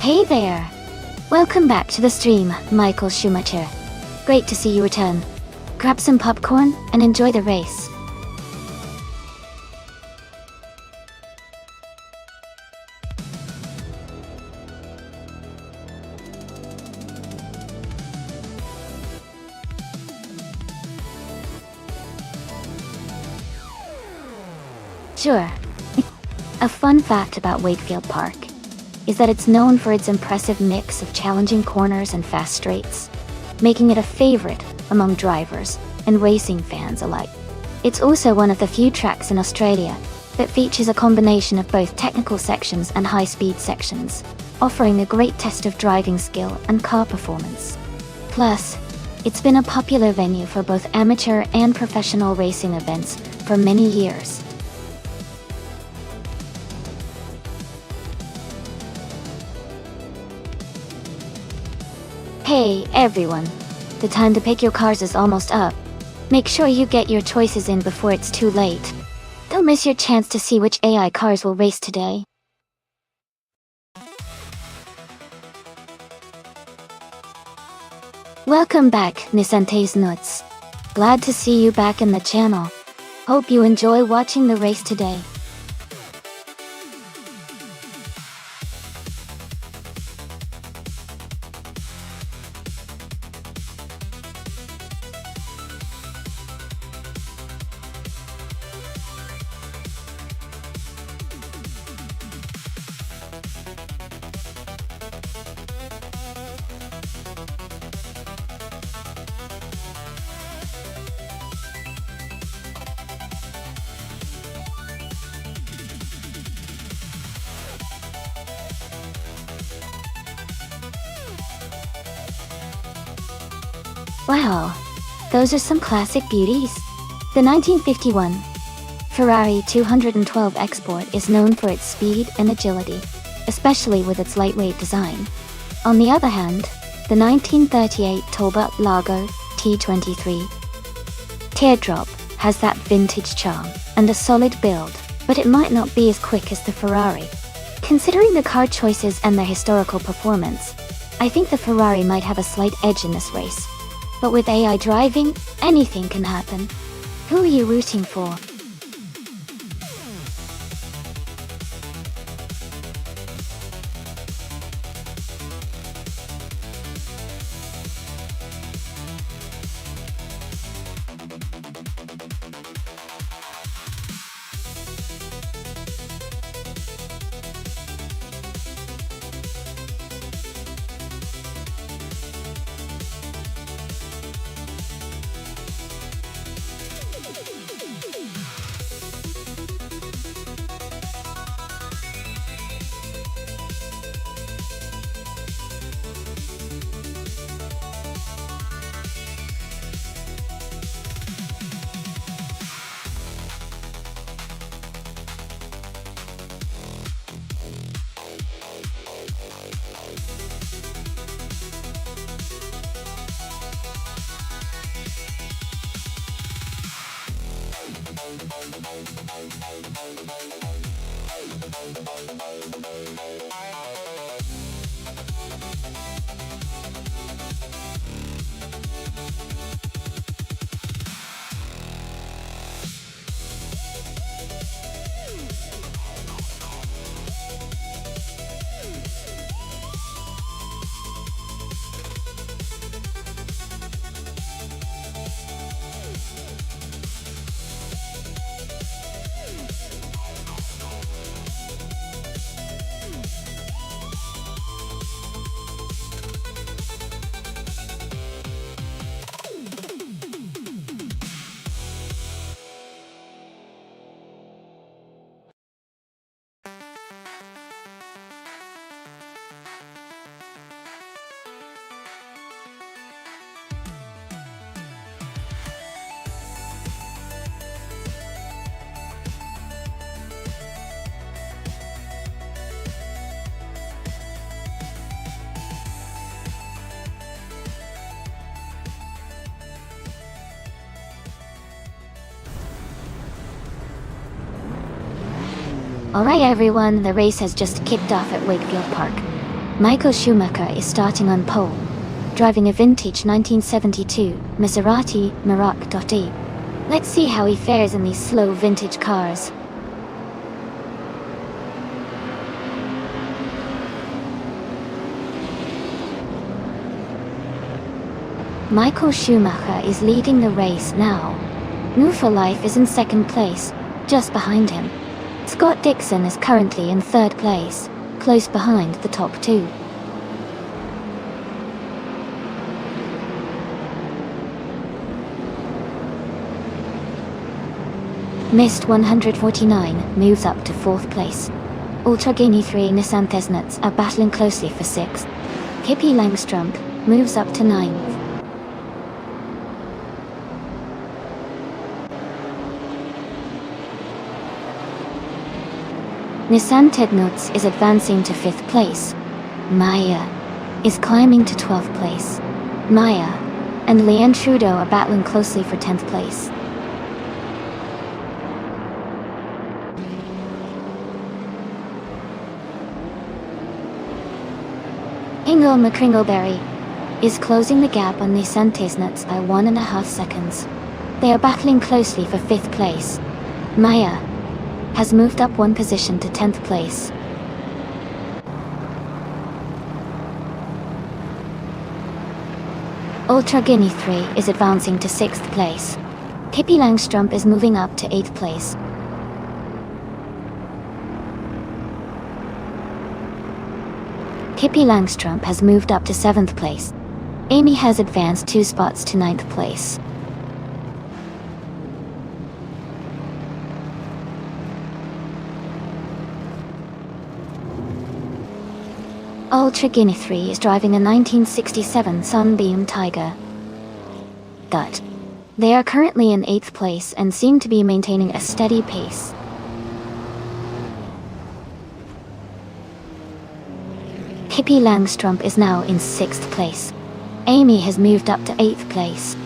Hey there! Welcome back to the stream, Michael Schumacher. Great to see you return. Grab some popcorn and enjoy the race. Sure. A fun fact about Wakefield Park is that it's known for its impressive mix of challenging corners and fast straights, making it a favorite among drivers and racing fans alike. It's also one of the few tracks in Australia that features a combination of both technical sections and high-speed sections, offering a great test of driving skill and car performance. Plus, it's been a popular venue for both amateur and professional racing events for many years. Hey everyone, the time to pick your cars is almost up. Make sure you get your choices in before it's too late. Don't miss your chance to see which AI cars will race today. Welcome back, Nisantes Nuts. Glad to see you back in the channel. Hope you enjoy watching the race today. Wow, those are some classic beauties. The 1951 Ferrari 212 Export is known for its speed and agility, especially with its lightweight design. On the other hand, the 1938 Talbot Lago T23 Teardrop has that vintage charm and a solid build, but it might not be as quick as the Ferrari. Considering the car choices and their historical performance, I think the Ferrari might have a slight edge in this race. But with AI driving, anything can happen. Who are you rooting for? Alright everyone, the race has just kicked off at Wakefield Park. Michael Schumacher is starting on pole, driving a vintage 1972 Maserati Marok.E. Let's see how he fares in these slow vintage cars. Michael Schumacher is leading the race now. New for Life is in second place, just behind him. Scott Dixon is currently in third place, close behind the top two. Mist 149 moves up to fourth place. Ultra Guinea 3 Nissan Thesnuts are battling closely for sixth. Hippie Langstrumpf moves up to ninth. Nissan Tednuts is advancing to 5th place. Maya is climbing to 12th place. Maya and Leanne Trudeau are battling closely for 10th place. Ingo McCringleberry is closing the gap on Nissan Tednuts by 1.5 seconds. They are battling closely for 5th place. Maya has moved up 1 position to 10th place. Ultra Guinea 3 is advancing to 6th place. Hippie Langstrumpf is moving up to 8th place. Hippie Langstrumpf has moved up to 7th place. Amy has advanced 2 spots to 9th place. Ultra Guinea 3 is driving a 1967 Sunbeam Tiger. But they are currently in 8th place and seem to be maintaining a steady pace. Hippie Langstrumpf is now in 6th place. Amy has moved up to 8th place.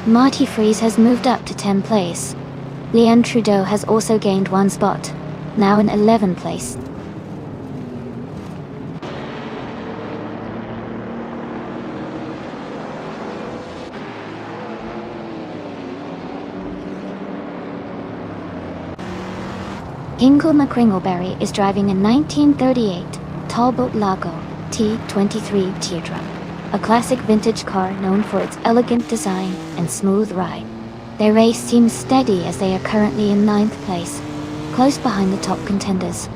Marty Freeze has moved up to 10th place. Leanne Trudeau has also gained 1 spot, now in 11th place. Ingo McCringleberry is driving a 1938 Talbot Lago T23 Teardrop, a classic vintage car known for its elegant design and smooth ride. Their race seems steady as they are currently in 9th place, close behind the top contenders.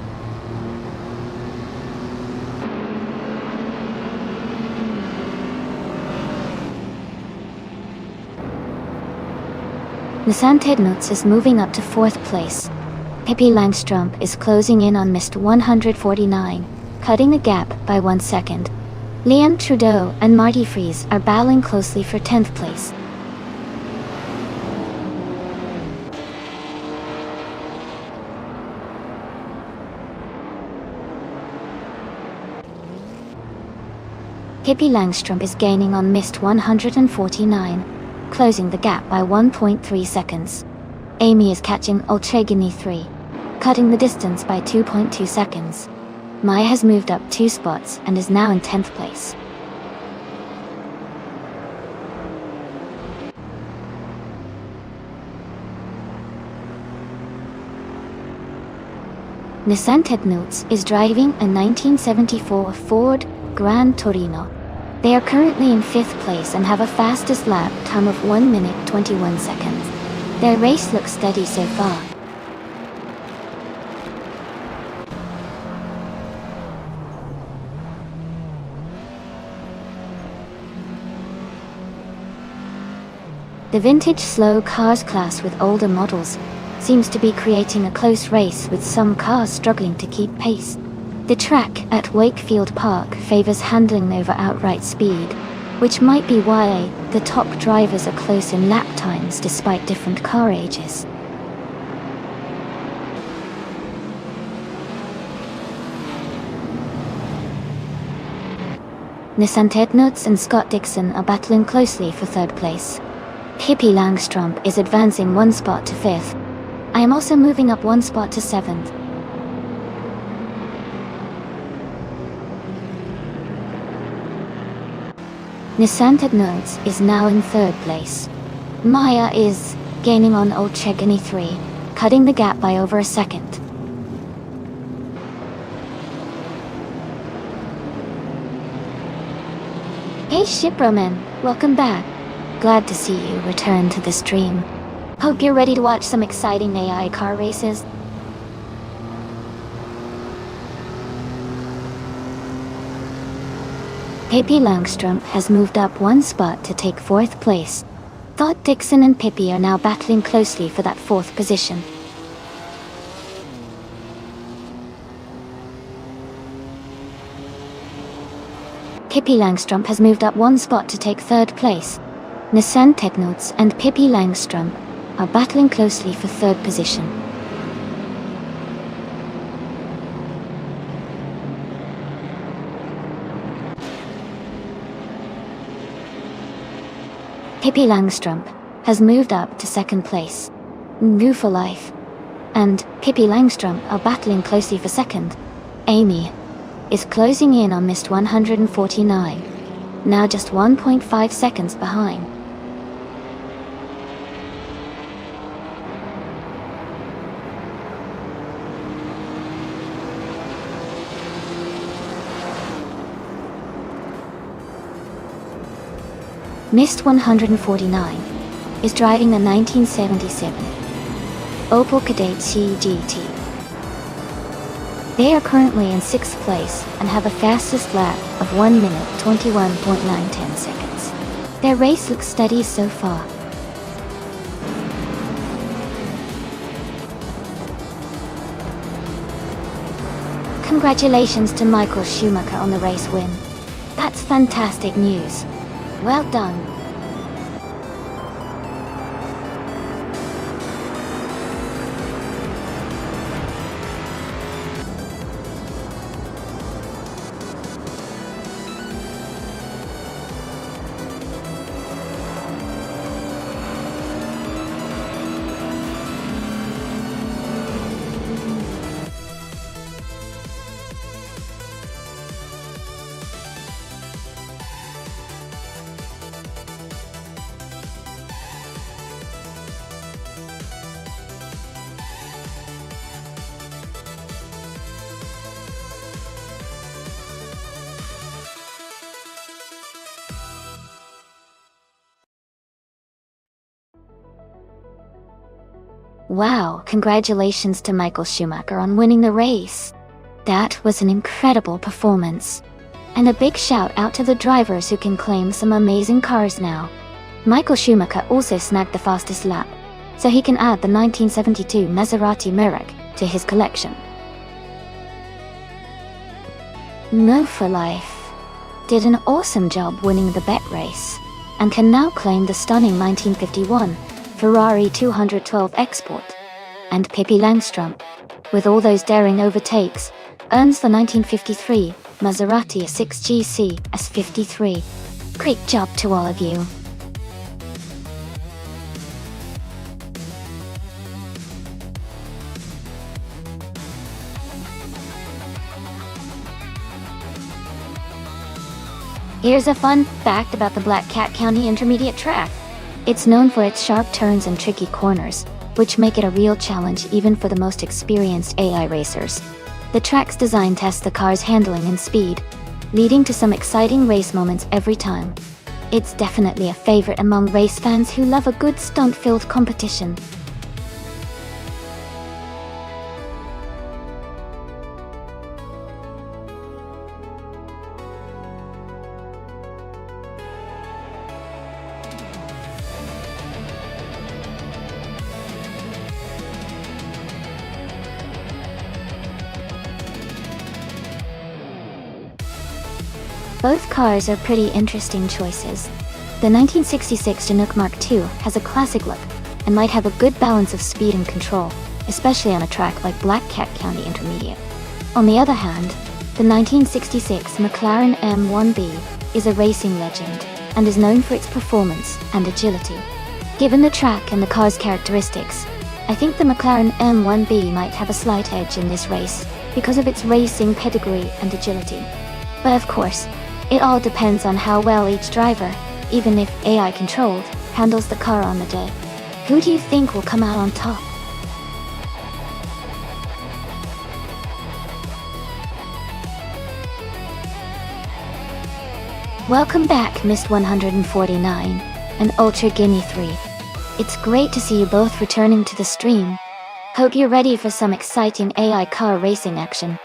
Nissan Tednuts is moving up to 4th place. Hippie Langstrumpf is closing in on Mist 149, cutting the gap by 1 second. Leanne Trudeau and Marty Freeze are battling closely for 10th place. Pippi Langstrup is gaining on missed 149, closing the gap by 1.3 seconds. Amy is catching Olchegini 3, cutting the distance by 2.2 seconds. Maya has moved up 2 spots and is now in 10th place. Nissan Technotes is driving a 1974 Ford Gran Torino. They are currently in 5th place and have a fastest lap time of 1 minute 21 seconds. Their race looks steady so far. The vintage slow cars class with older models seems to be creating a close race with some cars struggling to keep pace. The track at Wakefield Park favors handling over outright speed, which might be why the top drivers are close in lap times despite different car ages. Nissan Technotes and Scott Dixon are battling closely for 3rd place. Pippi Langstrup is advancing 1 spot to 5th. I am also moving up 1 spot to 7th. Nissan Technotes is now in 3rd place. Maya is gaining on Olchegini 3, cutting the gap by over a second. Hey Shiproman, welcome back. Glad to see you return to the stream. Hope you're ready to watch some exciting AI car races. Pippi Langstrup has moved up 1 spot to take 4th place. Thought Dixon and Pippi are now battling closely for that 4th position. Pippi Langstrup has moved up 1 spot to take 3rd place. Nissan Technotes and Pippi Langstrup are battling closely for 3rd position. Pippi Langstrup has moved up to 2nd place. New for life. And Pippi Langstrup are battling closely for 2nd. Amy is closing in on missed 149, now just 1.5 seconds behind. Missed 149 is driving a 1977 Opel Kadett CGT. They are currently in 6th place and have a fastest lap of 1 minute 21.910 seconds. Their race looks steady so far. Congratulations to Michael Schumacher on the race win. That's fantastic news. Well done. Wow, congratulations to Michael Schumacher on winning the race. That was an incredible performance. And a big shout out to the drivers who can claim some amazing cars now. Michael Schumacher also snagged the fastest lap, so he can add the 1972 Maserati Mirage to his collection. No for Life did an awesome job winning the bet race, and can now claim the stunning 1951 Ferrari 212 Export. and Pippi Langstrumpf, with all those daring overtakes, earns the 1953 Maserati 6GC S53. Great job to all of you. Here's a fun fact about the Black Cat County Intermediate track. It's known for its sharp turns and tricky corners, which make it a real challenge even for the most experienced AI racers. The track's design tests the car's handling and speed, leading to some exciting race moments every time. It's definitely a favorite among race fans who love a good stunt-filled competition. Both cars are pretty interesting choices. The 1966 Chinook Mark II has a classic look and might have a good balance of speed and control, especially on a track like Black Cat County Intermediate. On the other hand, the 1966 McLaren M1B is a racing legend and is known for its performance and agility. Given the track and the car's characteristics, I think the McLaren M1B might have a slight edge in this race because of its racing pedigree and agility. But of course, it all depends on how well each driver, even if AI controlled, handles the car on the day. Who do you think will come out on top? Welcome back, Mist 149 and Ultra Guinea 3. It's great to see you both returning to the stream. Hope you're ready for some exciting AI car racing action.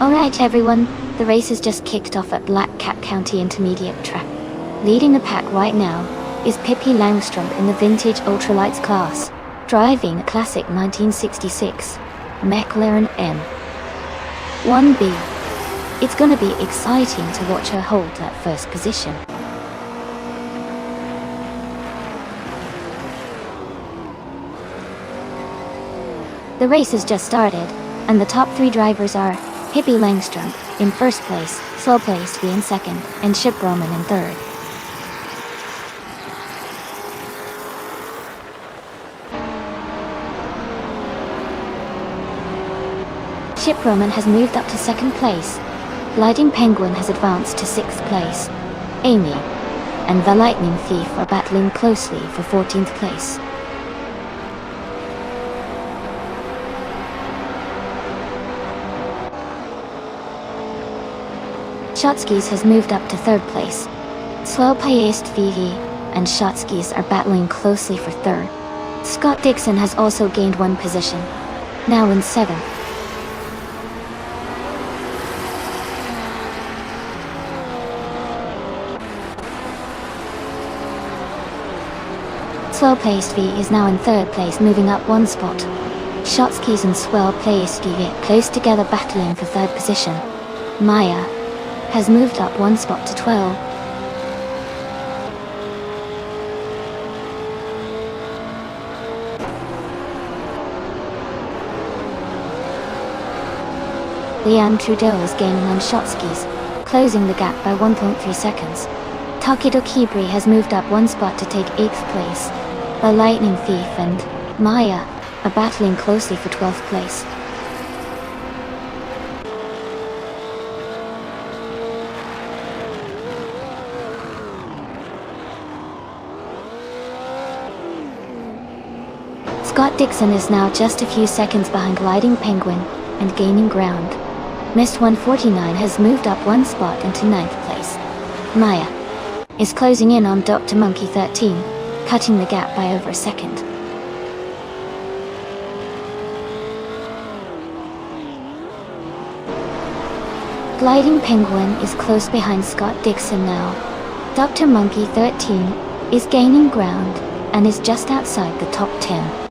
Alright everyone, the race has just kicked off at Black Cat County Intermediate track. Leading the pack right now is Pippi Langstrumpf in the vintage ultralights class, driving a classic 1966 McLaren M1B. It's gonna be exciting to watch her hold that first position. The race has just started, and the top three drivers are Pippi Langstrumpf in first place, Slow Placed V in second, and Chip Roman in third. Chip Roman has moved up to second place. Gliding Penguin has advanced to sixth place. Amy and the Lightning Thief are battling closely for 14th place. Shotskis has moved up to third place. Slow Paced VV and Shotskis are battling closely for third. Scott Dixon has also gained one position, now in seventh. Slow Paced V is now in third place, moving up one spot. Shotskis and Swell Paced V are close together, battling for third position. Maya has moved up one spot to 12. Leanne Trudeau is gaining on Shotskis, closing the gap by 1.3 seconds. Takedo Kibri has moved up one spot to take 8th place. The Lightning Thief and Maya are battling closely for 12th place. Scott Dixon is now just a few seconds behind Gliding Penguin and gaining ground. Mist 149 has moved up one spot into 9th place. Maya is closing in on Dr. Monkey 13, cutting the gap by over a second. Gliding Penguin is close behind Scott Dixon now. Dr. Monkey 13 is gaining ground and is just outside the top 10.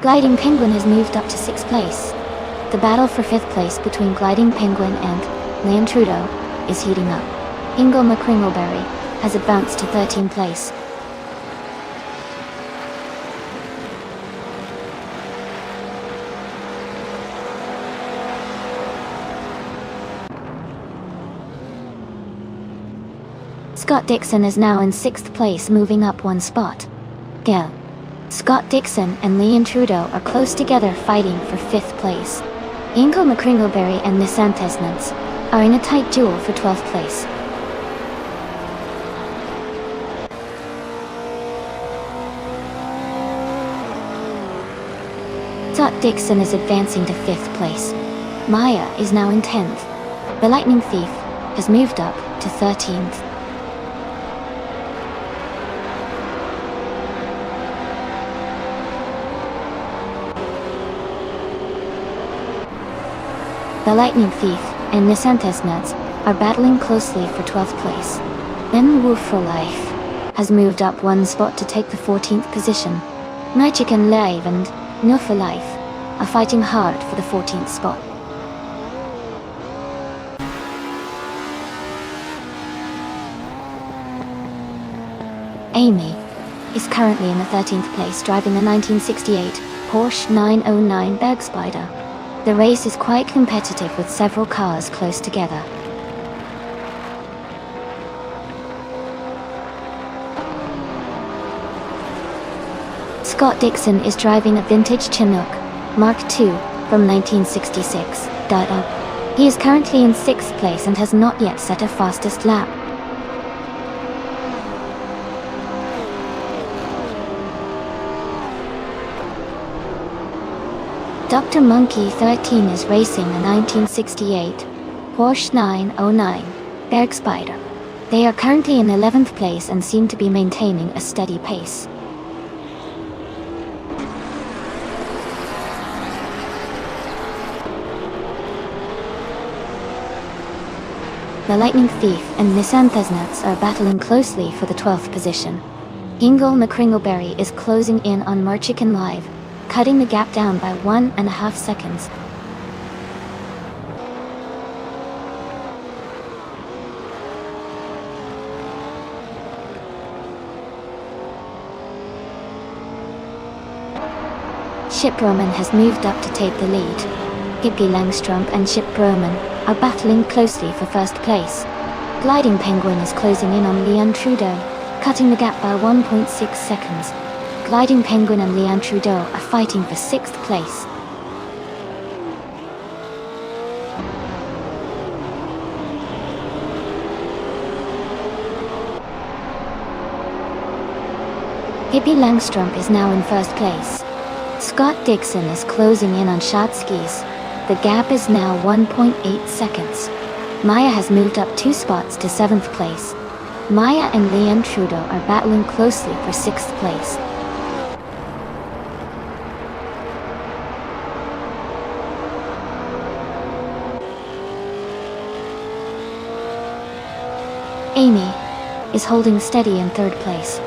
Gliding Penguin has moved up to 6th place. The battle for 5th place between Gliding Penguin and Leon Trudeau is heating up. Ingo McCringleberry has advanced to 13th place. Scott Dixon is now in 6th place, moving up 1 spot. Scott Dixon and Leon Trudeau are close together fighting for 5th place. Ingo McCringleberry and Nissan Tesnants are in a tight duel for 12th place. Scott Dixon is advancing to 5th place. Maya is now in 10th. The Lightning Thief has moved up to 13th. The Lightning Thief and Nissan Tesnats are battling closely for 12th place. Then Wolf for Life has moved up 1 spot to take the 14th position. Chicken Live and No for Life are fighting hard for the 14th spot. Amy is currently in the 13th place, driving a 1968 Porsche 909 Bergspider. The race is quite competitive with several cars close together. Scott Dixon is driving a vintage Chinook Mark II from 1966. He is currently in 6th place and has not yet set a fastest lap. Dr. Monkey 13 is racing a 1968 Porsche 909 Bergspider. They are currently in 11th place and seem to be maintaining a steady pace. The Lightning Thief and Nissan Tesnats are battling closely for the 12th position. Ingo McCringleberry is closing in on Marchican Live, cutting the gap down by 1.5 seconds. Chip Roman has moved up to take the lead. Hippie Langstrump and Chip Roman are battling closely for 1st place. Gliding Penguin is closing in on Leon Trudeau, cutting the gap by 1.6 seconds. Gliding Penguin and Leon Trudeau are fighting for 6th place. Hippie Langstrump is now in 1st place. Scott Dixon is closing in on Shotskis. The gap is now 1.8 seconds. Maya has moved up 2 spots to 7th place. Maya and Leon Trudeau are battling closely for 6th place. Amy is holding steady in 3rd place.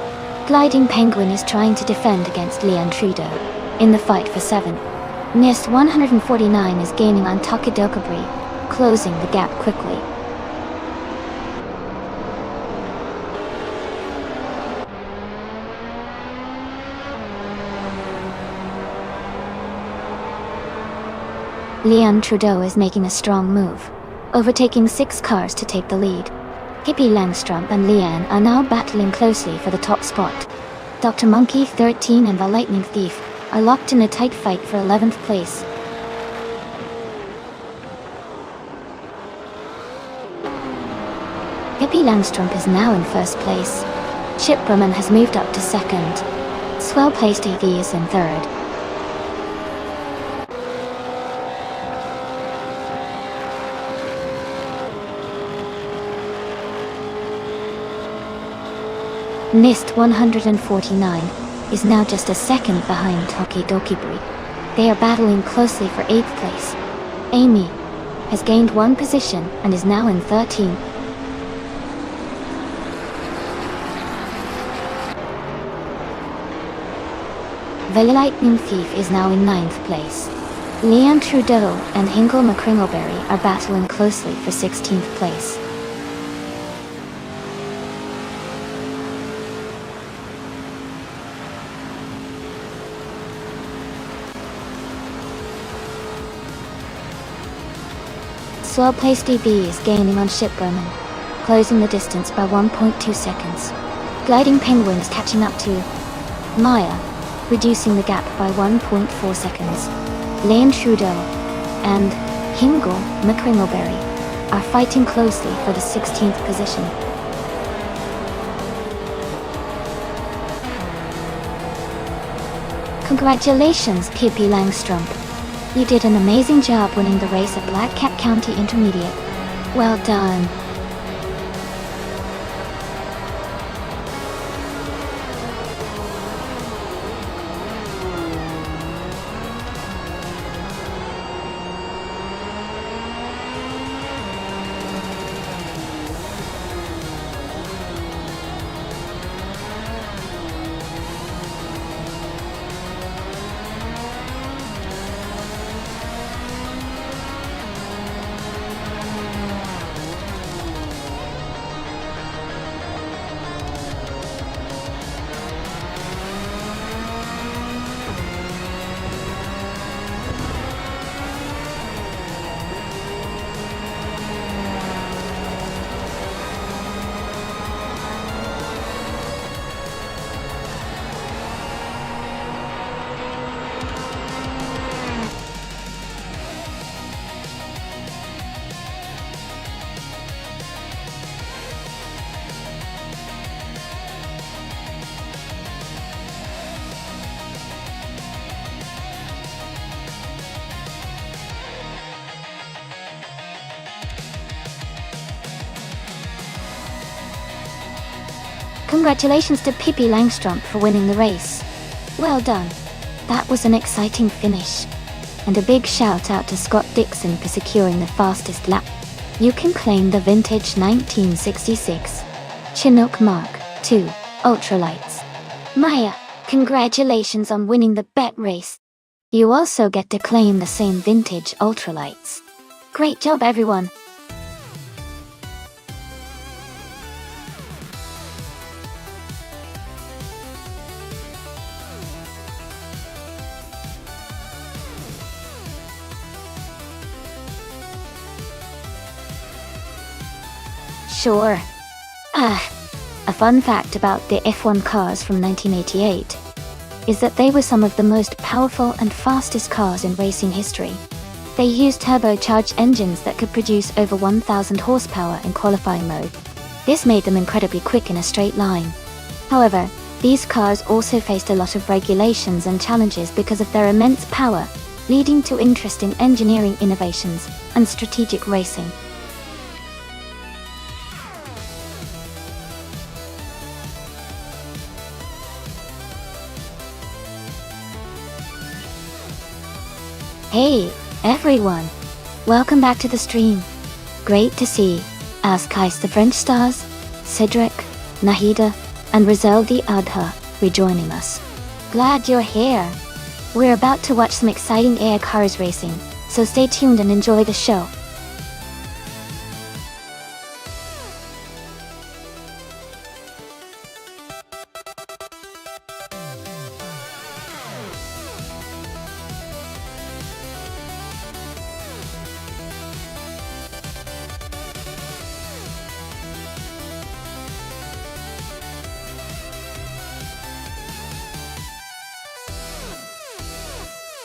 Gliding Penguin is trying to defend against Leon Trudeau in the fight for 7th. NIST 149 is gaining on Takadokabri, closing the gap quickly. Leon Trudeau is making a strong move, overtaking 6 cars to take the lead. Hippie Langstrump and Leanne are now battling closely for the top spot. Dr. Monkey 13 and the Lightning Thief are locked in a tight fight for 11th place. Hippie Langstrump is now in 1st place. Chip Roman has moved up to 2nd. Swell-placed EV is in 3rd. NIST 149 is now just a second behind Toki Doki Bri. They are battling closely for 8th place. Amy has gained 1 position and is now in 13th. The Lightning Thief is now in 9th place. Leon Trudeau and Hingle McCringleberry are battling closely for 16th place. Slow place DB is gaining on Ship Berman, closing the distance by 1.2 seconds. Gliding Penguins catching up to Maya, reducing the gap by 1.4 seconds. Leon Trudeau and Hingle McCringleberry are fighting closely for the 16th position. Congratulations, Pippi Langstrump. You did an amazing job winning the race at Black Cat County Intermediate. Well done. Congratulations to Pippi Langstrump for winning the race. Well done. That was an exciting finish. And a big shout out to Scott Dixon for securing the fastest lap. You can claim the vintage 1966 Chinook Mark II Ultralights. Maya, congratulations on winning the bet race. You also get to claim the same vintage Ultralights. Great job, everyone. Sure. A fun fact about the F1 cars from 1988 is that they were some of the most powerful and fastest cars in racing history. They used turbocharged engines that could produce over 1,000 horsepower in qualifying mode. This made them incredibly quick in a straight line. However, these cars also faced a lot of regulations and challenges because of their immense power, leading to interesting engineering innovations and strategic racing. Hey, everyone! Welcome back to the stream. Great to see Askais the French Stars, Cedric, Nahida, and Rizel the Adha rejoining us. Glad you're here. We're about to watch some exciting air cars racing, so stay tuned and enjoy the show.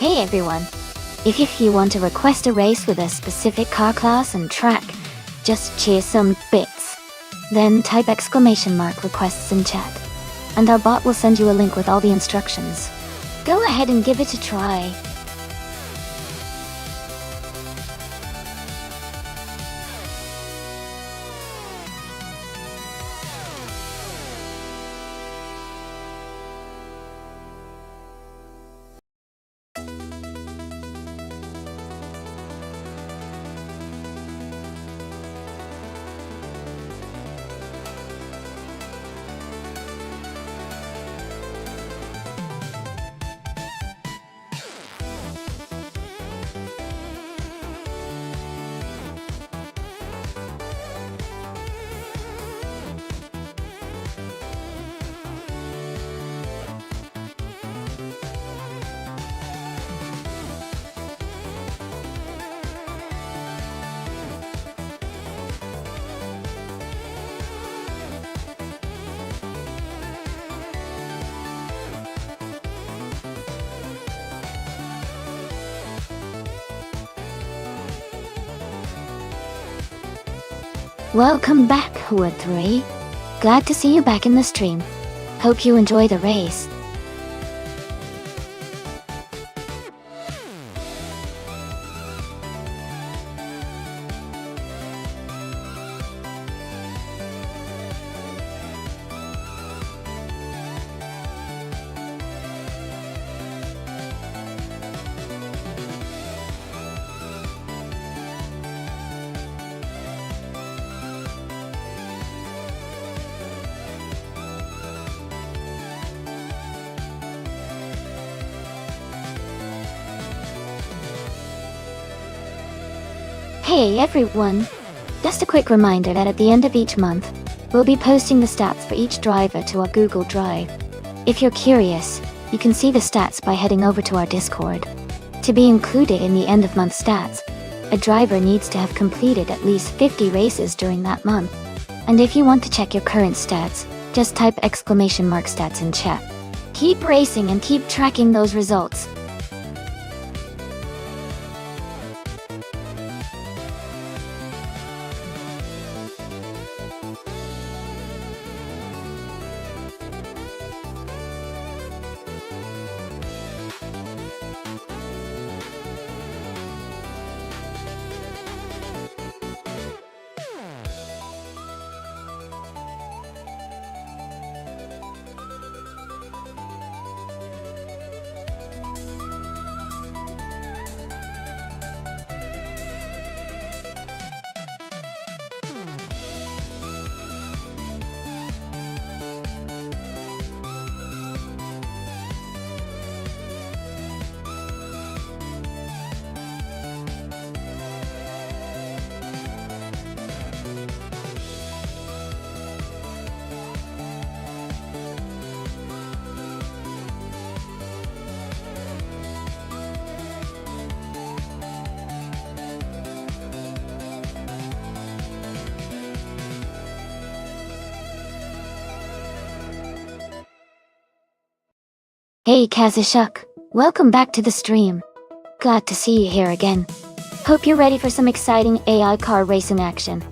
Hey everyone! If you want to request a race with a specific car class and track, just cheer some bits. Then type !requests in chat, and our bot will send you a link with all the instructions. Go ahead and give it a try. Welcome back, Horde 3. Glad to see you back in the stream. Hope you enjoy the race. Hey everyone! Just a quick reminder that at the end of each month, we'll be posting the stats for each driver to our Google Drive. If you're curious, you can see the stats by heading over to our Discord. To be included in the end of month stats, a driver needs to have completed at least 50 races during that month. And if you want to check your current stats, just type !stats in chat. Keep racing and keep tracking those results. Hey Kazashuk, welcome back to the stream. Glad to see you here again. Hope you're ready for some exciting AI car racing action.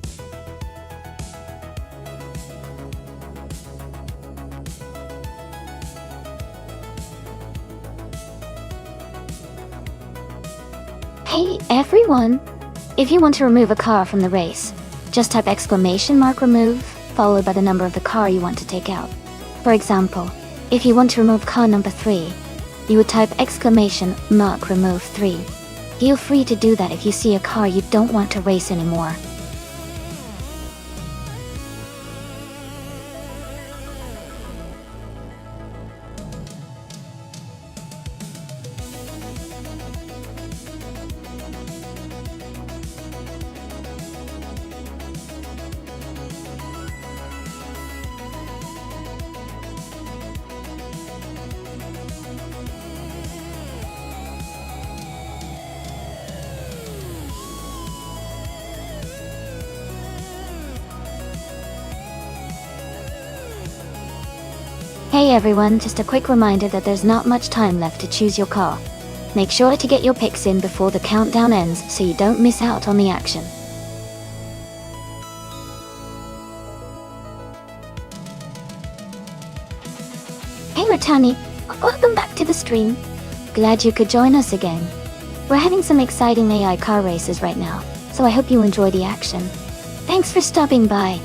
Hey everyone! If you want to remove a car from the race, just type !remove, followed by the number of the car you want to take out. For example, if you want to remove car number 3, you would type !remove 3. Feel free to do that if you see a car you don't want to race anymore. Hey everyone, just a quick reminder that there's not much time left to choose your car. Make sure to get your picks in before the countdown ends so you don't miss out on the action. Hey Ratani, welcome back to the stream. Glad you could join us again. We're having some exciting AI car races right now, so I hope you enjoy the action. Thanks for stopping by.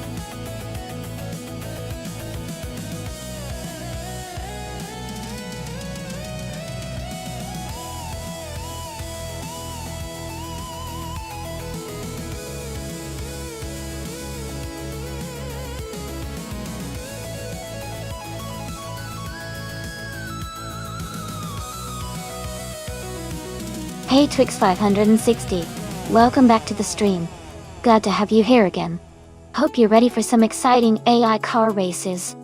Hey Twix560, welcome back to the stream. Glad to have you here again. Hope you're ready for some exciting AI car races.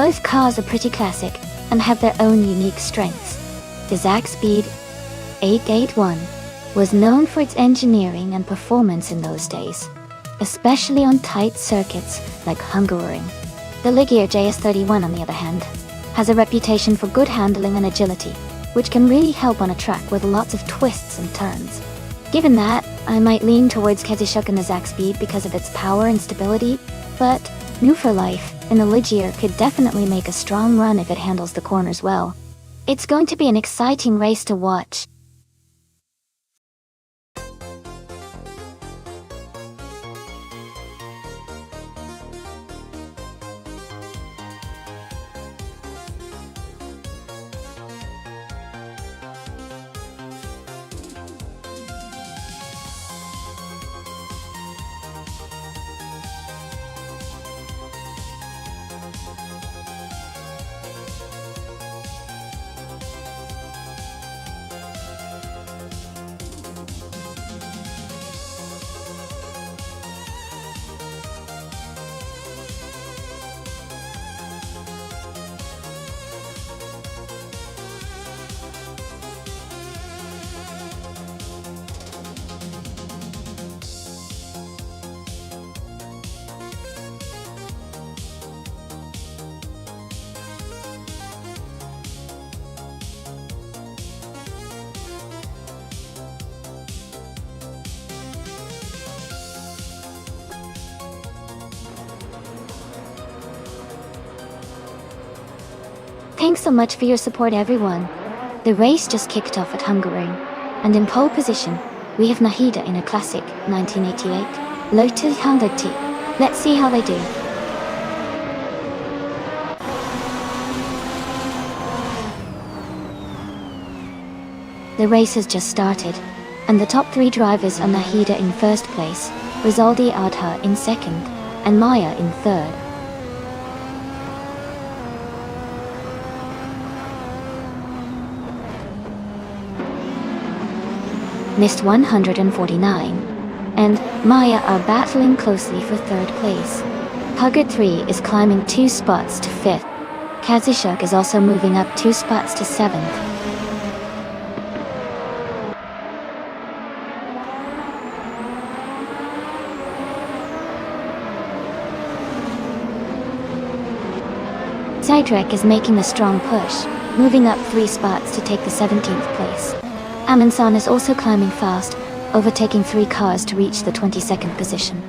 Both cars are pretty classic and have their own unique strengths. The Zakspeed 881 was known for its engineering and performance in those days, especially on tight circuits like Hungaroring. The Ligier JS31, on the other hand, has a reputation for good handling and agility, which can really help on a track with lots of twists and turns. Given that, I might lean towards Kazishuk and the Zakspeed because of its power and stability, but New for Life in the Ligier could definitely make a strong run if it handles the corners well. It's going to be an exciting race to watch. Thanks so much for your support, everyone. The race just kicked off at Hungaroring, and in pole position, we have Nahida in a classic 1988 Lotus Honda T. Let's see how they do. The race has just started, and the top three drivers are Nahida in first place, Rizaldi Adha in second, and Maya in third. Missed 149, and Maya are battling closely for third place. Pugger 3 is climbing 2 spots to 5th. Kazishuk is also moving up 2 spots to 7th. Zydrek is making a strong push, moving up 3 spots to take the 17th place. Amundsen is also climbing fast, overtaking 3 cars to reach the 22nd position.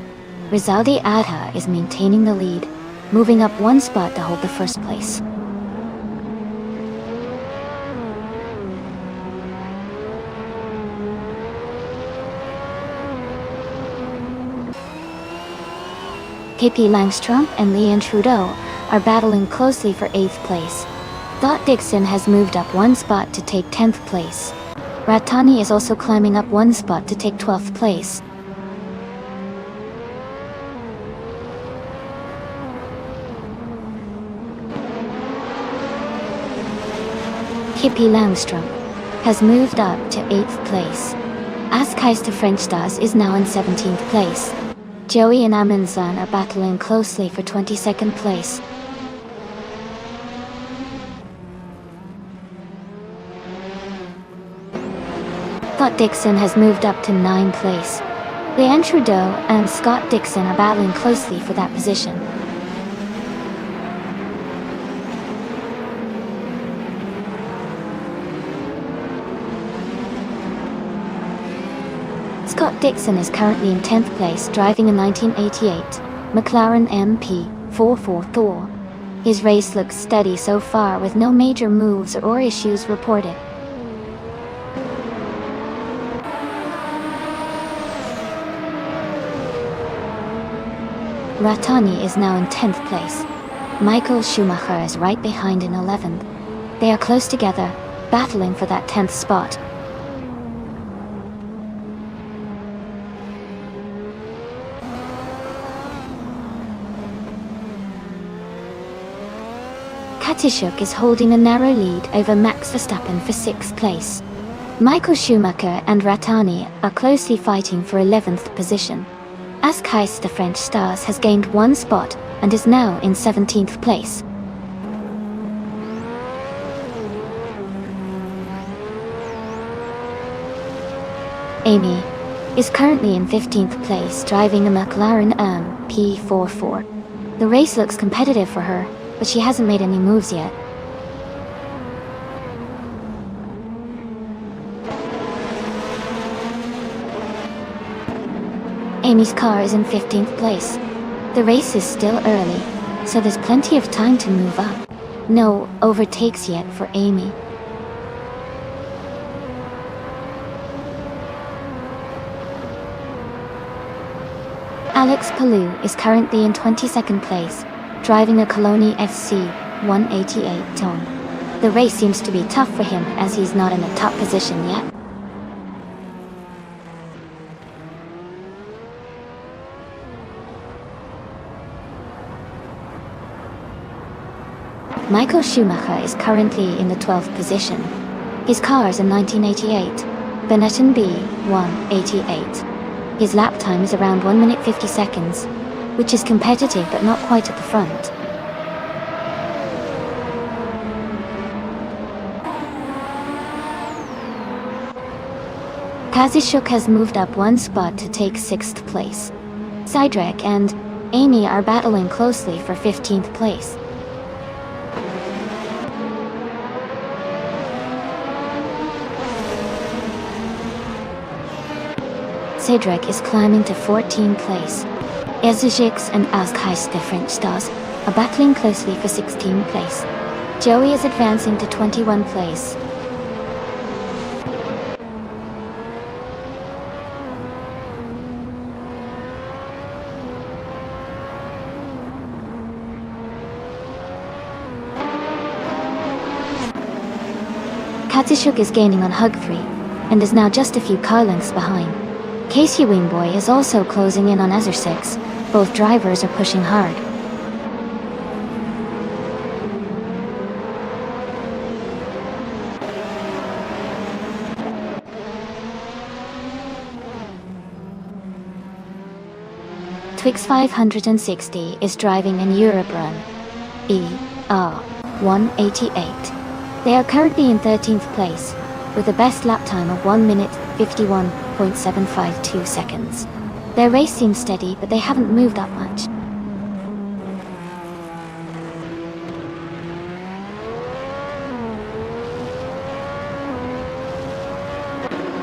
Rizaldi Adha is maintaining the lead, moving up 1 spot to hold the first place. KP Langstrom and Leon Trudeau are battling closely for 8th place. Dot Dixon has moved up 1 spot to take 10th place. Rattani is also climbing up 1 spot to take 12th place. Kippi Langstrom has moved up to 8th place. Askais de French Stars is now in 17th place. Joey and Amundsen are battling closely for 22nd place. Scott Dixon has moved up to 9th place. Leanne Trudeau and Scott Dixon are battling closely for that position. Scott Dixon is currently in 10th place, driving a 1988 McLaren MP44 Thor. His race looks steady so far, with no major moves or issues reported. Rattani is now in 10th place. Michael Schumacher is right behind in 11th. They are close together, battling for that 10th spot. Katischuk is holding a narrow lead over Max Verstappen for 6th place. Michael Schumacher and Rattani are closely fighting for 11th position. Askais de French Stars has gained 1 spot and is now in 17th place. Amy is currently in 15th place, driving a McLaren P44. The race looks competitive for her, but she hasn't made any moves yet. Amy's car is in 15th place. The race is still early, so there's plenty of time to move up. No overtakes yet for Amy. Alex Palou is currently in 22nd place, driving a Coloni SC 188 tone. The race seems to be tough for him as he's not in a top position yet. Michael Schumacher is currently in the 12th position. His car is a 1988 Benetton B188. His lap time is around 1 minute 50 seconds, which is competitive but not quite at the front. Kazishuk has moved up one spot to take 6th place. Sidrek and Amy are battling closely for 15th place. Sidrek is climbing to 14th place. Ezijix and Askhais, the French stars, are battling closely for 16th place. Joey is advancing to 21st place. Katsishuk is gaining on Hug 3, and is now just a few car lengths behind. Casey Wingboy is also closing in on Ezra 6. Both drivers are pushing hard. Twix 560 is driving an Europe run ER188. They are currently in 13th place, with a best lap time of 1 minute 51.752 seconds. Their race seems steady, but they haven't moved up much.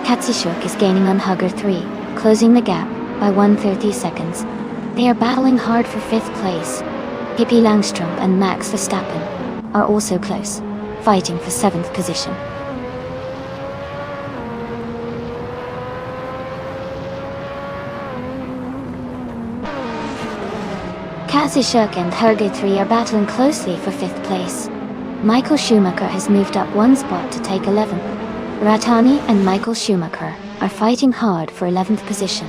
Katsishuk is gaining on Hugger 3, closing the gap by 130 seconds. They are battling hard for 5th place. Pippi Langstrom and Max Verstappen are also close, fighting for 7th position. Kazishuk and Herge 3 are battling closely for 5th place. Michael Schumacher has moved up one spot to take 11th. Ratani and Michael Schumacher are fighting hard for 11th position.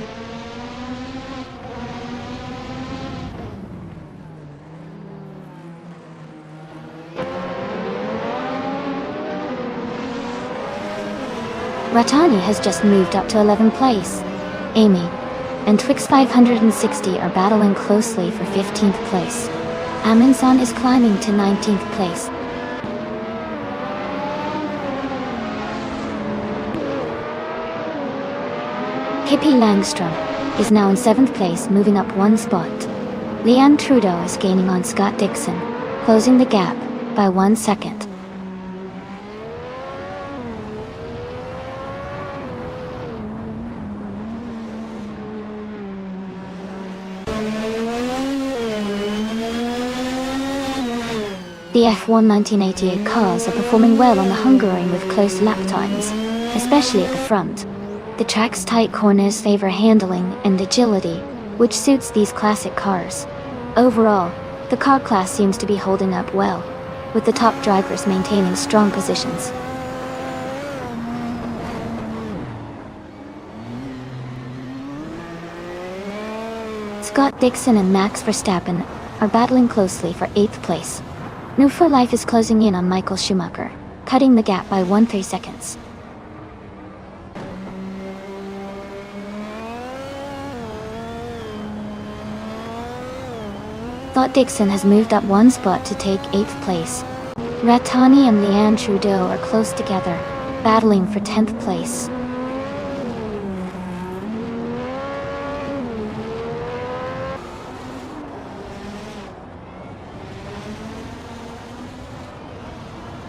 Ratani has just moved up to 11th place. Amy and Twix 560 are battling closely for 15th place. Amundsen is climbing to 19th place. Pippi Langstrom is now in 7th place, moving up one spot. Leanne Trudeau is gaining on Scott Dixon, closing the gap by 1 second. The F1 1988 cars are performing well on the Hungaroring with close lap times, especially at the front. The track's tight corners favor handling and agility, which suits these classic cars. Overall, the car class seems to be holding up well, with the top drivers maintaining strong positions. Scott Dixon and Max Verstappen are battling closely for 8th place. Nufa Life is closing in on Michael Schumacher, cutting the gap by 130 seconds. Thought Dixon has moved up one spot to take 8th place. Ratani and Leanne Trudeau are close together, battling for 10th place.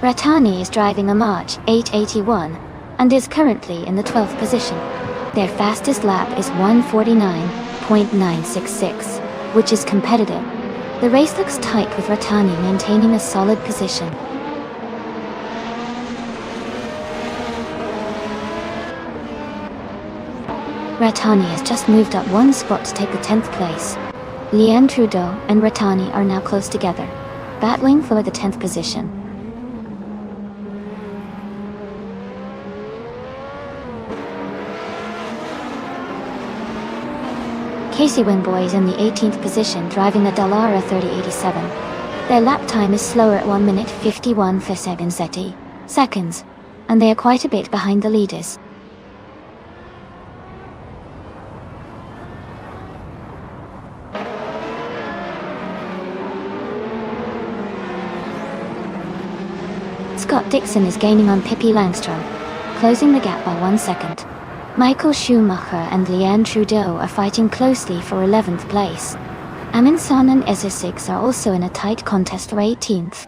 Rattani is driving a March 881 and is currently in the 12th position. Their fastest lap is 1:49.966, which is competitive. The race looks tight with Rattani maintaining a solid position. Rattani has just moved up one spot to take the 10th place. Leanne Trudeau and Rattani are now close together, battling for the 10th position. Casey Wingboy is in the 18th position driving a Dallara 3087. Their lap time is slower at 1:51 seconds, and they are quite a bit behind the leaders. Scott Dixon is gaining on Pippi Langstrom, closing the gap by 1 second. Michael Schumacher and Leanne Trudeau are fighting closely for 11th place. Amin San and Ezra Six are also in a tight contest for 18th.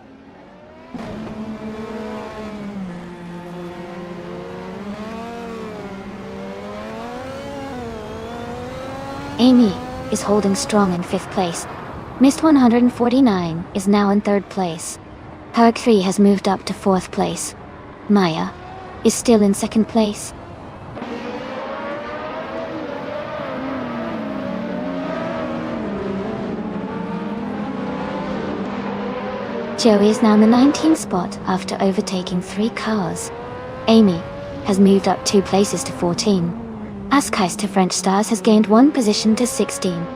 Amy is holding strong in 5th place. Mist 149 is now in 3rd place. Hurricane 3 has moved up to 4th place. Maya is still in 2nd place. Joey is now in the 19th spot after overtaking 3 cars. Amy has moved up 2 places to 14. Askais to French Stars has gained 1 position to 16.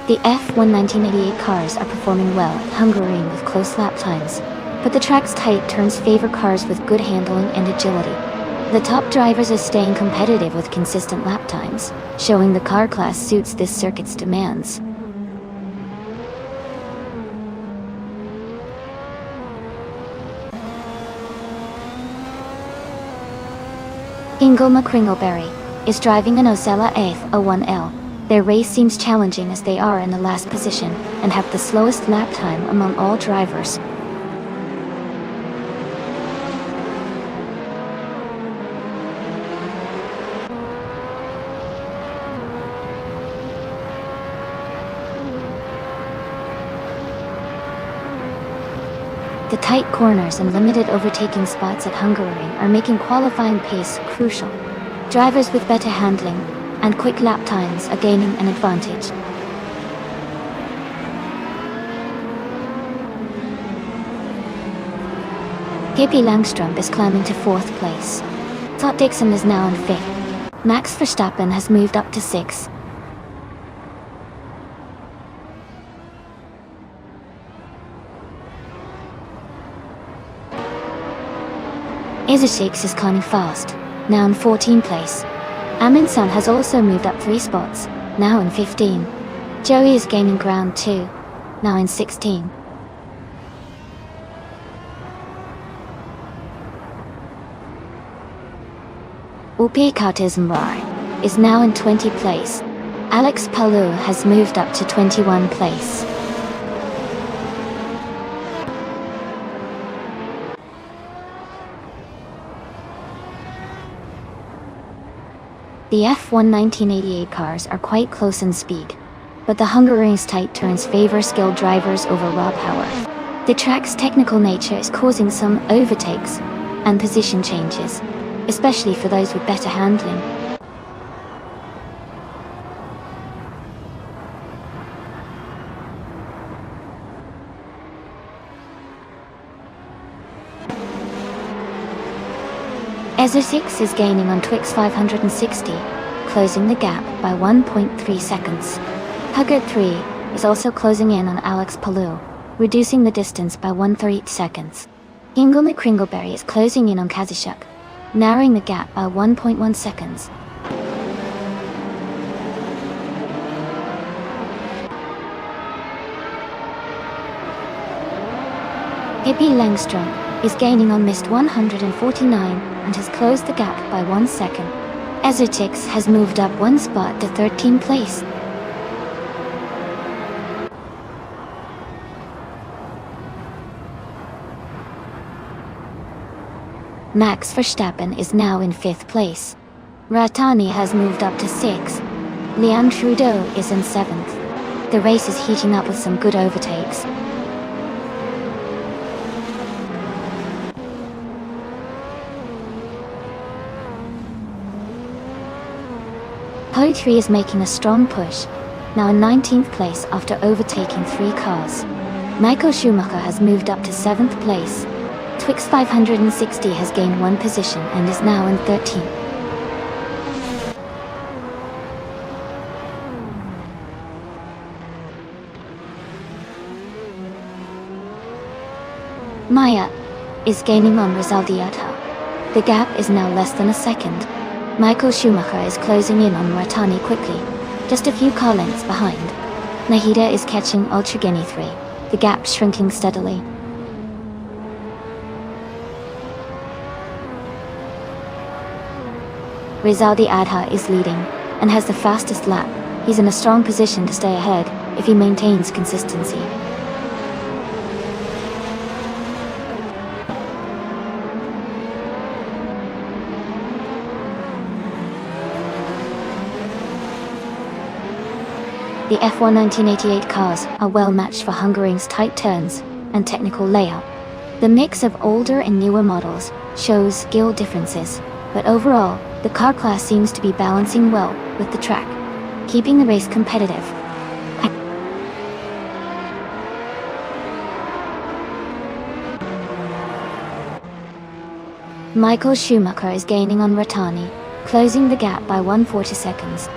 The F1 cars are performing well at Hungary with close lap times, but the track's tight turns favor cars with good handling and agility. The top drivers are staying competitive with consistent lap times, showing the car class suits this circuit's demands. Ingo McCringleberry is driving an Osella 01L. Their race seems challenging as they are in the last position and have the slowest lap time among all drivers. The tight corners and limited overtaking spots at Hungary are making qualifying pace crucial. Drivers with better handling and quick lap times are gaining an advantage. Pippi Langstrom is climbing to 4th place. Scott Dixon is now in 5th. Max Verstappen has moved up to 6th. Ezra is climbing fast, now in 14th place. Amin San has also moved up 3 spots, now in 15. Joey is gaining ground too, now in 16. Upi Kautizmbar is now in 20th place. Alex Palou has moved up to 21 place. The F1 1988 cars are quite close in speed, but the Hungary's tight turns favor skilled drivers over raw power. The track's technical nature is causing some overtakes and position changes, especially for those with better handling. Ezra 6 is gaining on Twix 560, closing the gap by 1.3 seconds. Huggard 3 is also closing in on Alex Palou, reducing the distance by 1/3 seconds. Ingo McCringleberry is closing in on Kazishuk, narrowing the gap by 1.1 seconds. Pippi Langstrom is gaining on Mist 149 and has closed the gap by 1 second. Azutix has moved up one spot to 13th place. Max Verstappen is now in 5th place. Rattani has moved up to 6th. Leon Trudeau is in 7th. The race is heating up with some good overtakes. Poetry is making a strong push, now in 19th place after overtaking 3 cars. Michael Schumacher has moved up to 7th place. Twix 560 has gained 1 position and is now in 13th. Maya is gaining on Rizaldiata. The gap is now less than a second. Michael Schumacher is closing in on Rattani quickly, just a few car lengths behind. Nahida is catching Ultrageni 3, the gap shrinking steadily. Rizaldi Adha is leading, and has the fastest lap. He's in a strong position to stay ahead, if he maintains consistency. The F1 1988 cars are well matched for Hungaroring's tight turns and technical layout. The mix of older and newer models shows skill differences, but overall, the car class seems to be balancing well with the track, keeping the race competitive. Michael Schumacher is gaining on Rattani, closing the gap by 140 seconds.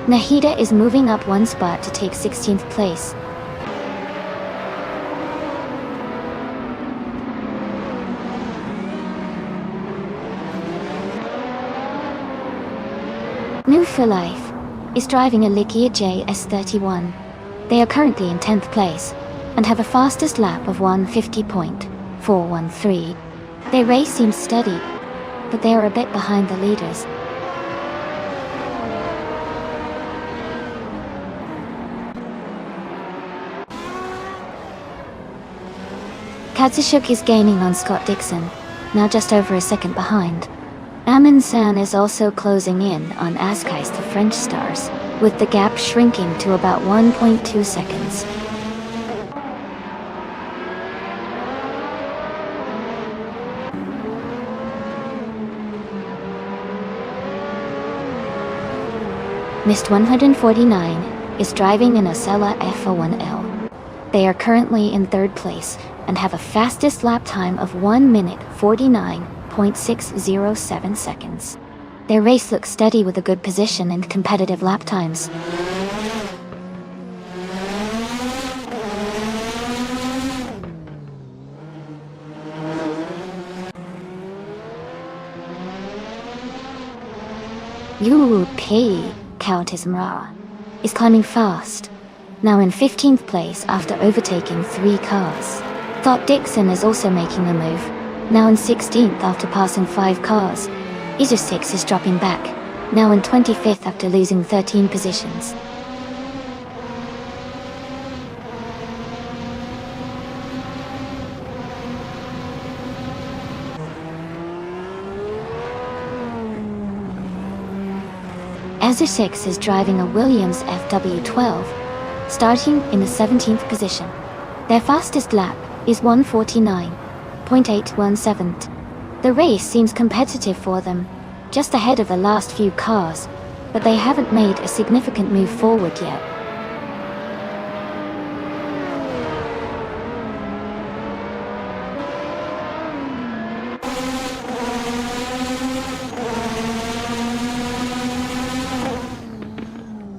Nahida is moving up 1 spot to take 16th place. New for Life is driving a Likia JS31. They are currently in 10th place and have a fastest lap of 150.413. Their race seems steady, but they are a bit behind the leaders. Katsushuk is gaining on Scott Dixon, now just over a second behind. Amin San is also closing in on Askais the French stars, with the gap shrinking to about 1.2 seconds. Mist 149 is driving an Osella F01L. They are currently in 3rd place and have a fastest lap time of 1 minute 49.607 seconds. Their race looks steady with a good position and competitive lap times. Yu Pei Countess Mra is climbing fast, now in 15th place after overtaking 3 cars. Thought Dixon is also making a move, now in 16th after passing 5 cars. Iser 6 is dropping back, now in 25th after losing 13 positions. Azur 6 is driving a Williams FW12, starting in the 17th position. Their fastest lap is 149.817. The race seems competitive for them, just ahead of the last few cars, but they haven't made a significant move forward yet.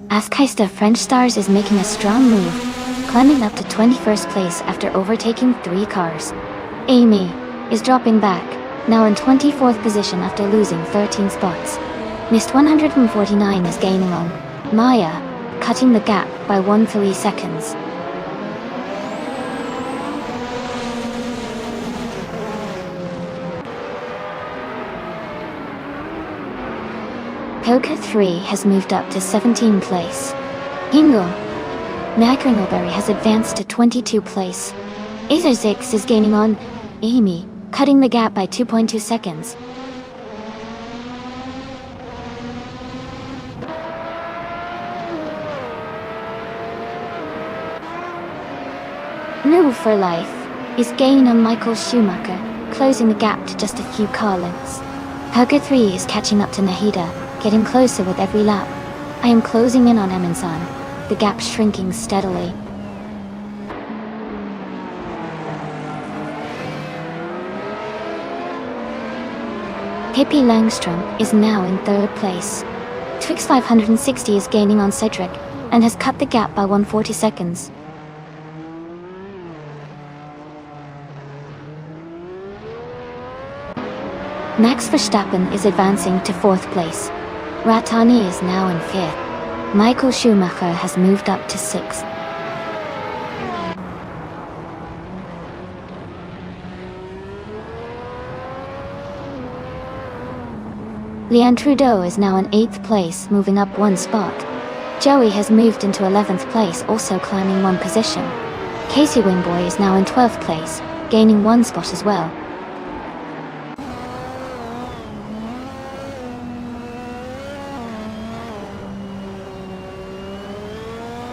Askeister French Stars is making a strong move, climbing up to 21st place after overtaking 3 cars. Amy is dropping back, now in 24th position after losing 13 spots. Mist 149 is gaining on Maya, cutting the gap by 1.3 seconds. Hoka 3 has moved up to 17th place. Hingle Macrinalberry has advanced to 22nd place. Ether6 is gaining on Amy, cutting the gap by 2.2 seconds. New for Life is gaining on Michael Schumacher, closing the gap to just a few car lengths. Hoka 3 is catching up to Nahida, getting closer with every lap. I am closing in on Eminsan, the gap shrinking steadily. Pippi Langstrom is now in 3rd place. Twix 560 is gaining on Cedric, and has cut the gap by 140 seconds. Max Verstappen is advancing to 4th place. Rattani is now in 5th. Michael Schumacher has moved up to 6th. Leanne Trudeau is now in 8th place, moving up 1 spot. Joey has moved into 11th place, also climbing 1 position. Casey Wingboy is now in 12th place, gaining 1 spot as well.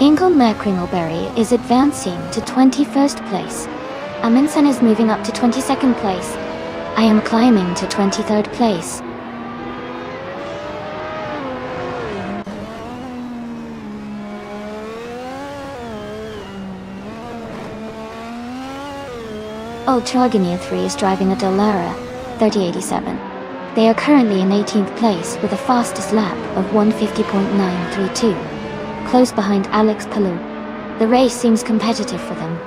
Ingle Macrinalberry is advancing to 21st place. Amundsen is moving up to 22nd place. I am climbing to 23rd place. Ultragonia 3 is driving a Dallara 3087. They are currently in 18th place with a fastest lap of 150.932. Close behind Alex Palou. The race seems competitive for them.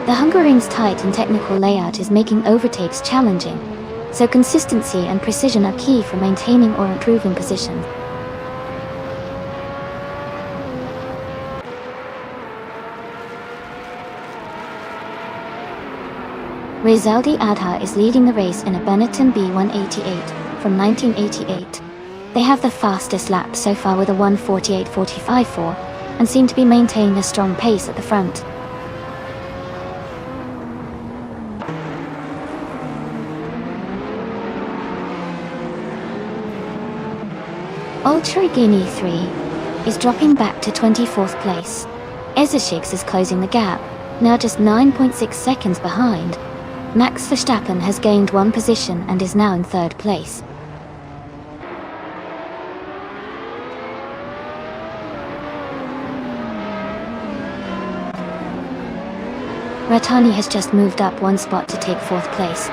The Hungaroring's tight and technical layout is making overtakes challenging, so consistency and precision are key for maintaining or improving position. Rezaldi Adha is leading the race in a Benetton B188 from 1988. They have the fastest lap so far with a 1:48.45.4 and seem to be maintaining a strong pace at the front. Ultragonia 3 is dropping back to 24th place. Ezeshix is closing the gap, now just 9.6 seconds behind. Max Verstappen has gained 1 position and is now in 3rd place. Rattani has just moved up 1 spot to take 4th place.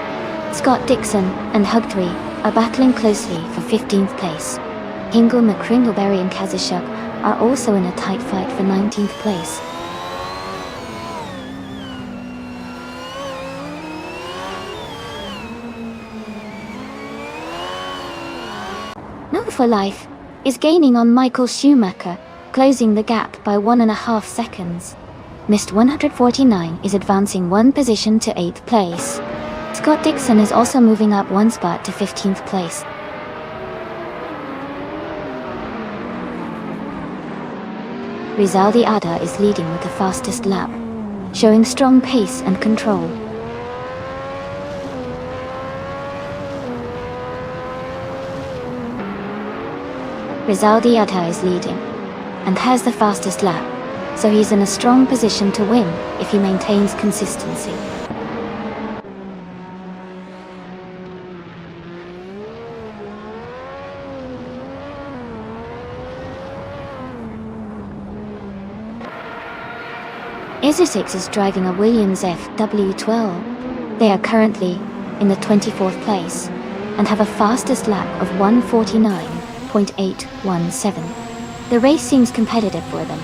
Scott Dixon and Hug3 are battling closely for 15th place. Hingle, McCringleberry and Kazashuk are also in a tight fight for 19th place. For Life is gaining on Michael Schumacher, closing the gap by 1.5 seconds. Missed 149 is advancing 1 position to 8th place. Scott Dixon is also moving up 1 spot to 15th place. Rezaldi Ada is leading with the fastest lap, showing strong pace and control. Rezaldi Adha is leading, and has the fastest lap, so he's in a strong position to win if he maintains consistency. Ezeshix is driving a Williams FW12. They are currently in the 24th place, and have a fastest lap of 1:49.817. The race seems competitive for them,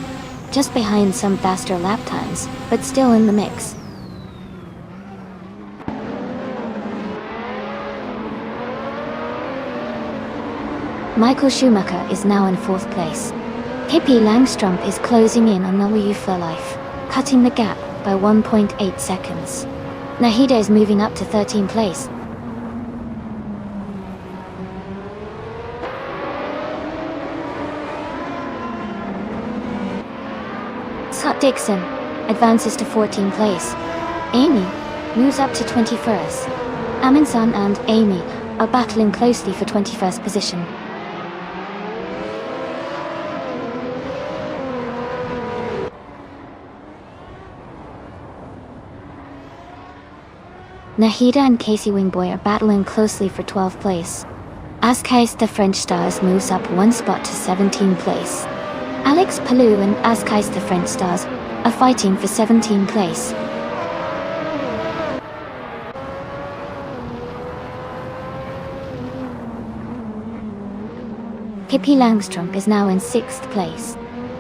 just behind some faster lap times, but still in the mix. Michael Schumacher is now in 4th place. Pippi Langstrom is closing in on New for Life, cutting the gap by 1.8 seconds. Nahida is moving up to 13th place. Scott Dixon advances to 14th place. Amy moves up to 21st. Aminsan and Amy are battling closely for 21st position. Nahida and Casey Wingboy are battling closely for 12th place. Askais the French Stars moves up one spot to 17th place. Alex Palou and Askais the French Stars are fighting for 17th place. Pippi Langstrump is now in 6th place.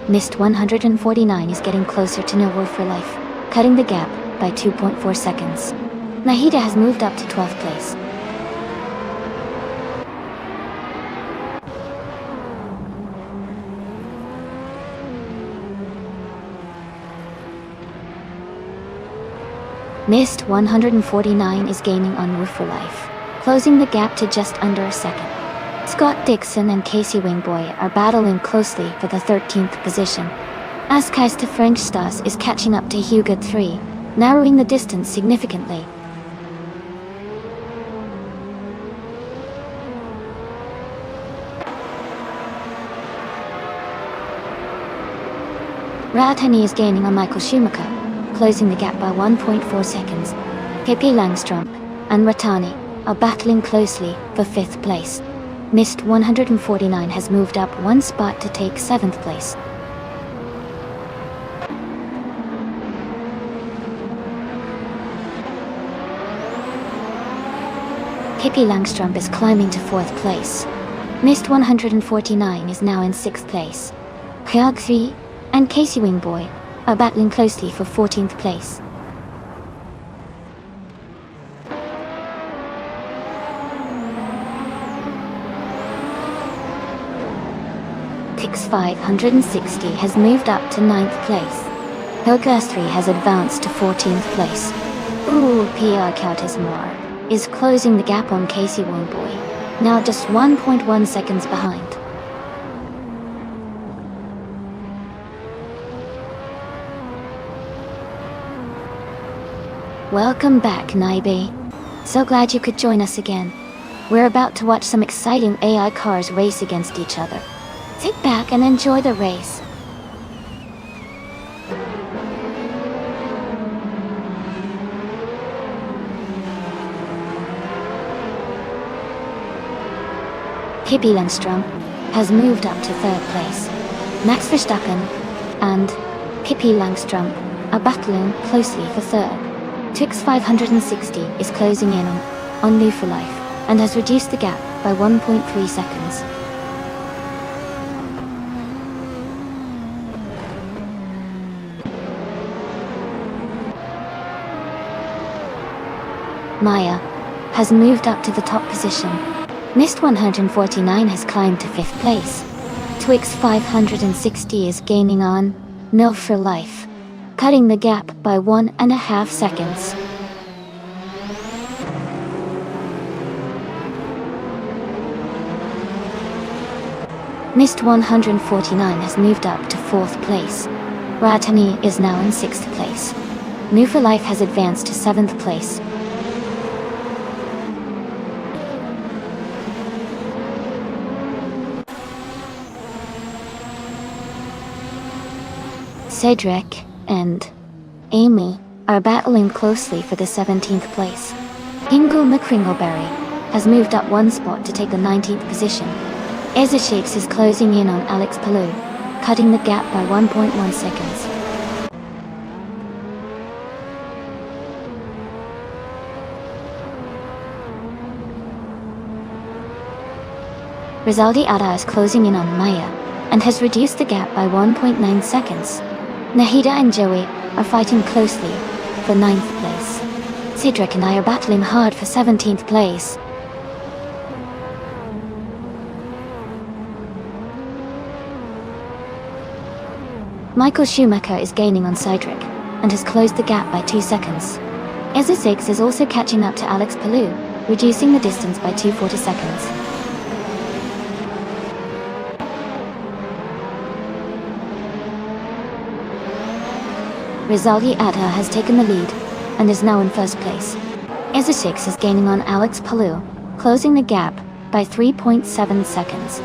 Mist 149 is getting closer to No War for Life, cutting the gap by 2.4 seconds. Nahida has moved up to 12th place. Mist 149 is gaining on War for Life, closing the gap to just under a second. Scott Dixon and Casey Wingboy are battling closely for the 13th position. Askais the French Stars is catching up to Hugo 3, narrowing the distance significantly. Rathani is gaining on Michael Schumacher, closing the gap by 1.4 seconds. Pippi Langstrump and Ratani are battling closely for 5th place. Mist 149 has moved up one spot to take 7th place. Pippi Langstrump is climbing to 4th place. Mist 149 is now in 6th place. Hyog 3 and Casey Wingboy are battling closely for 14th place. Tix 560 has moved up to 9th place. Hilgas 3 has advanced to 14th place. PR Kautismar is closing the gap on Casey Wingboy, now just 1.1 seconds behind. Welcome back, Naibe. So glad you could join us again. We're about to watch some exciting AI cars race against each other. Sit back and enjoy the race. Pippi Langstrump has moved up to 3rd place. Max Verstappen and Pippi Langstrump are battling closely for 3rd. Tix 560 is closing in on New for Life and has reduced the gap by 1.3 seconds. Maya has moved up to the top position. Mist 149 has climbed to 5th place. Twix 560 is gaining on No for Life, cutting the gap by 1.5 seconds. Mist 149 has moved up to 4th place. Ratani is now in 6th place. New for Life has advanced to 7th place. Cedric and Amy are battling closely for the 17th place. Ingo McCringleberry has moved up one spot to take the 19th position. Ezra Shakes is closing in on Alex Palou, cutting the gap by 1.1 seconds. Rizaldi Ada is closing in on Maya and has reduced the gap by 1.9 seconds. Nahida and Joey are fighting closely for 9th place. Cedric and I are battling hard for 17th place. Michael Schumacher is gaining on Cedric and has closed the gap by 2 seconds. EZA 6 is also catching up to Alex Palou, reducing the distance by 240 seconds. Rizaldi Adha has taken the lead and is now in first place. EZA 6 is gaining on Alex Palou, closing the gap by 3.7 seconds.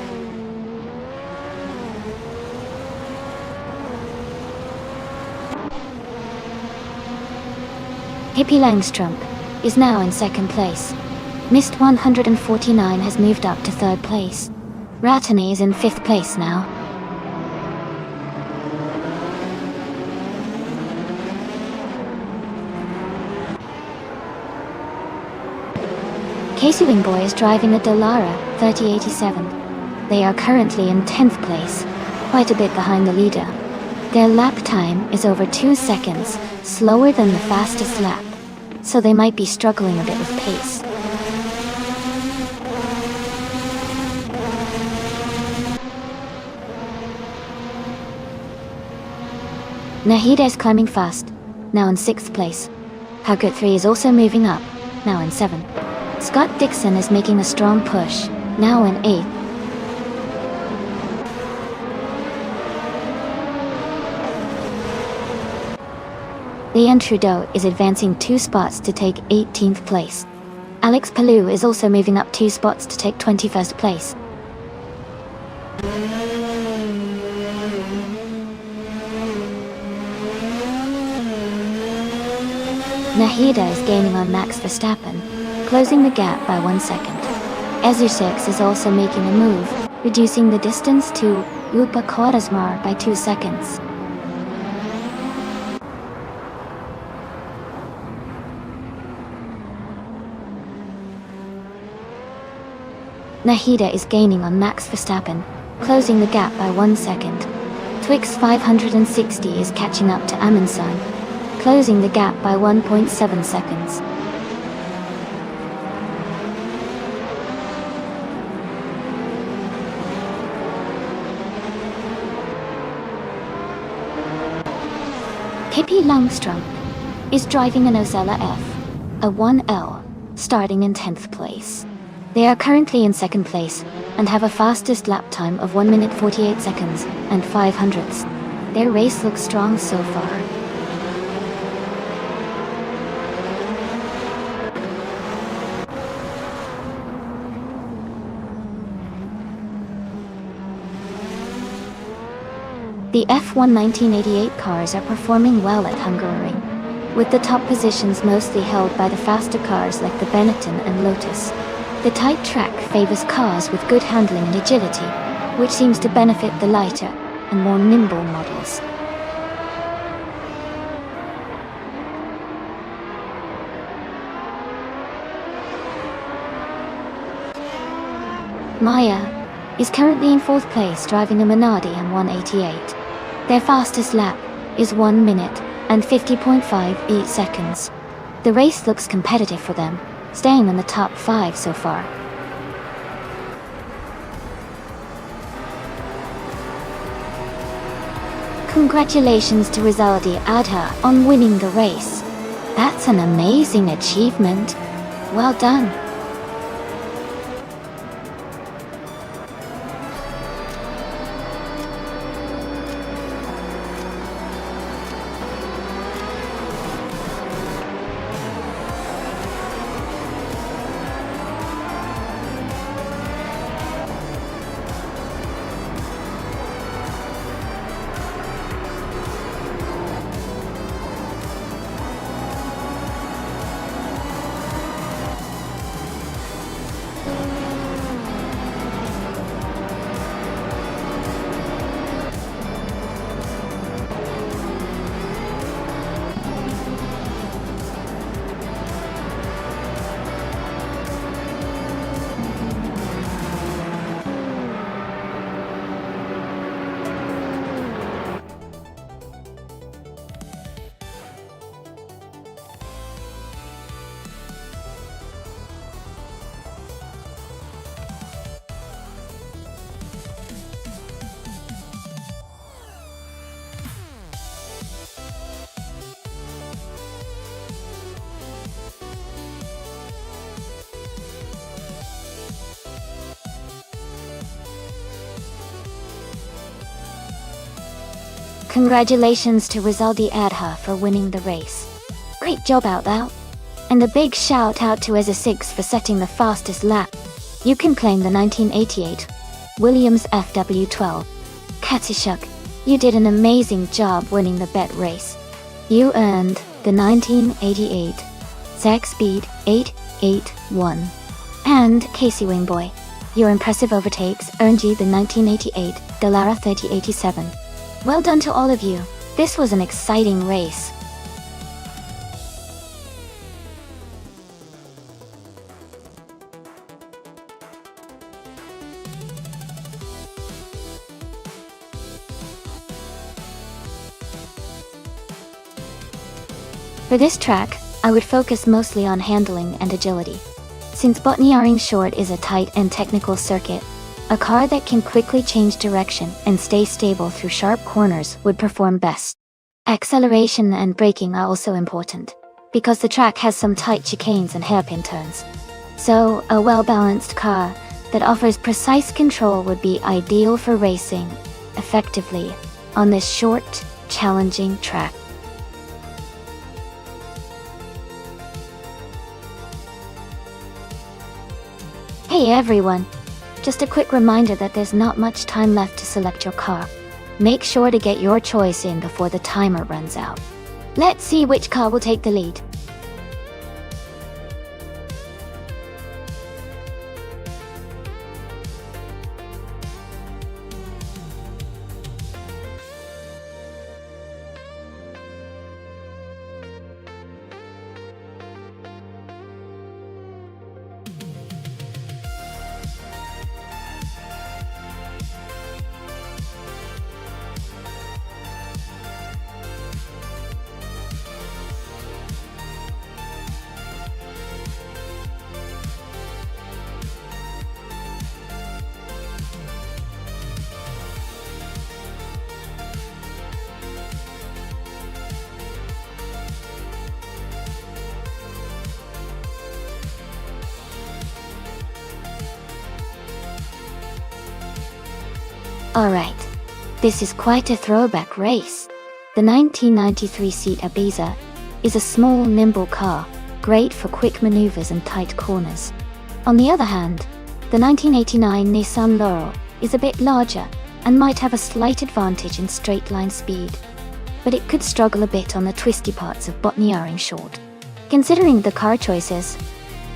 Hippie Langstrump is now in second place. Mist 149 has moved up to third place. Ratani is in fifth place now. Casey Wingboy is driving a Dallara 3087. They are currently in 10th place, quite a bit behind the leader. Their lap time is over 2 seconds, slower than the fastest lap, so they might be struggling a bit with pace. Nahida is climbing fast, now in 6th place. Hargut 3 is also moving up, now in 7th. Scott Dixon is making a strong push, now in 8th. Leon Trudeau is advancing 2 spots to take 18th place. Alex Palou is also moving up 2 spots to take 21st place. Nahida is gaining on Max Verstappen, closing the gap by 1 second. EZA 6 is also making a move, reducing the distance to Lupa Quaresmar by 2 seconds. Nahida is gaining on Max Verstappen, closing the gap by 1 second. Twix 560 is catching up to Amundsen, closing the gap by 1.7 seconds. Pippi Langstrump is driving an Ozella F, a 1L, starting in 10th place. They are currently in 2nd place and have a fastest lap time of 1 minute 48 seconds and 5 hundredths. Their race looks strong so far. The F1 1988 cars are performing well at Hungaroring, with the top positions mostly held by the faster cars like the Benetton and Lotus. The tight track favors cars with good handling and agility, which seems to benefit the lighter and more nimble models. Maya is currently in 4th place driving a Minardi M188. Their fastest lap is 1 minute and 50.58 seconds. The race looks competitive for them, staying in the top 5 so far. Congratulations to Rizaldi Adha on winning the race. That's an amazing achievement. Well done. Congratulations to Rizaldi Adha for winning the race. Great job out there. And a big shout out to Eza6 for setting the fastest lap. You can claim the 1988 Williams FW12. Katishuk, you did an amazing job winning the bet race. You earned the 1988 Zach Speed 881. And Casey Wingboy, your impressive overtakes earned you the 1988 Dallara 3087. Well done to all of you. This was an exciting race. For this track, I would focus mostly on handling and agility. Since Botniaring Short is a tight and technical circuit, a car that can quickly change direction and stay stable through sharp corners would perform best. Acceleration and braking are also important, because the track has some tight chicanes and hairpin turns. So, a well-balanced car that offers precise control would be ideal for racing effectively on this short, challenging track. Hey everyone! Just a quick reminder that there's not much time left to select your car. Make sure to get your choice in before the timer runs out. Let's see which car will take the lead. Alright, this is quite a throwback race. The 1993 Seat Ibiza is a small, nimble car, great for quick maneuvers and tight corners. On the other hand, the 1989 Nissan Laurel is a bit larger and might have a slight advantage in straight-line speed, but it could struggle a bit on the twisty parts of Botniaring Short. Considering the car choices,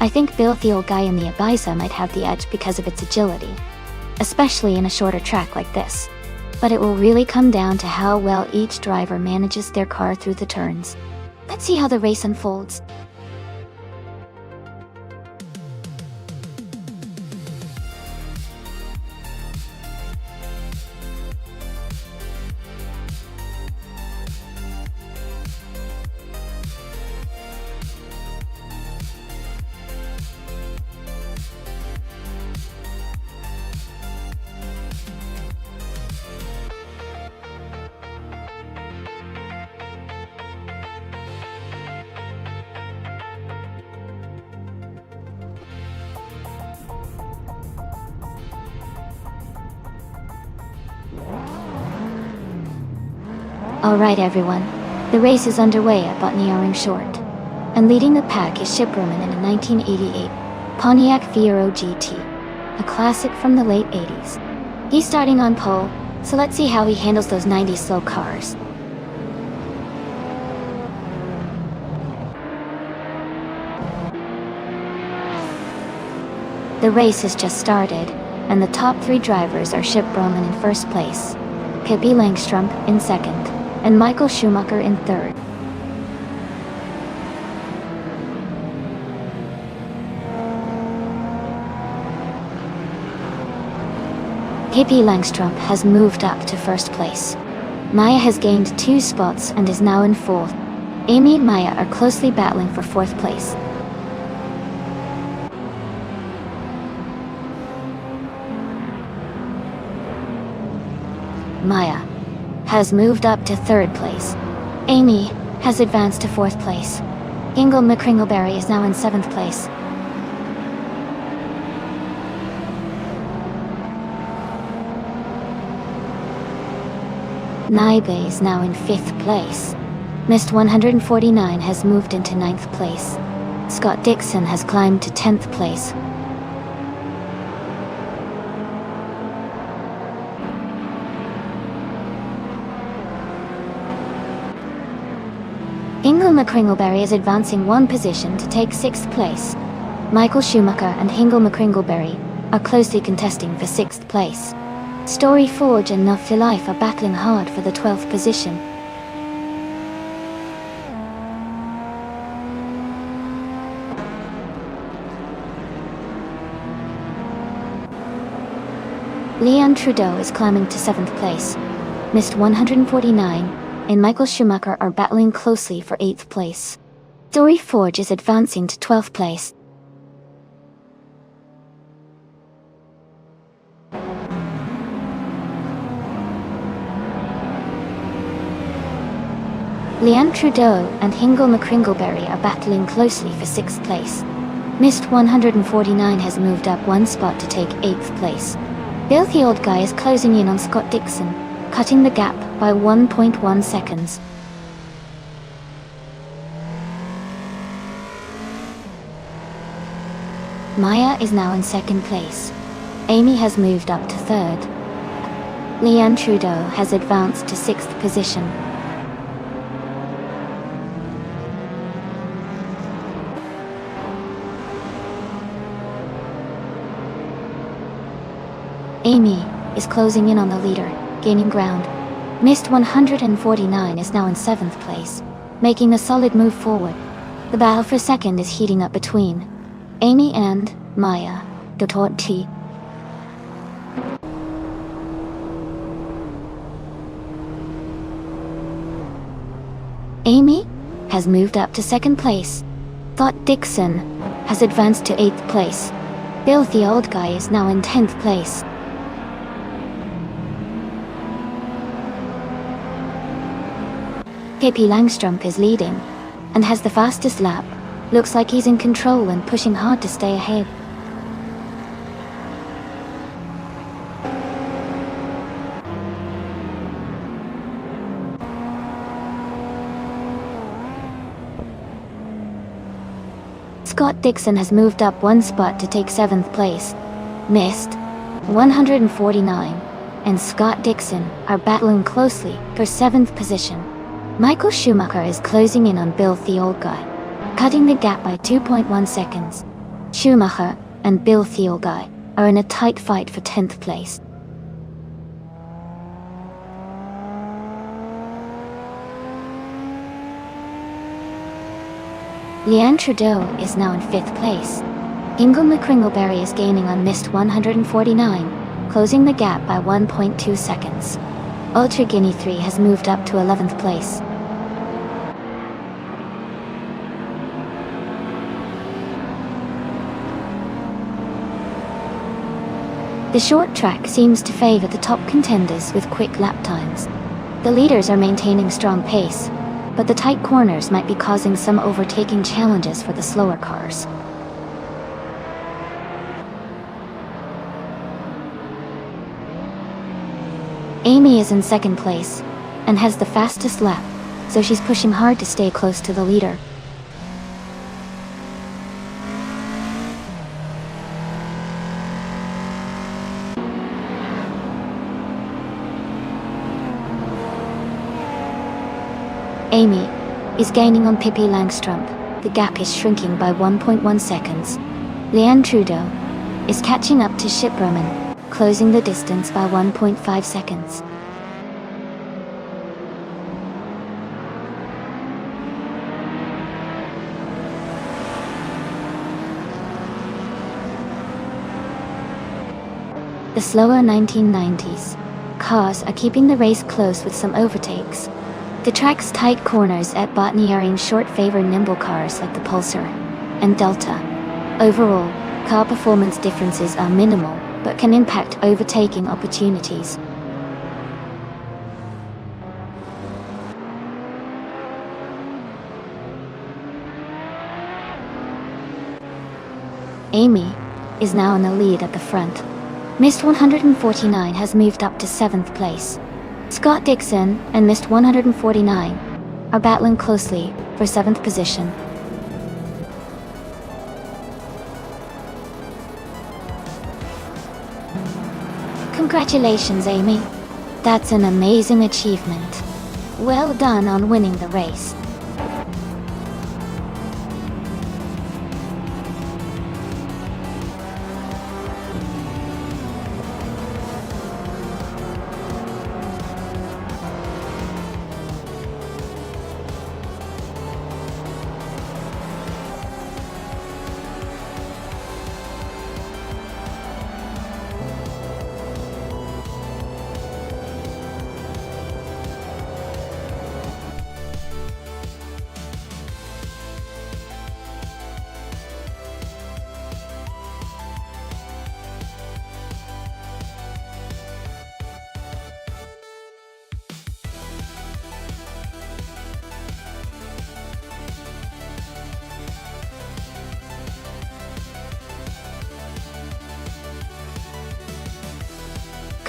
I think Bill the old guy in the Ibiza might have the edge because of its agility, especially in a shorter track like this. But it will really come down to how well each driver manages their car through the turns. Let's see how the race unfolds. Alright everyone, the race is underway at Botniaring Short, and leading the pack is Chip Roman in a 1988 Pontiac Fiero GT, a classic from the late 80s. He's starting on pole, so let's see how he handles those 90s slow cars. The race has just started, and the top three drivers are Chip Roman in first place, Pippi Langstrumpf in second, and Michael Schumacher in third. Pippi Langstrumpf has moved up to first place. Maya has gained 2 spots and is now in fourth. Amy and Maya are closely battling for fourth place. Maya has moved up to third place. Amy has advanced to fourth place. Ingle McCringleberry is now in seventh place. Naibe is now in 5th place. Missed 149 has moved into 9th place. Scott Dixon has climbed to 10th place. Hingle McCringleberry is advancing 1 position to take 6th place. Michael Schumacher and Hingle McCringleberry are closely contesting for 6th place. Story Forge and Nuff to Life are battling hard for the 12th position. Leon Trudeau is climbing to 7th place. Missed 149, and Michael Schumacher are battling closely for 8th place. Story Forge is advancing to 12th place. Leon Trudeau and Hingle McCringleberry are battling closely for 6th place. Missed 149 has moved up 1 spot to take 8th place. Bill the Old Guy is closing in on Scott Dixon, cutting the gap by 1.1 seconds. Maya is now in 2nd place. Amy has moved up to 3rd. Leanne Trudeau has advanced to 6th position. Amy is closing in on the leader, gaining ground. Missed 149 is now in 7th place, making a solid move forward. The battle for 2nd is heating up between Amy and Maya Dotorti. Amy has moved up to 2nd place. Thought Dixon has advanced to 8th place. Bill the Old Guy is now in 10th place. KP Langstrumpf is leading, and has the fastest lap. Looks like he's in control and pushing hard to stay ahead. Scott Dixon has moved up 1 spot to take 7th place. Missed 149, and Scott Dixon are battling closely for 7th position. Michael Schumacher is closing in on Bill the Old Guy, cutting the gap by 2.1 seconds. Schumacher and Bill the Old Guy are in a tight fight for 10th place. Leanne Trudeau is now in 5th place. Hingle McCringleberry is gaining on Missed 149, closing the gap by 1.2 seconds. Ultra Guinea 3 has moved up to 11th place. The short track seems to favor the top contenders with quick lap times. The leaders are maintaining strong pace, but the tight corners might be causing some overtaking challenges for the slower cars. Amy is in 2nd place, and has the fastest lap, so she's pushing hard to stay close to the leader. Amy is gaining on Pippi Langstrumpf. The gap is shrinking by 1.1 seconds. Leanne Trudeau is catching up to Ship Roman, closing the distance by 1.5 seconds. The slower 1990s cars are keeping the race close with some overtakes. The track's tight corners at Botany are in short favor nimble cars like the Pulsar and Delta. Overall, car performance differences are minimal, but can impact overtaking opportunities. Amy is now in the lead at the front. Missed 149 has moved up to 7th place. Scott Dixon and Mist 149 are battling closely for 7th position. Congratulations, Amy. That's an amazing achievement. Well done on winning the race.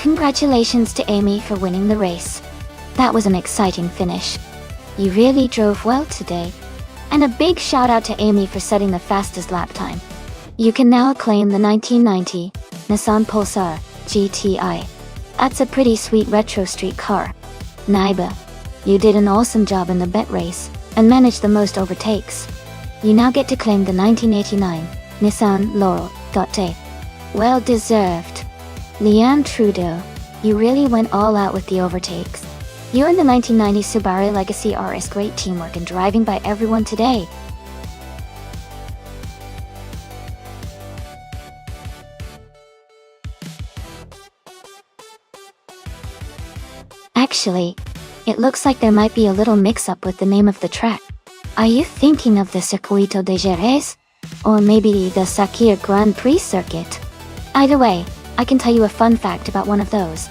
Congratulations to Amy for winning the race. That was an exciting finish. You really drove well today. And a big shout out to Amy for setting the fastest lap time. You can now claim the 1990 Nissan Pulsar GTI. That's a pretty sweet retro street car. Naiba, you did an awesome job in the bet race and managed the most overtakes. You now get to claim the 1989 Nissan Laurel. Well deserved. Leanne Trudeau, you really went all out with the overtakes. You and the 1990 Subaru Legacy RS, great teamwork and driving by everyone today. Actually, it looks like there might be a little mix-up with the name of the track. Are you thinking of the Circuito de Jerez? Or maybe the Sakir Grand Prix circuit? Either way, I can tell you a fun fact about one of those.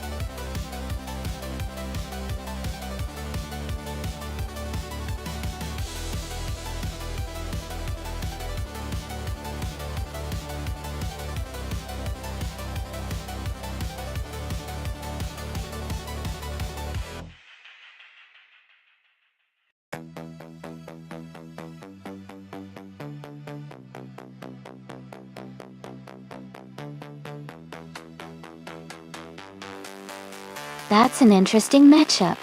That's an interesting matchup.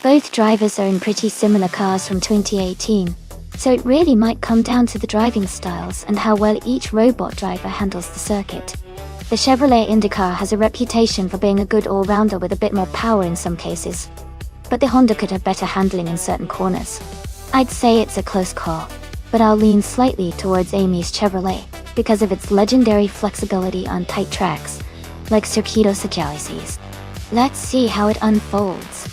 Both drivers are in pretty similar cars from 2018, so it really might come down to the driving styles and how well each robot driver handles the circuit. The Chevrolet IndyCar has a reputation for being a good all-rounder with a bit more power in some cases, but the Honda could have better handling in certain corners. I'd say it's a close call, but I'll lean slightly towards Amy's Chevrolet because of its legendary flexibility on tight tracks, like Circuito Sagalices. Let's see how it unfolds.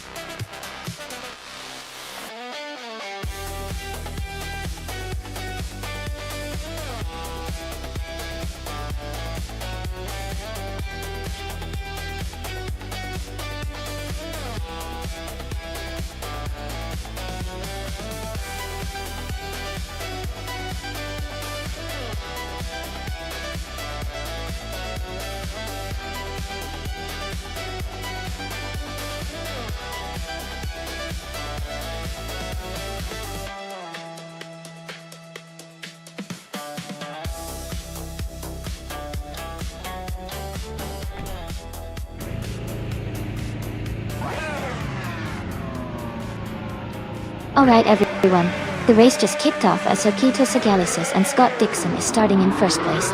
Alright everyone, the race just kicked off as Circuito Sagalices and Scott Dixon is starting in first place.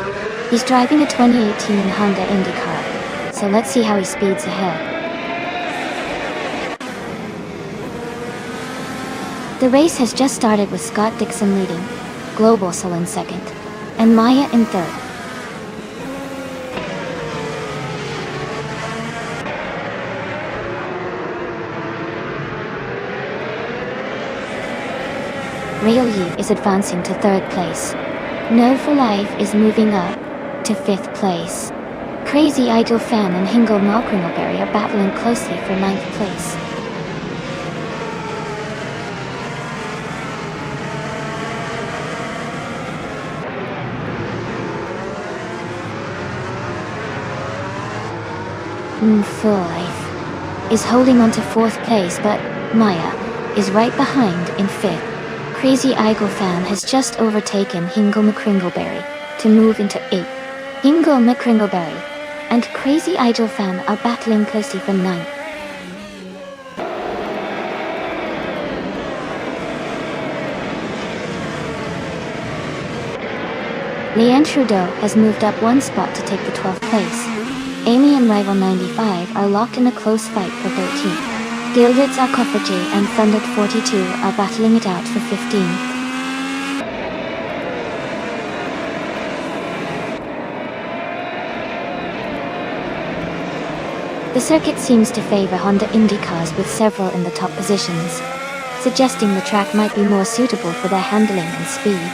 He's driving a 2018 Honda IndyCar, so let's see how he speeds ahead. The race has just started with Scott Dixon leading, Globosal in second, and Maya in third. Real Yi is advancing to third place. No for Life is moving up to fifth place. Crazy Idol Fan and Hingle Malkringleberry are battling closely for ninth place. For Life. is holding on to 4th place, but Maya is right behind in 5th. Crazy Eagle Fan has just overtaken Hingle McCringleberry to move into 8th. Hingle McCringleberry and Crazy Eagle Fan are battling closely for 9th. Leanne Trudeau has moved up 1 spot to take the 12th place. Amy and rival 95 are locked in a close fight for 13th. Gilded Sarcophagy and Thundered 42 are battling it out for 15th. The circuit seems to favor Honda Indy cars with several in the top positions, suggesting the track might be more suitable for their handling and speed.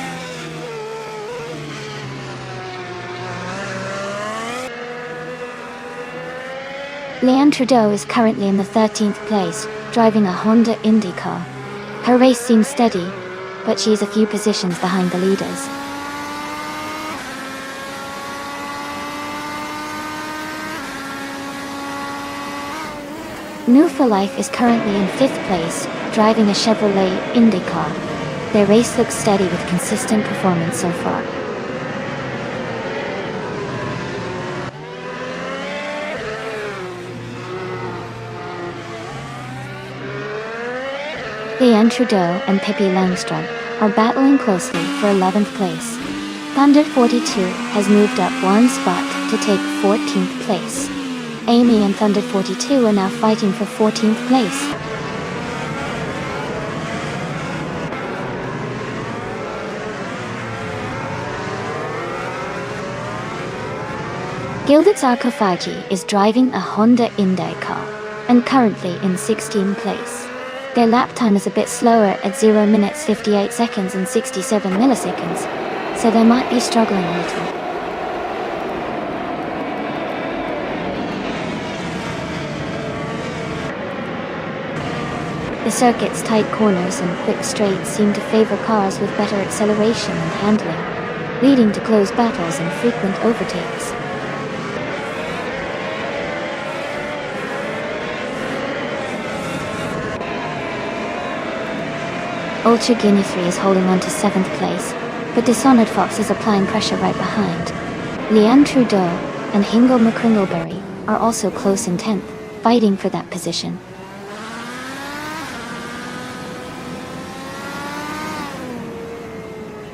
Leanne Trudeau is currently in the 13th place, driving a Honda Indy car. Her race seems steady, but she is a few positions behind the leaders. New for Life is currently in 5th place, driving a Chevrolet Indy car. Their race looks steady with consistent performance so far. Leanne Trudeau and Pippi Langstrom are battling closely for 11th place. Thunder 42 has moved up 1 spot to take 14th place. Amy and Thunder 42 are now fighting for 14th place. Gilded Sarcophagy is driving a Honda Indy car and currently in 16th place. Their lap time is a bit slower at 0 minutes 58 seconds and 67 milliseconds, so they might be struggling a little. The circuit's tight corners and quick straights seem to favor cars with better acceleration and handling, leading to close battles and frequent overtakes. Ultra Guinea 3 is holding on to 7th place, but Dishonored Fox is applying pressure right behind. Leanne Trudeau and Hingle McCringleberry are also close in 10th, fighting for that position.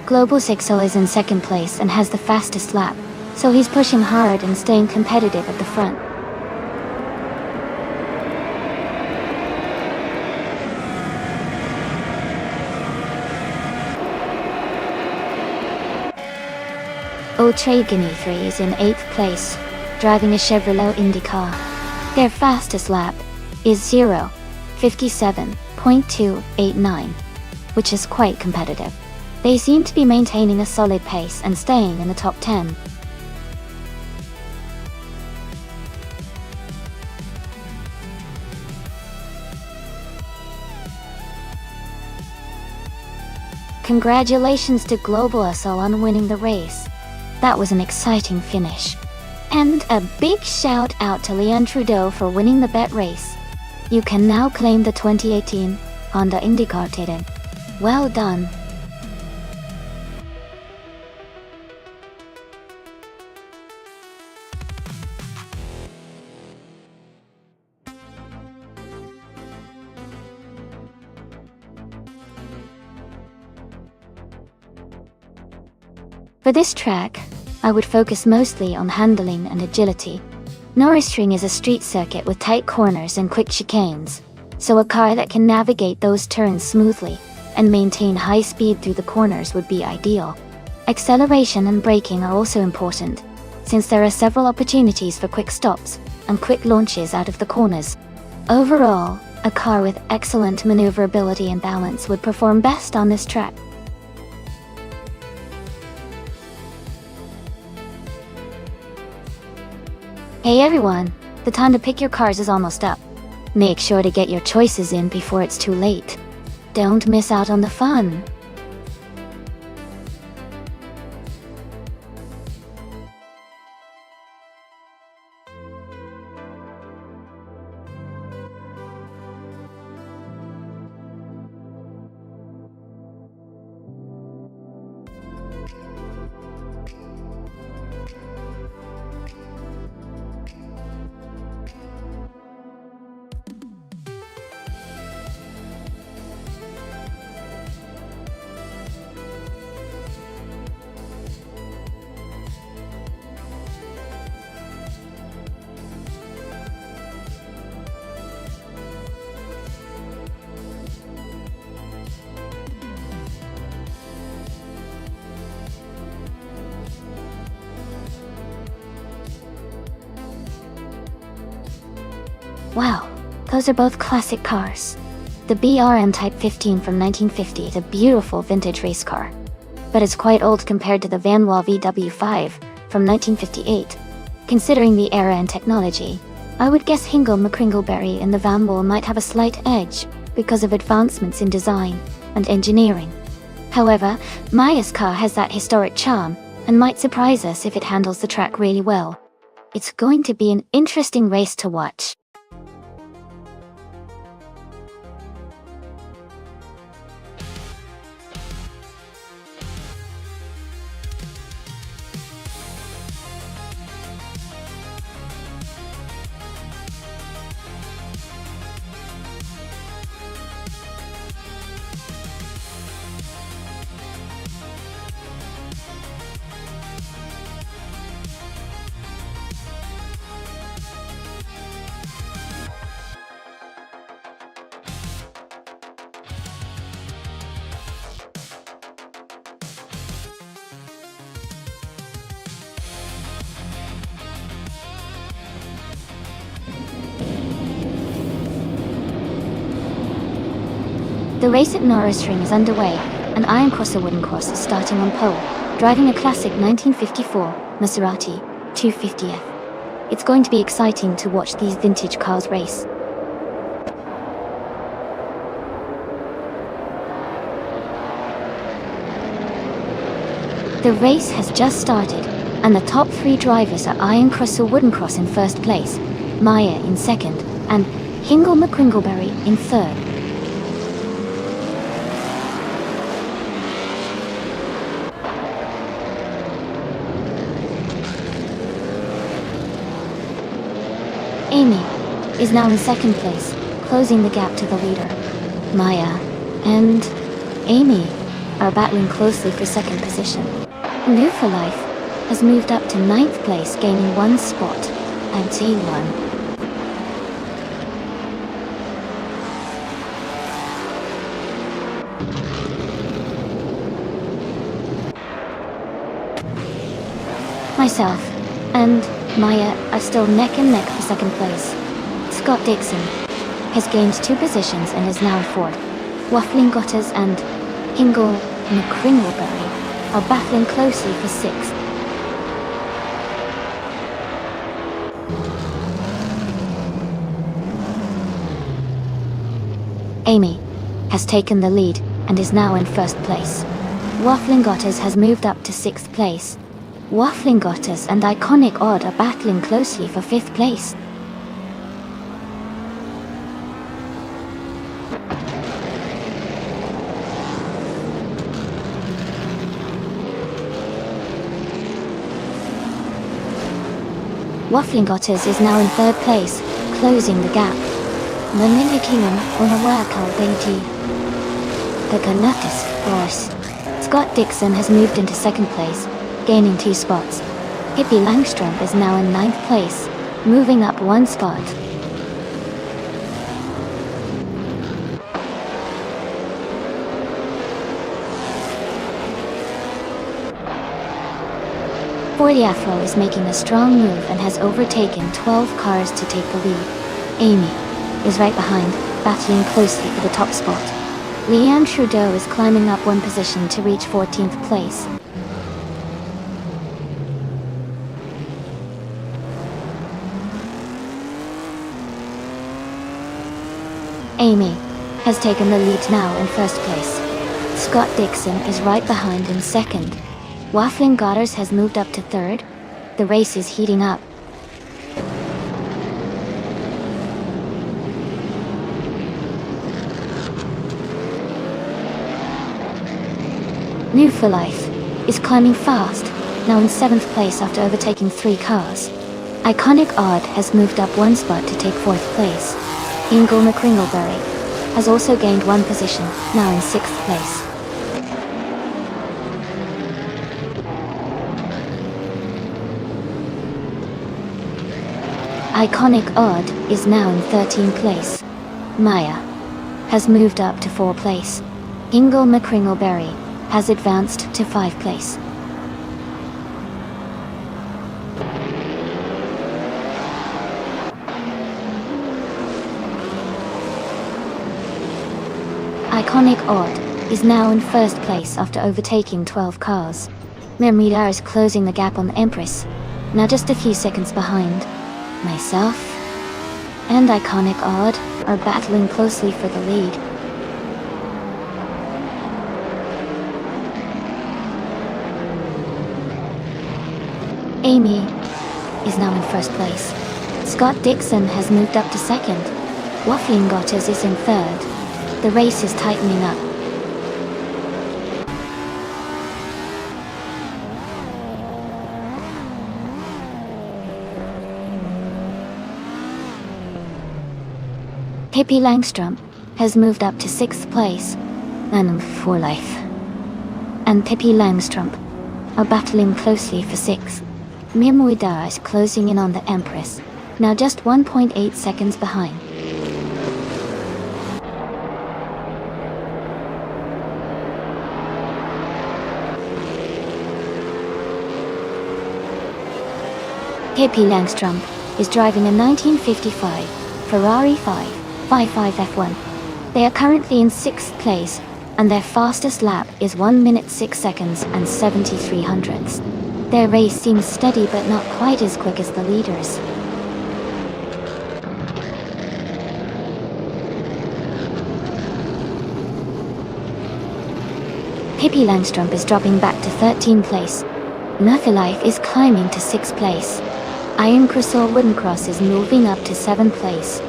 Global Sixel is in 2nd place and has the fastest lap, so he's pushing hard and staying competitive at the front. Ultra Guinea 3 is in 8th place, driving a Chevrolet Indy car. Their fastest lap is 0:57.289, which is quite competitive. They seem to be maintaining a solid pace and staying in the top 10. Congratulations to Global SL on winning the race. That was an exciting finish. And a big shout out to Leanne Trudeau for winning the bet race. You can now claim the 2018 Honda IndyCar title. Well done. For this track, I would focus mostly on handling and agility. Nürburgring is a street circuit with tight corners and quick chicanes, so a car that can navigate those turns smoothly and maintain high speed through the corners would be ideal. Acceleration and braking are also important, since there are several opportunities for quick stops and quick launches out of the corners. Overall, a car with excellent maneuverability and balance would perform best on this track. Hey everyone, the time to pick your cars is almost up. Make sure to get your choices in before it's too late. Don't miss out on the fun. Wow, those are both classic cars. The BRM Type 15 from 1950 is a beautiful vintage race car, but it's quite old compared to the Van Wall VW5 from 1958. Considering the era and technology, I would guess Hingle McCringleberry and the Van Wall might have a slight edge because of advancements in design and engineering. However, Maya's car has that historic charm and might surprise us if it handles the track really well. It's going to be an interesting race to watch. The race at Norrisring is underway, and Iron Crosser Wooden Cross is starting on pole, driving a classic 1954 Maserati 250F. It's going to be exciting to watch these vintage cars race. The race has just started, and the top three drivers are Iron Crosser Wooden Cross in first place, Maya in second, and Hingle McCringleberry in third. Amy is now in second place, closing the gap to the leader. Maya and Amy are battling closely for second position. New for Life has moved up to ninth place, gaining one spot at T1. Myself and Maya are still neck and neck for second place. Scott Dixon has gained 2 positions and is now fourth. Waffling Gutters and Hingle McCringleberry are battling closely for sixth. Amy has taken the lead and is now in first place. Waffling Gutters has moved up to sixth place. Waffling Gutters and Iconic Odd are battling closely for fifth place. Waffling Gutters is now in third place, closing the gap. Manila Kingham on a workout Beatty. The Ganatis Force. Scott Dixon has moved into second place, gaining 2 spots. Hippie Langstrom is now in ninth place, moving up 1 spot. Forty Afro is making a strong move and has overtaken 12 cars to take the lead. Amy is right behind, battling closely for the top spot. Leanne Trudeau is climbing up 1 position to reach 14th place. Amy has taken the lead now in first place. Scott Dixon is right behind in second. Waffling Gutters has moved up to third. The race is heating up. New for Life is climbing fast, now in 7th place after overtaking 3 cars. Iconic Odd has moved up 1 spot to take 4th place. Hingle McCringleberry has also gained 1 position, now in 6th place. Iconic Odd is now in 13th place. Maya has moved up to 4th place. Hingle McCringleberry has advanced to 5th place. iconic Odd is now in first place after overtaking 12 cars. Mermida is closing the gap on the Empress, now just a few seconds behind. Myself and iconic Odd are battling closely for the lead. Amy is now in first place. Scott Dixon has moved up to second. Waffling Gottes is in third. The race is tightening up. Pippi Langstrom has moved up to 6th place, and for life. And Pippi Langstrom are battling closely for 6th. Mirmuida is closing in on the Empress, now just 1.8 seconds behind. Pippi Langstrom is driving a 1955 Ferrari 555 F1. They are currently in 6th place, and their fastest lap is 1 minute 6 seconds and 73 hundredths. Their race seems steady but not quite as quick as the leaders. Pippi Langstrom is dropping back to 13th place. Nothilife is climbing to 6th place. Iron Crystal Wooden Cross is moving up to 7th place.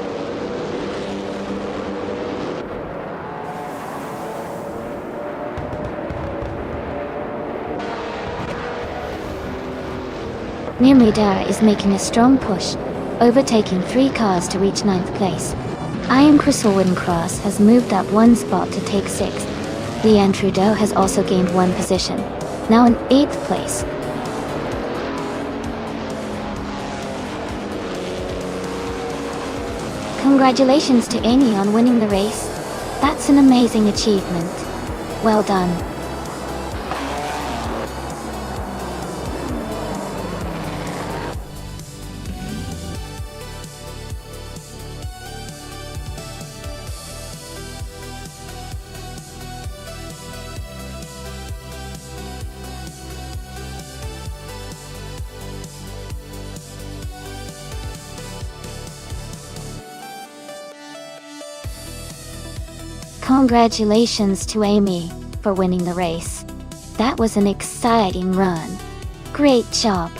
Mirmida is making a strong push, overtaking 3 cars to reach 9th place. Iron Crystal Wooden Cross has moved up 1 spot to take 6th. Leanne Trudeau has also gained 1 position, now in 8th place. Congratulations to Amy on winning the race. That's an amazing achievement. Well done. Congratulations to Amy for winning the race. That was an exciting run. Great job.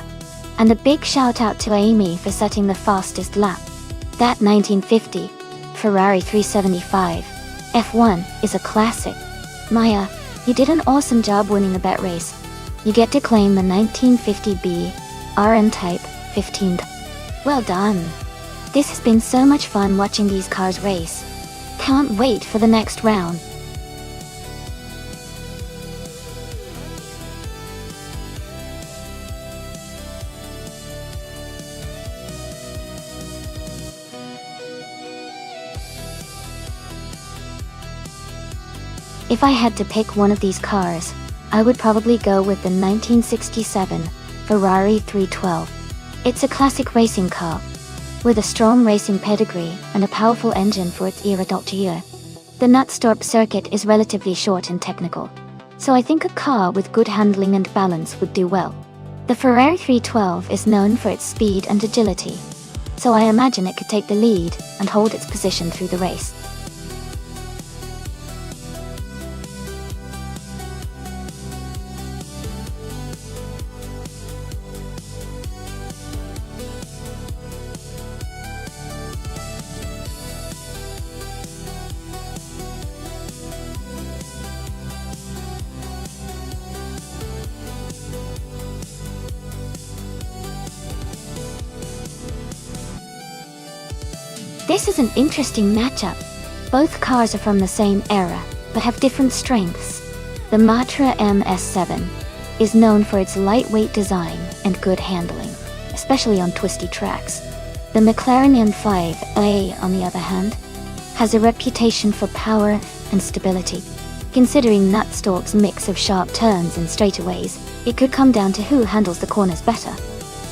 And a big shout out to Amy for setting the fastest lap. That 1950 Ferrari 375 F1 is a classic. Maya, you did an awesome job winning the bet race. You get to claim the 1950B RN Type 15. Well done. This has been so much fun watching these cars race. Can't wait for the next round. If I had to pick one of these cars, I would probably go with the 1967 Ferrari 312. It's a classic racing car, with a strong racing pedigree and a powerful engine for its era. The Nonstop circuit is relatively short and technical, so I think a car with good handling and balance would do well. The Ferrari 312 is known for its speed and agility, so I imagine it could take the lead and hold its position through the race. This is an interesting matchup. Both cars are from the same era, but have different strengths. The Matra MS7 is known for its lightweight design and good handling, especially on twisty tracks. The McLaren M5A, on the other hand, has a reputation for power and stability. Considering Nonstop's mix of sharp turns and straightaways, it could come down to who handles the corners better.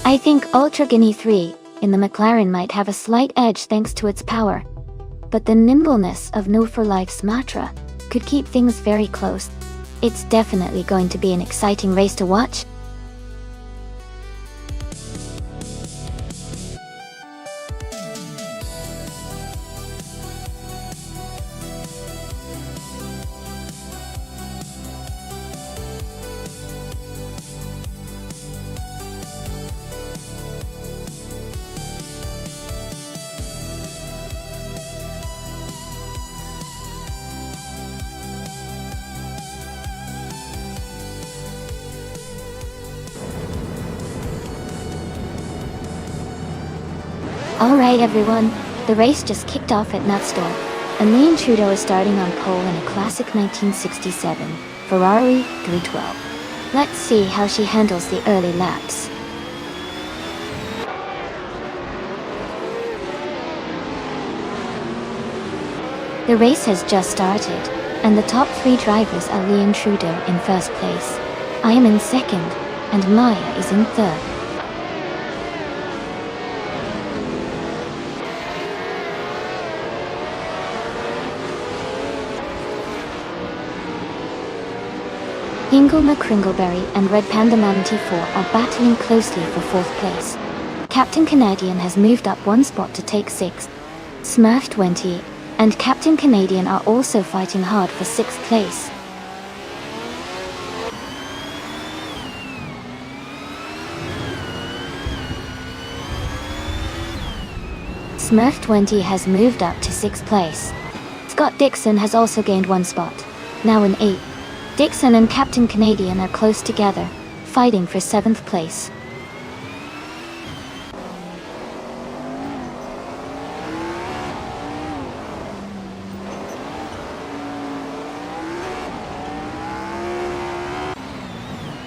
I think Ultra Guinea 3 in the McLaren might have a slight edge thanks to its power, but the nimbleness of No4Life's Matra could keep things very close. It's definitely going to be an exciting race to watch. Alright everyone, the race just kicked off at Nonstop, and Leon Trudeau is starting on pole in a classic 1967 Ferrari 312. Let's see how she handles the early laps. The race has just started, and the top 3 drivers are Leon Trudeau in first place. I am in second, and Maya is in third. Hingle McCringleberry and Red Panda Manatee 4 are battling closely for 4th place. Captain Canadian has moved up 1 spot to take 6th. Smurf 20 and Captain Canadian are also fighting hard for 6th place. Smurf 20 has moved up to 6th place. Scott Dixon has also gained 1 spot, now in 8th. Dixon and Captain Canadian are close together, fighting for 7th place.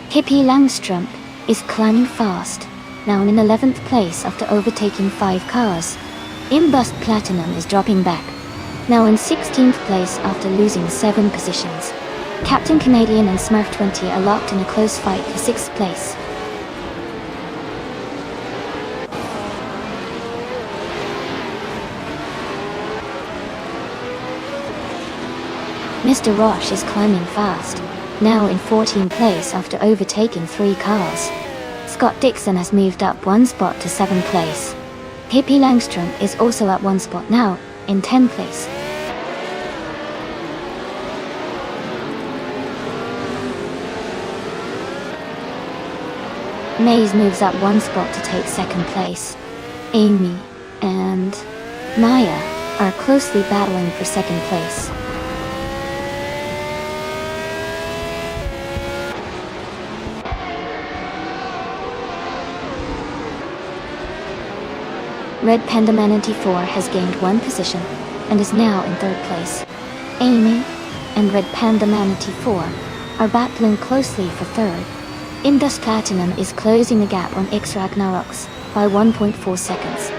Hippie Langstrump is climbing fast, now in 11th place after overtaking 5 cars. Imbust Platinum is dropping back, now in 16th place after losing 7 positions. Captain Canadian and Smurf 20 are locked in a close fight for 6th place. Mr. Roche is climbing fast, now in 14th place after overtaking 3 cars. Scott Dixon has moved up 1 spot to 7th place. Hippie Langstrom is also at 1 spot now, in 10th place. Maze moves up 1 spot to take 2nd place. Amy and Maya are closely battling for 2nd place. Red Panda Manatee 4 has gained 1 position and is now in 3rd place. Amy and Red Panda Manatee 4 are battling closely for 3rd. Indus Platinum is closing the gap on X Ragnaroks by 1.4 seconds.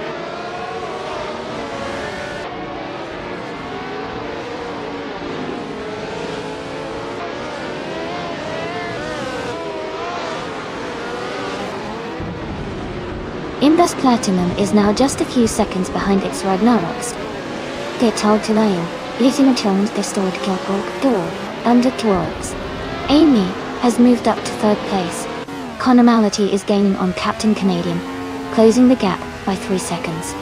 Indus Platinum is now just a few seconds behind X Ragnaroks. Det tog till lion, Lizzie Jones det stod Kilbrook door, under towards. Amy has moved up to 3rd place. Conomality is gaining on Captain Canadian, closing the gap by 3 seconds.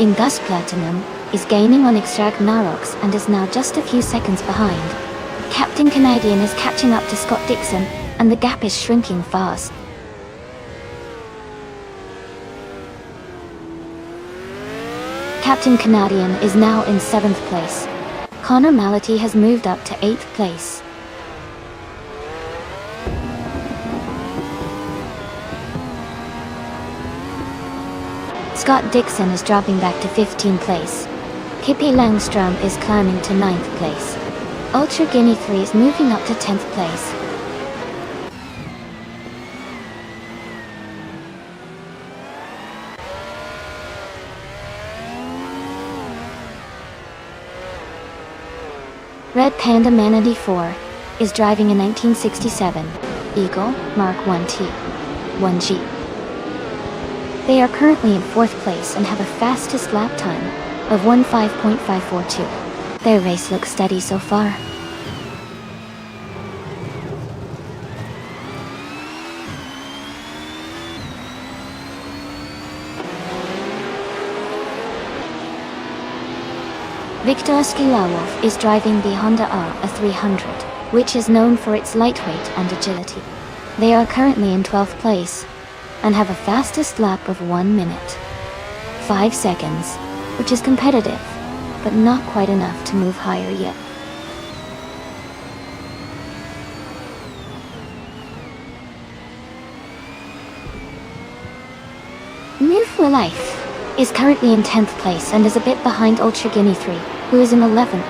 Indus Platinum is gaining on Extrag Narox and is now just a few seconds behind. Captain Canadian is catching up to Scott Dixon, and the gap is shrinking fast. Captain Canadian is now in 7th place. Connor Mality has moved up to 8th place. Scott Dixon is dropping back to 15th place. Hippie Langstrom is climbing to 9th place. Ultra Guinea 3 is moving up to 10th place. Red Panda Manatee 4 is driving a 1967 Eagle Mark 1T 1G. They are currently in 4th place and have a fastest lap time of 1:5.542. Their race looks steady so far. Viktor Skilawov is driving the Honda R300, which is known for its lightweight and agility. They are currently in 12th place and have a fastest lap of 1 minute, 5 seconds, which is competitive, but not quite enough to move higher yet. New for Life is currently in 10th place and is a bit behind Ultra Guinea 3, who is in 11th.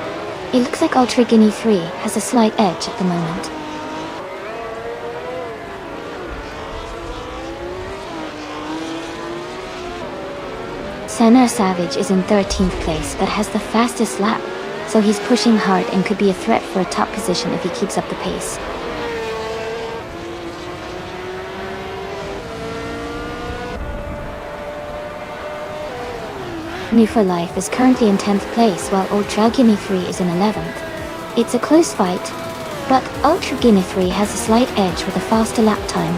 It looks like Ultra Guinea 3 has a slight edge at the moment. Senna Savage is in 13th place but has the fastest lap, so he's pushing hard and could be a threat for a top position if he keeps up the pace. New for Life is currently in 10th place while Ultra Guinea 3 is in 11th. It's a close fight, but Ultra Guinea 3 has a slight edge with a faster lap time.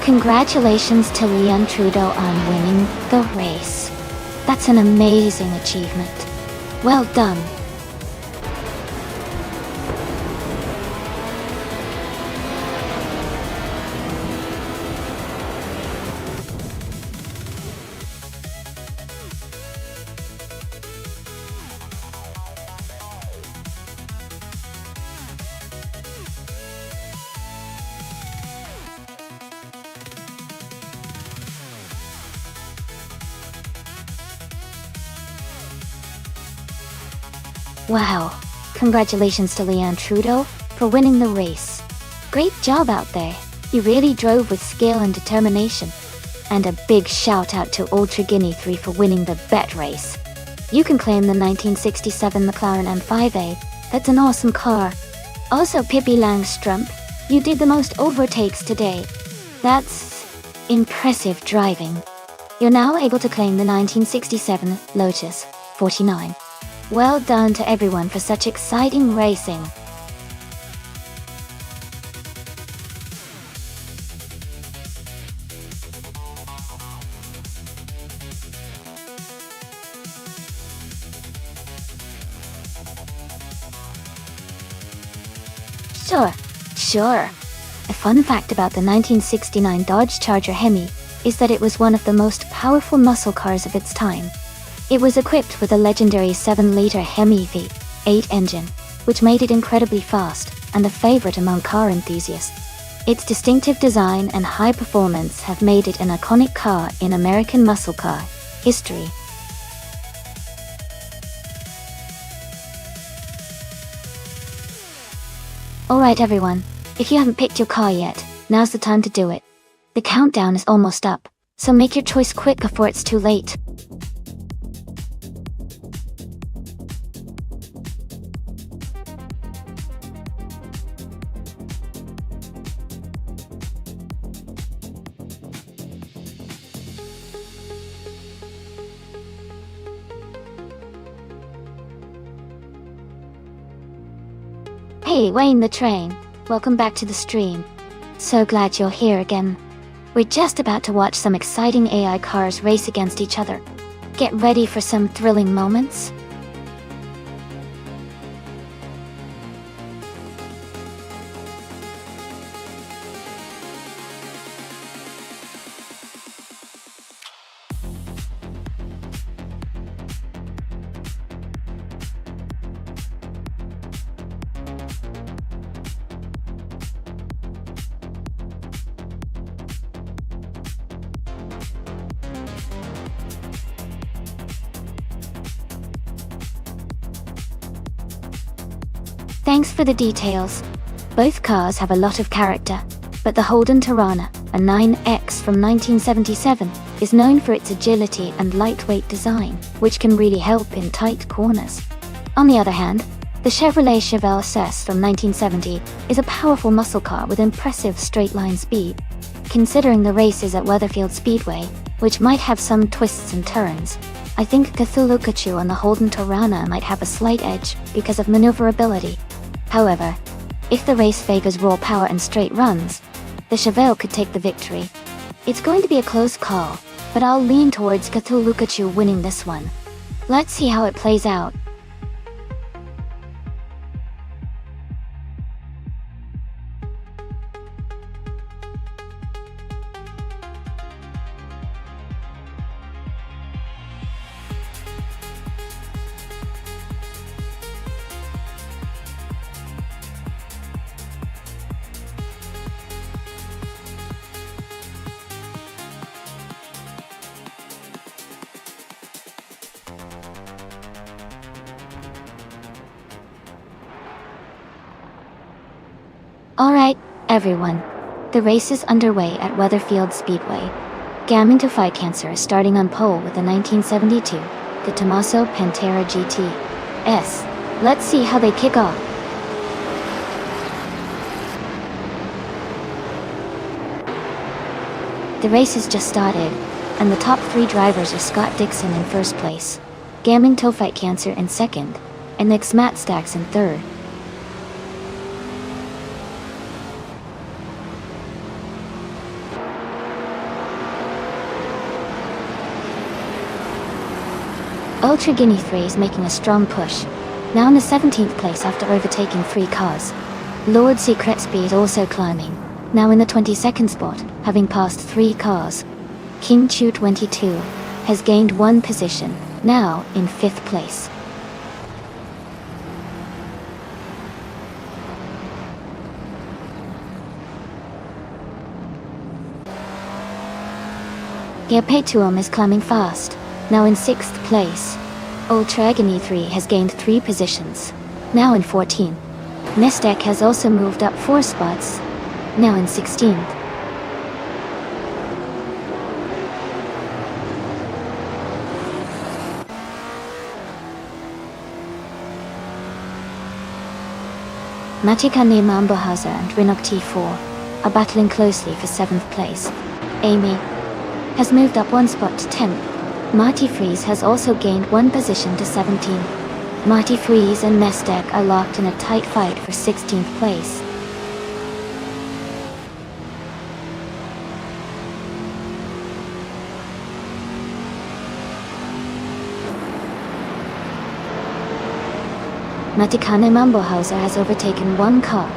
Congratulations to Leon Trudeau on winning the race. That's an amazing achievement. Well done. Wow, congratulations to Leon Trudeau for winning the race. Great job out there. You really drove with skill and determination. And a big shout out to Ultra Guinea 3 for winning the bet race. You can claim the 1967 McLaren M5A. That's an awesome car. Also Pippi Langstrump, you did the most overtakes today. That's impressive driving. You're now able to claim the 1967 Lotus 49. Well done to everyone for such exciting racing. Sure. A fun fact about the 1969 Dodge Charger Hemi is that it was one of the most powerful muscle cars of its time. It was equipped with a legendary 7-liter Hemi V8 engine, which made it incredibly fast and a favorite among car enthusiasts. Its distinctive design and high performance have made it an iconic car in American muscle car history. Alright everyone, if you haven't picked your car yet, now's the time to do it. The countdown is almost up, so make your choice quick before it's too late. Hey Wayne the Train, welcome back to the stream. So glad you're here again. We're just about to watch some exciting AI cars race against each other. Get ready for some thrilling moments. Thanks for the details. Both cars have a lot of character, but the Holden Tirana, a 9X from 1977, is known for its agility and lightweight design, which can really help in tight corners. On the other hand, The Chevrolet Chevelle SS from 1970 is a powerful muscle car with impressive straight-line speed. Considering the race is at Weatherfield Speedway, which might have some twists and turns, I think Cthulhu Kachu on the Holden Torana might have a slight edge because of maneuverability. However, if the race favors raw power and straight runs, the Chevelle could take the victory. It's going to be a close call, but I'll lean towards Cthulhu Kachu winning this one. Let's see how it plays out. Alright, everyone. The race is underway at Weatherfield Speedway. Gaming to Fight Cancer is starting on pole with the 1972, the Tommaso Pantera GT.S. Let's see how they kick off. The race has just started, and the top 3 drivers are Scott Dixon in first place, Gaming to Fight Cancer in second, and Nick's Matt Stacks in third. Ultra Guinea 3 is making a strong push, now in the 17th place after overtaking 3 cars. Lord Secretsby is also climbing, now in the 22nd spot, having passed 3 cars. King Chu 22 has gained 1 position, now in 5th place. Gepetuum is climbing fast, now in 6th place. Ultra Agony 3 has gained 3 positions, now in 14th. Nestek has also moved up 4 spots, now in 16th. Matikane Mambohauser and Rinok T4 are battling closely for 7th place. Amy has moved up 1 spot to 10th. Marty Freeze has also gained 1 position to 17th. Marty Freeze and Nestek are locked in a tight fight for 16th place. Matikane Mambohauser has overtaken 1 car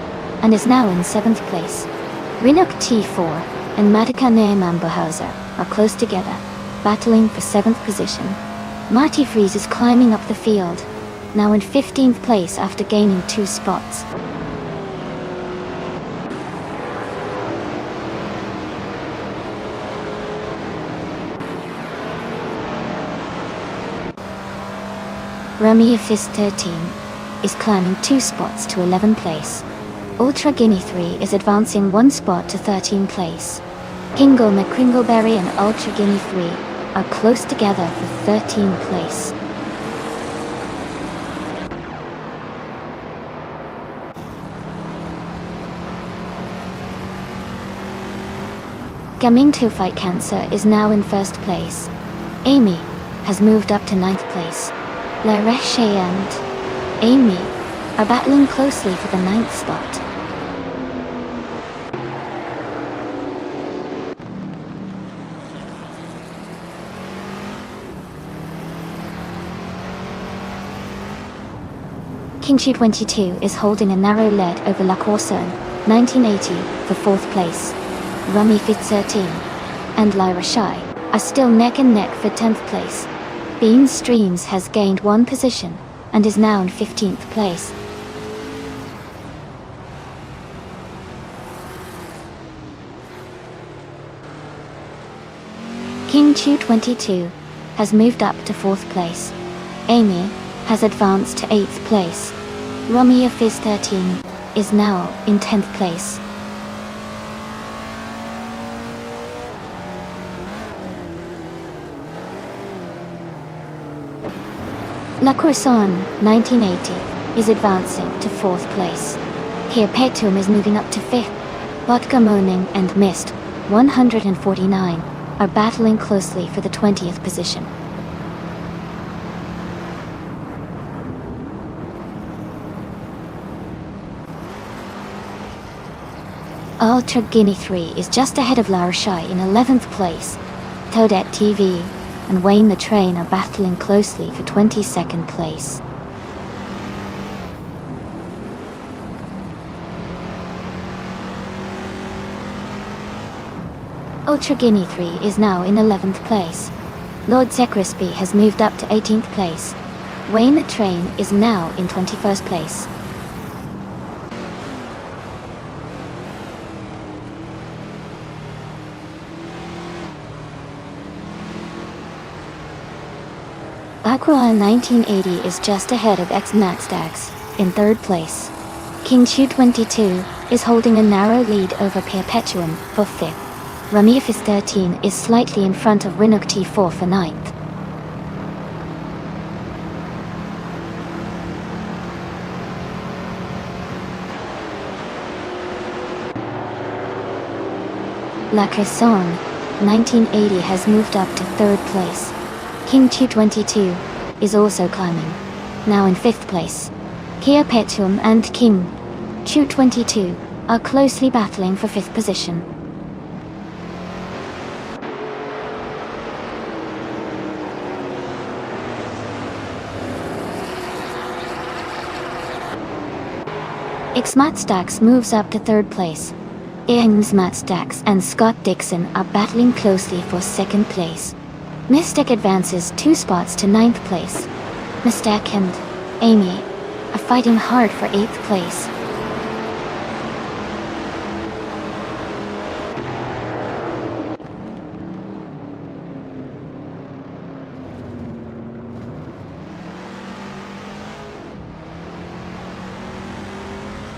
and is now in 7th place. Rinok T4 and Matikane Mambohauser are close together, battling for 7th position. Marty Freeze is climbing up the field, now in 15th place after gaining 2 spots. Rummy Fist 13 is climbing 2 spots to 11th place. Ultra Guinea 3 is advancing 1 spot to 13th place. Kingle McCringleberry and Ultra Guinea 3 are close together for 13th place. Gaming to Fight Cancer is now in 1st place. Amy has moved up to 9th place. La Reche and Amy are battling closely for the 9th spot. King Chu 22 is holding a narrow lead over La Corson, 1980, for 4th place. Rummy Fit 13 and Lyra Shy are still neck and neck for 10th place. Bean Streams has gained 1 position and is now in 15th place. King Chu 22 has moved up to 4th place. Amy has advanced to 8th place. Rummy Fizz 13 is now in 10th place. La Courson, 1980, is advancing to 4th place. Kia Petum is moving up to 5th. Vodka Moaning and Mist, 149, are battling closely for the 20th position. Ultra Guinea 3 is just ahead of Larashai in 11th place. Toadette TV and Wayne the Train are battling closely for 22nd place. Ultra Guinea 3 is now in 11th place. Lord Zekrispy has moved up to 18th place. Wayne the Train is now in 21st place. Aqua 1980 is just ahead of X-Maxdax, in 3rd place. King Chu 22 is holding a narrow lead over Perpetuum for 5th. Ramiafis 13 is slightly in front of Rinuk T4 for 9th. La Cresson 1980 has moved up to 3rd place. King Chu 22 is also climbing, now in 5th place. Kia Petum and King Chu 22 are closely battling for 5th position. Xmatstax moves up to 3rd place. Xmatstax and Scott Dixon are battling closely for 2nd place. Mystic advances 2 spots to 9th place. Mystic and Amy are fighting hard for 8th place.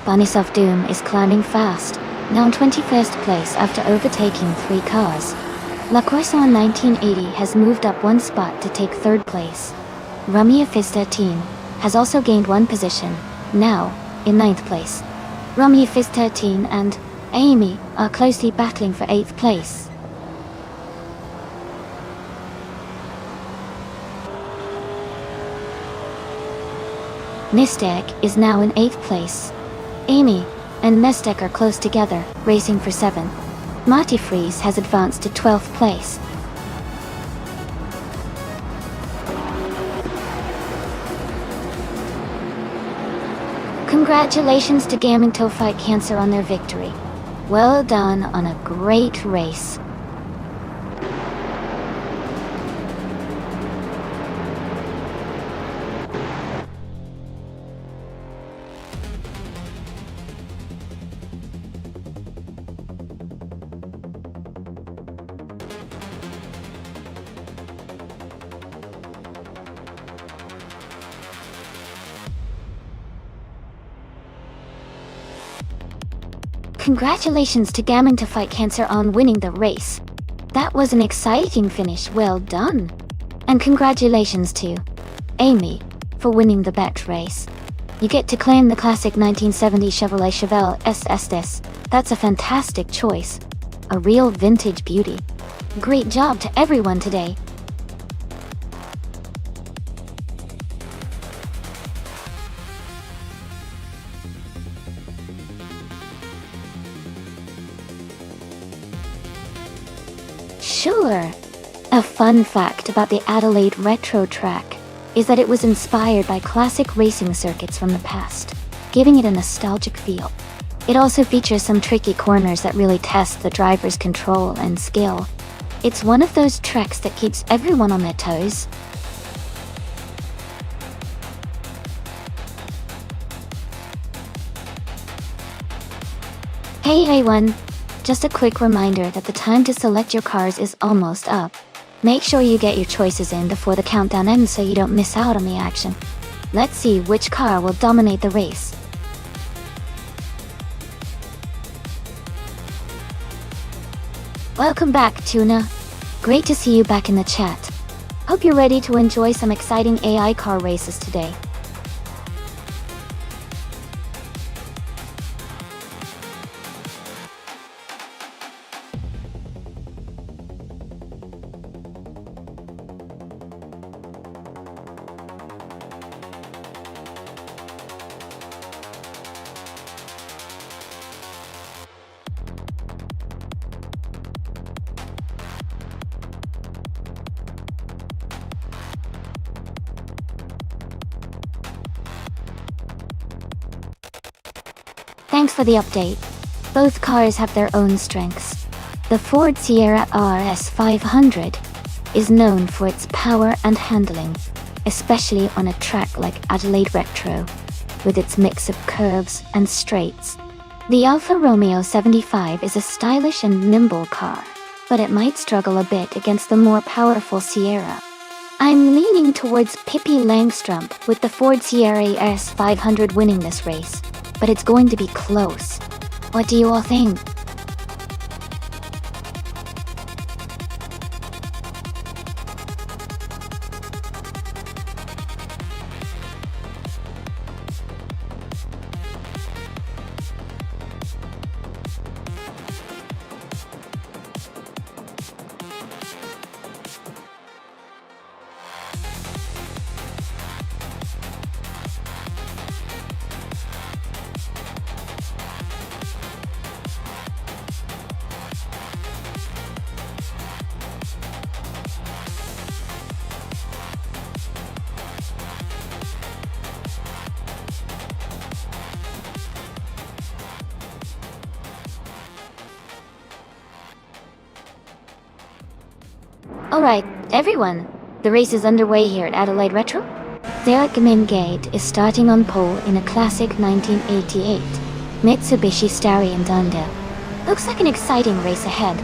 Bunnies of Doom is climbing fast, now in 21st place after overtaking 3 cars. La Croissant 1980 has moved up 1 spot to take 3rd place. Rumia Fizz 13 has also gained 1 position, now in 9th place. Rumia Fizz 13 and Amy are closely battling for 8th place. Mystic is now in 8th place. Amy and Mystic are close together, racing for 7th. Marty Freeze has advanced to 12th place. Congratulations to Gaming To Fight Cancer on their victory. Well done on a great race. Congratulations to Gaming To Fight Cancer on winning the race. That was an exciting finish, well done. And congratulations to Amy for winning the bet race. You get to claim the classic 1970 Chevrolet Chevelle SS. That's a fantastic choice. A real vintage beauty. Great job to everyone today. Sure. A fun fact about the Adelaide Retro Track is that it was inspired by classic racing circuits from the past, giving it a nostalgic feel. It also features some tricky corners that really test the driver's control and skill. It's one of those tracks that keeps everyone on their toes. Hey everyone! Just a quick reminder that the time to select your cars is almost up. Make sure you get your choices in before the countdown ends so you don't miss out on the action. Let's see which car will dominate the race. Welcome back, Tuna. Great to see you back in the chat. Hope you're ready to enjoy some exciting AI car races today. Thanks for the update. Both cars have their own strengths. The Ford Sierra RS 500 is known for its power and handling, especially on a track like Adelaide Retro, with its mix of curves and straights. The Alfa Romeo 75 is a stylish and nimble car, but it might struggle a bit against the more powerful Sierra. I'm leaning towards Pippi Langstrumpf with the Ford Sierra RS 500 winning this race, but it's going to be close. What do you all think? Alright, everyone, the race is underway here at Adelaide Retro. Sarah Gate is starting on pole in a classic 1988 Mitsubishi Starion Thunder. Looks like an exciting race ahead.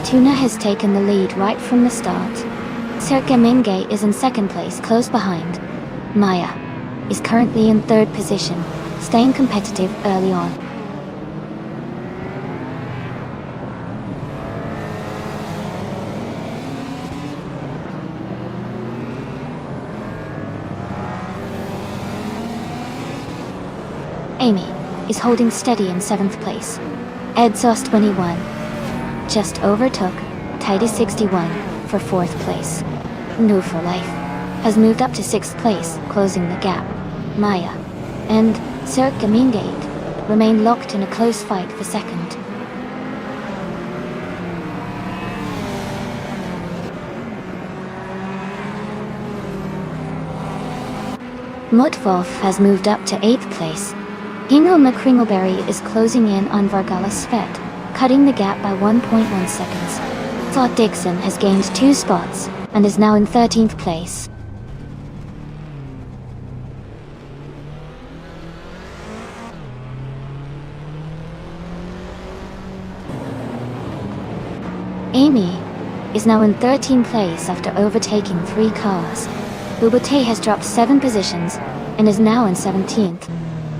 Tuna has taken the lead right from the start. Serka Minge is in second place, close behind. Maya is currently in third position, staying competitive early on. Amy is holding steady in 7th place. Edsos 21 just overtook Tidy 61 for 4th place. New for Life has moved up to 6th place, closing the gap. Maya and Sir Gamingate remain locked in a close fight for second. Mutwolf has moved up to 8th place. Hingo McCringleberry is closing in on Vargala Svet, cutting the gap by 1.1 seconds. Todd Dixon has gained 2 spots and is now in 13th place. Amy is now in 13th place after overtaking 3 cars. Bubate has dropped 7 positions and is now in 17th.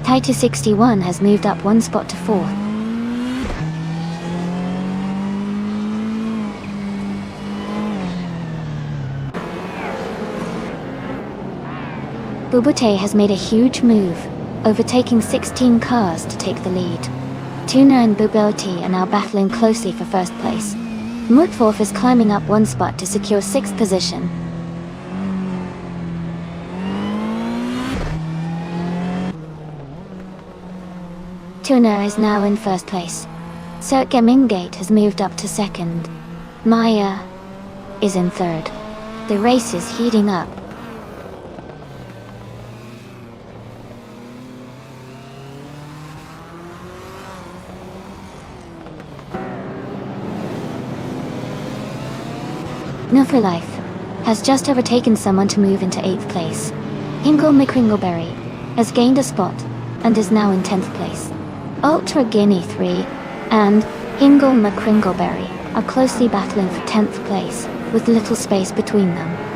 Taito 61 has moved up 1 spot to 4th. Bubate has made a huge move, overtaking 16 cars to take the lead. Tuna and Bubate are now battling closely for first place. Mutwolf is climbing up 1 spot to secure 6th position. Tuna is now in 1st place. Sir Gamingate has moved up to 2nd. Maya is in 3rd. The race is heating up. No for Life has just overtaken someone to move into 8th place. Hingle McCringleberry has gained a spot and is now in 10th place. Ultra Guinea 3 and Hingle McCringleberry are closely battling for 10th place, with little space between them.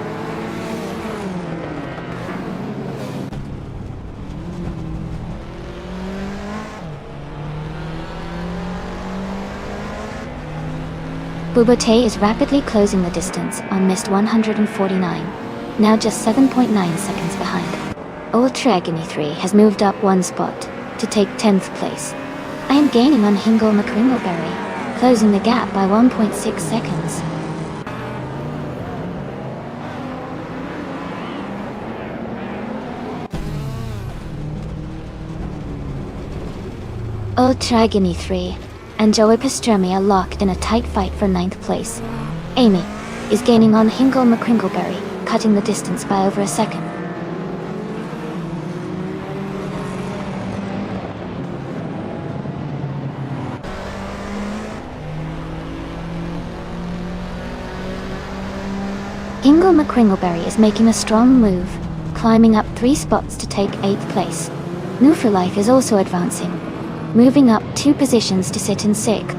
Bubate is rapidly closing the distance on missed 149, now just 7.9 seconds behind. Ultra Guinea 3 has moved up 1 spot to take 10th place. I am gaining on Hingle McCringleberry, closing the gap by 1.6 seconds. Ultra Guinea 3 and Joey Pastrami are locked in a tight fight for 9th place. Amy is gaining on Hingle McCringleberry, cutting the distance by over a second. Ingle McCringleberry is making a strong move, climbing up 3 spots to take 8th place. Life is also advancing, moving up 2 positions to sit in 6th.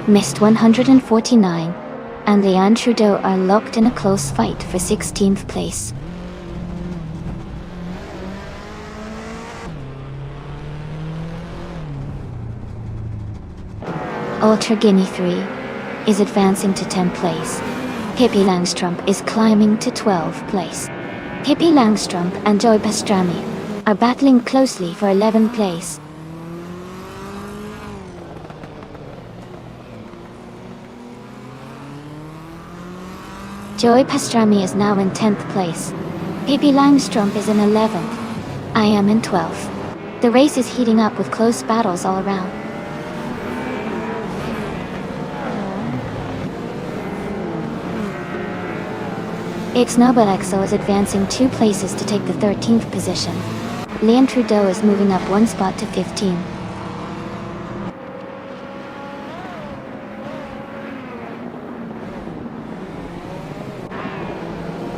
Missed 149, and Leanne Trudeau are locked in a close fight for 16th place. Ultra Guinea 3 is advancing to 10th place. Pippi Langstrump is climbing to 12th place. Pippi Langstrump and Joy Pastrami are battling closely for 11th place. Joy Pastrami is now in 10th place. Pippi Langstrump is in 11th. I am in 12th. The race is heating up with close battles all around. Ixnobelexo is advancing 2 places to take the 13th position. Leanne Trudeau is moving up 1 spot to 15.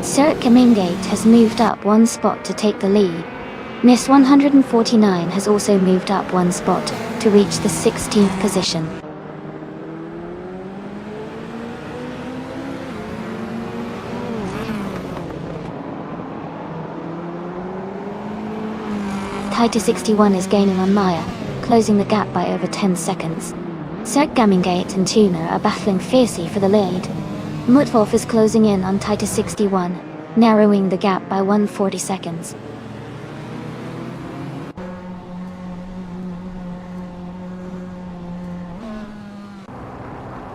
Sir Kamingate has moved up 1 spot to take the lead. Miss 149 has also moved up 1 spot to reach the 16th position. Taita 61 is gaining on Maya, closing the gap by over 10 seconds. Sir Gamingate and Tuna are battling fiercely for the lead. Mutwolf is closing in on Taita 61, narrowing the gap by 140 seconds.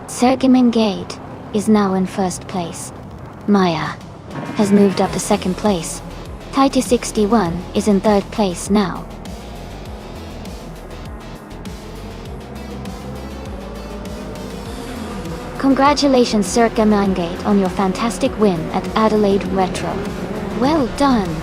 Sir Gamingate is now in 1st place. Maya has moved up to 2nd place. Taita 61 is in 3rd place now. Congratulations Sir Gamingate on your fantastic win at Adelaide Retro. Well done!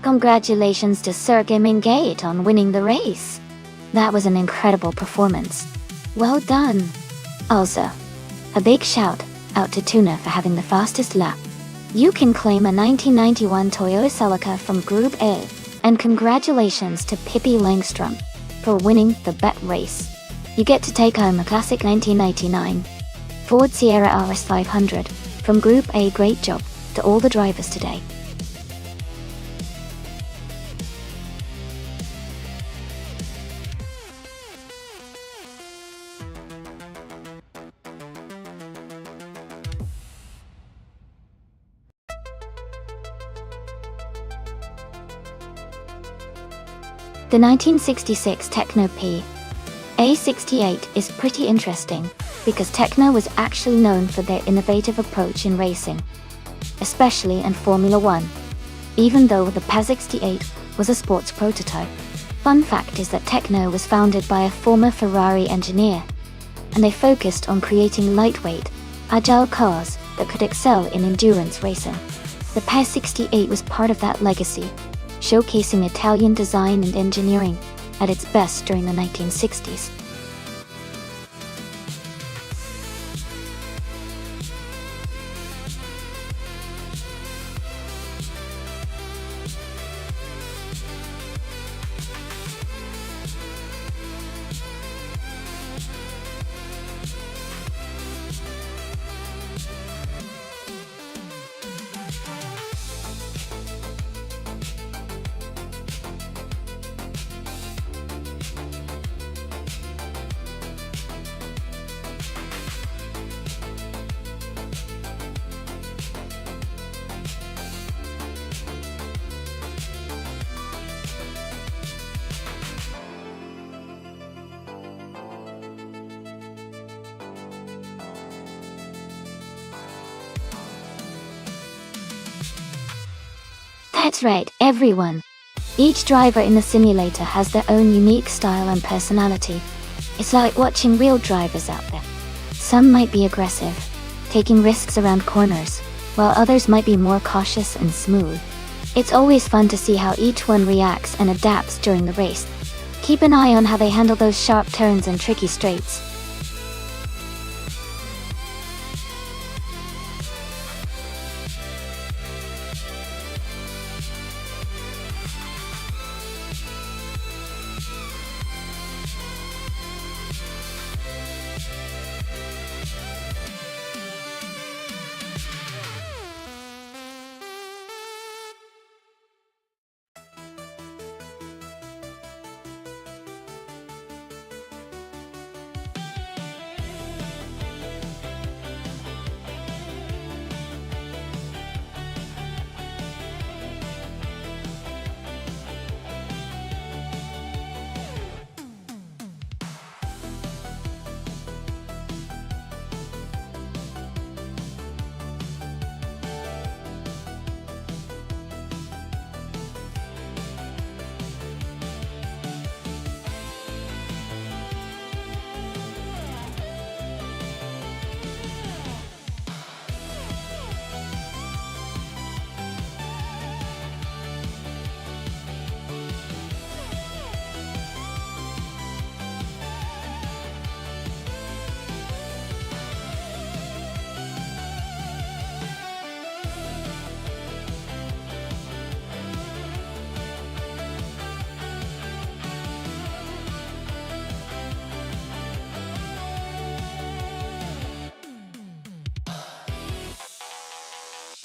Congratulations to Sir Gamingate on winning the race. That was an incredible performance. Well done. Also, a big shout out to Tuna for having the fastest lap. You can claim a 1991 Toyota Celica from Group A, and congratulations to Pippi Langstrump for winning the bet race. You get to take home a classic 1999 Ford Sierra RS 500 from Group A. Great job to all the drivers today. The 1966 Techno P A68 is pretty interesting, because Techno was actually known for their innovative approach in racing, especially in Formula One, even though the PA68 was a sports prototype. Fun fact is that Techno was founded by a former Ferrari engineer, and they focused on creating lightweight, agile cars that could excel in endurance racing. The PA68 was part of that legacy, showcasing Italian design and engineering at its best during the 1960s. That's right, everyone. Each driver in the simulator has their own unique style and personality. It's like watching real drivers out there. Some might be aggressive, taking risks around corners, while others might be more cautious and smooth. It's always fun to see how each one reacts and adapts during the race. Keep an eye on how they handle those sharp turns and tricky straights.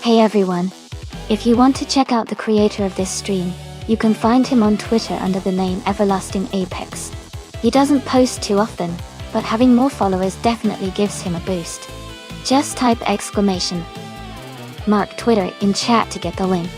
Hey everyone! If you want to check out the creator of this stream, you can find him on Twitter under the name Everlasting Apex. He doesn't post too often, but having more followers definitely gives him a boost. Just type !Mark Twitter in chat to get the link.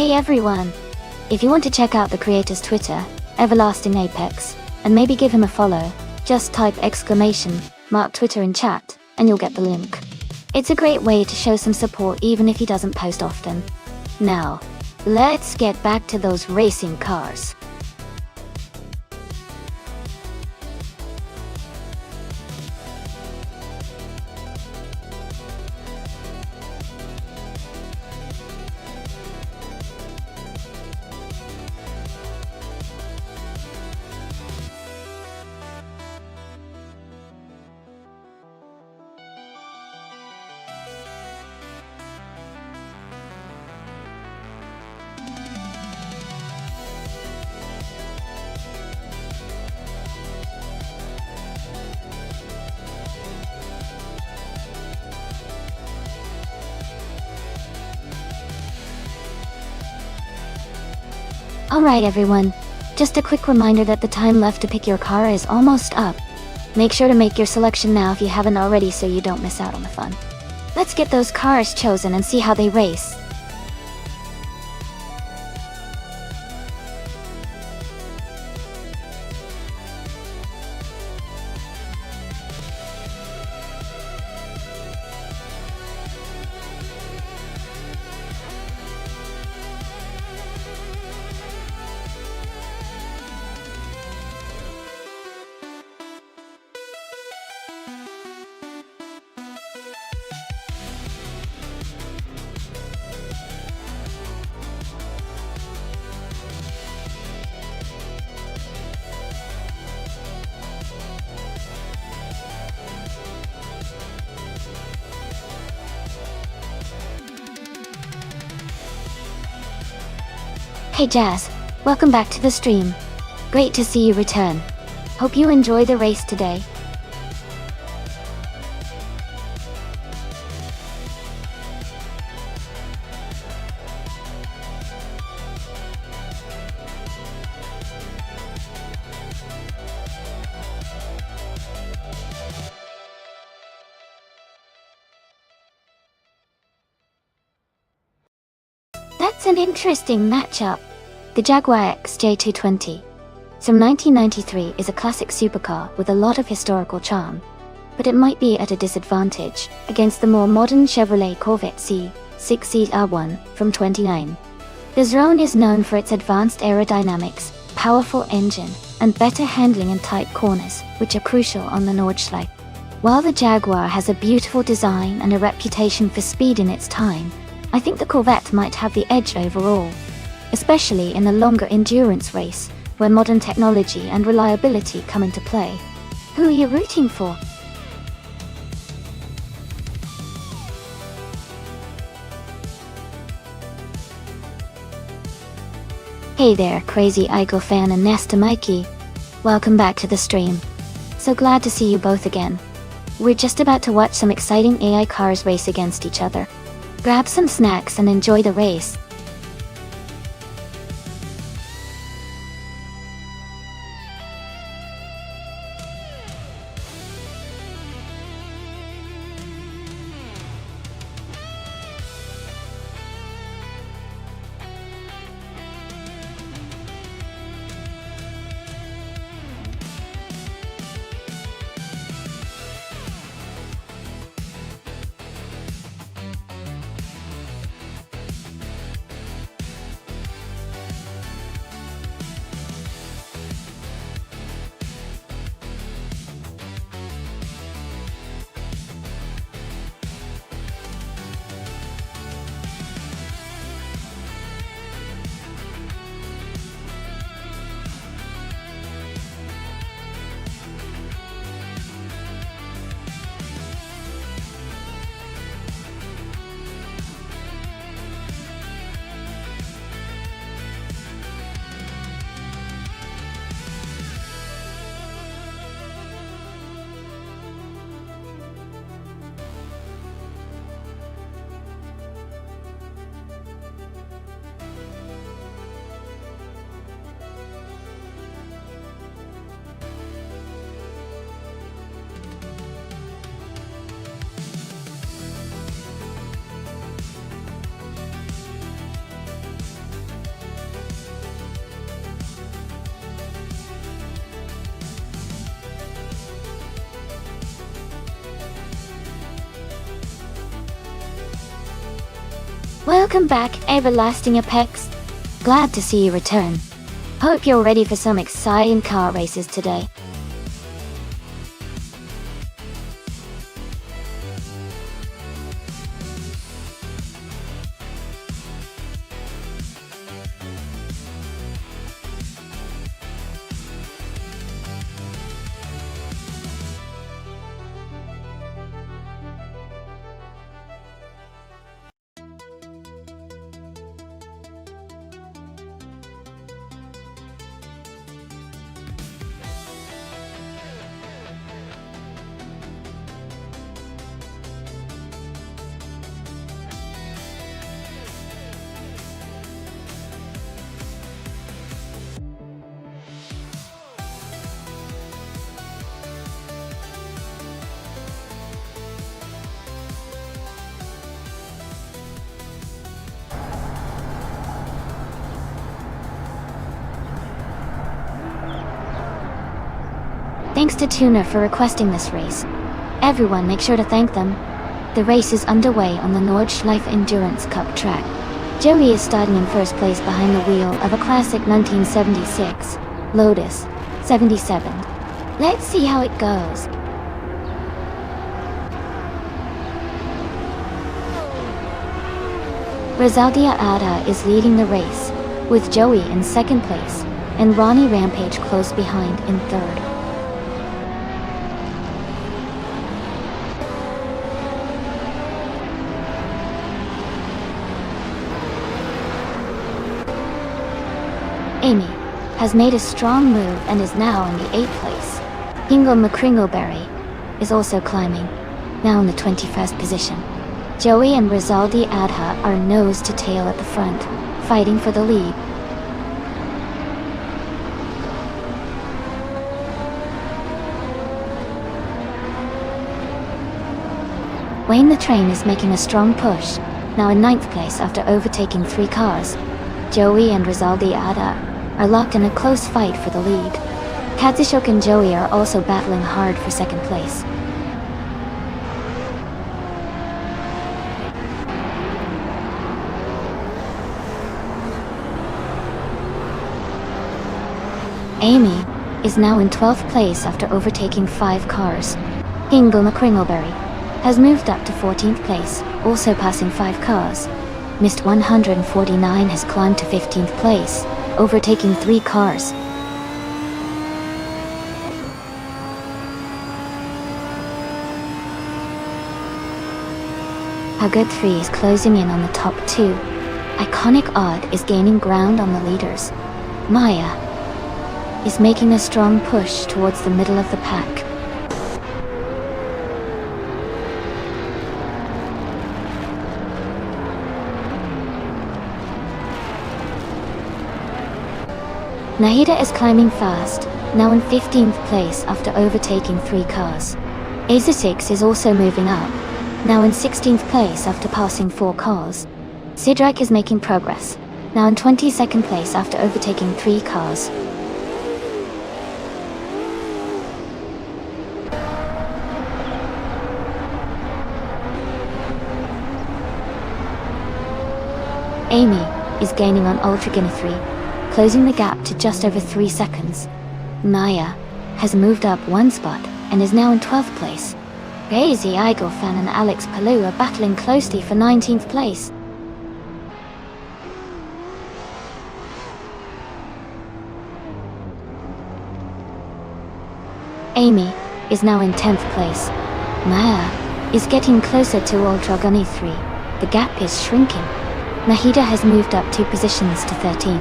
Hey everyone! If you want to check out the creator's Twitter, Everlasting Apex, and maybe give him a follow, just type !mark Twitter in chat, and you'll get the link. It's a great way to show some support even if he doesn't post often. Now, let's get back to those racing cars. Alright everyone, just a quick reminder that the time left to pick your car is almost up. Make sure to make your selection now if you haven't already so you don't miss out on the fun. Let's get those cars chosen and see how they race. Hey Jazz, welcome back to the stream. Great to see you return. Hope you enjoy the race today. That's an interesting matchup. The Jaguar XJ220 from 1993 is a classic supercar with a lot of historical charm, but it might be at a disadvantage against the more modern Chevrolet Corvette C6CR1 from 29. The Zrone is known for its advanced aerodynamics, powerful engine, and better handling in tight corners, which are crucial on the Nordschleife. While the Jaguar has a beautiful design and a reputation for speed in its time, I think the Corvette might have the edge overall, especially in a longer endurance race, where modern technology and reliability come into play. Who are you rooting for? Hey there, crazy Igo fan and Nesta Mikey. Welcome back to the stream. So glad to see you both again. We're just about to watch some exciting AI cars race against each other. Grab some snacks and enjoy the race. Welcome back, Everlasting Apex. Glad to see you return. Hope you're ready for some exciting car races today. Thanks to Tuna for requesting this race. Everyone make sure to thank them. The race is underway on the Nordschleife Endurance Cup track. Joey is starting in first place behind the wheel of a classic 1976 Lotus 77. Let's see how it goes. Rosaldia Ada is leading the race, with Joey in second place, and Ronnie Rampage close behind in third. Amy has made a strong move and is now in the 8th place. Hingle McCringleberry is also climbing, now in the 21st position. Joey and Rosaldi Adha are nose to tail at the front, fighting for the lead. Wayne the Train is making a strong push, now in 9th place after overtaking 3 cars. Joey and Rosaldi Ada are locked in a close fight for the lead. Katsushok and Joey are also battling hard for second place. Amy is now in 12th place after overtaking 5 cars. Hingle McCringleberry has moved up to 14th place, also passing 5 cars. Missed 149 has climbed to 15th place, overtaking 3 cars. A good 3 is closing in on the top 2. Iconic Odd is gaining ground on the leaders. Maya is making a strong push towards the middle of the pack. Nahida is climbing fast, now in 15th place after overtaking 3 cars. Aza6 is also moving up, now in 16th place after passing 4 cars. Sidrak is making progress, now in 22nd place after overtaking 3 cars. Amy is gaining on Ultragina 3, closing the gap to just over 3 seconds. Maya has moved up 1 spot and is now in 12th place. Daisy Igelfan and Alex Palou are battling closely for 19th place. Amy is now in 10th place. Maya is getting closer to Ultragani 3. The gap is shrinking. Nahida has moved up 2 positions to 13.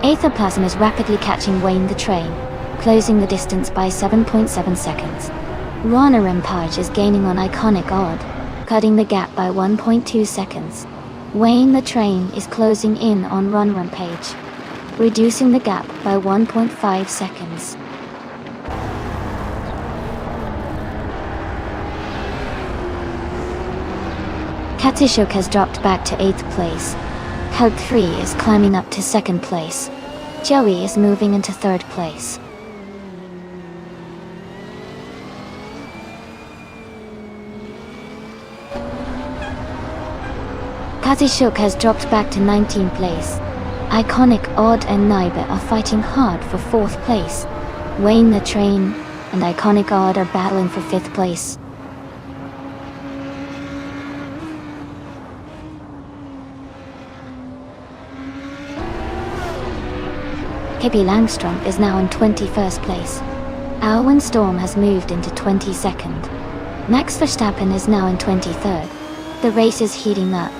Aetherplasm is rapidly catching Wayne the Train, closing the distance by 7.7 seconds. Rana Rampage is gaining on Iconic Odd, cutting the gap by 1.2 seconds. Wayne the Train is closing in on Run Rampage, reducing the gap by 1.5 seconds. Katishok has dropped back to 8th place. Hug 3 is climbing up to second place. Joey is moving into third place. Kazishuk has dropped back to 19th place. Iconic Odd and Naiba are fighting hard for 4th place. Wayne the Train and Iconic Odd are battling for 5th place. Pippi Langstrom is now in 21st place. Alwyn Storm has moved into 22nd. Max Verstappen is now in 23rd. The race is heating up.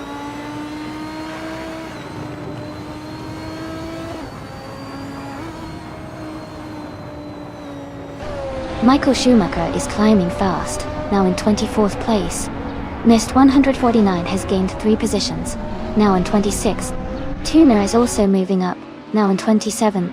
Michael Schumacher is climbing fast, now in 24th place. Missed 149 has gained 3 positions, now in 26th. Tuner is also moving up, now in 27th.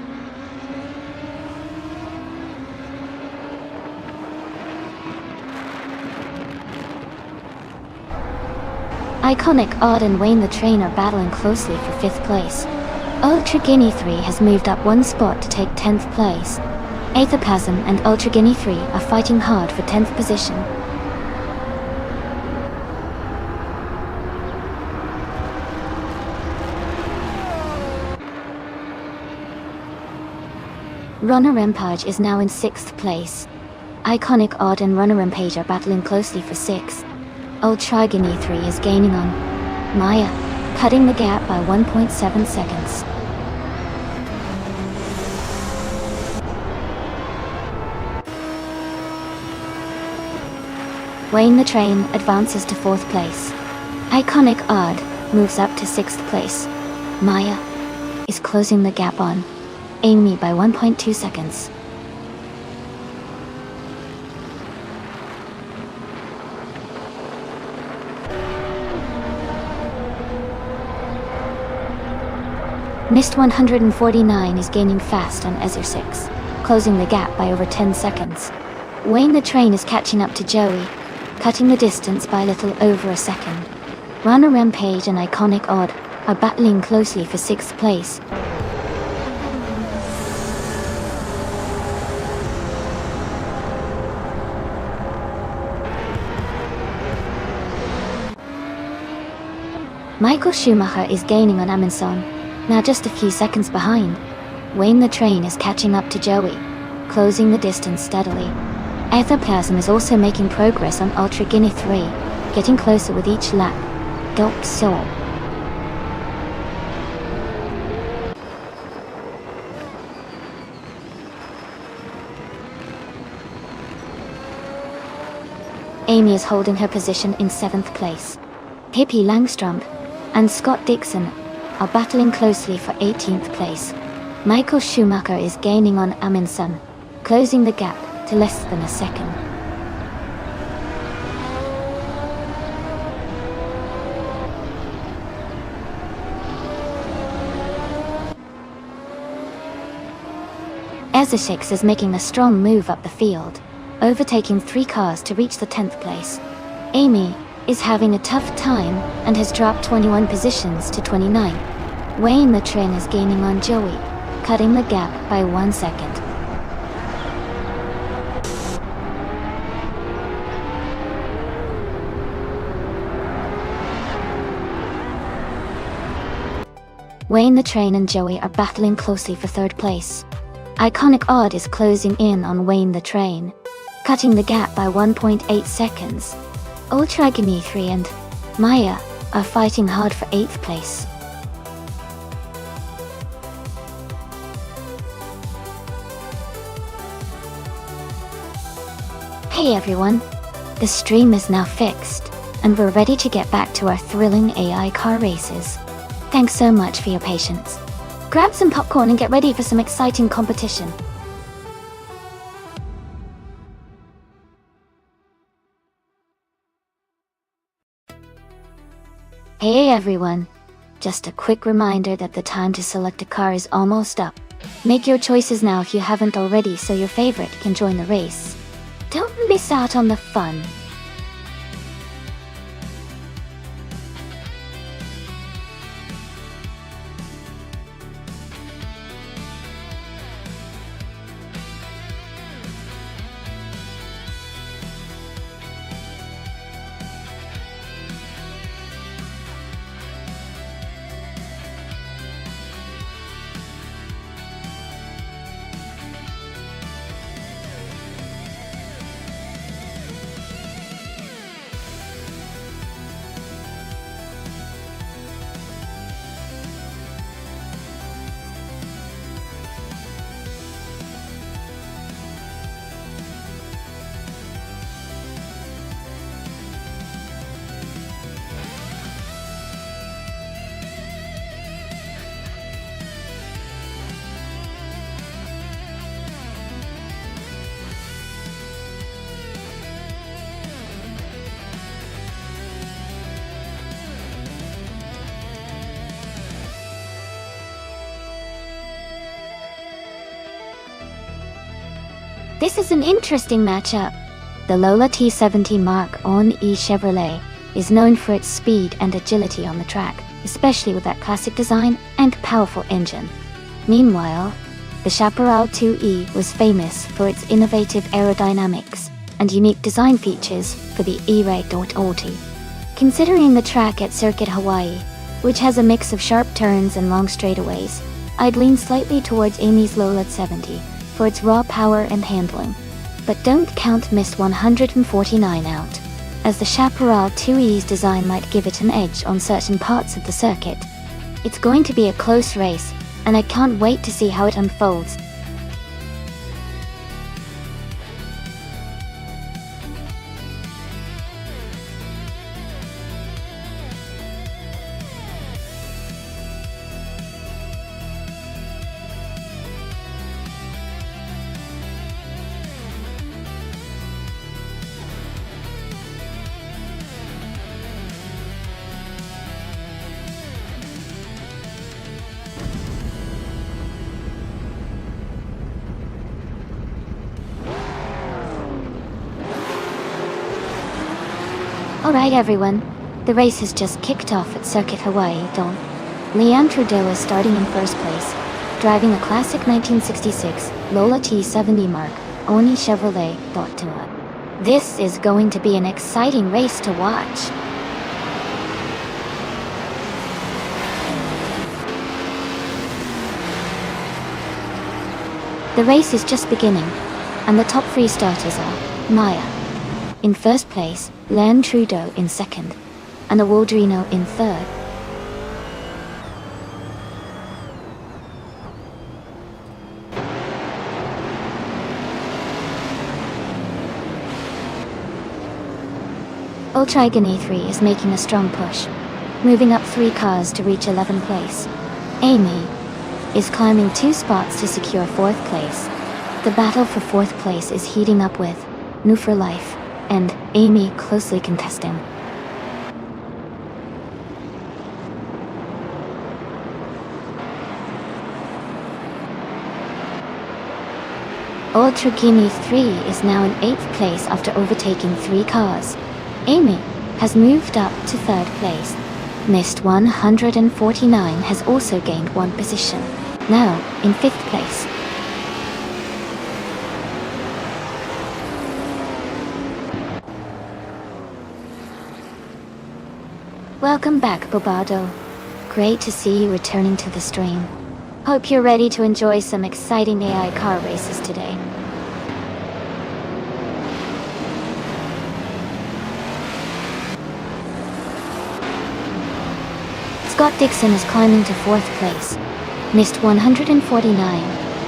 Iconic Odd and Wayne the Train are battling closely for 5th place. Ultra Guinea 3 has moved up 1 spot to take 10th place. Aethapasm and Ultra Guinea 3 are fighting hard for 10th position. Runner Rampage is now in 6th place. Iconic Odd and Runner Rampage are battling closely for 6th. Ultra Guinea 3 is gaining on Maya, cutting the gap by 1.7 seconds. Wayne the Train advances to 4th place. Iconic Odd moves up to 6th place. Maya is closing the gap on Amy by 1.2 seconds. Missed 149 is gaining fast on Ezra 6, closing the gap by over 10 seconds. Wayne the Train is catching up to Joey, cutting the distance by a little over a second. Runner Rampage and Iconic Odd are battling closely for 6th place. Michael Schumacher is gaining on Amundsen, now just a few seconds behind. Wayne the Train is catching up to Joey, closing the distance steadily. Aethaplasm is also making progress on Ultra Guinea 3, getting closer with each lap. Gulp Soul. Amy is holding her position in 7th place. Pippi Langstrom and Scott Dixon are battling closely for 18th place. Michael Schumacher is gaining on Amundsen, closing the gap to less than a second. Ezra is making a strong move up the field, overtaking 3 cars to reach the 10th place. Amy is having a tough time and has dropped 21 positions to 29. Wayne the Train is gaining on Joey, cutting the gap by 1 second. Wayne the Train and Joey are battling closely for 3rd place. Iconic Odd is closing in on Wayne the Train, cutting the gap by 1.8 seconds. Ultra Guinea 3 and Maya are fighting hard for 8th place. Hey everyone, the stream is now fixed, and we're ready to get back to our thrilling AI car races. Thanks so much for your patience. Grab some popcorn and get ready for some exciting competition. Hey everyone, just a quick reminder that the time to select a car is almost up. Make your choices now if you haven't already so your favorite can join the race. Don't miss out on the fun. This is an interesting matchup. The Lola T70 Mark on E Chevrolet is known for its speed and agility on the track, especially with that classic design and powerful engine. Meanwhile, the Chaparral 2E was famous for its innovative aerodynamics and unique design features for the E-Ray Auto. Considering the track at Circuit Hawaii, which has a mix of sharp turns and long straightaways, I'd lean slightly towards Amy's Lola 70 for its raw power and handling. But don't count Mist 149 out, as the Chaparral 2E's design might give it an edge on certain parts of the circuit. It's going to be a close race, and I can't wait to see how it unfolds. Alright everyone, the race has just kicked off at Circuit Hawaii. Leanne Trudeau is starting in first place, driving a classic 1966 Lola T70 Mark Oni Chevrolet Tua. This is going to be an exciting race to watch. The race is just beginning, and the top three starters are Maya in first place, Leanne Trudeau in second, and Awaldrino in third. Ultra Agony 3 is making a strong push, moving up 3 cars to reach 11th place. Amy is climbing 2 spots to secure 4th place. The battle for 4th place is heating up with New for Life and Amy closely contesting. Ultra Guinea 3 is now in 8th place after overtaking 3 cars. Amy has moved up to 3rd place. Mist 149 has also gained 1 position, now in 5th place. Welcome back, Bobado. Great to see you returning to the stream. Hope you're ready to enjoy some exciting AI car races today. Scott Dixon is climbing to 4th place. Mist 149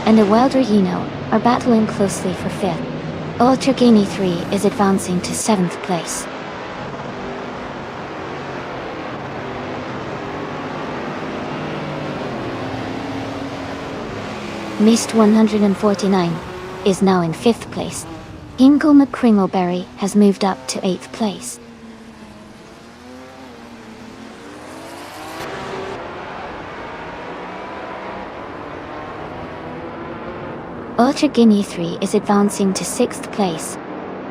and Awaldrino are battling closely for 5th. Ultra Guinea 3 is advancing to 7th place. Mist 149 is now in 5th place. Ingle McCringleberry has moved up to 8th place. Ultra Guinea 3 is advancing to 6th place.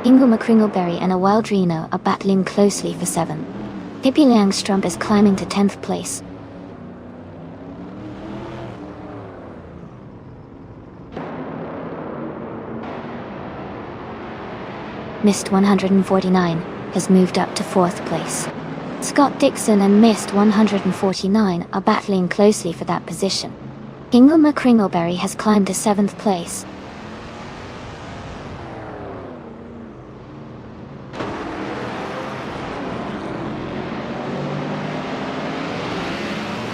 Ingle McCringleberry and Awaldrino are battling closely for 7th. Pippi Langstrup is climbing to 10th place. Mist 149 has moved up to 4th place. Scott Dixon and Mist 149 are battling closely for that position. Ingle McCringleberry has climbed to 7th place.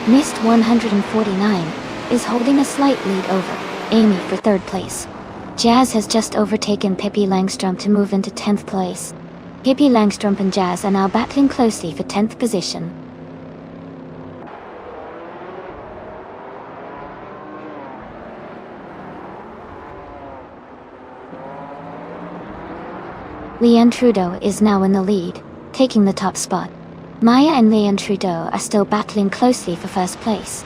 Mist 149 is holding a slight lead over Amy for 3rd place. Jazz has just overtaken Pippi Langstrup to move into 10th place. Pippi Langstrup and Jazz are now battling closely for 10th position. Leanne Trudeau is now in the lead, taking the top spot. Maya and Leanne Trudeau are still battling closely for 1st place.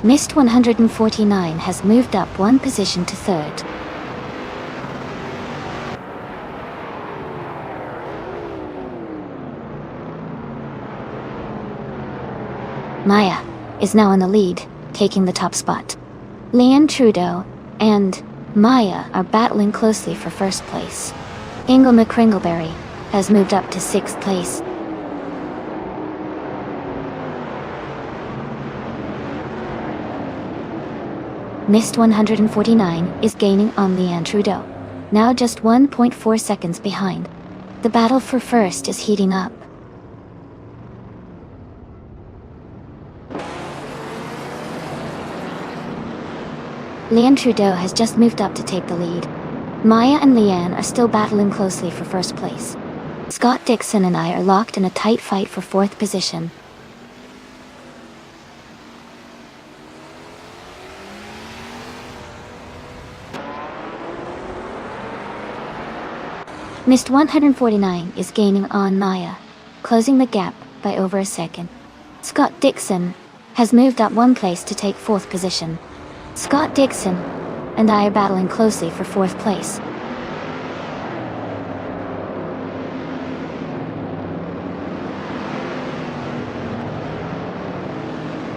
Mist 149 has moved up 1 position to 3rd. Maya is now in the lead, taking the top spot. Leanne Trudeau and Maya are battling closely for first place. Ingle McCringleberry has moved up to 6th place. Mist 149 is gaining on Leanne Trudeau, now just 1.4 seconds behind. The battle for first is heating up. Leanne Trudeau has just moved up to take the lead. Maya and Leanne are still battling closely for first place. Scott Dixon and I are locked in a tight fight for 4th position. Mist 149 is gaining on Maya, closing the gap by over a second. Scott Dixon has moved up 1 place to take 4th position. Scott Dixon and I are battling closely for 4th place.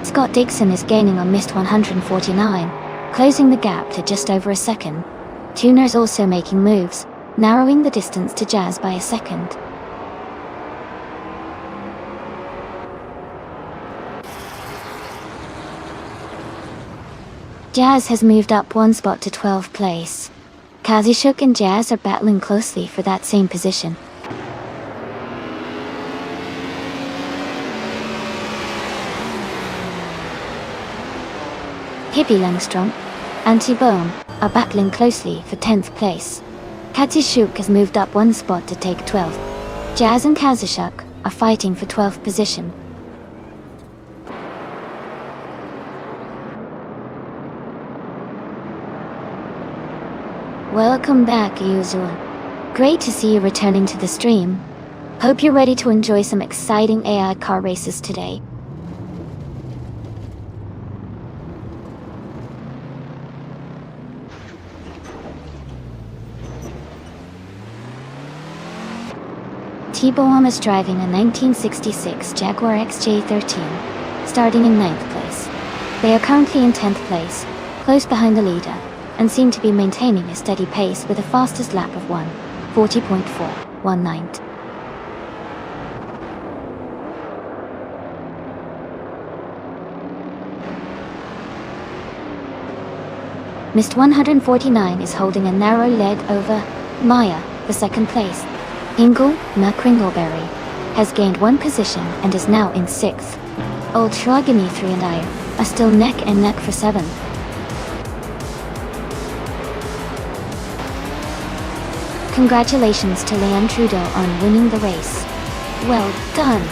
Scott Dixon is gaining on Mist 149, closing the gap to just over a second. Tuner's also making moves, narrowing the distance to Jazz by a second. Jazz has moved up 1 spot to 12th place. Kazishuk and Jazz are battling closely for that same position. Hippie Langstrom and T-Bone are battling closely for 10th place. Kazishuk has moved up 1 spot to take 12th. Jazz and Kazishuk are fighting for 12th position. Welcome back, user. Great to see you returning to the stream. Hope you're ready to enjoy some exciting AI car races today. T-Bone is driving a 1966 Jaguar XJ13, starting in 9th place. They are currently in 10th place, close behind the leader, and seem to be maintaining a steady pace with a fastest lap of 1:40.419. Mist 149 is holding a narrow lead over Maya for 2nd place. Ingle McCringleberry has gained 1 position and is now in 6th. Old Shrugamy 3 and I are still neck and neck for 7th. Congratulations to Leanne Trudeau on winning the race. Well done!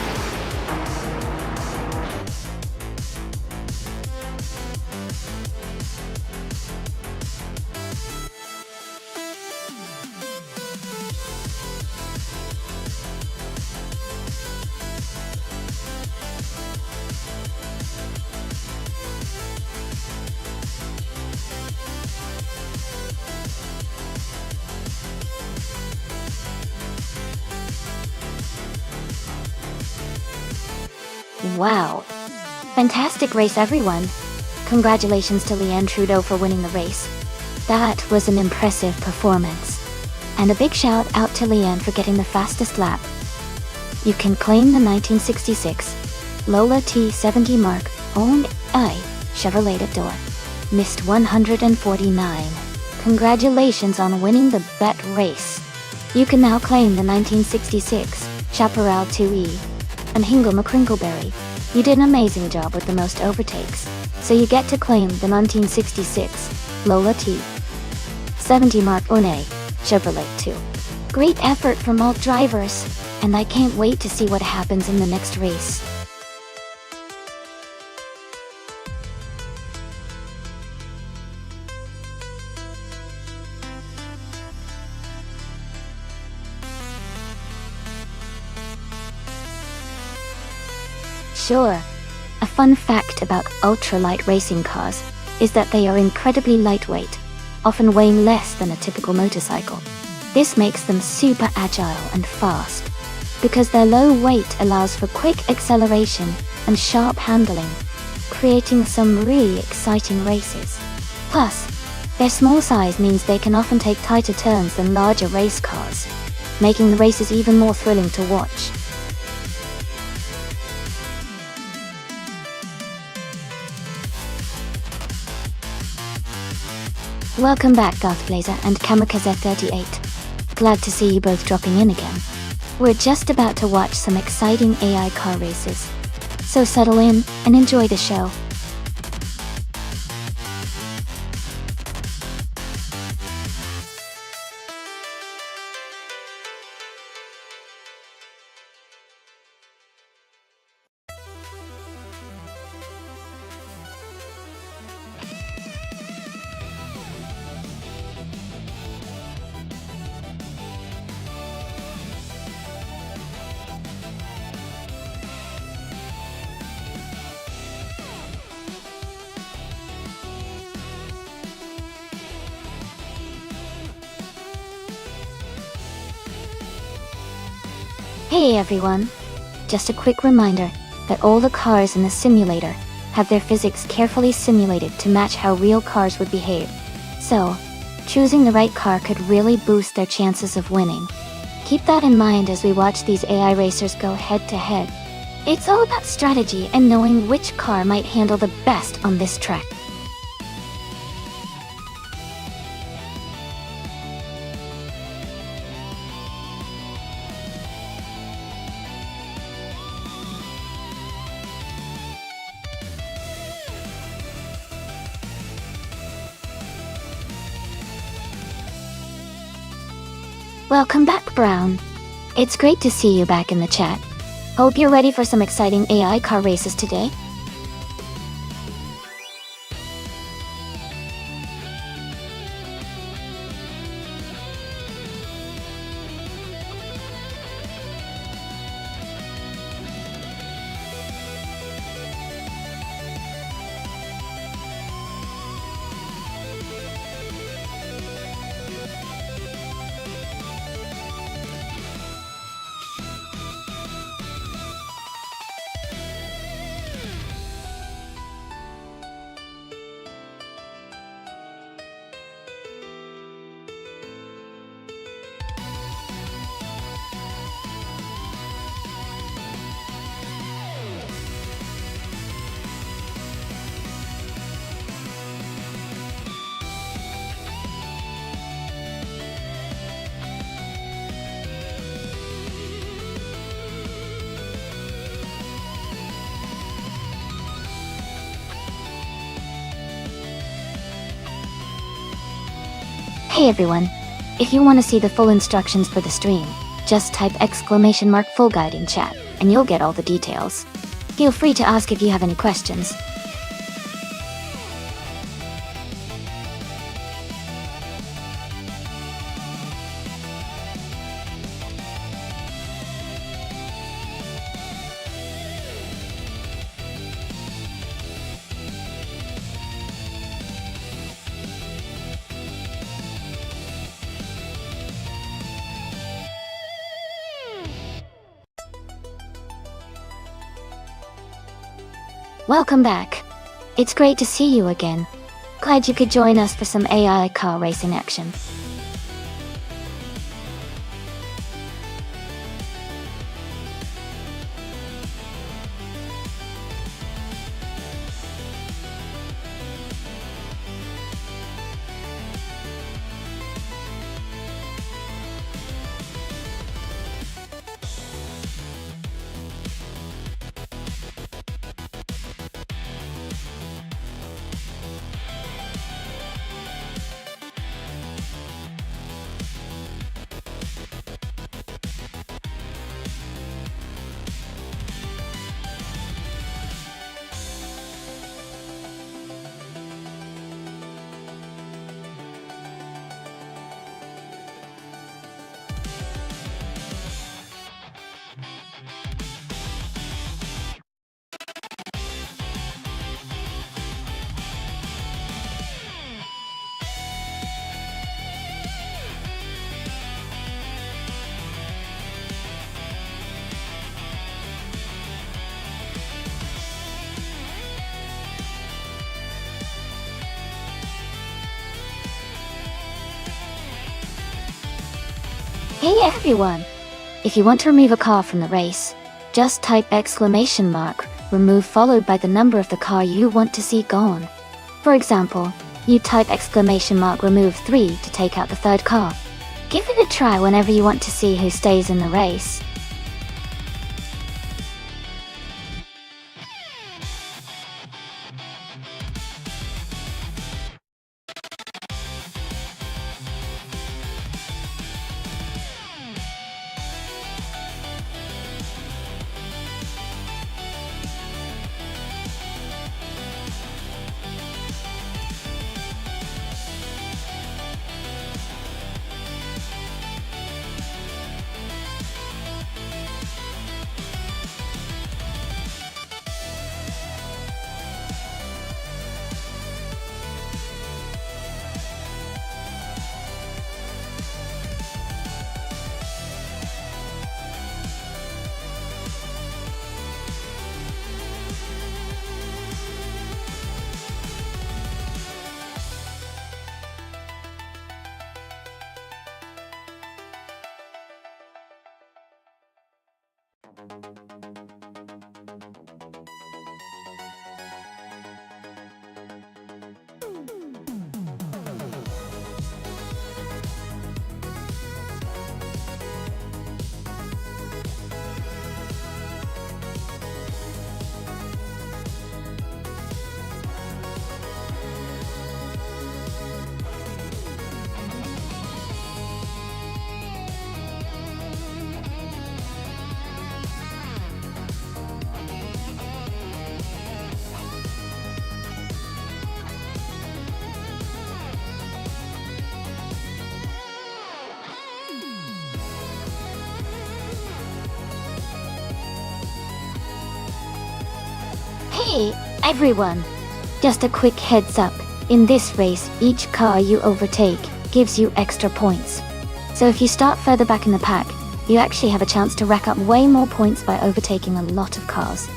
Wow! Fantastic race, everyone! Congratulations to Leanne Trudeau for winning the race. That was an impressive performance. And a big shout out to Leanne for getting the fastest lap. You can claim the 1966 Lola T70 Mark owned by Chevrolet Door. Mist 149. Congratulations on winning the bet race. You can now claim the 1966 Chaparral 2E and Hingle McCringleberry. You did an amazing job with the most overtakes, so you get to claim the 1966 Lola T70 Mark One Chevrolet 2. Great effort from all drivers, and I can't wait to see what happens in the next race. Sure. A fun fact about ultralight racing cars is that they are incredibly lightweight, often weighing less than a typical motorcycle. This makes them super agile and fast, because their low weight allows for quick acceleration and sharp handling, creating some really exciting races. Plus, their small size means they can often take tighter turns than larger race cars, making the races even more thrilling to watch. Welcome back, Gothblazer and Kamikaze38. Glad to see you both dropping in again. We're just about to watch some exciting AI car races, so settle in and enjoy the show. Hey everyone! Just a quick reminder that all the cars in the simulator have their physics carefully simulated to match how real cars would behave. So, choosing the right car could really boost their chances of winning. Keep that in mind as we watch these AI racers go head to head. It's all about strategy and knowing which car might handle the best on this track. Welcome back, Brown. It's great to see you back in the chat. Hope you're ready for some exciting AI car races today. Hey everyone! If you want to see the full instructions for the stream, just type !full guide in chat, and you'll get all the details. Feel free to ask if you have any questions. Welcome back. It's great to see you again. Glad you could join us for some AI car racing action. Hey everyone! If you want to remove a car from the race, just type "remove" followed by the number of the car you want to see gone. For example, you type "remove 3" to take out the third car. Give it a try whenever you want to see who stays in the race. Hey, everyone! Just a quick heads up, in this race, each car you overtake gives you extra points. So if you start further back in the pack, you actually have a chance to rack up way more points by overtaking a lot of cars.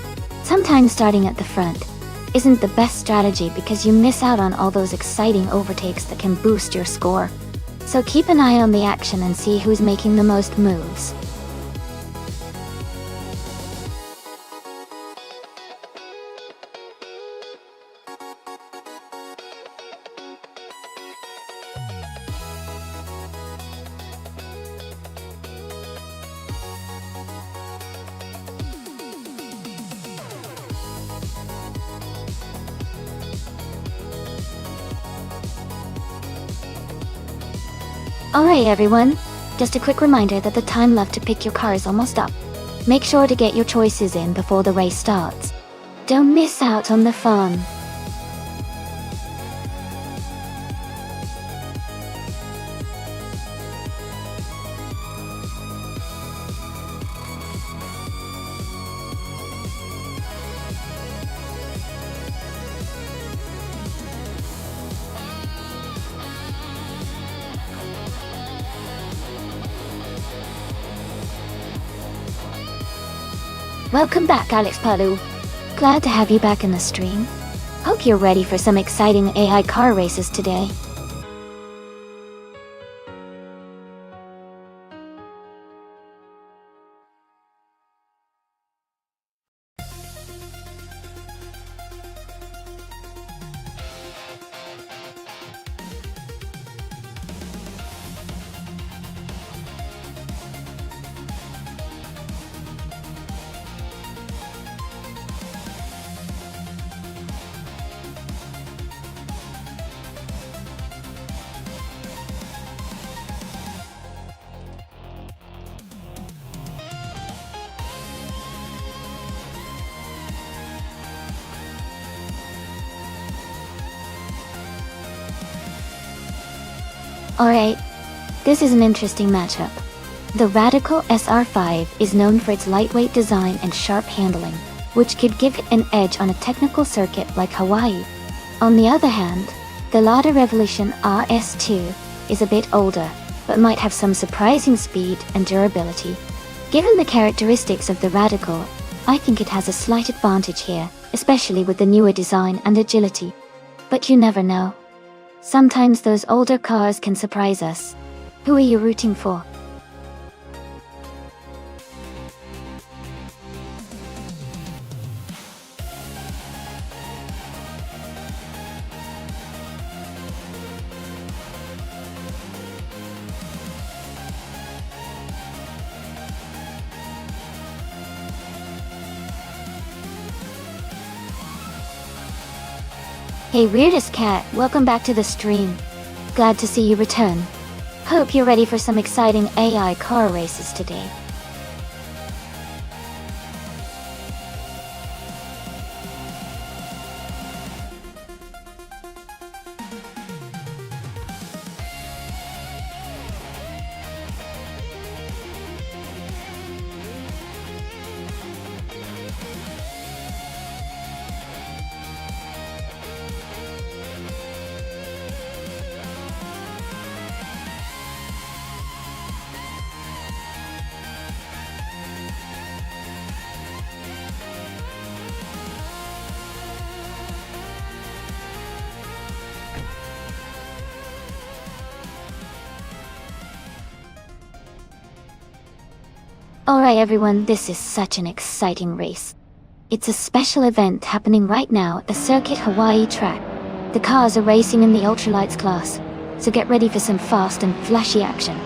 Sometimes starting at the front isn't the best strategy because you miss out on all those exciting overtakes that can boost your score. So keep an eye on the action and see who's making the most moves. Alright everyone, just a quick reminder that the time left to pick your car is almost up. Make sure to get your choices in before the race starts. Don't miss out on the fun. Welcome back, Alex Palu. Glad to have you back in the stream. Hope you're ready for some exciting AI car races today. Alright, this is an interesting matchup. The Radical SR5 is known for its lightweight design and sharp handling, which could give it an edge on a technical circuit like Hawaii. On the other hand, the Lada Revolution RS2 is a bit older, but might have some surprising speed and durability. Given the characteristics of the Radical, I think it has a slight advantage here, especially with the newer design and agility. But you never know. Sometimes those older cars can surprise us. Who are you rooting for? Hey Weirdest Cat, welcome back to the stream. Glad to see you return. Hope you're ready for some exciting AI car races today. Alright everyone, this is such an exciting race. It's a special event happening right now at the Circuit Hawaii track. The cars are racing in the ultralights class, so get ready for some fast and flashy action.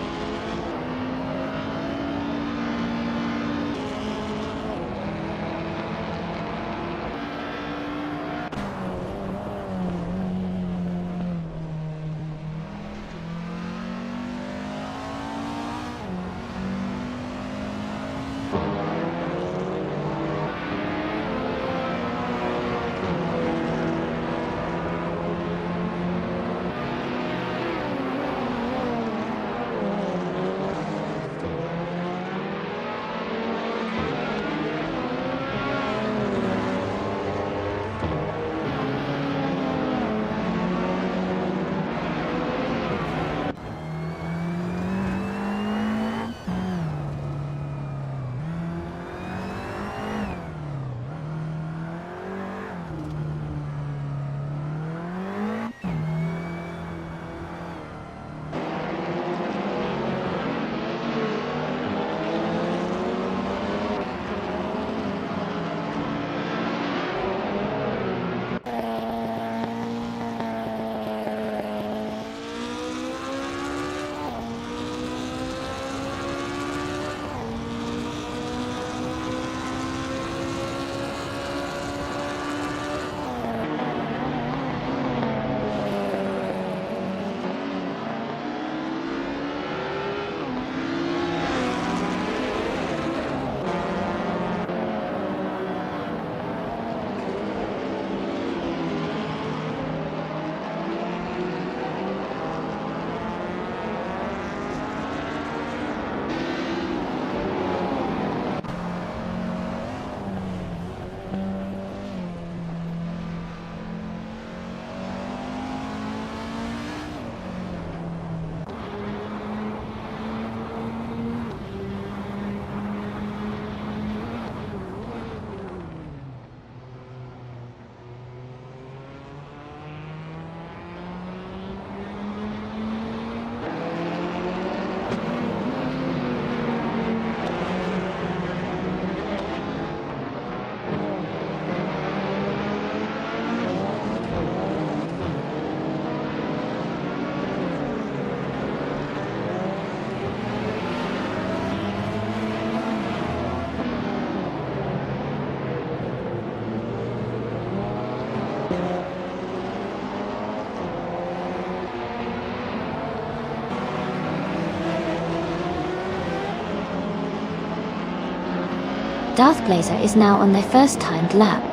Darth Blazer is now on their first timed lap.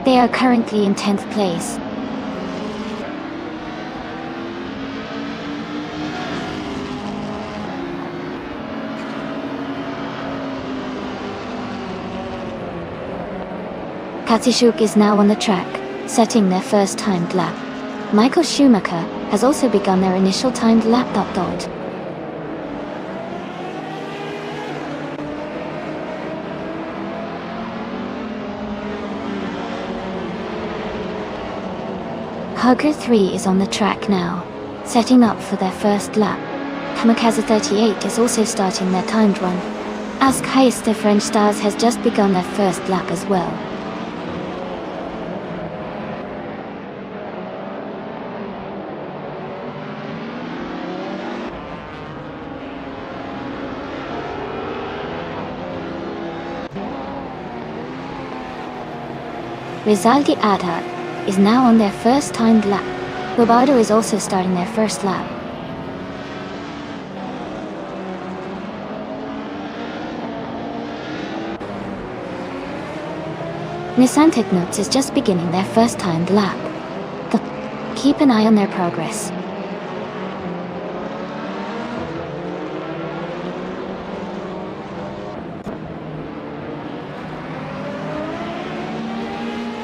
They are currently in 10th place. Katsushuk is now on the track, setting their first timed lap. Michael Schumacher has also begun their initial timed lap. Hugger 3 is on the track now, setting up for their first lap. Kamikaze 38 is also starting their timed run. Ask Heist the French Stars has just begun their first lap as well. Rizaldi Adhat is now on their first timed lap. Lobato is also starting their first lap. Nissan Technotes is just beginning their first timed lap. Keep an eye on their progress.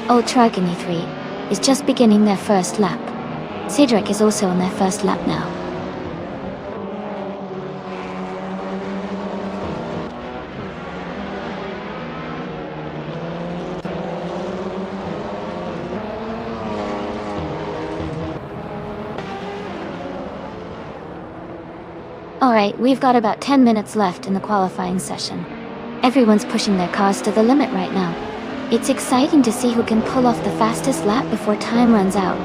Ultra Guinea 3 is just beginning their first lap. Cedric is also on their first lap now. Alright, we've got about 10 minutes left in the qualifying session. Everyone's pushing their cars to the limit right now. It's exciting to see who can pull off the fastest lap before time runs out.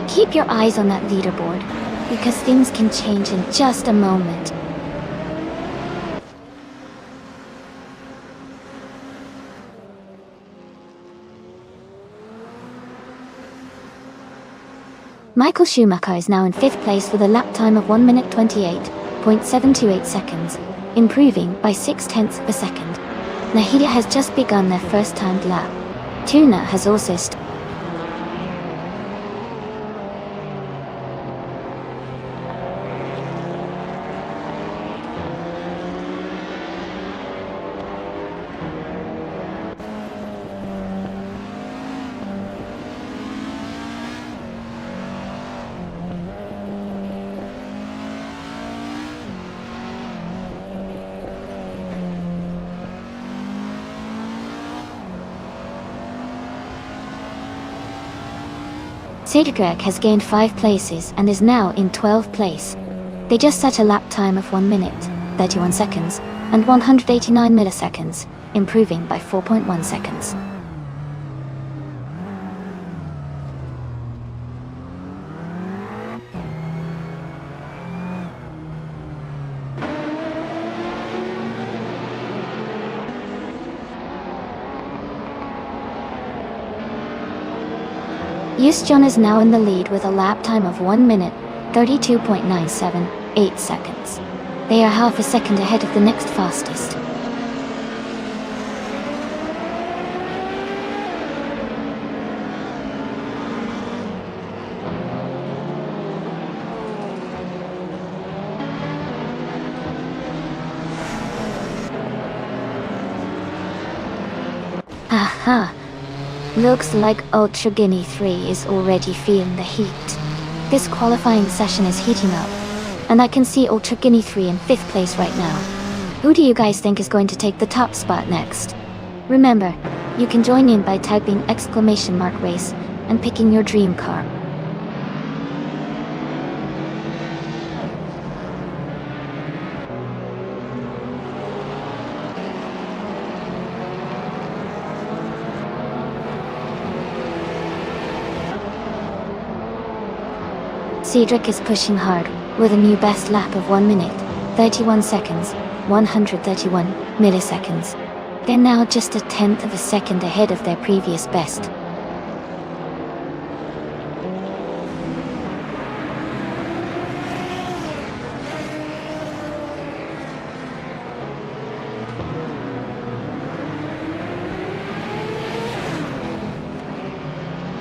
Keep your eyes on that leaderboard, because things can change in just a moment. Michael Schumacher is now in 5th place with a lap time of 1 minute 28.728 seconds, improving by 0.6 of a second. Nahida has just begun their first timed lap. Tuna has also Cedric has gained 5 places and is now in 12th place. They just set a lap time of 1 minute, 31 seconds, and 189 milliseconds, improving by 4.1 seconds. John is now in the lead with a lap time of 1 minute, 32.978 seconds. They are half a second ahead of the next fastest. Aha! Looks like Ultra Guinea 3 is already feeling the heat. This qualifying session is heating up, and I can see Ultra Guinea 3 in 5th place right now. Who do you guys think is going to take the top spot next? Remember, you can join in by typing !race and picking your dream car. Cedric is pushing hard, with a new best lap of 1 minute, 31 seconds, 131 milliseconds. They're now just a 1/10 of a second ahead of their previous best.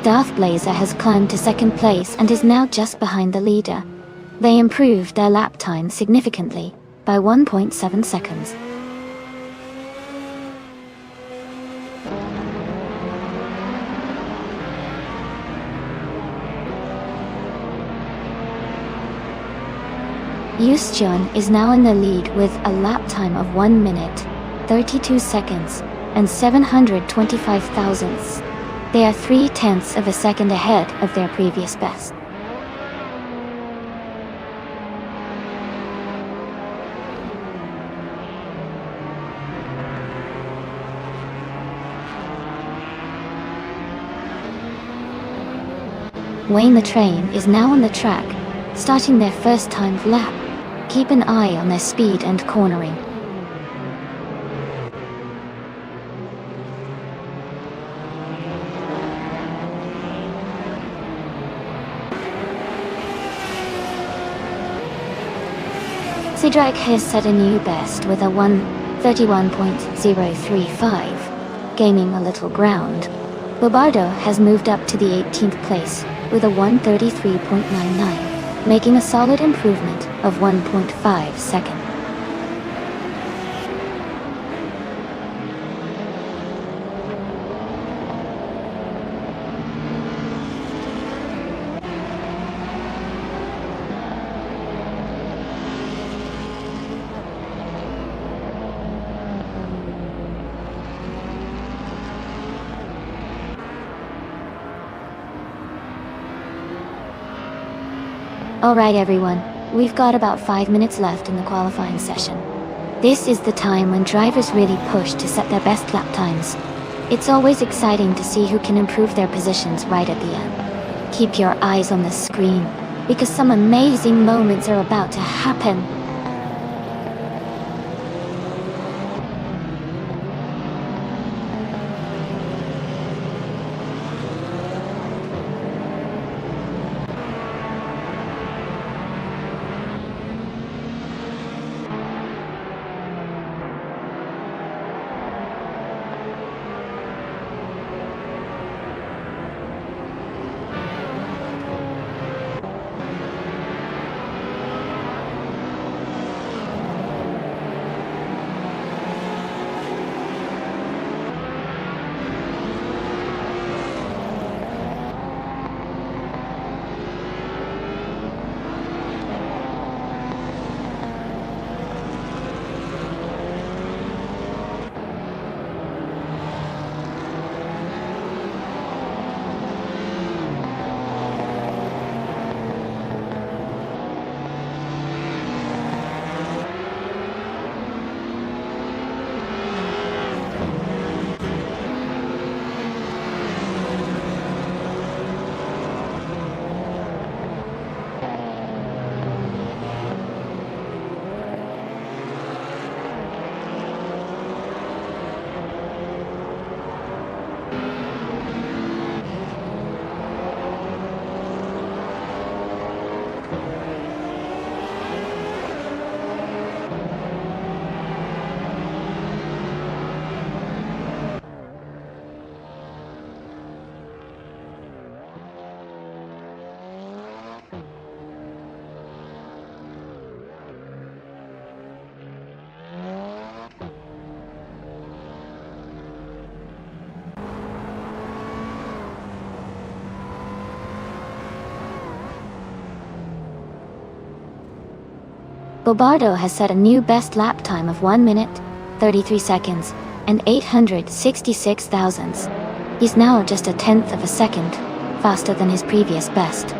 Darth Blazer has climbed to 2nd place and is now just behind the leader. They improved their lap time significantly, by 1.7 seconds. John is now in the lead with a lap time of 1 minute, 32 seconds, and 725 thousandths. They are 3/10 of a second ahead of their previous best. Wayne the Train is now on the track, starting their first timed lap. Keep an eye on their speed and cornering. Cedric has set a new best with a 1:31.035, gaining a little ground. Bobardo has moved up to the 18th place with a 1:33.99, making a solid improvement of 1.5 seconds. Alright everyone, we've got about 5 minutes left in the qualifying session. This is the time when drivers really push to set their best lap times. It's always exciting to see who can improve their positions right at the end. Keep your eyes on the screen, because some amazing moments are about to happen. Bobardo has set a new best lap time of 1 minute, 33 seconds, and 866 thousandths. He's now just a tenth of a second faster than his previous best.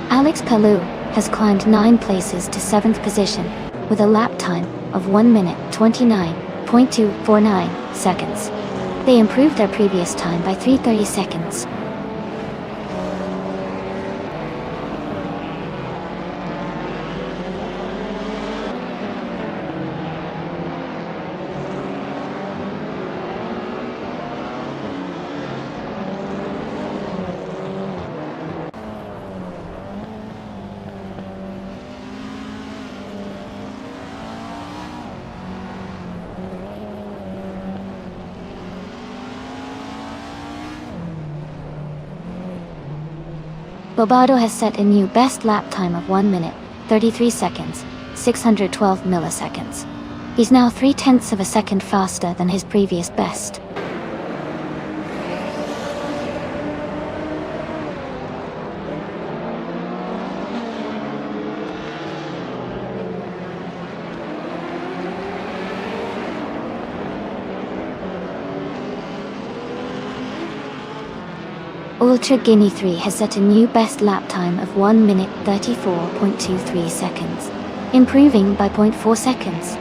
Alex Palou has climbed 9 places to 7th position with a lap time of 1 minute 29.249 seconds. They improved their previous time by 330 seconds. Bobardo has set a new best lap time of 1 minute, 33 seconds, 612 milliseconds. He's now 3/10ths of a second faster than his previous best. Ultra Guinea 3 has set a new best lap time of 1 minute 34.23 seconds, improving by 0.4 seconds.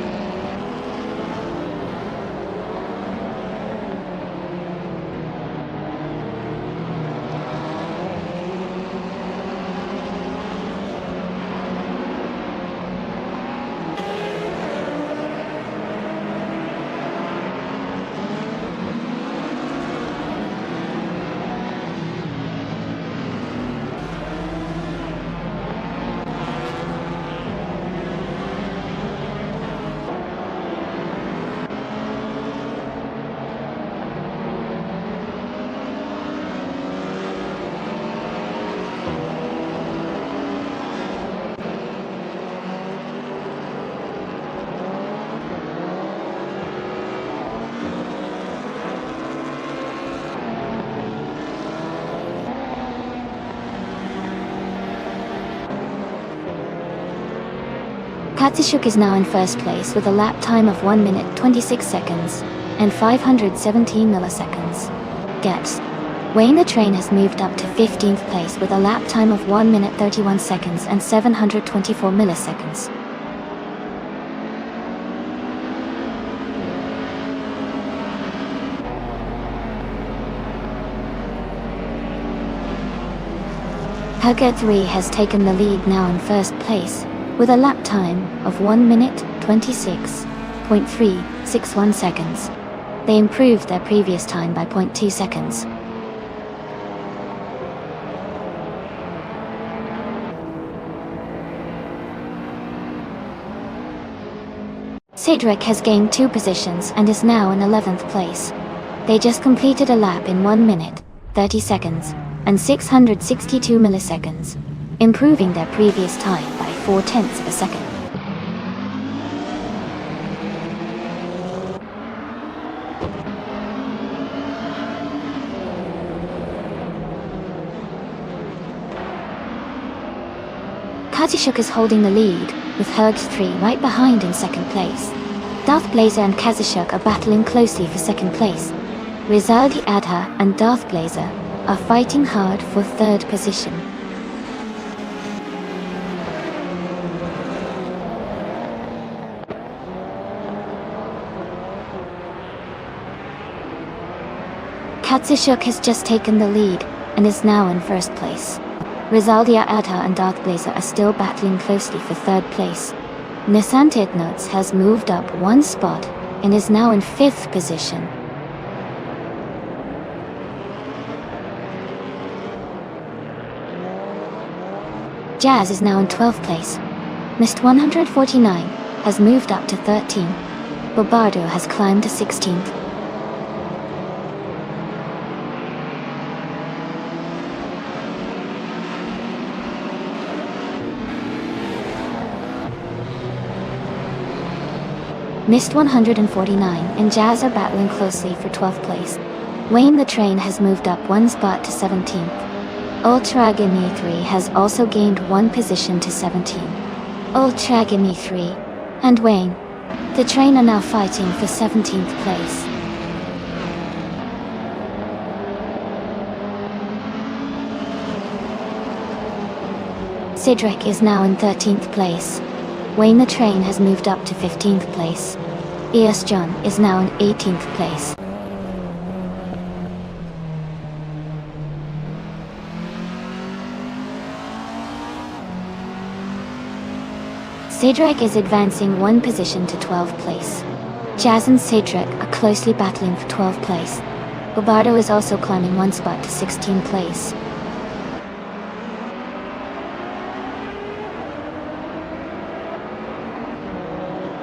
Katsuyuk is now in first place with a lap time of 1 minute 26 seconds and 517 milliseconds. Gets. Wayne the Train has moved up to 15th place with a lap time of 1 minute 31 seconds and 724 milliseconds. Hugger 3 has taken the lead now in first place, with a lap time of 1 minute 26.361 seconds. They improved their previous time by 0.2 seconds. Cedric has gained 2 positions and is now in 11th place. They just completed a lap in 1 minute, 30 seconds, and 662 milliseconds, improving their previous time by 0.4 of a second. Katsuyuk is holding the lead, with Hergs 3 right behind in second place. Darth Blazer and Katsuyuk are battling closely for second place. Rizaldi Adha and Darth Blazer are fighting hard for third position. Katsuyuk has just taken the lead and is now in first place. Rizaldia Adha and Darth Blazer are still battling closely for third place. Nissan Titnotes has moved up 1 spot and is now in 5th position. Jazz is now in 12th place. Mist 149 has moved up to 13. Bobardo has climbed to 16th. Mist 149 and Jazz are battling closely for 12th place. Wayne the Train has moved up 1 spot to 17th. Ultra Gimme 3 has also gained 1 position to 17. Ultra Gimme 3 and Wayne the Train are now fighting for 17th place. Cedric is now in 13th place. Wayne the Train has moved up to 15th place. ES John is now in 18th place. Cedric is advancing 1 position to 12th place. Jazz and Cedric are closely battling for 12th place. Bobardo is also climbing 1 spot to 16th place.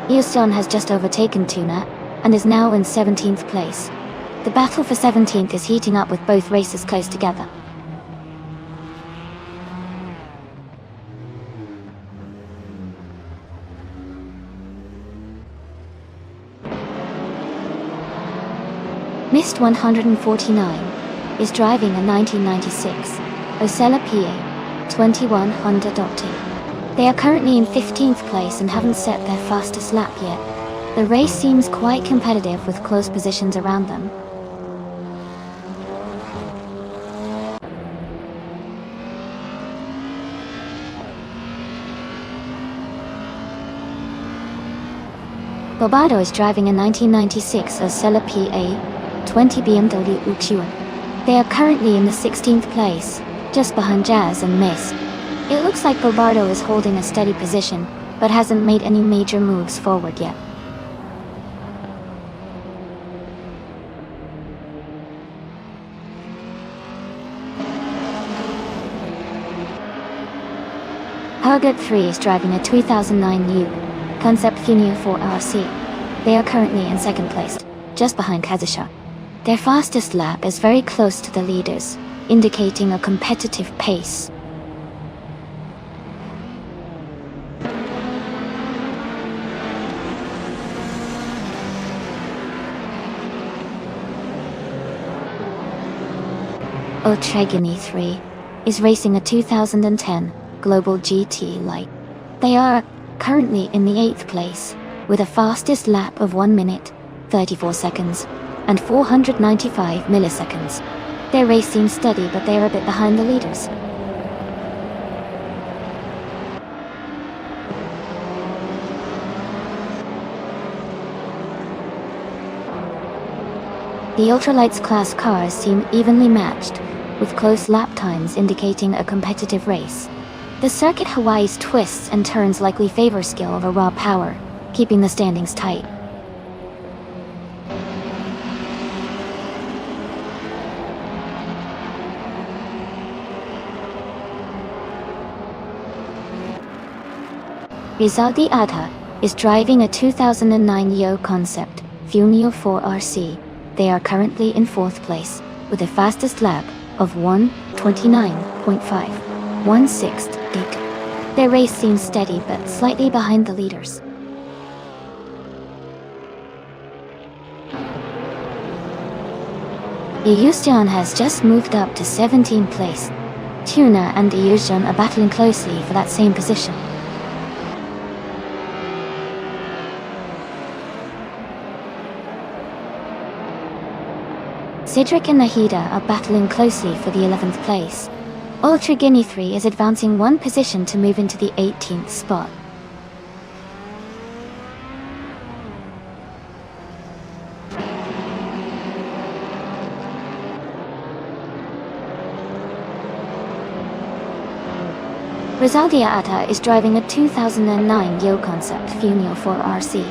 Euston has just overtaken Tuna and is now in 17th place. The battle for 17th is heating up with both races close together. Mist 149 is driving a 1996 Osella PA 21 Honda Dopti. They are currently in 15th place and haven't set their fastest lap yet. The race seems quite competitive with close positions around them. Bobardo is driving a 1996 Osella PA20 BMW Uchiwa. They are currently in the 16th place, just behind Jazz and Mist. It looks like Bobardo is holding a steady position, but hasn't made any major moves forward yet. Hargurt 3 is driving a 2009 U Concept Funio 4RC. They are currently in second place, just behind Kazusha. Their fastest lap is very close to the leaders, indicating a competitive pace. Ultragini 3 is racing a 2010 Global GT Light. They are currently in the 8th place, with a fastest lap of 1 minute, 34 seconds, and 495 milliseconds. Their race seems steady, but they are a bit behind the leaders. The ultralights class cars seem evenly matched, with close lap times indicating a competitive race. The circuit Hawaii's twists and turns likely favor skill over raw power, keeping the standings tight. Rizaldi Adha is driving a 2009 Yo Concept Funio 4RC. They are currently in 4th place, with a fastest lap of 1:29.5, 1/6 gig. Their race seems steady but slightly behind the leaders. Yusjan has just moved up to 17th place. Tuna and Yusjan are battling closely for that same position. Cedric and Nahida are battling closely for the 11th place. Ultra Guinea 3 is advancing 1 position to move into the 18th spot. Rizaldi Ata is driving a 2009 Yo Concept Funio 4RC.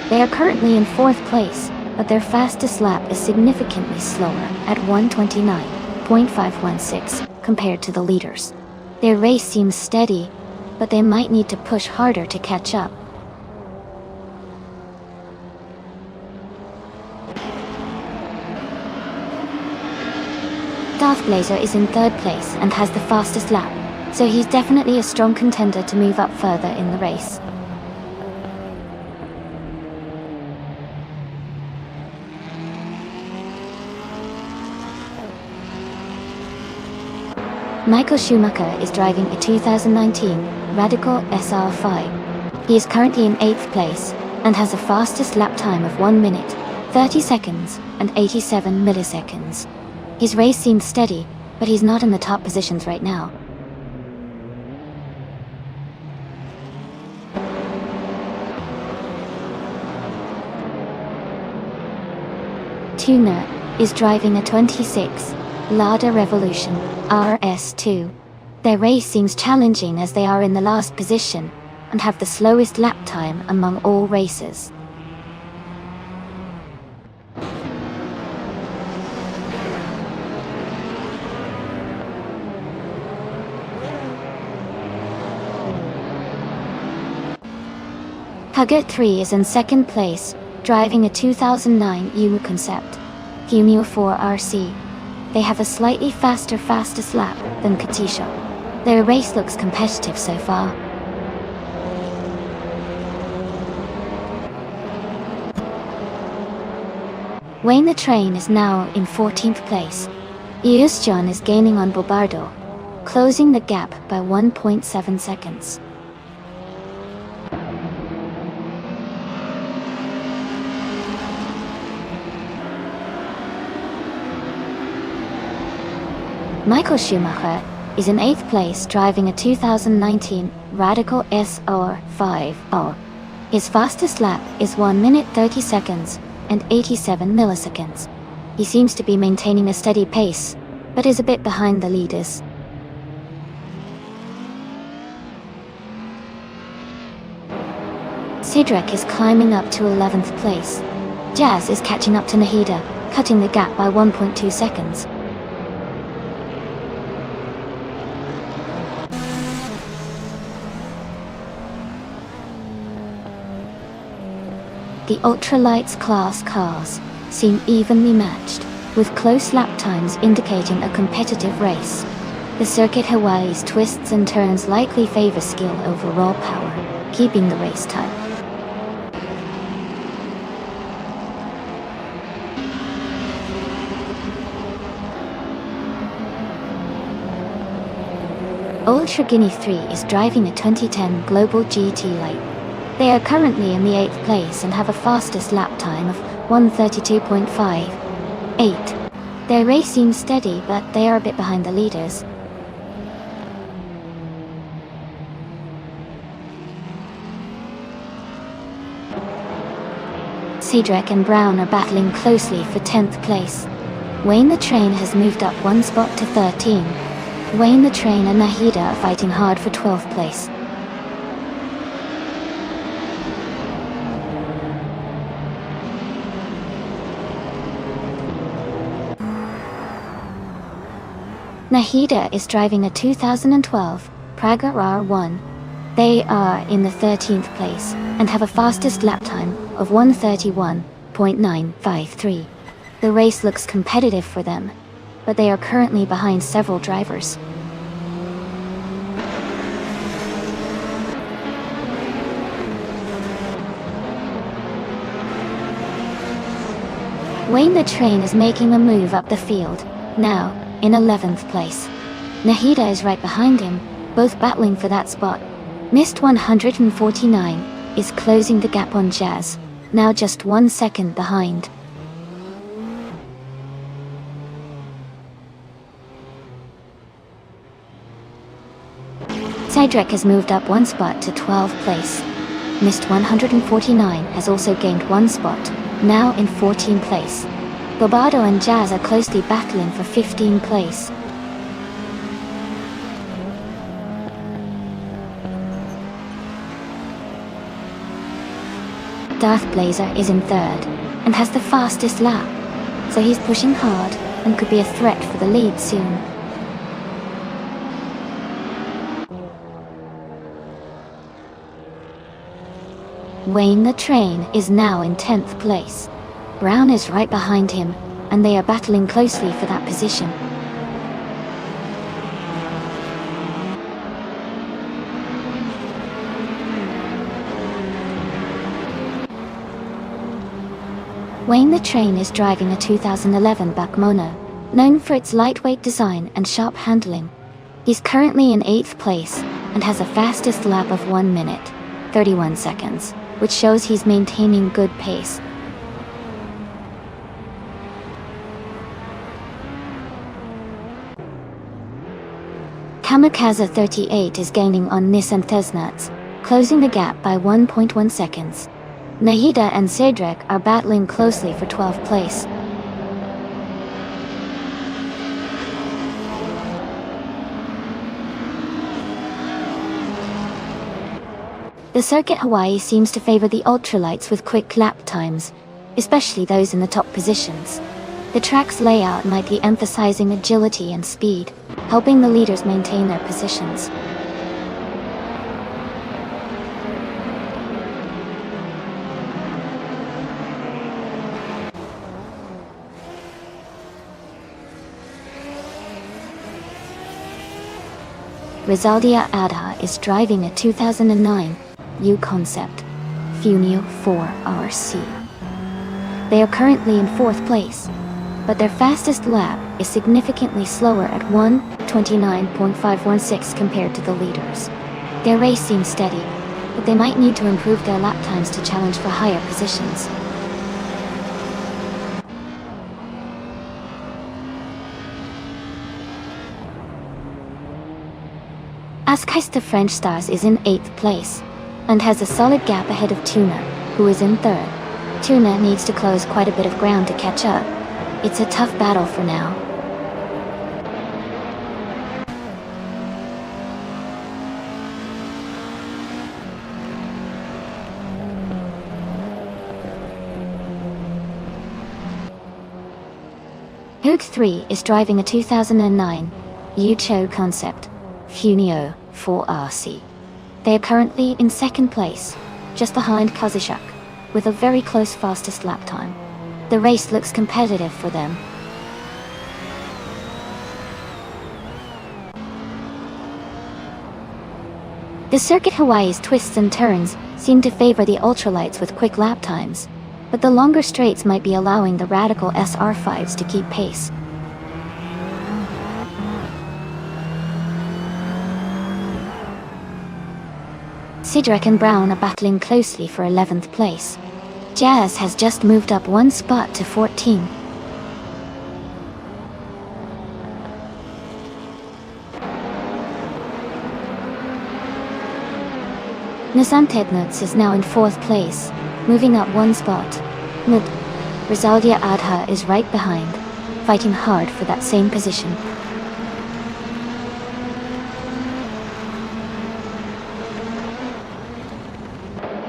They are currently in 4th place, but their fastest lap is significantly slower at 1:29.516 compared to the leaders. Their race seems steady, but they might need to push harder to catch up. Darth Blazer is in 3rd place and has the fastest lap, so he's definitely a strong contender to move up further in the race. Michael Schumacher is driving a 2019 Radical SR5. He is currently in 8th place and has a fastest lap time of 1 minute, 30 seconds, and 87 milliseconds. His race seems steady, but he's not in the top positions right now. Tuna is driving a 26 Lada Revolution RS2. Their race seems challenging as they are in the last position and have the slowest lap time among all racers. Haggett 3 is in 2nd place, driving a 2009 Yuma Concept Funio 4RC. They have a slightly faster fastest lap than Katisha. Their race looks competitive so far. Wayne the Train is now in 14th place. Yusjan is gaining on Bobardo, closing the gap by 1.7 seconds. Michael Schumacher is in 8th place driving a 2019 Radical SR5R. His fastest lap is 1 minute 30 seconds and 87 milliseconds. He seems to be maintaining a steady pace, but is a bit behind the leaders. Cedric is climbing up to 11th place. Jazz is catching up to Nahida, cutting the gap by 1.2 seconds. The ultralights class cars seem evenly matched, with close lap times indicating a competitive race. The circuit Hawaii's twists and turns likely favor skill over raw power, keeping the race tight. Ultra Guinea 3 is driving a 2010 Global GT Light. They are currently in the 8th place and have a fastest lap time of 1:32.58. Their race seems steady, but they are a bit behind the leaders. Cedric and Brown are battling closely for 10th place. Wayne the Train has moved up one spot to 13. Wayne the Train and Nahida are fighting hard for 12th place. Nahida is driving a 2012 Praga R1. They are in the 13th place and have a fastest lap time of 1:31.953. The race looks competitive for them, but they are currently behind several drivers. Wayne the Train is making a move up the field, now in 11th place. Nahida is right behind him, both battling for that spot. Missed 149 is closing the gap on Jazz, now just 1 second behind. Cedric has moved up one spot to 12th place. Missed 149 has also gained one spot, now in 14th place. Bobado and Jazz are closely battling for 15th place. Darth Blazer is in 3rd, and has the fastest lap, so he's pushing hard and could be a threat for the lead soon. Wayne the Train is now in 10th place. Brown is right behind him, and they are battling closely for that position. Wayne the Train is driving a 2011 Buck Mono, known for its lightweight design and sharp handling. He's currently in 8th place, and has a fastest lap of 1 minute, 31 seconds, which shows he's maintaining good pace. Kamikaze 38 is gaining on Nissan Thesnats, closing the gap by 1.1 seconds. Nahida and Cedric are battling closely for 12th place. The circuit Hawaii seems to favor the ultralights with quick lap times, especially those in the top positions. The track's layout might be emphasizing agility and speed, helping the leaders maintain their positions. Rizaldia Adha is driving a 2009 U Concept Funio 4RC. They are currently in 4th place, but their fastest lap is significantly slower at 1:29.516 compared to the leaders. Their race seems steady, but they might need to improve their lap times to challenge for higher positions. Ascais the French Stars is in 8th place. and has a solid gap ahead of Tuna, who is in third. Tuna needs to close quite a bit of ground to catch up. It's a tough battle for now. Hook 3 is driving a 2009 Yucho Concept Funio 4RC. They are currently in second place, just behind Kazushuk, with a very close fastest lap time. The race looks competitive for them. The circuit Hawaii's twists and turns seem to favor the ultralights with quick lap times, but the longer straights might be allowing the radical SR5s to keep pace. Cedric and Brown are battling closely for 11th place. Jazz has just moved up one spot to 14. Nisantednuts is now in 4th place, moving up one spot. Mid. Rizaldia Adha is right behind, fighting hard for that same position.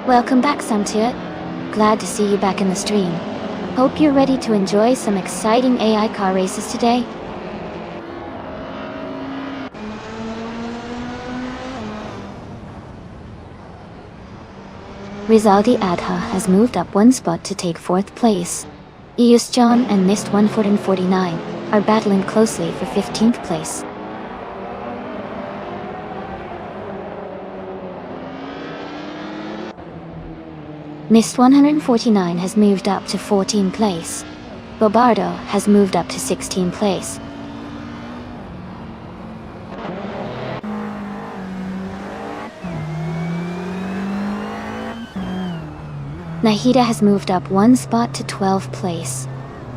Welcome back, Samtuit. Glad to see you back in the stream. Hope you're ready to enjoy some exciting AI car races today. Rizaldi Adha has moved up one spot to take 4th place. Eus John and Nist 149 are battling closely for 15th place. Nist 149 has moved up to 14th place. Bobardo has moved up to 16th place. Nahida has moved up one spot to 12th place.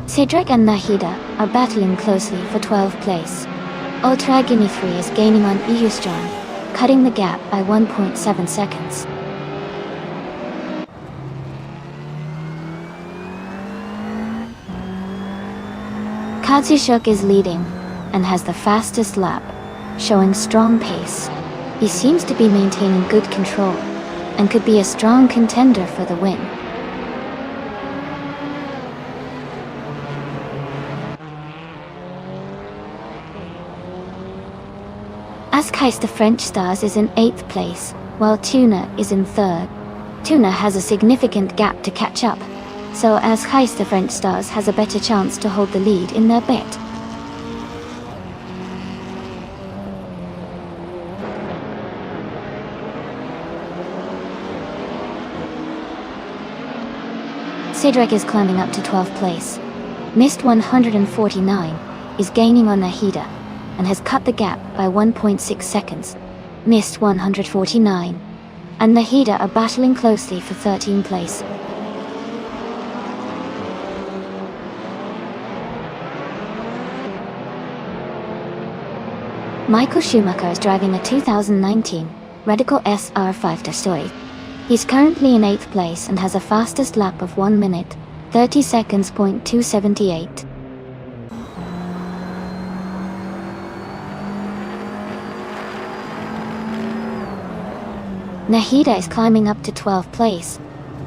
Cedric and Nahida are battling closely for 12th place. Ultra Guinea 3 is gaining on Eus John, cutting the gap by 1.7 seconds. Katsushuk is leading, and has the fastest lap, showing strong pace. He seems to be maintaining good control, and could be a strong contender for the win. Askheist the French Stars is in 8th place, while Tuna is in 3rd. Tuna has a significant gap to catch up, so Askheist the French Stars has a better chance to hold the lead in their bet. Cedric is climbing up to 12th place. Mist 149 is gaining on Nahida, and has cut the gap by 1.6 seconds. Mist 149 and Nahida are battling closely for 13th place. Michael Schumacher is driving a 2019 Radical SR5 Dasoi. He's currently in 8th place and has a fastest lap of 1 minute, 30 seconds. .278. Nahida is climbing up to 12th place.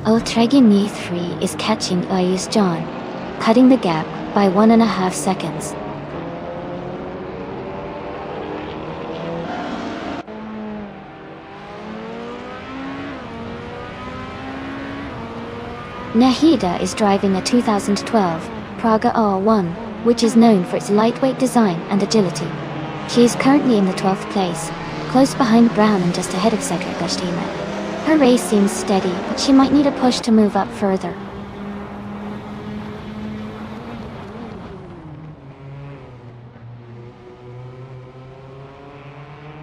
Ultragini 3 is catching Eus John, cutting the gap by 1.5 seconds. Nahida is driving a 2012 Praga R1, which is known for its lightweight design and agility. She is currently in the 12th place, close behind Brown and just ahead of Cedric Gashtima. Her race seems steady, but she might need a push to move up further.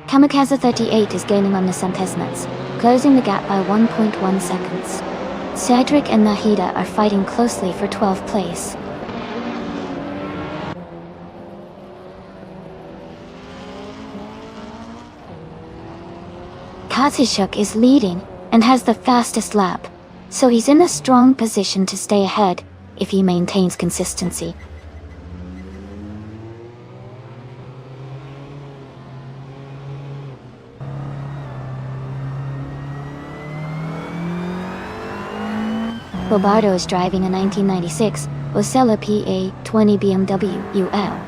Kamikaze 38 is gaining on the Santesnets, closing the gap by 1.1 seconds. Cedric and Nahida are fighting closely for 12th place. Katsushuk is leading, and has the fastest lap, so he's in a strong position to stay ahead if he maintains consistency. Roberto is driving a 1996 Osella PA20 BMW UL.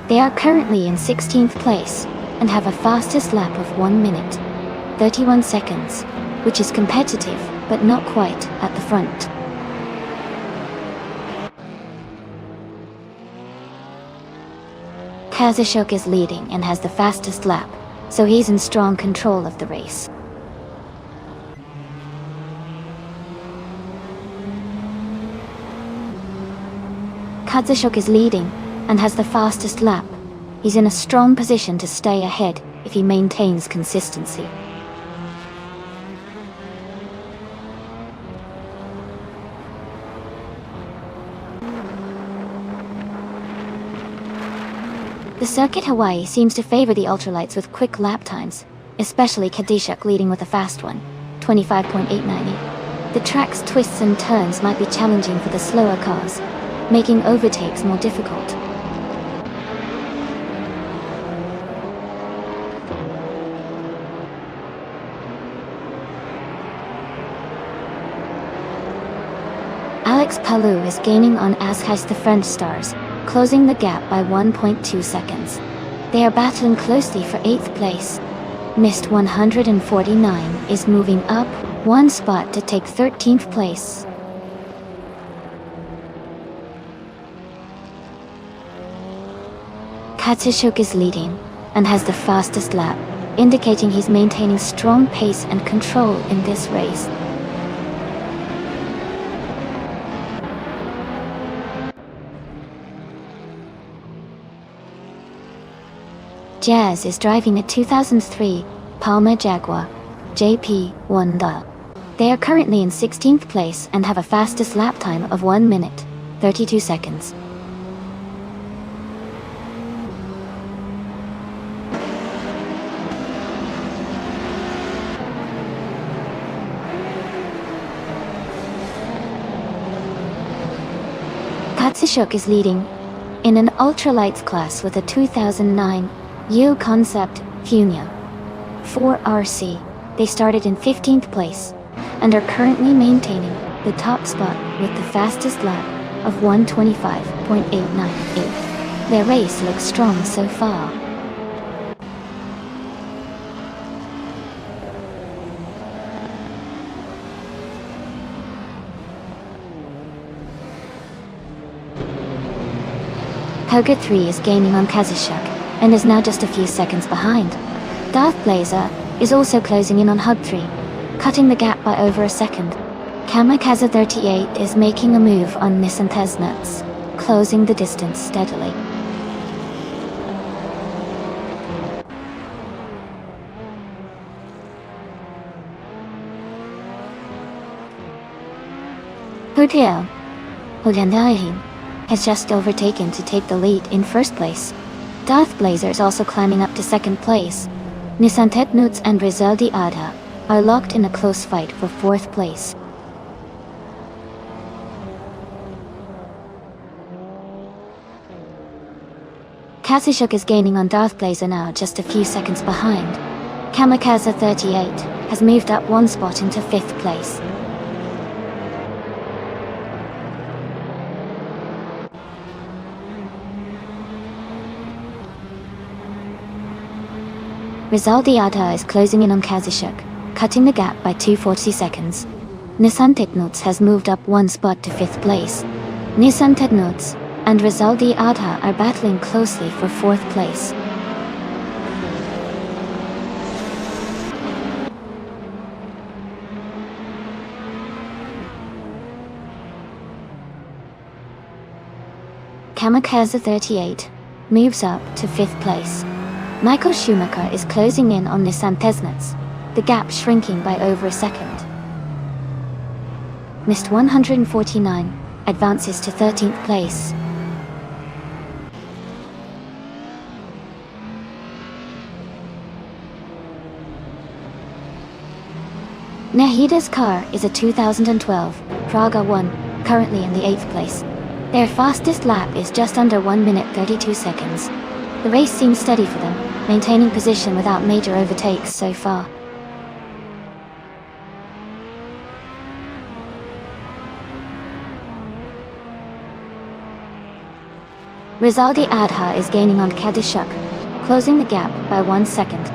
They are currently in 16th place and have a fastest lap of 1 minute, 31 seconds, which is competitive but not quite at the front. Kazushok is leading and has the fastest lap, so he's in strong control of the race. Kazushok is leading and has the fastest lap. He's in a strong position to stay ahead if he maintains consistency. The circuit Hawaii seems to favor the ultralights with quick lap times, especially Kazushok leading with a fast one, 25.898. The track's twists and turns might be challenging for the slower cars, making overtakes more difficult. Alex Palou is gaining on Ashais the French stars, closing the gap by 1.2 seconds. They are battling closely for 8th place. Missed 149 is moving up 1 spot to take 13th place. Kazushok is leading and has the fastest lap, indicating he's maintaining strong pace and control in this race. Jazz is driving a 2003 Palmer Jaguar JP1. They are currently in 16th place and have a fastest lap time of 1 minute, 32 seconds. Kazushok is leading in an ultralights class with a 2009 U Concept Funia 4RC. They started in 15th place and are currently maintaining the top spot with the fastest lap of 125.898. Their race looks strong so far. Koga 3 is gaining on Kazushok and is now just a few seconds behind. Darth Blazer is also closing in on Hug 3, cutting the gap by over a second. Kamikaze 38 is making a move on Nissan Tesnuts, closing the distance steadily. Hutiao Huliandaihim has just overtaken to take the lead in first place. Darth Blazer is also climbing up to second place. Nissan Tetnuts and Rizaldi Adha are locked in a close fight for fourth place. Kazushok is gaining on Darth Blazer now, just a few seconds behind. Kamikaze 38 has moved up 1 spot into 5th place. Rizaldi Adha is closing in on Kazushok, cutting the gap by 240 seconds. Nissan Tetnuts has moved up 1 spot to 5th place. Nissan Tetnuts and Rizaldi Adha are battling closely for 4th place. Kamikaze 38 moves up to 5th place. Michael Schumacher is closing in on Nissan Tesnuts, the gap shrinking by over a second. Missed 149 advances to 13th place. Nahida's car is a 2012 Praga 1, currently in the 8th place. Their fastest lap is just under 1 minute 32 seconds. The race seems steady for them, maintaining position without major overtakes so far. Rizaldi Adha is gaining on Kadishuk, closing the gap by 1 second.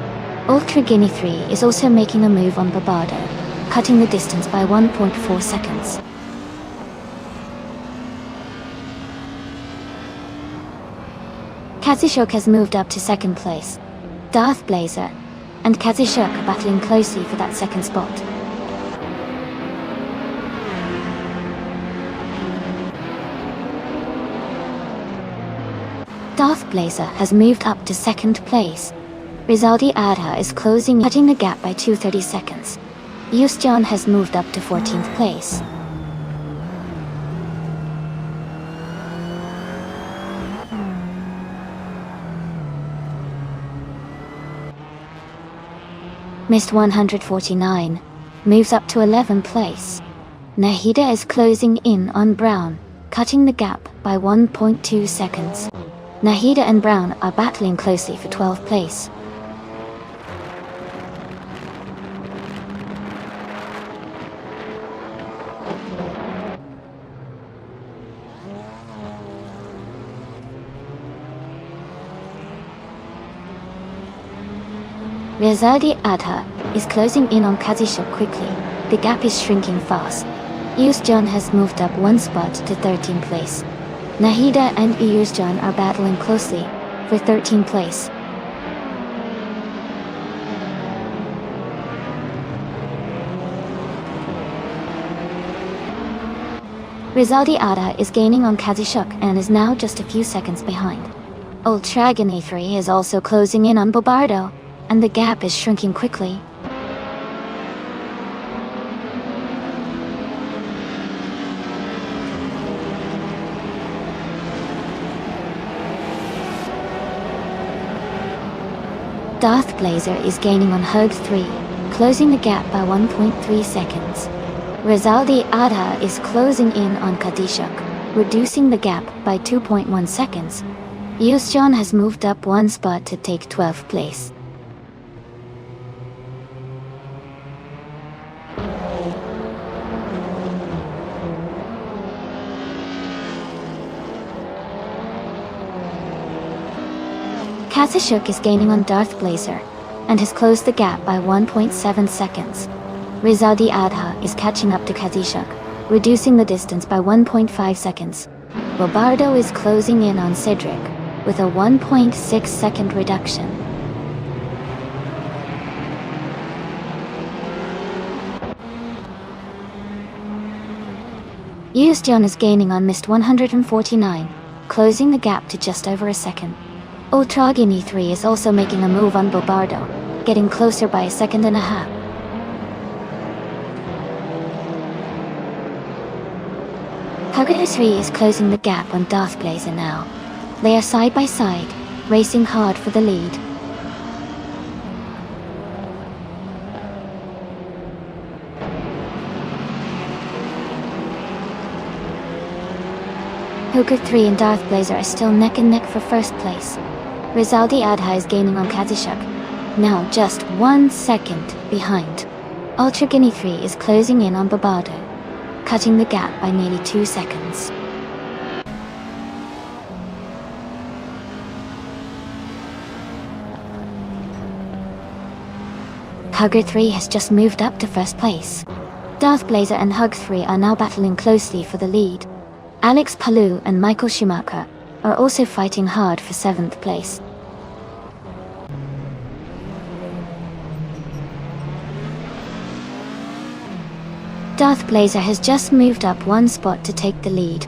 Ultra Guinea 3 is also making a move on Babardo, cutting the distance by 1.4 seconds. Kazishuk has moved up to second place. Darth Blazer and Kazishuk are battling closely for that second spot. Darth Blazer has moved up to second place. Rizaldi Adha is cutting the gap by 2:30 seconds. Yusjan has moved up to 14th place. Mist 149 moves up to 11th place. Nahida is closing in on Brown, cutting the gap by 1.2 seconds. Nahida and Brown are battling closely for 12th place. Rizaldi Adha is closing in on Kazishuk quickly. The gap is shrinking fast. Yusjan has moved up 1 spot to 13th place. Nahida and Yusjan are battling closely for 13th place. Rizaldi Adha is gaining on Kazishuk and is now just a few seconds behind. Ultra Guinea 3 is also closing in on Bobardo, and the gap is shrinking quickly. Darth Blazer is gaining on Hug 3, closing the gap by 1.3 seconds. Rizaldi Adha is closing in on Kadishuk, reducing the gap by 2.1 seconds. Yusjan has moved up 1 spot to take 12th place. Kazishuk is gaining on Darth Blazer, and has closed the gap by 1.7 seconds. Rizaldi Adha is catching up to Kazishuk, reducing the distance by 1.5 seconds. Bobardo is closing in on Cedric, with a 1.6 second reduction. Yusjan is gaining on Mist 149, closing the gap to just over a second. Ultra Guinea 3 is also making a move on Bobardo, getting closer by 1.5 seconds. Hugger 3 is closing the gap on Darth Blazer now. They are side by side, racing hard for the lead. Hugger 3 and Darth Blazer are still neck and neck for first place. Rizaldi Adha is gaining on Kazishuk, now just 1 second behind. Ultra Guinea 3 is closing in on Bobardo, cutting the gap by nearly 2 seconds. Hugger 3 has just moved up to first place. Darth Blazer and Hug 3 are now battling closely for the lead. Alex Palou and Michael Schumacher are also fighting hard for 7th place. Darth Blazer has just moved up 1 spot to take the lead.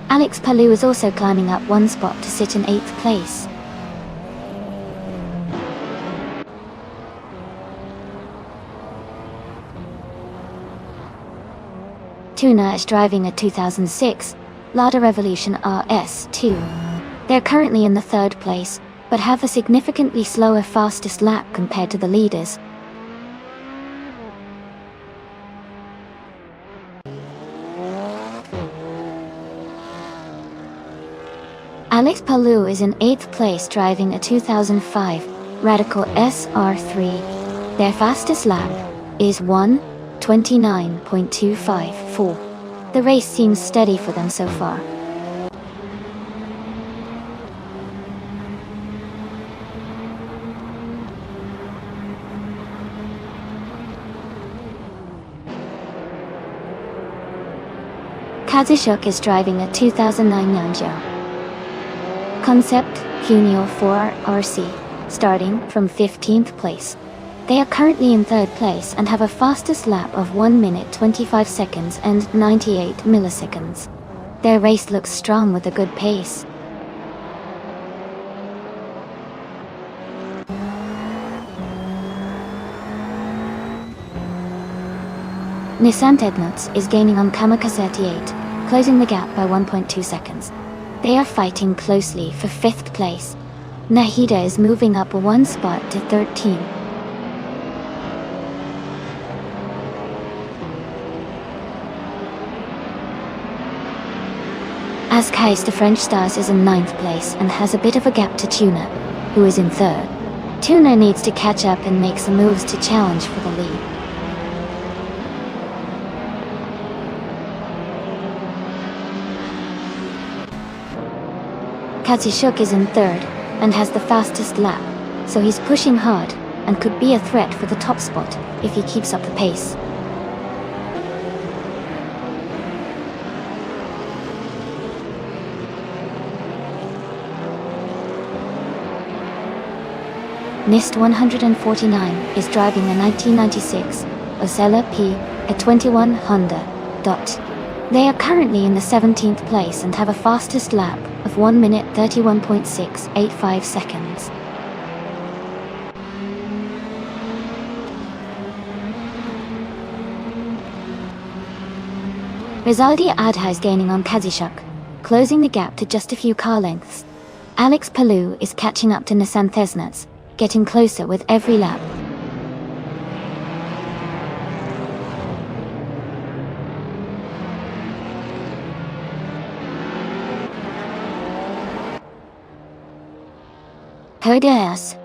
Alex Palou is also climbing up 1 spot to sit in 8th place. Tuna is driving a 2006 Lada Revolution RS2. They're currently in the 3rd place, but have a significantly slower fastest lap compared to the leaders. Alex Palou is in 8th place driving a 2005 Radical SR3. Their fastest lap is 1:29.254. The race seems steady for them so far. Kazushuk is driving a 2009 Yanjiao Concept Cuneo 4RC, starting from 15th place. They are currently in 3rd place and have a fastest lap of 1 minute 25 seconds and 98 milliseconds. Their race looks strong with a good pace. Nissan Tetnuts is gaining on Kamikaze 38, closing the gap by 1.2 seconds. They are fighting closely for 5th place. Nahida is moving up 1 spot to 13. Ascais de French Stars is in 9th place and has a bit of a gap to Tuna, who is in 3rd. Tuna needs to catch up and make some moves to challenge for the lead. Kazushuk is in 3rd and has the fastest lap, so he's pushing hard and could be a threat for the top spot if he keeps up the pace. NIST 149 is driving a 1996 Osella P, a 21 Honda Dot. They are currently in the 17th place and have a fastest lap of 1 minute 31.685 seconds. Rizaldi Adha is gaining on Kazushuk, closing the gap to just a few car lengths. Alex Palou is catching up to Nissan Tesnuts, getting closer with every lap. Herdias.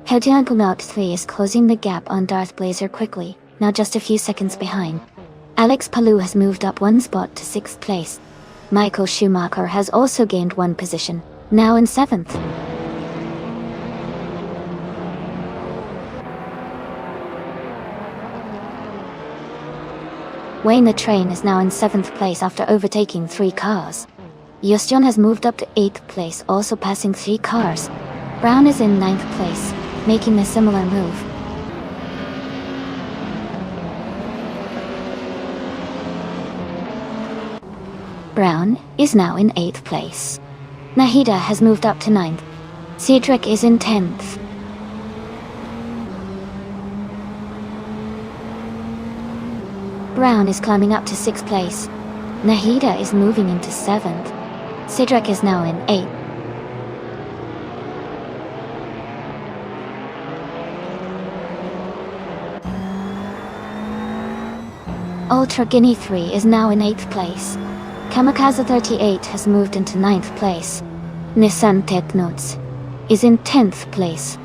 Herdiankunaut 3 is closing the gap on Darth Blazer quickly, now just a few seconds behind. Alex Palou has moved up 1 spot to 6th place. Michael Schumacher has also gained 1 position, now in 7th. Wayne the Train is now in 7th place after overtaking 3 cars. Yustion has moved up to 8th place, also passing 3 cars. Brown is in 9th place, making a similar move. Brown is now in 8th place. Nahida has moved up to 9th. Cedric is in 10th. Brown is climbing up to 6th place. Nahida is moving into 7th. Cedric is now in 8th. Ultra Guinea 3 is now in 8th place. Kamikaze 38 has moved into 9th place. Nissan Technotes is in 10th place.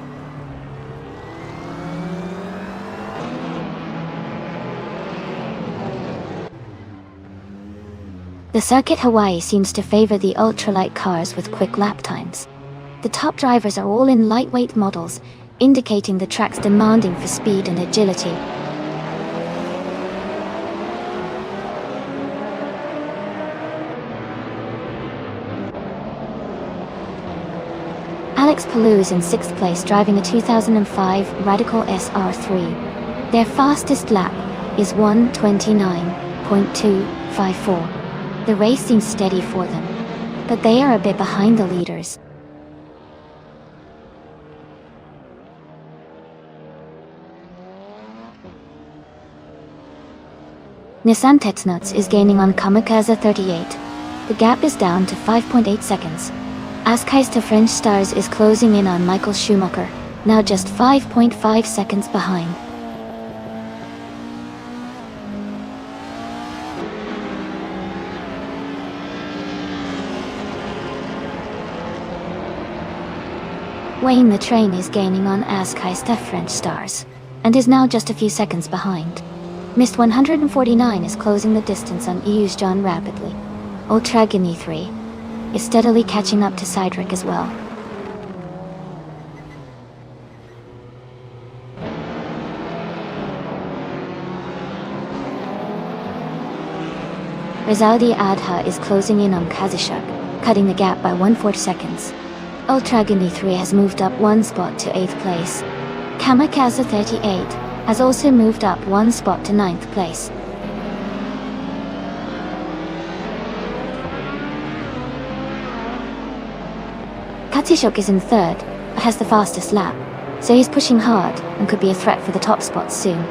The circuit Hawaii seems to favor the ultralight cars with quick lap times. The top drivers are all in lightweight models, indicating the track's demanding for speed and agility. Alex Palou is in 6th place driving a 2005 Radical SR3. Their fastest lap is 1:29.254. The race seems steady for them, but they are a bit behind the leaders. Nissan Tetnuts is gaining on Kamikaze 38. The gap is down to 5.8 seconds. Ascais de French Stars is closing in on Michael Schumacher, now just 5.5 seconds behind. Wayne the train is gaining on Askeister French Stars, and is now just a few seconds behind. Mist 149 is closing the distance on EU's John rapidly. Ultra Guinea 3 is steadily catching up to Cedric as well. Rizaldi Adha is closing in on Kazishuk, cutting the gap by 1/4 seconds. Ultra Guinea 3 has moved up one spot to 8th place. Kamikaze 38 has also moved up one spot to 9th place. Kazishuk is in 3rd, but has the fastest lap, so he's pushing hard and could be a threat for the top spots soon.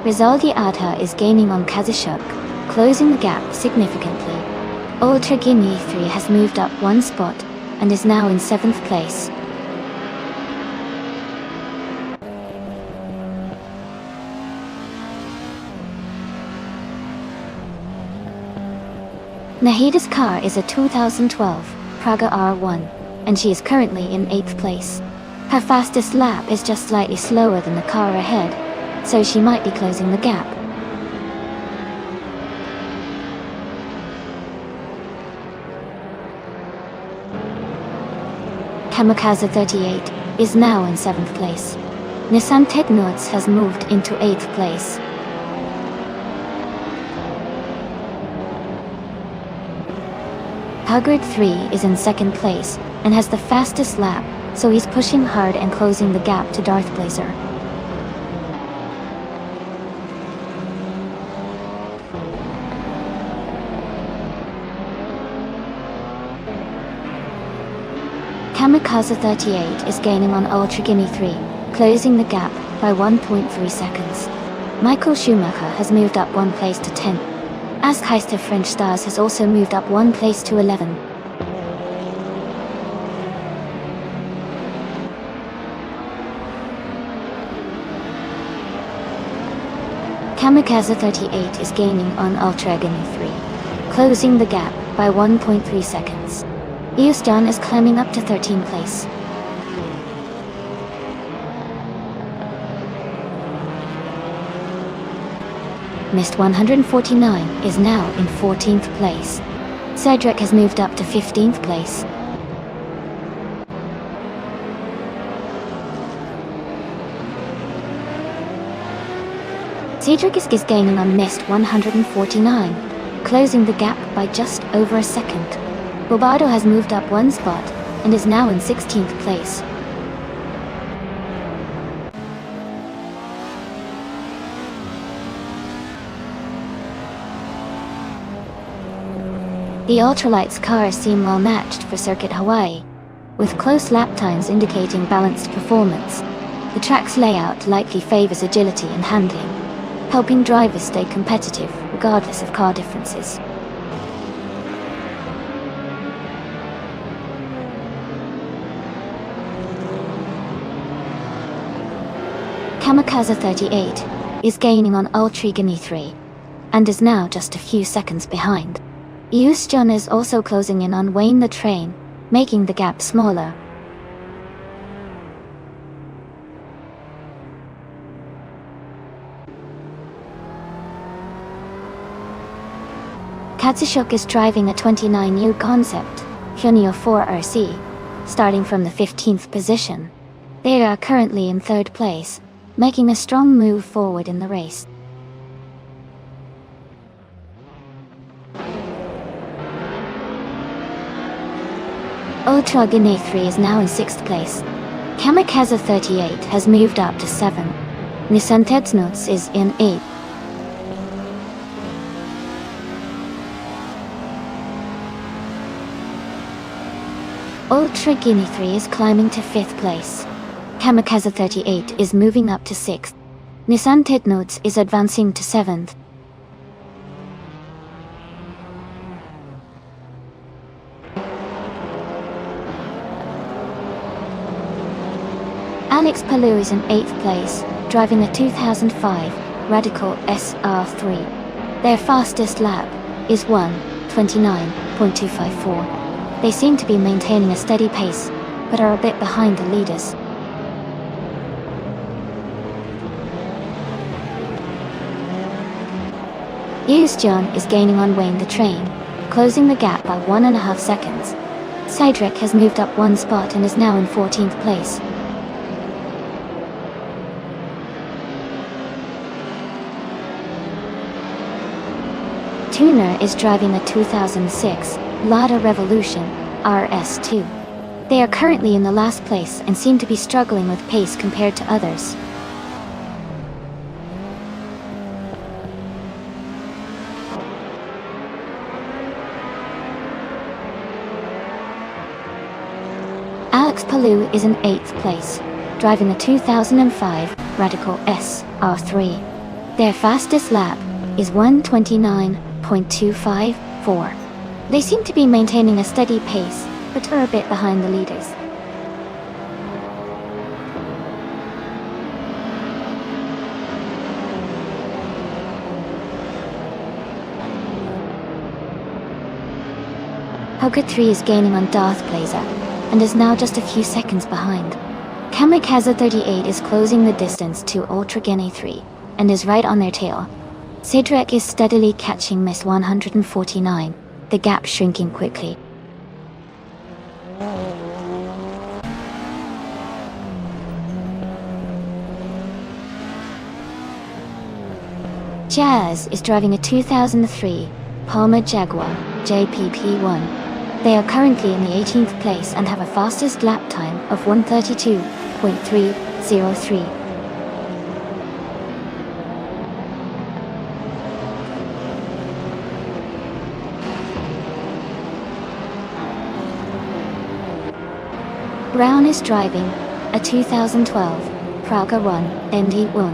Rizaldi Adha is gaining on Kazishuk, closing the gap significantly. Ultra Guinea 3 has moved up one spot and is now in 7th place. Nahida's car is a 2012 Praga R1, and she is currently in 8th place. Her fastest lap is just slightly slower than the car ahead, so she might be closing the gap. Kamikaze 38 is now in 7th place. Nissan Technoids has moved into 8th place. Hagrid 3 is in 2nd place and has the fastest lap, so he's pushing hard and closing the gap to Darth Blazer. Kamikaze 38 is gaining on Ultra Guinea 3, closing the gap by 1.3 seconds. Michael Schumacher has moved up one place to 10th. Askeister French Stars has also moved up one place to 11. Kamikaze 38 is gaining on Ultra Guinea 3, closing the gap by 1.3 seconds. Euston is climbing up to 13th place. Mist 149 is now in 14th place. Cedric has moved up to 15th place. Cedric is gaining on Mist 149, closing the gap by just over a second. Bobardo has moved up one spot and is now in 16th place. The ultralights cars seem well matched for Circuit Hawaii, with close lap times indicating balanced performance. The track's layout likely favors agility and handling, helping drivers stay competitive regardless of car differences. Kamikaze 38 is gaining on Ultra Guinea 3, and is now just a few seconds behind. Euston is also closing in on Wayne the Train, making the gap smaller. Kazishuk is driving a 29U concept, Hyuneo 4RC, starting from the 15th position. They are currently in 3rd place, making a strong move forward in the race. Ultra Guinea 3 is now in 6th place. Kamikaze 38 has moved up to 7. Nissan Technoids is in 8th. Ultra Guinea 3 is climbing to 5th place. Kamikaze 38 is moving up to 6th. Nissan Technoids is advancing to 7th. Alex Palou is in 8th place, driving a 2005 Radical SR3. Their fastest lap is 1:29.254. They seem to be maintaining a steady pace, but are a bit behind the leaders. John is gaining on Wayne the train, closing the gap by 1.5 seconds. Cedric has moved up one spot and is now in 14th place. Tuner is driving a 2006 Lada Revolution RS2. They are currently in the last place and seem to be struggling with pace compared to others. Alex Palou is in 8th place, driving a 2005 Radical S R3. Their fastest lap is 1:29.254. They seem to be maintaining a steady pace, but are a bit behind the leaders. Hugger 3 is gaining on Darth Blazer, and is now just a few seconds behind. Kamikaze 38 is closing the distance to Ultra Guinea 3, and is right on their tail. Cedric is steadily catching Miss 149, the gap shrinking quickly. Jazz is driving a 2003 Palmer Jaguar JPP1. They are currently in the 18th place and have a fastest lap time of 1:32.303. Brown is driving a 2012 Praga 1 MD1.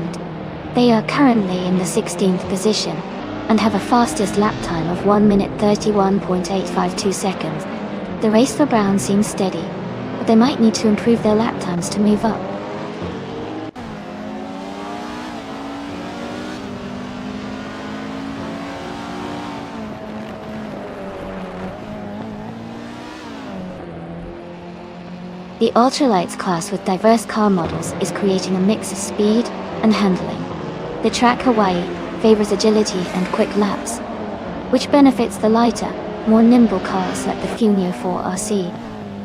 They are currently in the 16th position and have a fastest lap time of 1:31.852 seconds. The race for Brown seems steady, but they might need to improve their lap times to move up. The ultralights class with diverse car models is creating a mix of speed and handling. The track Hawaii favors agility and quick laps, which benefits the lighter, more nimble cars like the Funio 4 RC.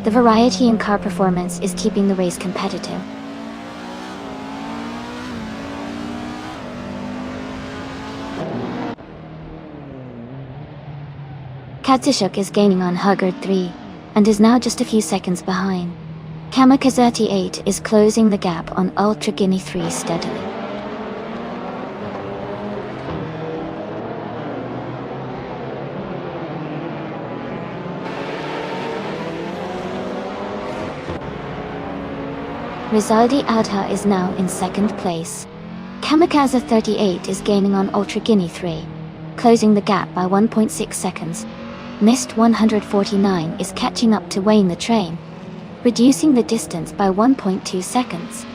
The variety in car performance is keeping the race competitive. Katsushuk is gaining on Huggard 3, and is now just a few seconds behind. Kamikaze 38 is closing the gap on Ultra Guinea 3 steadily. Rizaldi Adha is now in 2nd place. Kamikaze 38 is gaining on Ultra Guinea 3, closing the gap by 1.6 seconds. Mist 149 is catching up to Wayne the train, reducing the distance by 1.2 seconds.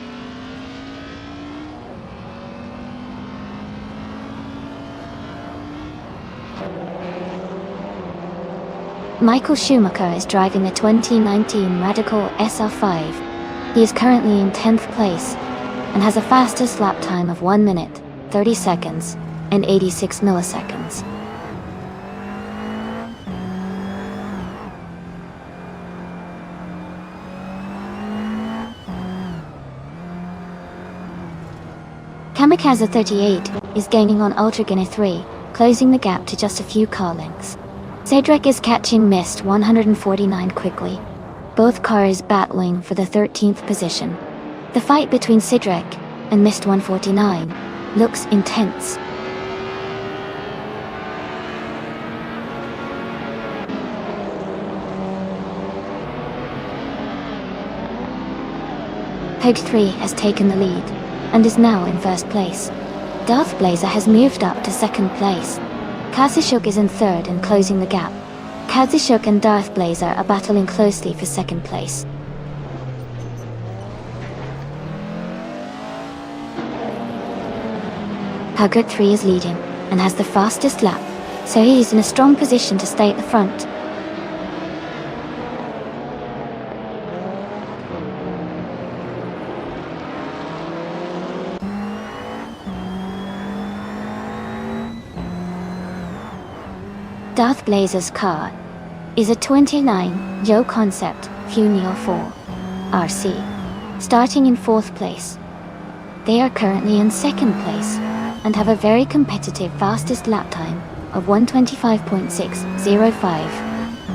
Michael Schumacher is driving a 2019 Radical SR5. He is currently in 10th place and has a fastest lap time of 1 minute, 30 seconds, and 86 milliseconds. Kamikaze 38 is gaining on Ultra Guinea 3, closing the gap to just a few car lengths. Cedric is catching Mist 149 quickly. Both cars battling for the 13th position. The fight between Cedric and Mist 149 looks intense. Peg 3 has taken the lead and is now in 1st place. Darth Blazer has moved up to 2nd place. Katsushuk is in 3rd and closing the gap. Katsushuk and Darth Blazer are battling closely for 2nd place. Huggard 3 is leading, and has the fastest lap, so he is in a strong position to stay at the front. Darth Blazer's car is a 29-year concept Funio 4 RC, starting in 4th place. They are currently in 2nd place and have a very competitive fastest lap time of 1:25.605.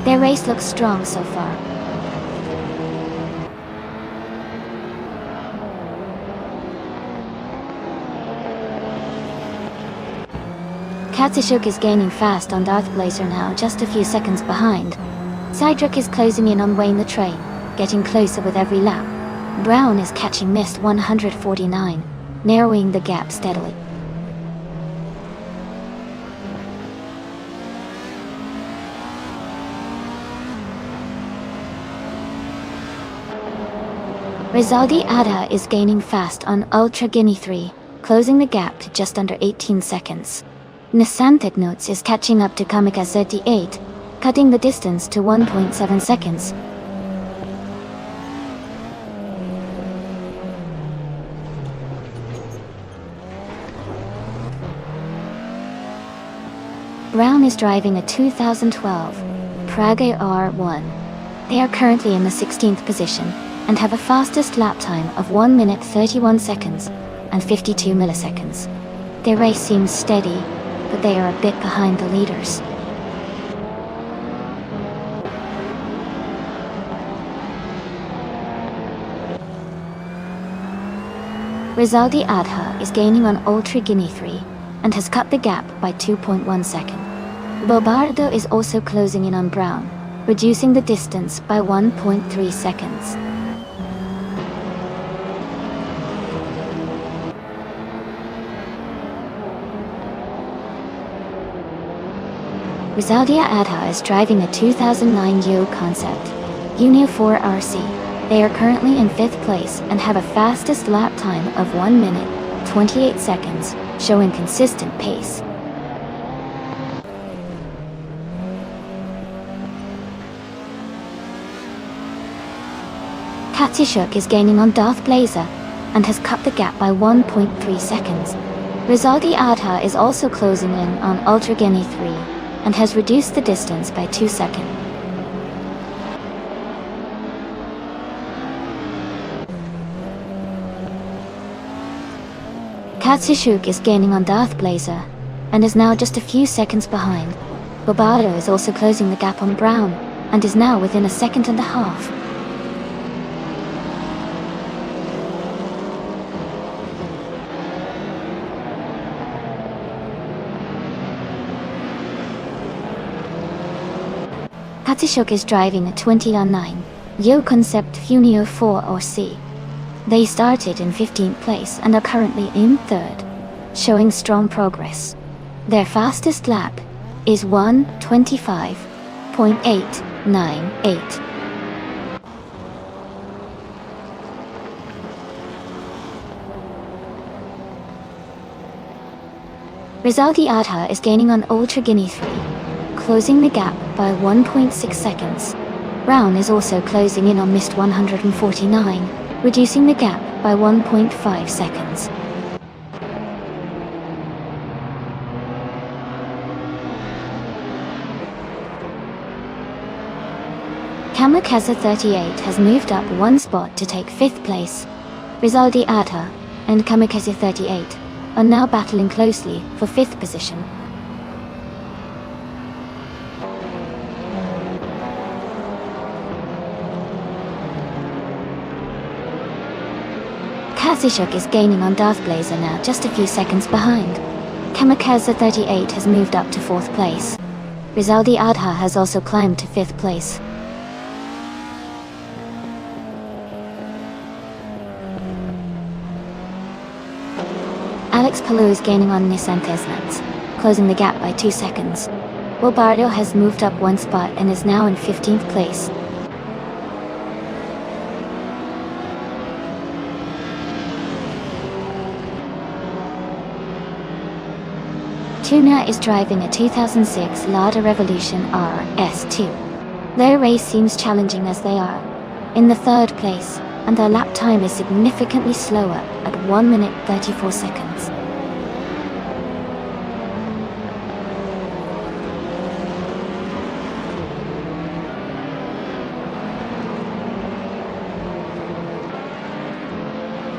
Their race looks strong so far. Katsushuk is gaining fast on Darth Blazer now, just a few seconds behind. Cydric is closing in on Wayne the Train, getting closer with every lap. Brown is catching Mist 149, narrowing the gap steadily. Rizaldi Ada is gaining fast on Ultra Guinea 3, closing the gap to just under 18 seconds. Nissan Technotes is catching up to Kamikaze 38, cutting the distance to 1.7 seconds. Brown is driving a 2012 Praga R1. They are currently in the 16th position and have a fastest lap time of 1 minute 31 seconds and 52 milliseconds. Their race seems steady, but they are a bit behind the leaders. Rizaldi Adha is gaining on Ultra Guinea 3 and has cut the gap by 2.1 seconds. Bobardo is also closing in on Brown, reducing the distance by 1.3 seconds. Rizaldi Adha is driving a 2009 Yo concept Unio 4 RC. They are currently in 5th place and have a fastest lap time of 1 minute 28 seconds, showing consistent pace. Katsushuk is gaining on Darth Blazer and has cut the gap by 1.3 seconds. Rizaldi Adha is also closing in on Ultra Guinea 3 and has reduced the distance by 2 seconds. Katsushuk is gaining on Darth Blazer and is now just a few seconds behind. Bobado is also closing the gap on Brown and is now within a second and a half. Katsushuk is driving a 2009 Yo concept Funio 4 RC. They started in 15th place and are currently in 3rd, showing strong progress. Their fastest lap is 1:25.898. Rizaldi Adha is gaining on Ultra Guinea 3, closing the gap by 1.6 seconds. Brown is also closing in on Mist 149, reducing the gap by 1.5 seconds. Kamikaze 38 has moved up 1 spot to take 5th place. Rizaldi Adha and Kamikaze 38 are now battling closely for 5th position. Katsushuk is gaining on Darth Blazer now, just a few seconds behind. Kamikaze 38 has moved up to 4th place. Rizaldi Adha has also climbed to 5th place. Alex Palou is gaining on Nissan Tesnats, closing the gap by 2 seconds. Bobardo has moved up 1 spot and is now in 15th place. Tuna is driving a 2006 Lada Revolution RS2. Their race seems challenging as they are in the third place, and their lap time is significantly slower at 1 minute 34 seconds.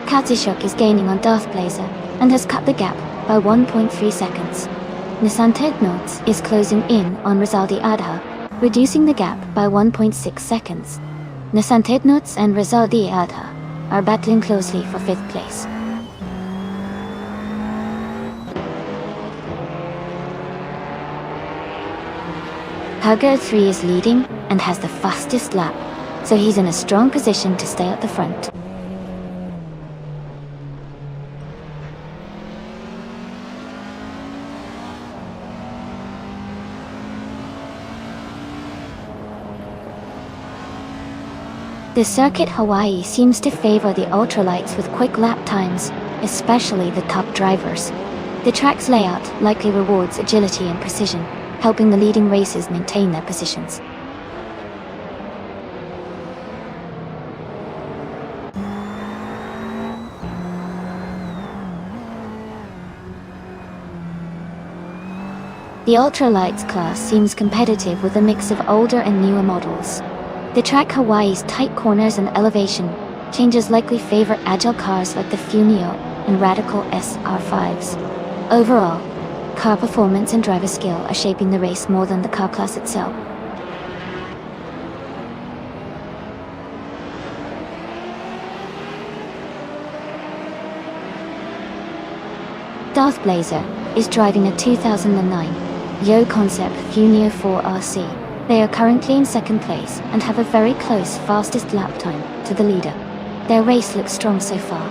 Katsishuk is gaining on Darth Blazer and has cut the gap by 1.3 seconds. Nissan Technots is closing in on Rizaldi Adha, reducing the gap by 1.6 seconds. Nissan Technots and Rizaldi Adha are battling closely for 5th place. Hagar 3 is leading and has the fastest lap, so he's in a strong position to stay at the front. The circuit Hawaii seems to favor the ultralights with quick lap times, especially the top drivers. The track's layout likely rewards agility and precision, helping the leading racers maintain their positions. The ultralights class seems competitive with a mix of older and newer models. The track Hawaii's tight corners and elevation changes likely favor agile cars like the Funio and Radical SR5s. Overall, car performance and driver skill are shaping the race more than the car class itself. Darth Blazer is driving a 2009 Yo Concept Funio 4RC. They are currently in 2nd place and have a very close fastest lap time to the leader. Their race looks strong so far.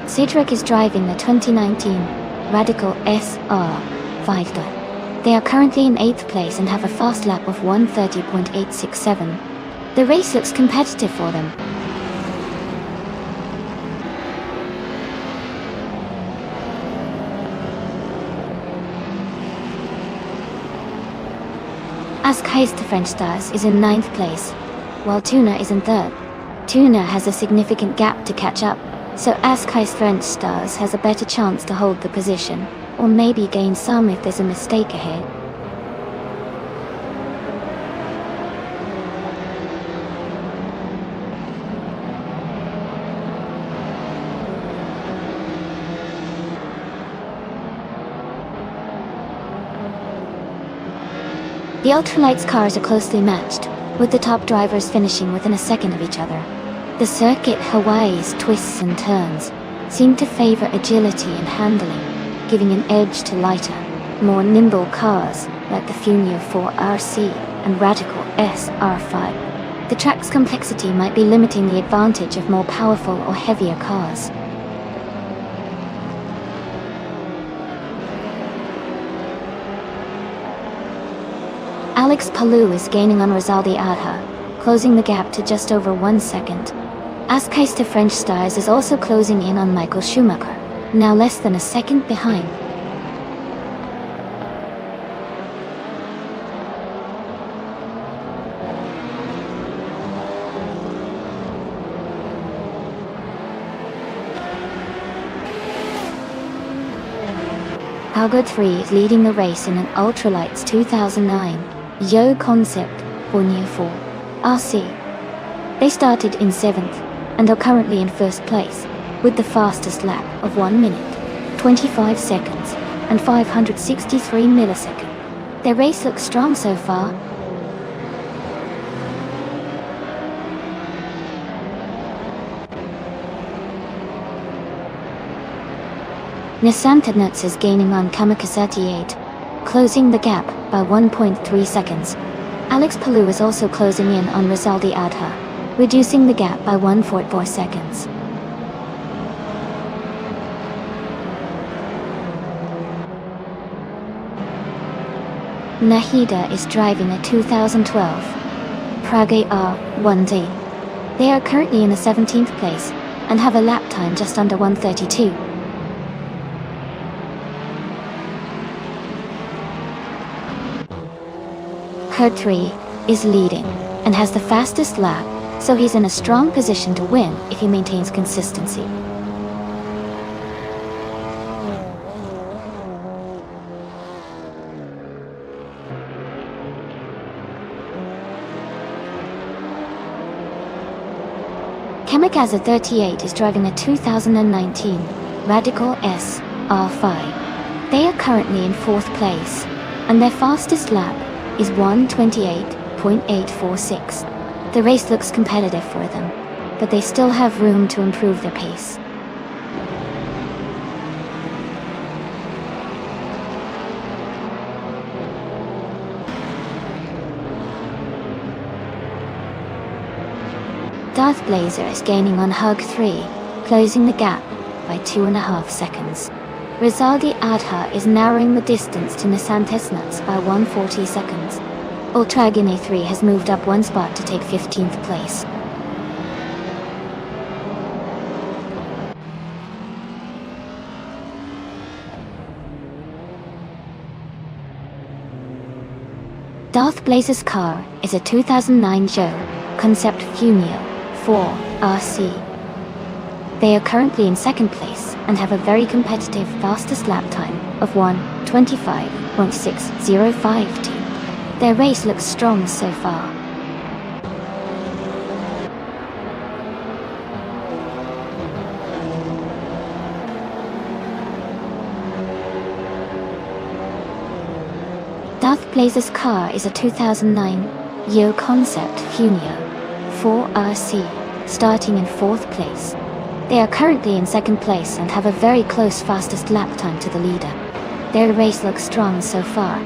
Cedric is driving the 2019 Radical SR5. They are currently in 8th place and have a fast lap of 1:30.867. The race looks competitive for them. Askheist French Stars is in 9th place, while Tuna is in 3rd. Tuna has a significant gap to catch up, so Askheist French Stars has a better chance to hold the position, or maybe gain some if there's a mistake ahead. The ultralights cars are closely matched, with the top drivers finishing within a second of each other. The circuit Hawaii's twists and turns seem to favor agility and handling, giving an edge to lighter, more nimble cars like the Funio 4RC and Radical SR5. The track's complexity might be limiting the advantage of more powerful or heavier cars. Alex Palou is gaining on Rizaldi Adha, closing the gap to just over 1 second. Askheist French Stars is also closing in on Michael Schumacher, now less than a second behind. Algo 3 is leading the race in an Ultralights 2009 Yo Concept Borneo 4 RC. They started in 7th and are currently in 1st place, with the fastest lap of 1 minute, 25 seconds, and 563 milliseconds. Their race looks strong so far. Nissan Technots is gaining on Kamakazaki 8, closing the gap by 1.3 seconds. Alex Palou is also closing in on Rizaldi Adha, reducing the gap by 1.4 seconds. Nahida is driving a 2012 Prague are 1D. They are currently in the 17th place and have a lap time just under 1:32. Kurt 3 is leading and has the fastest lap, so he's in a strong position to win if he maintains consistency. Kamikaze 38 is driving a 2019 Radical S R5. They are currently in 4th place, and their fastest lap is 1:28.846. The race looks competitive for them, but they still have room to improve their pace. Darth Blazer is gaining on Hug 3, closing the gap by 2.5 seconds. Rizaldi Adha is narrowing the distance to Nissan Tesnuts by 1:40 seconds. Ultragine 3 has moved up 1 spot to take 15th place. Darth Blazer's car is a 2009 Joe Concept Fumio 4 RC. They are currently in 2nd place and have a very competitive fastest lap time of 1:25.605. Their race looks strong so far. Darth Blazer's car is a 2009 Yo Concept Fumio 4 RC, starting in 4th place. They are currently in 2nd place and have a very close fastest lap time to the leader. Their race looks strong so far.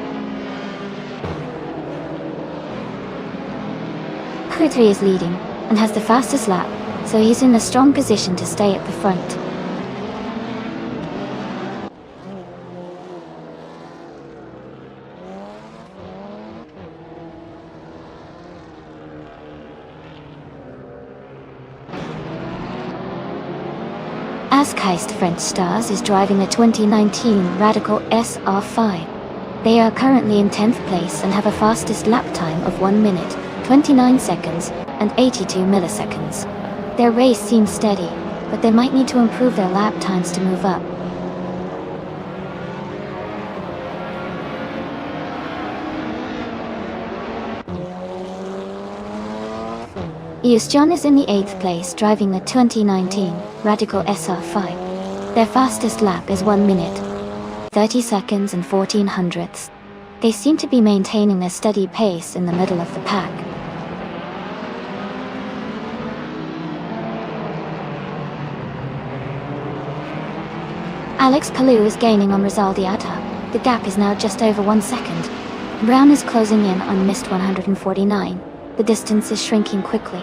Kurt3 is leading and has the fastest lap, so he's in a strong position to stay at the front. Askeist French Stars is driving a 2019 Radical SR5. They are currently in 10th place and have a fastest lap time of 1 minute, 29 seconds, and 82 milliseconds. Their race seems steady, but they might need to improve their lap times to move up. John is in the 8th place driving the 2019 Radical SR5. Their fastest lap is 1 minute, 30 seconds and 14 hundredths. They seem to be maintaining their steady pace in the middle of the pack. Alex Palou is gaining on Rizaldi Adha. The gap is now just over 1 second. Brown is closing in on Mist 149. The distance is shrinking quickly.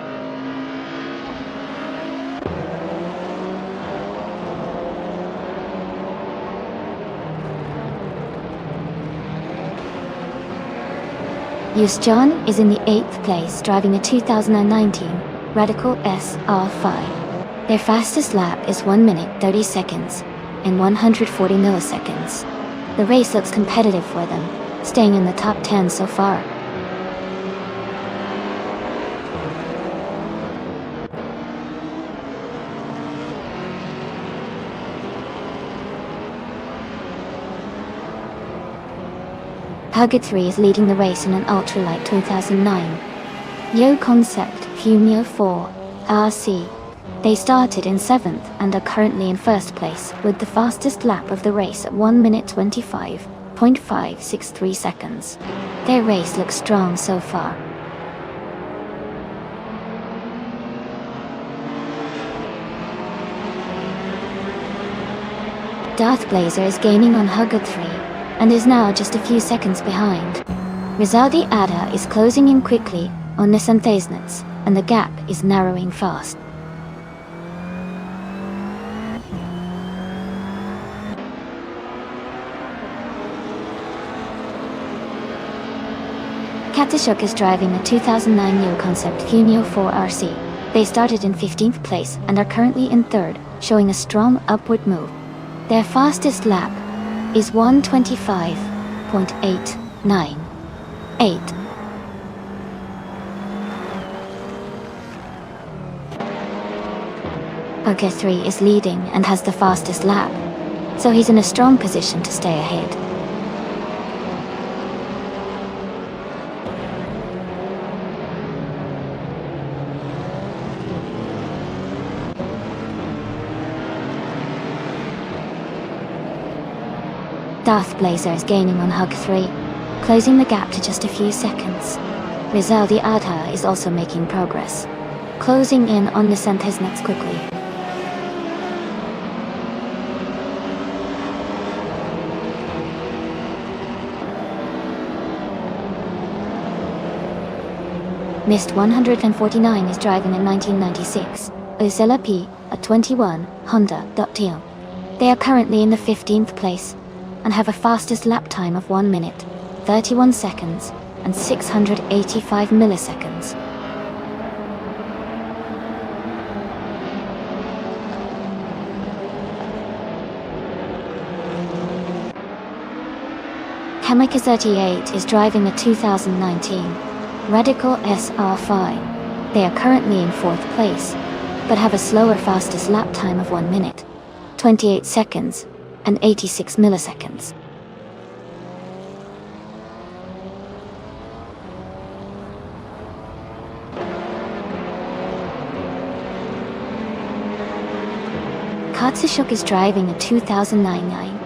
John is in the 8th place driving a 2019 Radical SR5. Their fastest lap is 1 minute 30 seconds and 140 milliseconds. The race looks competitive for them, staying in the top 10 so far. Hugget 3 is leading the race in an ultralight 2009 Yo Concept Fumio 4 RC. They started in 7th and are currently in 1st place with the fastest lap of the race at 1 minute 25.563 seconds. Their race looks strong so far. Darth Blazer is gaining on Hugget 3 and is now just a few seconds behind. Rizaldi Adha is closing in quickly on Nissan Tesnuts, and the gap is narrowing fast. Katsushuk is driving a 2009 Neo Concept Funio 4 RC. They started in 15th place and are currently in 3rd, showing a strong upward move. Their fastest lap is 1:25.898. Poker 3 is leading and has the fastest lap, so he's in a strong position to stay ahead. Darth Blazer is gaining on Hug 3, closing the gap to just a few seconds. Rizal the Adha is also making progress, closing in on the Santesnets quickly. Mist 149 is driving a 1996 Osella P, a 21 Honda .TL. They are currently in the 15th place and have a fastest lap time of 1 minute, 31 seconds, and 685 milliseconds. Kamikaze 38 is driving a 2019 Radical SR5. They are currently in 4th place, but have a slower fastest lap time of 1 minute, 28 seconds, and 86 milliseconds. Katsushuk is driving a 2009.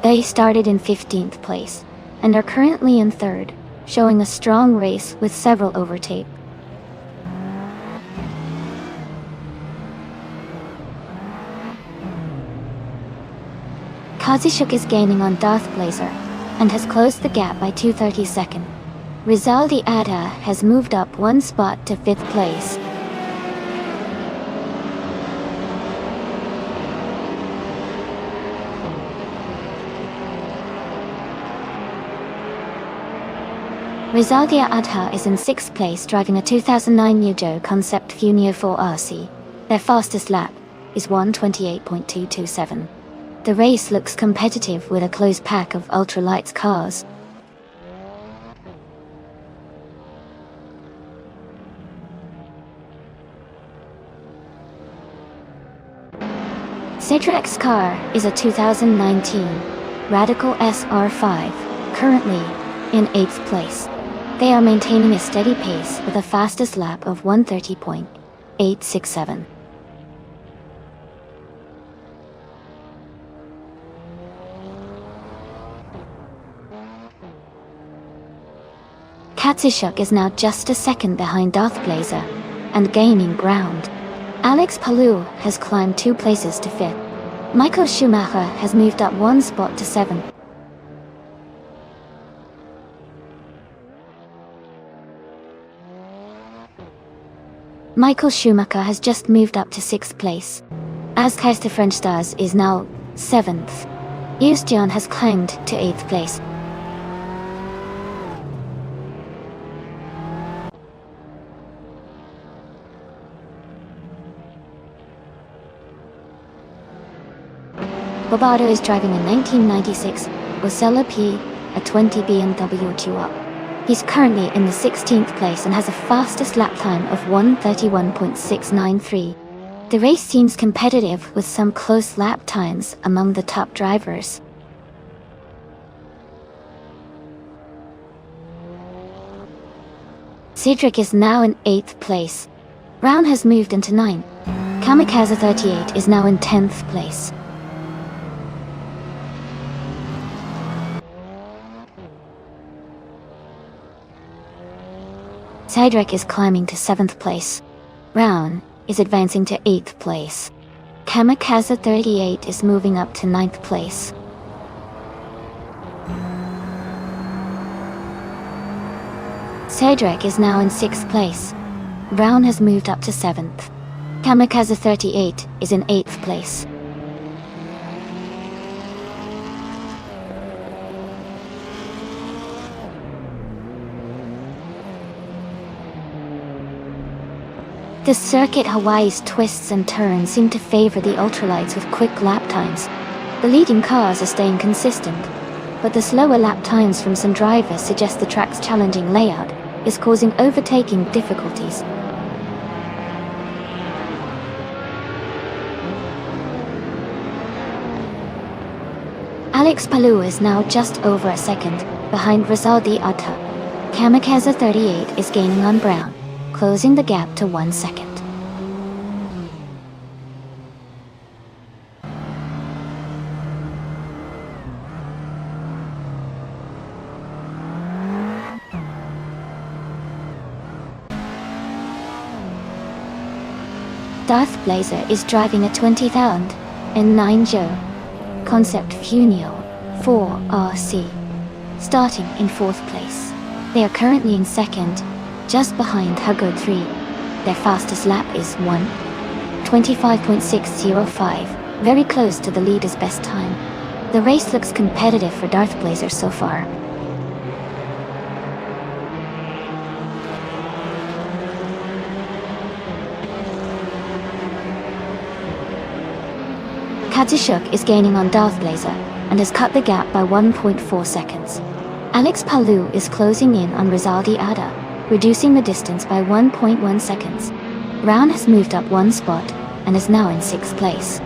They started in 15th place and are currently in 3rd, showing a strong race with several overtake. Katsushuk is gaining on Darth Blazer and has closed the gap by 2/32. Rizal the Adha has moved up 1 spot to 5th place. Rizal the Adha is in 6th place driving a 2009 Neo Concept Funio 4 RC. Their fastest lap is 1:28.227. The race looks competitive with a close pack of ultralight cars. Cedric's car is a 2019 Radical SR5, currently in 8th place. They are maintaining a steady pace with a fastest lap of 1:30.867. Katsushuk is now just a second behind Darth Blazer and gaining ground. Alex Palou has climbed 2 places to 5th. Michael Schumacher has moved up 1 spot to 7th. Michael Schumacher has just moved up to 6th place. As Kaister French Stars is now 7th. Eustion has climbed to 8th place. Bobardo is driving a 1996 Osella P, a 20 BMW 2-up. He's currently in the 16th place and has a fastest lap time of 1:31.693. The race seems competitive with some close lap times among the top drivers. Cedric is now in 8th place. Brown has moved into 9th. Kamikaze 38 is now in 10th place. Cedric is climbing to 7th place. Brown is advancing to 8th place. Kamikaze 38 is moving up to 9th place. Cedric is now in 6th place. Brown has moved up to 7th. Kamikaze 38 is in 8th place. The circuit Hawaii's twists and turns seem to favor the ultralights with quick lap times. The leading cars are staying consistent, but the slower lap times from some drivers suggest the track's challenging layout is causing overtaking difficulties. Alex Palou is now just over a second behind Rizaldi Atta. Kamikaze 38 is gaining on Brown, closing the gap to 1 second. Darth Blazer is driving a 20,009 Joe Concept Funio 4RC, starting in 4th place. They are currently in 2nd, just behind Hugo 3. Their fastest lap is 1:25.605, very close to the leader's best time. The race looks competitive for Darth Blazer so far. Katsushuk is gaining on Darth Blazer and has cut the gap by 1.4 seconds. Alex Palou is closing in on Rizaldi Ada, reducing the distance by 1.1 seconds. Brown has moved up 1 spot and is now in 6th place.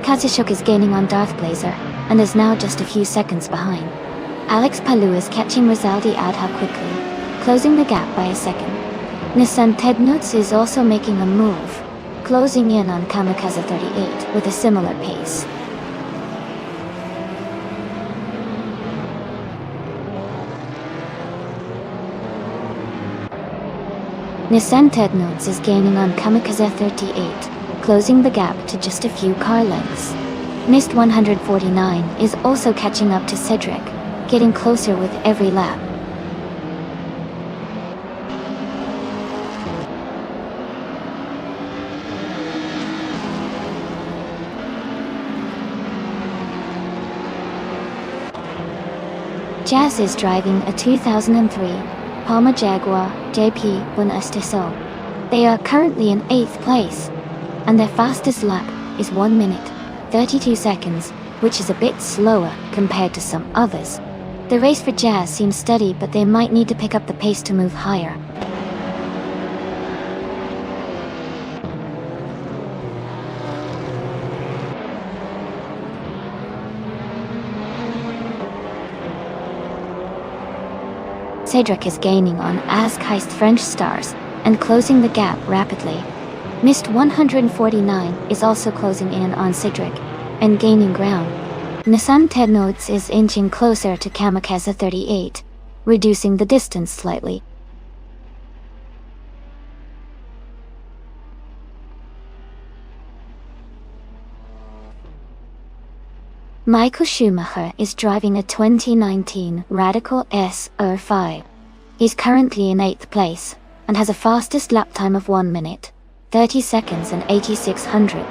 Katsushuk is gaining on Darth Blazer and is now just a few seconds behind. Alex Palou is catching Rizaldi Adha quickly, closing the gap by a second. Nissan Tednuts is also making a move, closing in on Kamikaze 38 with a similar pace. Nissan Tednuts is gaining on Kamikaze 38, closing the gap to just a few car lengths. Mist 149 is also catching up to Cedric, getting closer with every lap. Jazz is driving a 2003 Palma Jaguar JP Bonestaso. They are currently in 8th place, and their fastest lap is 1 minute, 32 seconds, which is a bit slower compared to some others. The race for Jazz seems steady, but they might need to pick up the pace to move higher. Cedric is gaining on Askeist French Stars and closing the gap rapidly. Mist 149 is also closing in on Cedric and gaining ground. Nissan Tednotes is inching closer to Kamikaze 38, reducing the distance slightly. Michael Schumacher is driving a 2019 Radical SR5. He's currently in 8th place and has a fastest lap time of 1 minute, 30 seconds and 8600.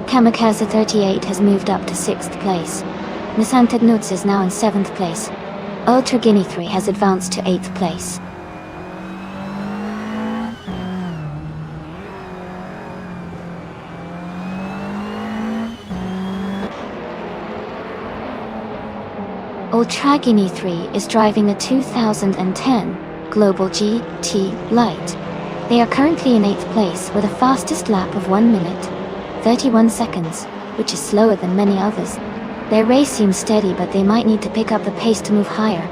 Kamikaze 38 has moved up to 6th place. Nissan Tednuts is now in 7th place. Ultra Guinea 3 has advanced to 8th place. Ultra Guinea 3 is driving a 2010 Global GT Light. They are currently in 8th place with a fastest lap of 1 minute, 31 seconds, which is slower than many others. Their race seems steady, but they might need to pick up the pace to move higher.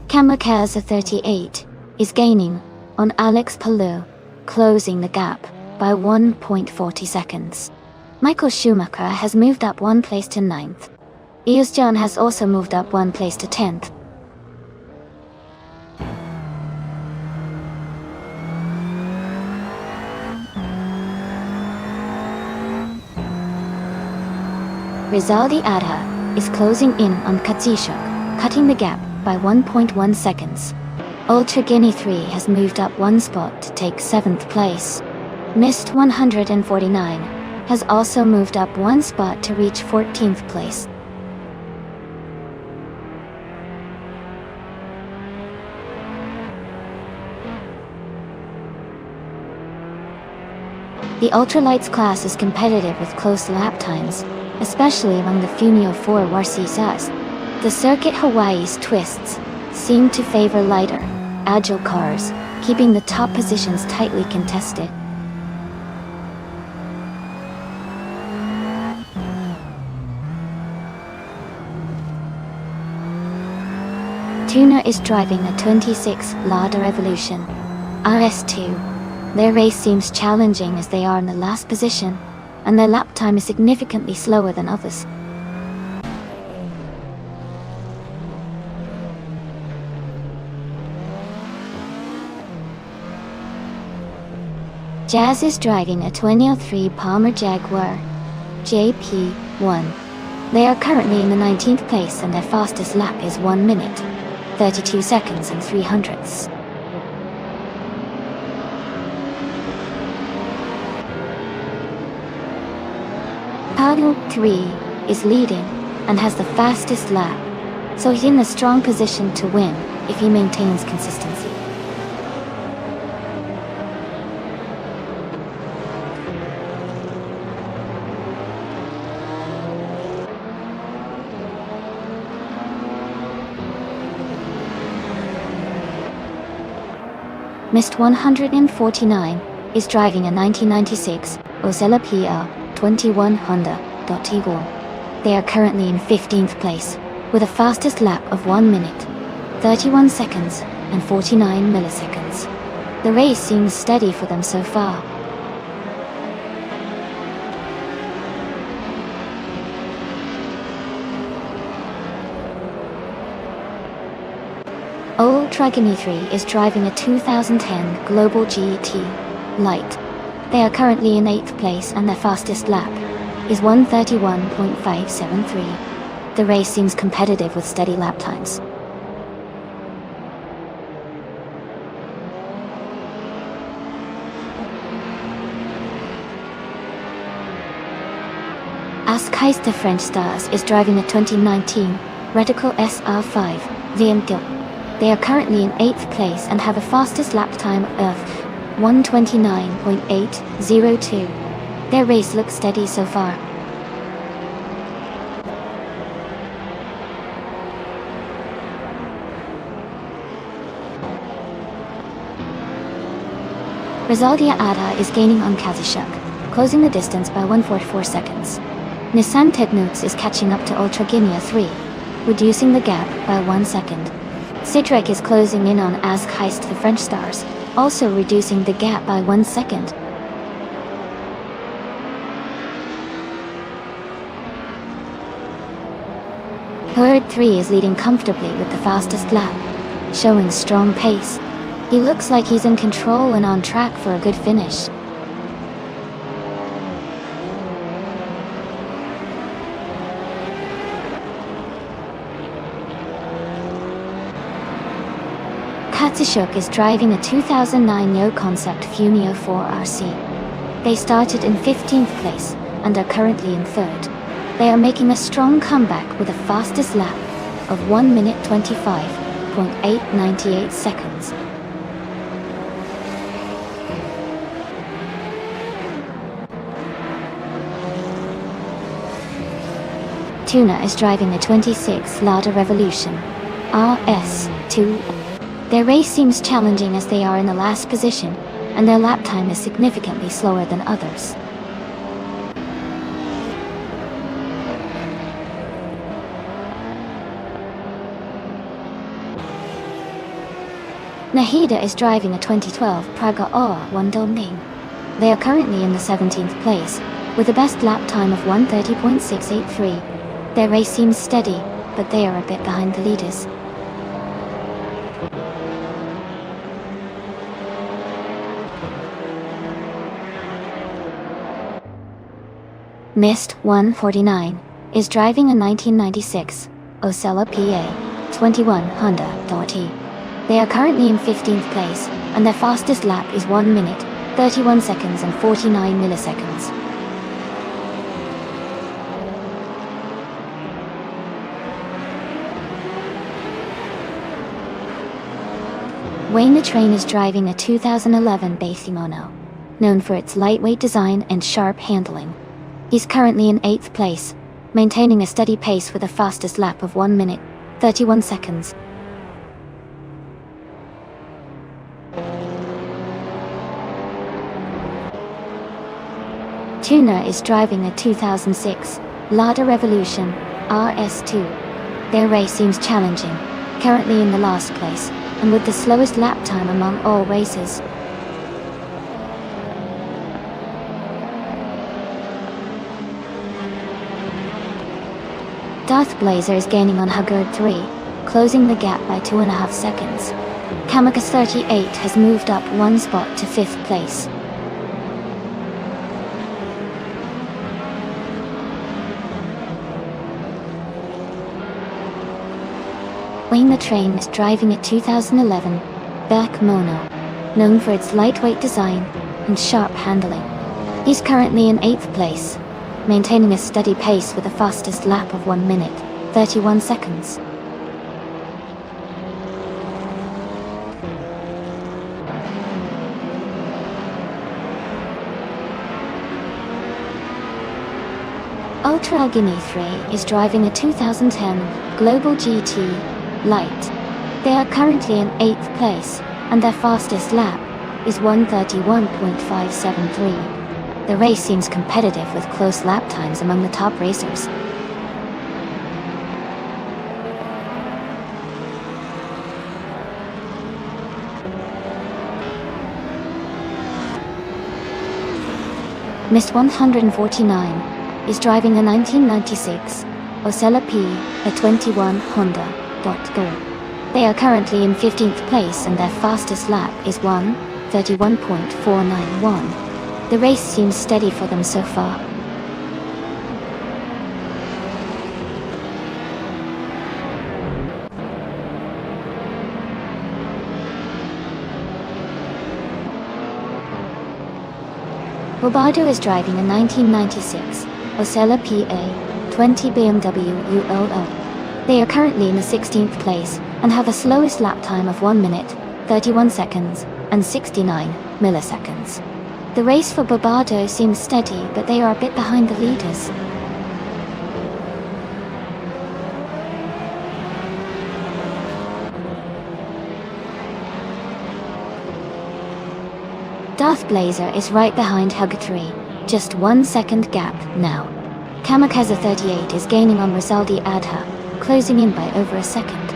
Kamikaze 38 is gaining on Alex Palou, closing the gap by 1.40 seconds. Michael Schumacher has moved up 1 place to 9th. Eusjan has also moved up 1 place to 10th. Rizaldi Adha is closing in on Katsishuk, cutting the gap by 1.1 seconds. Ultra Guinea 3 has moved up one spot to take 7th place. Mist 149 has also moved up one spot to reach 14th place. The ultralights class is competitive with close lap times, especially among the Funio 4 Warsisas. The circuit Hawaii's twists seem to favor lighter, agile cars, keeping the top positions tightly contested. Tuna is driving a 26 Lada Revolution RS2. Their race seems challenging as they are in the last position, and their lap time is significantly slower than others. Jazz is driving a 2003 Palmer Jaguar JP1. They are currently in the 19th place and their fastest lap is 1 minute, 32 seconds and 3 hundredths. Paddle 3 is leading and has the fastest lap, so he's in a strong position to win if he maintains consistency. Mist 149 is driving a 1996 Osella PR21 Honda Tigor. They are currently in 15th place, with a fastest lap of 1 minute, 31 seconds and 49 milliseconds. The race seems steady for them so far. Ultra Guinea 3 is driving a 2010 Global GT Light. They are currently in 8th place and their fastest lap is 1:31.573. The race seems competitive with steady lap times. Askheist the French Stars is driving a 2019 Reticle SR5 VMT. They are currently in 8th place and have a fastest lap time of 1:29.802. Their race looks steady so far. Rizaldia Ada is gaining on Kazishuk, closing the distance by 1:44 seconds. Nissan Technotes is catching up to Ultra Guinea 3, reducing the gap by 1 second. Citrek is closing in on Askheist the French Stars, also reducing the gap by 1 second. Herd 3 is leading comfortably with the fastest lap, showing strong pace. He looks like he's in control and on track for a good finish. Katsishuk is driving a 2009 Yo Concept Funio 4 RC. They started in 15th place and are currently in 3rd. They are making a strong comeback with a fastest lap of 1 minute 25.898 seconds. Tuna is driving a 26 Lada Revolution RS2. Their race seems challenging as they are in the last position, and their lap time is significantly slower than others. Nahida is driving a 2012 Praga Or Wondolning. They are currently in the 17th place, with a best lap time of 1:30.683. Their race seems steady, but they are a bit behind the leaders. Mist 149 is driving a 1996 Osella PA21 Honda.E. They are currently in 15th place, and their fastest lap is 1 minute, 31 seconds and 49 milliseconds. Wayne the Train is driving a 2011 Bathimono, known for its lightweight design and sharp handling. He's currently in 8th place, maintaining a steady pace with a fastest lap of 1 minute, 31 seconds. Tuna is driving a 2006 Lada Revolution RS2. Their race seems challenging, currently in the last place, and with the slowest lap time among all races. Darth Blazer is gaining on Huggard 3, closing the gap by 2.5 seconds. Kamikaze 38 has moved up 1 spot to 5th place. Wayne the Train is driving a 2011 Beck Mono, known for its lightweight design and sharp handling. He's currently in 8th place, maintaining a steady pace with a fastest lap of 1 minute, 31 seconds. Ultra Algini 3 is driving a 2010 Global GT Light. They are currently in 8th place, and their fastest lap is 1:31.573. The race seems competitive with close lap times among the top racers. Miss 149 is driving a 1996 Osella P21 Honda.Go. They are currently in 15th place, and their fastest lap is 1:31.491. The race seems steady for them so far. Robardo is driving a 1996 Osella PA20 BMW ULO. They are currently in the 16th place, and have the slowest lap time of 1 minute, 31 seconds, and 69 milliseconds. The race for Barbados seems steady, but they are a bit behind the leaders. Darth Blazer is right behind Hugatari, just 1 second gap now. Kamikaze 38 is gaining on Rizaldi Adha, closing in by over a second.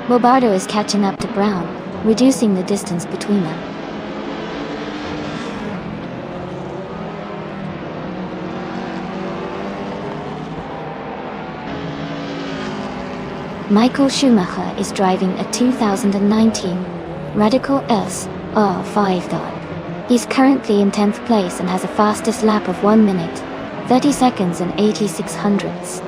Robardo is catching up to Brown, reducing the distance between them. Michael Schumacher is driving a 2019 Radical SR5. He's currently in 10th place and has a fastest lap of 1 minute, 30 seconds and 86 hundredths.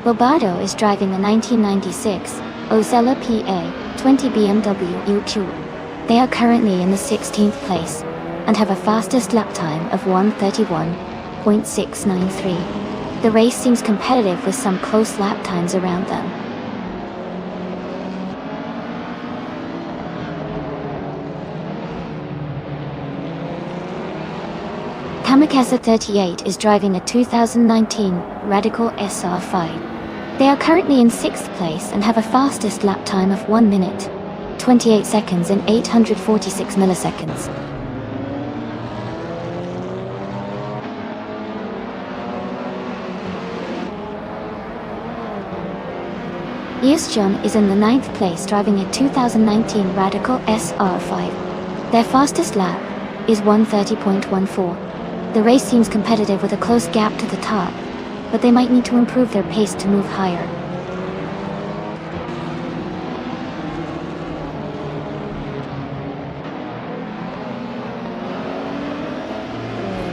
Robardo is driving a 1996 Osella PA20 BMW UQ. They are currently in the 16th place, and have a fastest lap time of 1:31.693. The race seems competitive with some close lap times around them. Kamikaze 38 is driving a 2019 Radical SR5. They are currently in 6th place and have a fastest lap time of 1 minute, 28 seconds and 846 milliseconds. John is in the 9th place driving a 2019 Radical SR5. Their fastest lap is 1:30.14. The race seems competitive with a close gap to the top, but they might need to improve their pace to move higher.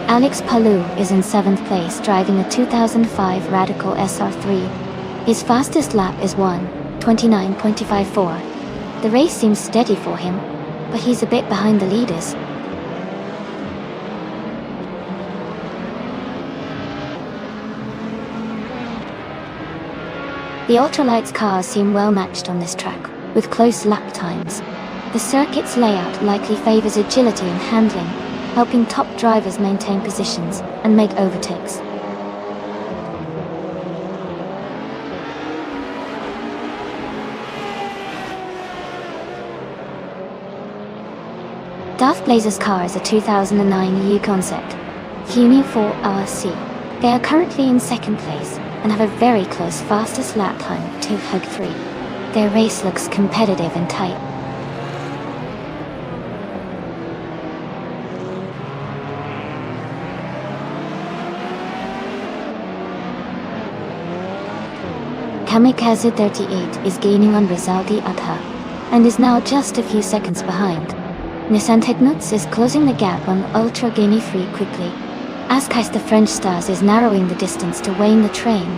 Alex Palou is in 7th place driving a 2005 Radical SR3. His fastest lap is 1:29.254. The race seems steady for him, but he's a bit behind the leaders. The ultralights cars seem well matched on this track, with close lap times. The circuit's layout likely favors agility and handling, helping top drivers maintain positions and make overtakes. Darth Blazer's car is a 2009 EU concept, Huni 4RC. They are currently in 2nd place and have a very close fastest lap time of 2:03. Their race looks competitive and tight. Kamikaze 38 is gaining on Rizaldi Adha, and is now just a few seconds behind. Nissan Technuts is closing the gap on Ultra Guinea 3 quickly. Askais the French Stars is narrowing the distance to Wayne the Train.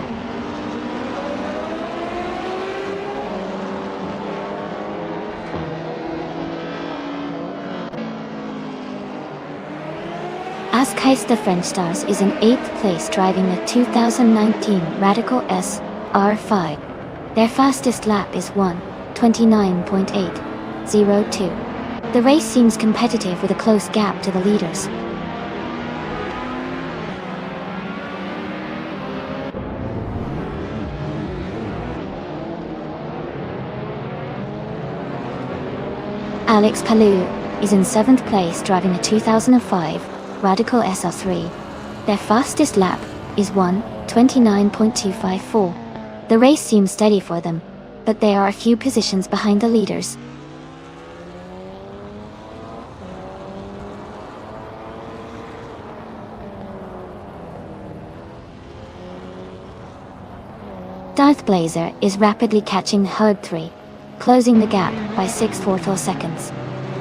Askais the French Stars is in 8th place driving a 2019 Radical SR5. Their fastest lap is 1:29.802. The race seems competitive with a close gap to the leaders. Alex Palou is in 7th place driving a 2005 Radical SR3. Their fastest lap is 1:29.254. The race seems steady for them, but they are a few positions behind the leaders. Darth Blazer is rapidly catching Herd 3, closing the gap by 6/4 seconds.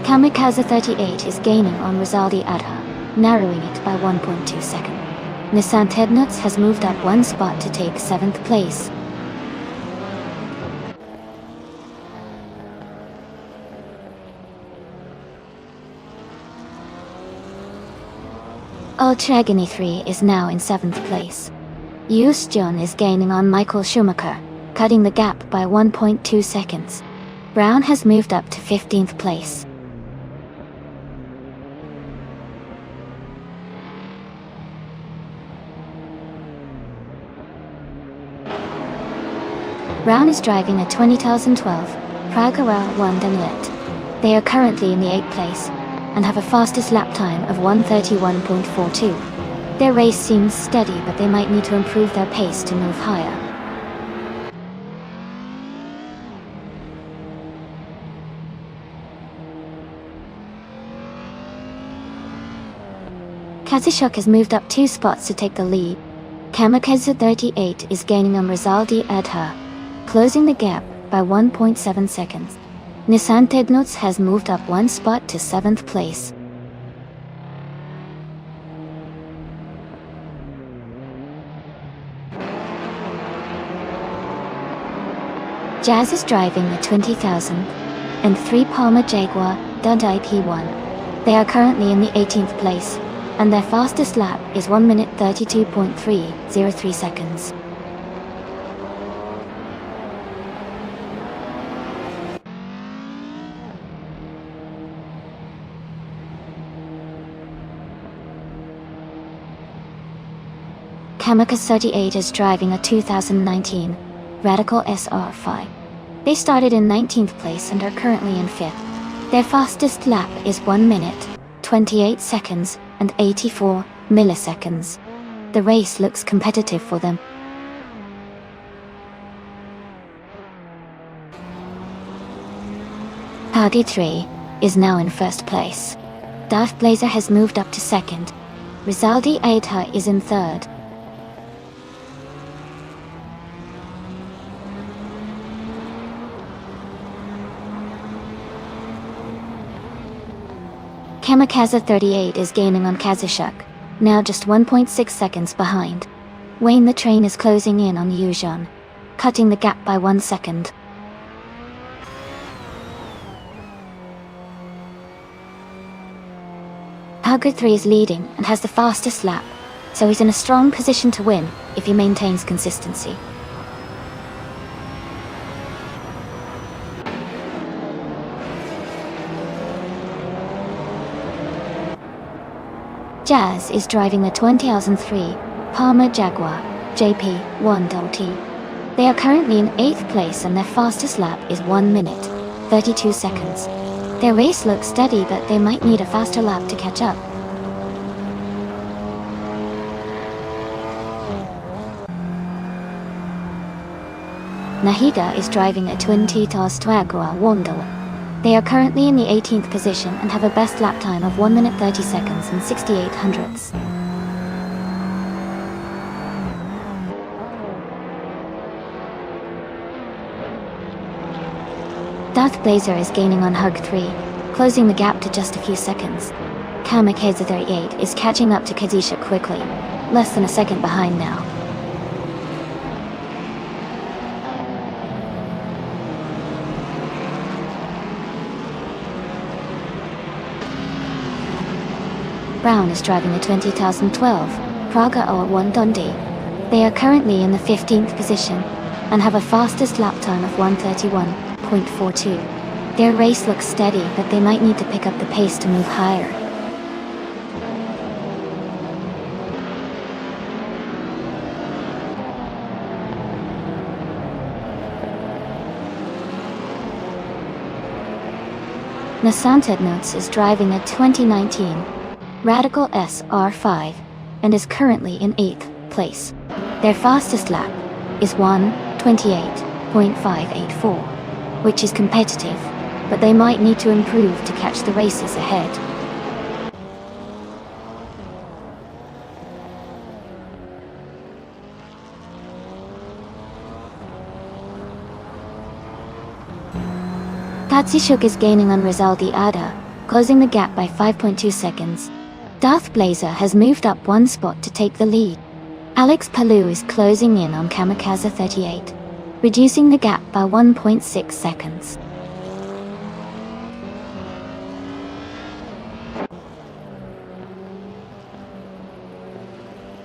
Kamikaze 38 is gaining on Rizaldi Adha, narrowing it by 1.2 seconds. Nissan Technuts has moved up 1 spot to take 7th place. Ultra Agony 3 is now in 7th place. Yus John is gaining on Michael Schumacher, cutting the gap by 1.2 seconds. Brown has moved up to 15th place. Brown is driving a 2012 Praga 1 Danilet. They are currently in the 8th place and have a fastest lap time of 1:31.42. Their race seems steady, but they might need to improve their pace to move higher. Kazishuk has moved up 2 spots to take the lead. Kamikaze 38 is gaining on Rizaldi Adha, closing the gap by 1.7 seconds. Nissan Technuts has moved up 1 spot to 7th place. Jazz is driving a 2003 Palmer Jaguar Dundee P1. They are currently in the 18th place, and their fastest lap is 1 minute 32.303 seconds. Kamikaze 38 is driving a 2019 Radical SR5. They started in 19th place and are currently in 5th. Their fastest lap is 1 minute, 28 seconds, and 84 milliseconds. The race looks competitive for them. Audi 3 is now in 1st place. Darth Blazer has moved up to 2nd. Rizaldi Adha is in 3rd. Kamikaze 38 is gaining on Kazishuk, now just 1.6 seconds behind. Wayne the Train is closing in on Yuzhong, cutting the gap by 1 second. Hugger 3 is leading and has the fastest lap, so he's in a strong position to win if he maintains consistency. Jazz is driving the 2003 Palmer Jaguar JP1LT. They are currently in 8th place and their fastest lap is 1 minute, 32 seconds. Their race looks steady, but they might need a faster lap to catch up. Nahiga is driving a 20-Tars Jaguar Wandel. They are currently in the 18th position and have a best lap time of 1 minute 30 seconds and 68 hundredths. Darth Blazer is gaining on Hug 3, closing the gap to just a few seconds. Kamikaze 38 is catching up to Kadisha quickly, less than a second behind now. Brown is driving the 2012 Praga 01 Dundee. They are currently in the 15th position and have a fastest lap time of 1:31.42. Their race looks steady, but they might need to pick up the pace to move higher. Nonstop is driving a 2019 Radical SR5 and is currently in 8th place. Their fastest lap is 1:28.584, which is competitive, but they might need to improve to catch the races ahead. Tatsishuk is gaining on Rizaldi Ada, closing the gap by 5.2 seconds. Darth Blazer has moved up 1 spot to take the lead. Alex Palou is closing in on Kamikaze 38, reducing the gap by 1.6 seconds.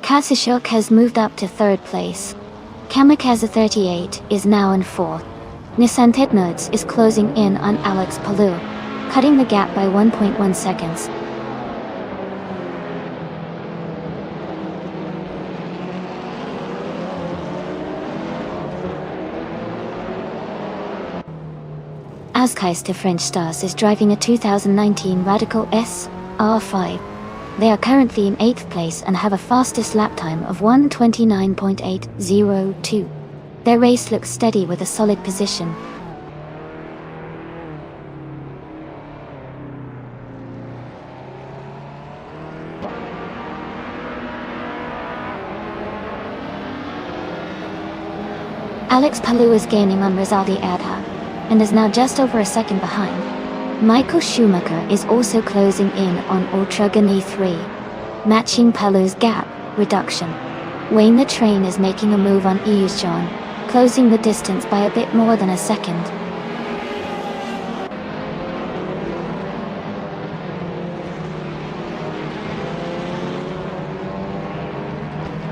Kasishuk has moved up to 3rd place. Kamikaze 38 is now in 4th. Nissan Tetnodes is closing in on Alex Palou, cutting the gap by 1.1 seconds. Azkaista French Stars is driving a 2019 Radical SR5. They are currently in 8th place and have a fastest lap time of 1:29.802. Their race looks steady with a solid position. Alex Palou is gaining on Rizaldi Adha and is now just over a second behind. Michael Schumacher is also closing in on Ultragani 3, matching Palou's gap reduction. Wayne the Train is making a move on Yuzhong, closing the distance by a bit more than a second.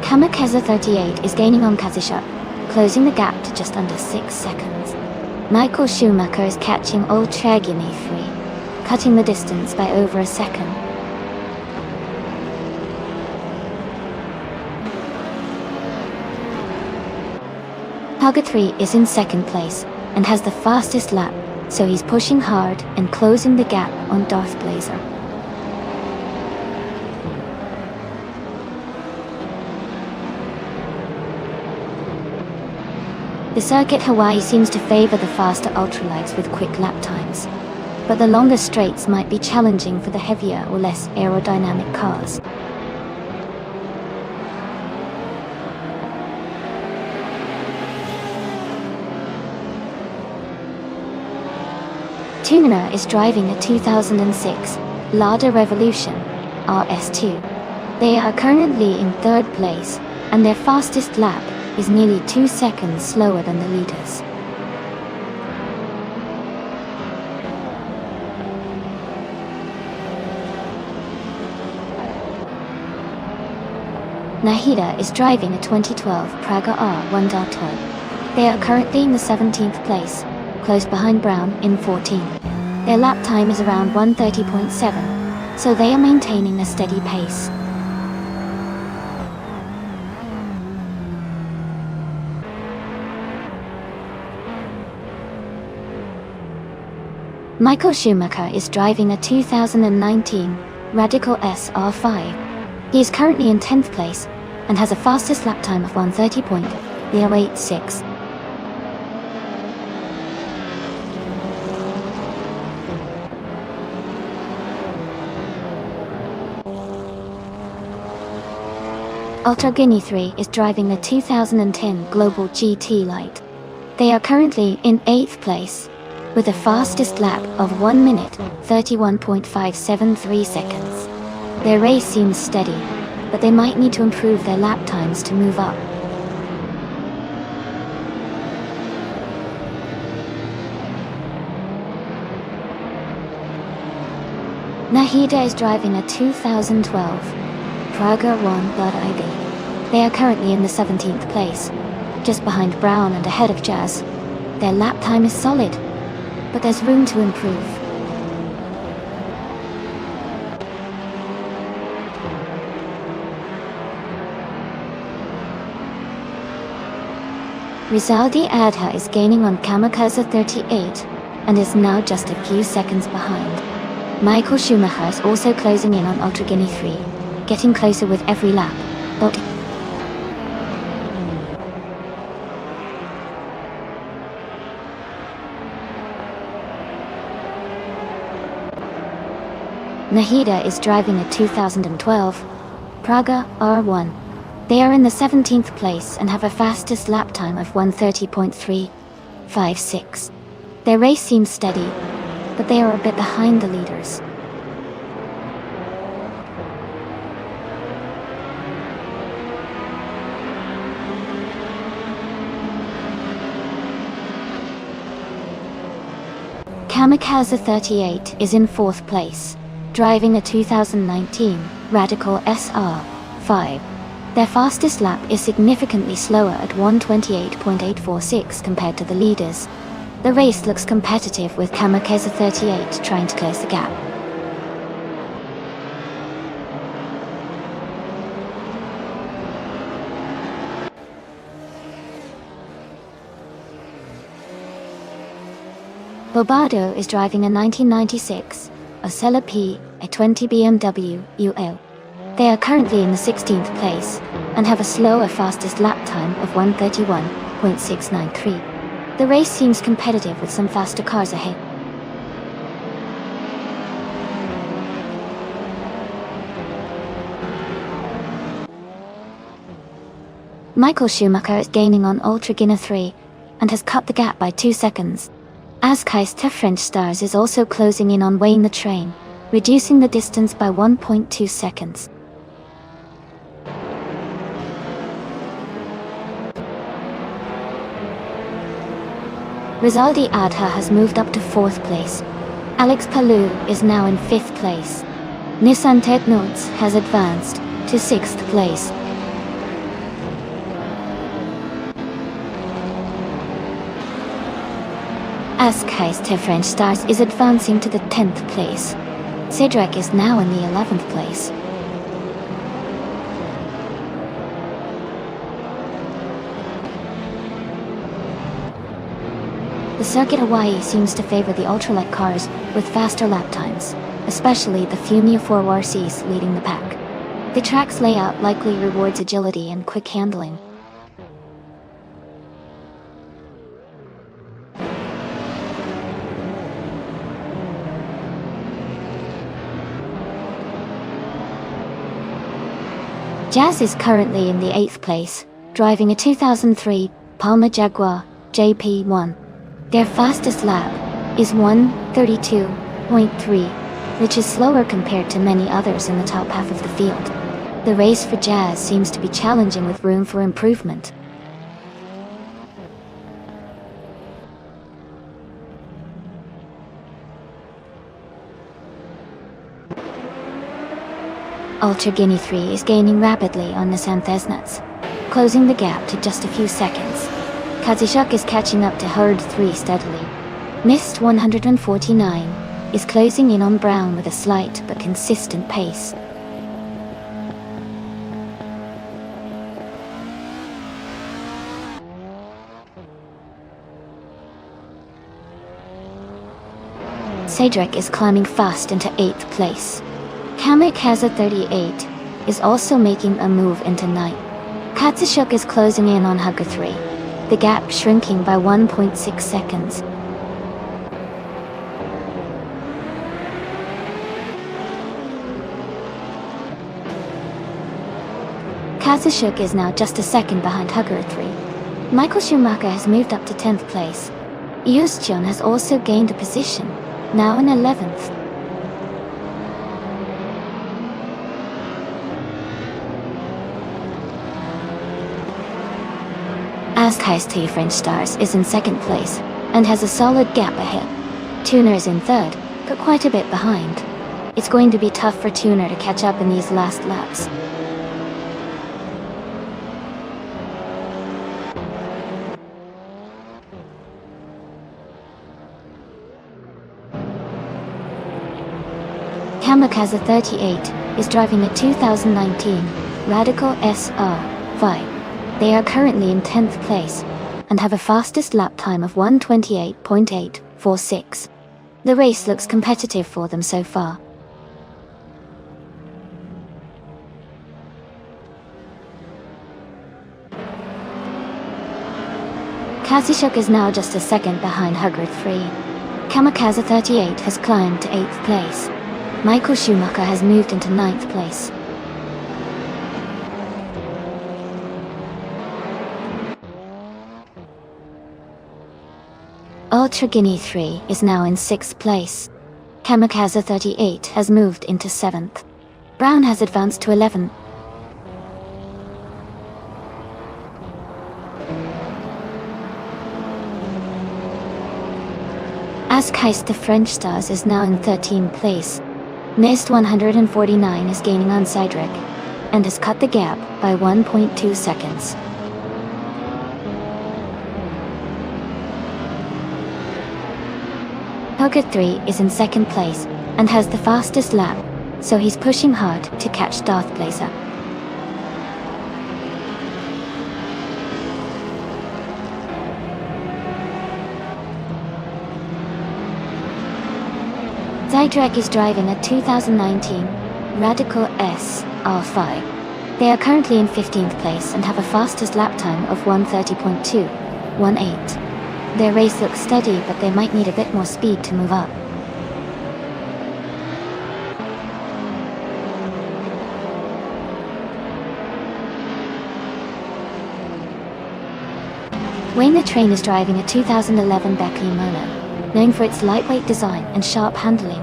Kamikaze 38 is gaining on Kazishuk, closing the gap to just under 6 seconds. Michael Schumacher is catching Ultragani 3, cutting the distance by over a second. Hugger 3 is in 2nd place and has the fastest lap, so he's pushing hard and closing the gap on Darth Blazer. The circuit Hawaii seems to favor the faster ultralights with quick lap times, but the longer straights might be challenging for the heavier or less aerodynamic cars. Tuna is driving a 2006 Lada Revolution RS2. They are currently in third place, and their fastest lap is nearly 2 seconds slower than the leaders. Nahida is driving a 2012 Praga R1.0. They are currently in the 17th place, close behind Brown in 14. Their lap time is around 1:30.7, so they are maintaining a steady pace. Michael Schumacher is driving a 2019 Radical SR5. He is currently in 10th place and has a fastest lap time of 1:30.086. Ultra Guinea 3 is driving the 2010 Global GT Light. They are currently in 8th place, with a fastest lap of 1 minute 31.573 seconds. Their race seems steady, but they might need to improve their lap times to move up. Nahida is driving a 2012 Praga 1.ib. They are currently in the 17th place, just behind Brown and ahead of Jazz. Their lap time is solid, but there's room to improve. Rizaldi Adha is gaining on Kamikaze 38 and is now just a few seconds behind. Michael Schumacher is also closing in on Ultra Guinea 3, getting closer with every lap, but Nahida is driving a 2012 Praga R1. They are in the 17th place and have a fastest lap time of 1:30.356. Their race seems steady, but they are a bit behind the leaders. Kamikaze 38 is in 4th place, driving a 2019 Radical SR5. Their fastest lap is significantly slower at 1:28.846 compared to the leaders. The race looks competitive with Kamikaze 38 trying to close the gap. Bobado is driving a 1996 Osella P20 BMW UL. They are currently in the 16th place and have a slower fastest lap time of 1:31.693. The race seems competitive with some faster cars ahead. Michael Schumacher is gaining on Ultra Guinea 3 and has cut the gap by 2 seconds. Azkaista French Stars is also closing in on Wayne the Train, reducing the distance by 1.2 seconds. Rizaldi Adha has moved up to 4th place. Alex Palou is now in 5th place. Nissan Technoids has advanced to 6th place. Azkaista French Stars is advancing to the 10th place. Cedric is now in the 11th place. The Circuit Hawaii seems to favor the ultralight cars with faster lap times, especially the Fumia 4RCs leading the pack. The track's layout likely rewards agility and quick handling. Jazz is currently in the 8th place, driving a 2003 Palma Jaguar JP1. Their fastest lap is 1:32.3, which is slower compared to many others in the top half of the field. The race for Jazz seems to be challenging with room for improvement. Ultra Guinea 3 is gaining rapidly on Nissan Thesnuts, closing the gap to just a few seconds. Kazishuk is catching up to Herd 3 steadily. Mist 149 is closing in on Brown with a slight but consistent pace. Cedric is climbing fast into 8th place. Kamikaze 38 is also making a move into 9th. Katsushuk is closing in on Hugger 3, the gap shrinking by 1.6 seconds. Katsushuk is now just a second behind Hugger 3. Michael Schumacher has moved up to 10th place. Yustjon has also gained a position, now in 11th. Askheist 2 French Stars is in 2nd place, and has a solid gap ahead. Tuner is in 3rd, but quite a bit behind. It's going to be tough for Tuner to catch up in these last laps. Kamikaze 38 is driving a 2019 Radical SR5. They are currently in 10th place, and have a fastest lap time of 1:28.846. The race looks competitive for them so far. Kazishuk is now just a second behind Hugger 3. Kamikaze 38 has climbed to 8th place. Michael Schumacher has moved into 9th place. Ultra Guinea 3 is now in 6th place. Kamikaze 38 has moved into 7th. Brown has advanced to 11th. Askheist the French Stars is now in 13th place. Mist 149 is gaining on Cedric, and has cut the gap by 1.2 seconds. Hugger 3 is in 2nd place, and has the fastest lap, so he's pushing hard to catch Darth Blazer. Cedric is driving a 2019 Radical SR5. They are currently in 15th place and have a fastest lap time of 1:30.218. Their race looks steady, but they might need a bit more speed to move up. Wayne the Train is driving a 2011 Beckley Mono, known for its lightweight design and sharp handling.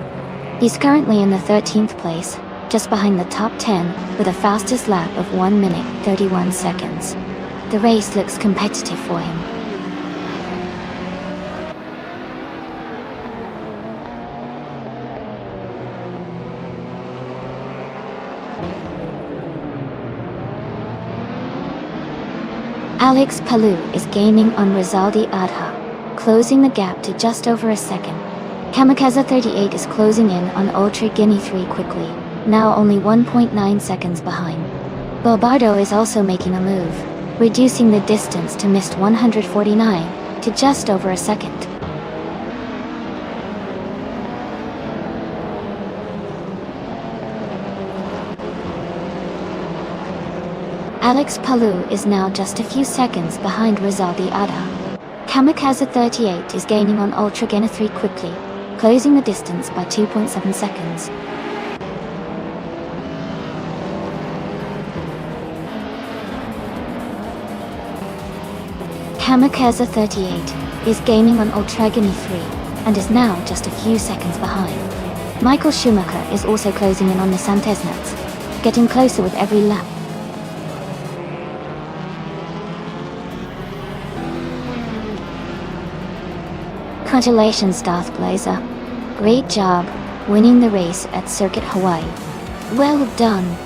He's currently in the 13th place, just behind the top 10, with a fastest lap of 1:31 seconds. The race looks competitive for him. Alex Palou is gaining on Rizaldi Adha, closing the gap to just over a second. Kamikaze 38 is closing in on Ultra Guinea 3 quickly, now only 1.9 seconds behind. Bobardo is also making a move, reducing the distance to Mist 149 to just over a second. Alex Palou is now just a few seconds behind Rizaldi Adha. Kamikaze 38 is gaining on Ultra Guinea 3 quickly, closing the distance by 2.7 seconds. Kamikaze 38 is gaining on Ultra Guinea 3, and is now just a few seconds behind. Michael Schumacher is also closing in on Nissan Thesnuts. getting closer with every lap. Congratulations, Darth Blazer. Great job winning the race at Circuit Hawaii. Well done.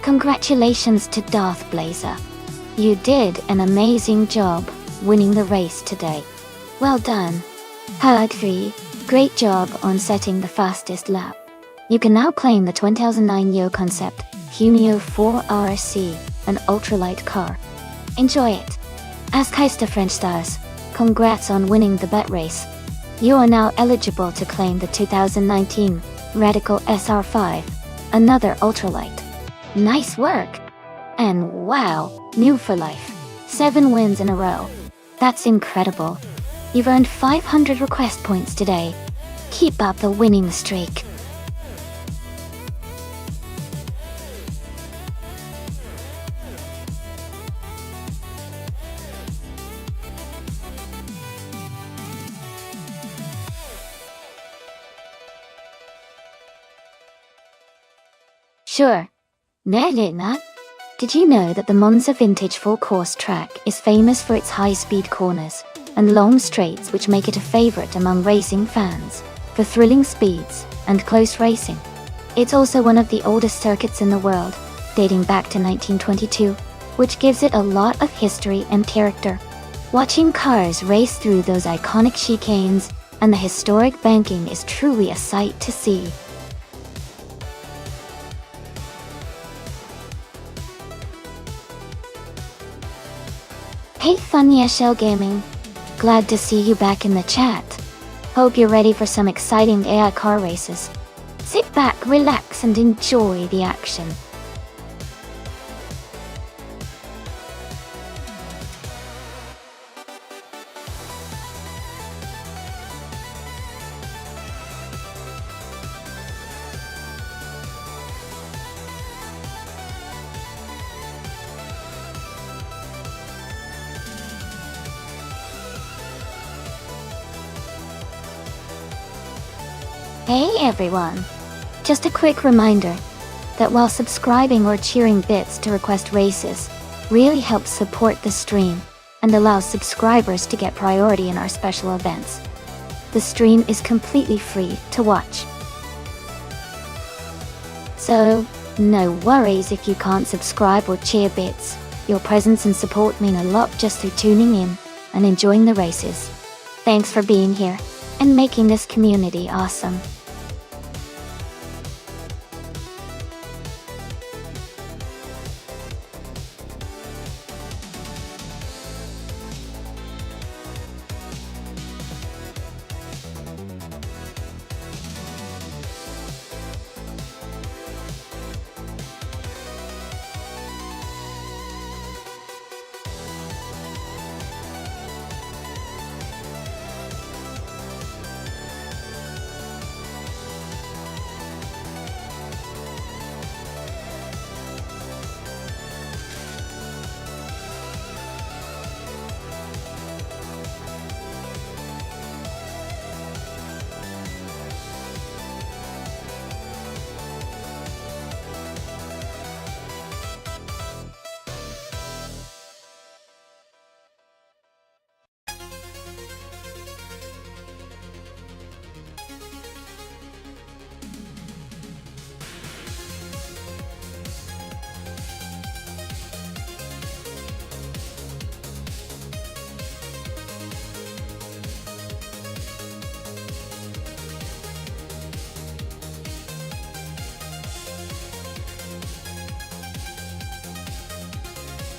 Congratulations to Darth Blazer. You did an amazing job winning the race today. Well done. Herd 3, great job on setting the fastest lap. You can now claim the 2009 Yo Concept Hunio 4RC, an ultralight car. Enjoy it. As Keister French stars, congrats on winning the bet race. You are now eligible to claim the 2019 Radical SR5, another ultralight. Nice work! And wow, new for life. 7 wins in a row. That's incredible. You've earned 500 request points today. Keep up the winning streak. Sure. Nelena, did you know that the Monza Vintage Full Course track is famous for its high-speed corners and long straights, which make it a favorite among racing fans for thrilling speeds and close racing? It's also one of the oldest circuits in the world, dating back to 1922, which gives it a lot of history and character. Watching cars race through those iconic chicanes and the historic banking is truly a sight to see. Hey Funya Shell Gaming, glad to see you back in the chat. Hope you're ready for some exciting AI car races. Sit back, relax and enjoy the action. Hey everyone! Just a quick reminder that while subscribing or cheering bits to request races really helps support the stream and allows subscribers to get priority in our special events, the stream is completely free to watch. So, no worries if you can't subscribe or cheer bits. Your presence and support mean a lot just through tuning in and enjoying the races. Thanks for being here and making this community awesome.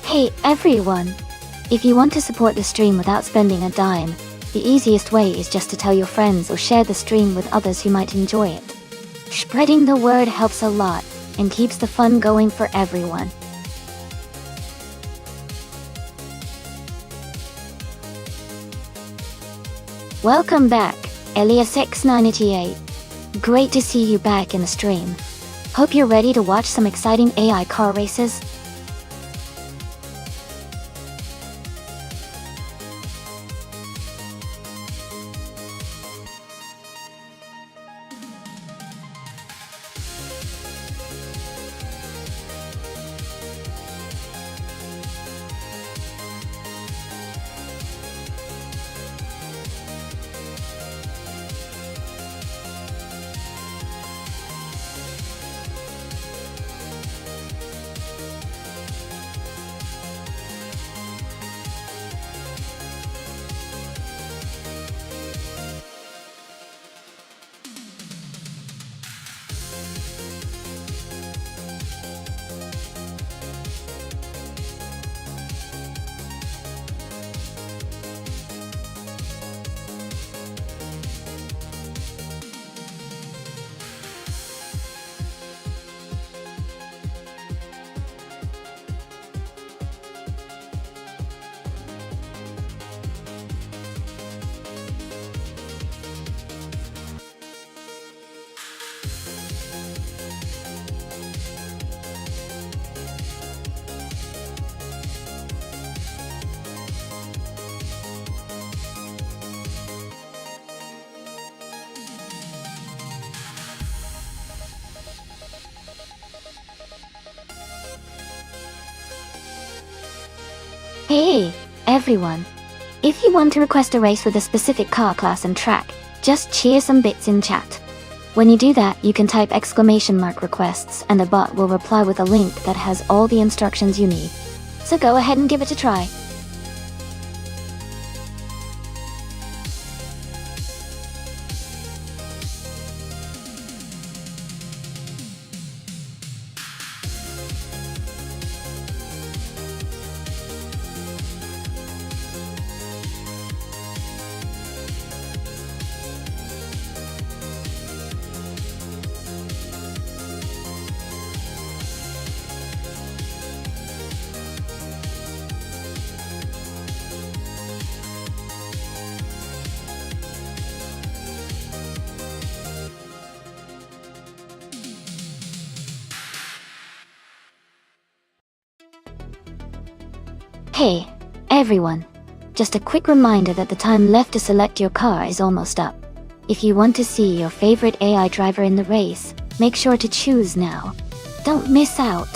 Hey everyone! If you want to support the stream without spending a dime, the easiest way is just to tell your friends or share the stream with others who might enjoy it. Spreading the word helps a lot and keeps the fun going for everyone. Welcome back, Elias X988. Great to see you back in the stream. Hope you're ready to watch some exciting AI car races. Hey, everyone! If you want to request a race with a specific car class and track, just cheer some bits in chat. When you do that, you can type !requests and the bot will reply with a link that has all the instructions you need. So go ahead and give it a try. Hey, everyone! Just a quick reminder that the time left to select your car is almost up. If you want to see your favorite AI driver in the race, make sure to choose now. Don't miss out!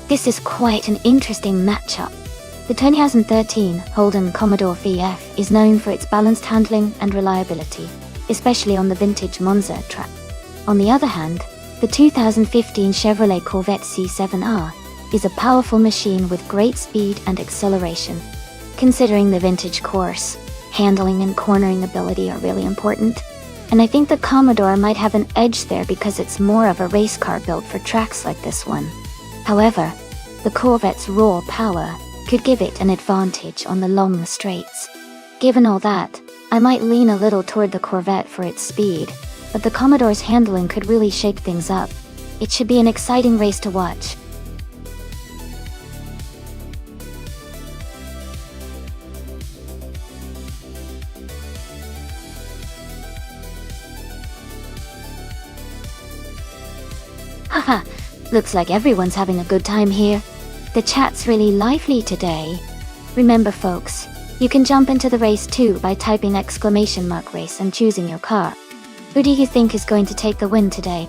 This is quite an interesting matchup. The 2013 Holden Commodore VF is known for its balanced handling and reliability, especially on the vintage Monza track. On the other hand, the 2015 Chevrolet Corvette C7R is a powerful machine with great speed and acceleration. Considering the vintage course, Handling and cornering ability are really important, and I think the Commodore might have an edge there because it's more of a race car built for tracks like this one. However, the Corvette's raw power could give it an advantage on the long straights. Given all that, I might lean a little toward the Corvette for its speed, but the Commodore's handling could really shake things up. It should be an exciting race to watch. Haha, looks like everyone's having a good time here. The chat's really lively today. Remember folks, you can jump into the race too by typing !race and choosing your car. Who do you think is going to take the win today?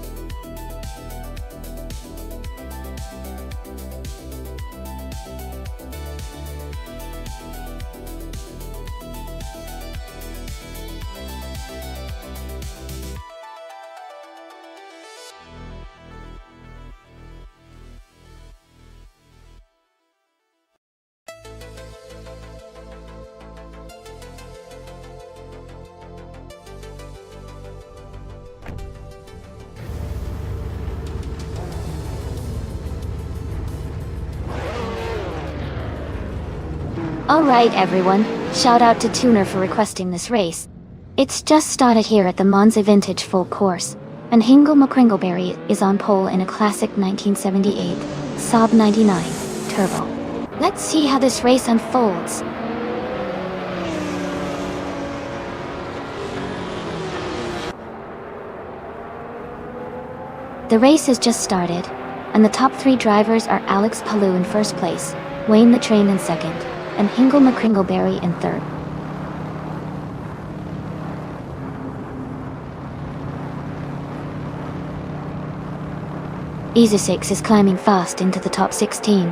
Alright everyone, shout out to Tuner for requesting this race. It's just started here at the Monza Vintage Full Course, and Hingle McCringleberry is on pole in a classic 1978 Saab 99 Turbo. Let's see how this race unfolds. The race has just started, and the top 3 drivers are Alex Palou in first place, Wayne the Train in second, and Hingle McCringleberry in third. Easy6 is climbing fast into the top 16.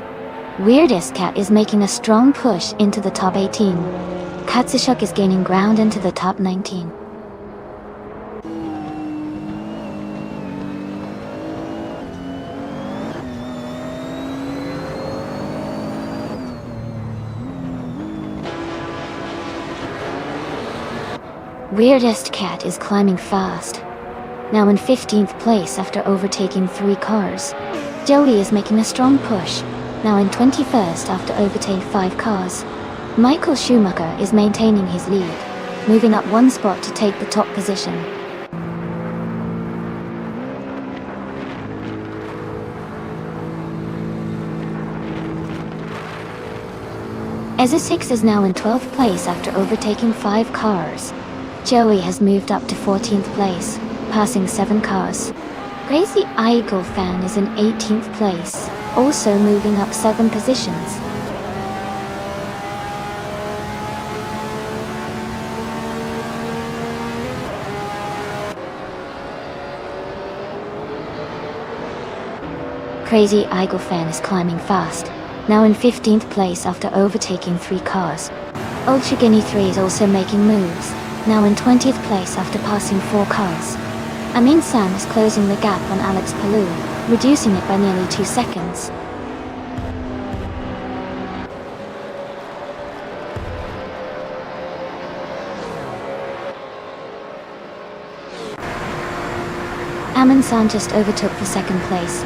Weirdest Cat is making a strong push into the top 18. Katsushuk is gaining ground into the top 19. Weirdest Cat is climbing fast, now in 15th place after overtaking 3 cars. Joey is making a strong push, now in 21st after overtaking 5 cars. Michael Schumacher is maintaining his lead, moving up 1 spot to take the top position. Eza6 is now in 12th place after overtaking 5 cars. Joey has moved up to 14th place, passing 7 cars. Crazy Eagle Fan is in 18th place, also moving up 7 positions. Crazy Eagle Fan is climbing fast, now in 15th place after overtaking 3 cars. Old Shigini 3 is also making moves, now in 20th place after passing 4 cars. Amin San is closing the gap on Alex Palou, reducing it by nearly 2 seconds. Amin San just overtook for 2nd place.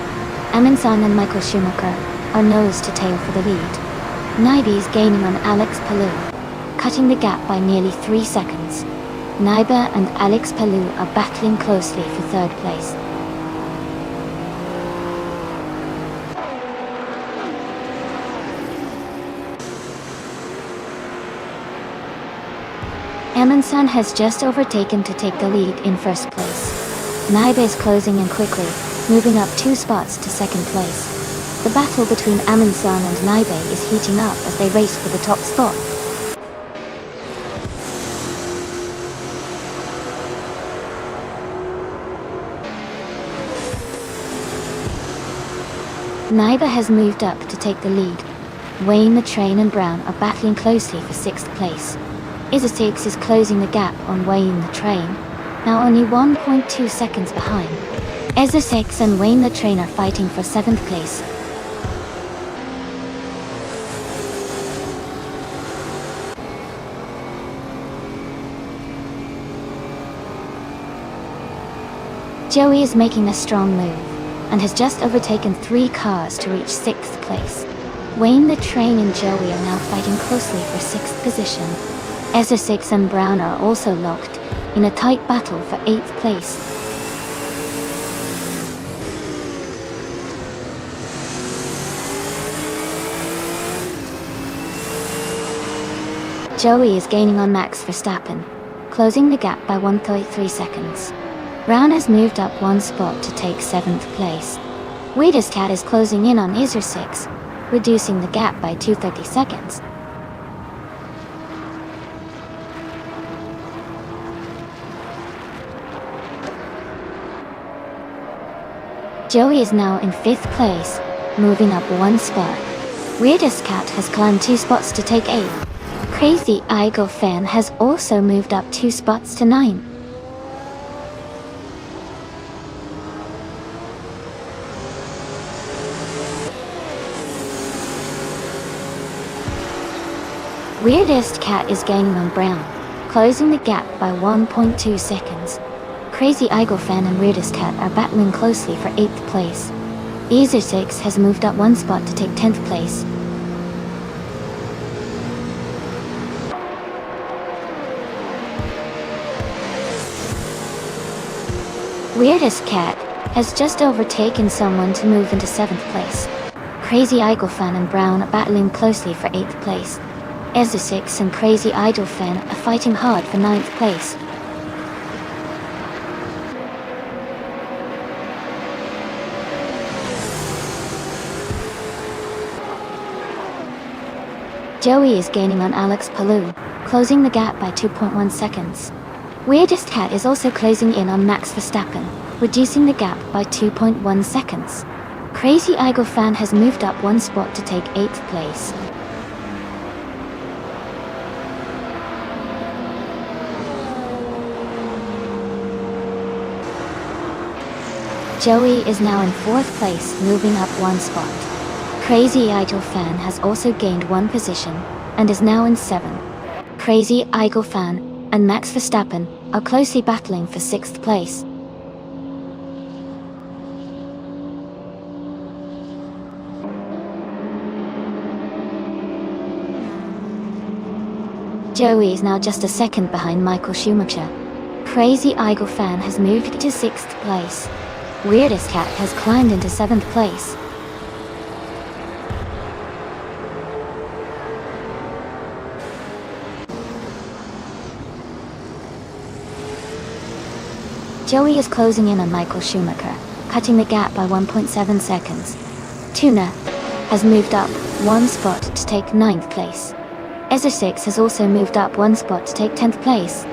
Amin San and Michael Schumacher are nose to tail for the lead. Naibi is gaining on Alex Palou, cutting the gap by nearly 3 seconds. Naiba and Alex Palou are battling closely for 3rd place. Amansan has just overtaken to take the lead in 1st place. Naiba is closing in quickly, moving up 2 spots to 2nd place. The battle between Amansan and Naiba is heating up as they race for the top spot. Naiba has moved up to take the lead. Wayne the Train and Brown are battling closely for 6th place. Eza6 is closing the gap on Wayne the Train, now only 1.2 seconds behind. Eza6 and Wayne the Train are fighting for 7th place. Joey is making a strong move, and has just overtaken 3 cars to reach 6th place. Wayne the Train and Joey are now fighting closely for 6th position. Essex and Brown are also locked in a tight battle for 8th place. Joey is gaining on Max Verstappen, closing the gap by 1.3 seconds. Brown has moved up 1 spot to take 7th place. Weirdest Cat is closing in on Essex, reducing the gap by 2.30 seconds. Joey is now in 5th place, moving up 1 spot. Weirdest Cat has climbed 2 spots to take 8th. Crazy Eagle Fan has also moved up 2 spots to 9. Weirdest Cat is gaining on Brown, closing the gap by 1.2 seconds. Crazy Eagle Fan and Weirdest Cat are battling closely for 8th place. Essex has moved up 1 spot to take 10th place. Weirdest Cat has just overtaken someone to move into 7th place. Crazy Eagle Fan and Brown are battling closely for 8th place. Essex and Crazy Idol Fan are fighting hard for 9th place. Joey is gaining on Alex Palou, closing the gap by 2.1 seconds. Weirdest Cat is also closing in on Max Verstappen, reducing the gap by 2.1 seconds. Crazy Eagle Fan has moved up 1 spot to take 8th place. Joey is now in 4th place, moving up 1 spot. Crazy Idol Fan has also gained 1 position, and is now in 7th. Crazy Eagle Fan and Max Verstappen are closely battling for 6th place. Joey is now just a second behind Michael Schumacher. Crazy Eagle Fan has moved to 6th place. Weirdest Cat has climbed into 7th place. Joey is closing in on Michael Schumacher, cutting the gap by 1.7 seconds. Tuna has moved up 1 spot to take 9th place. Essex has also moved up 1 spot to take 10th place.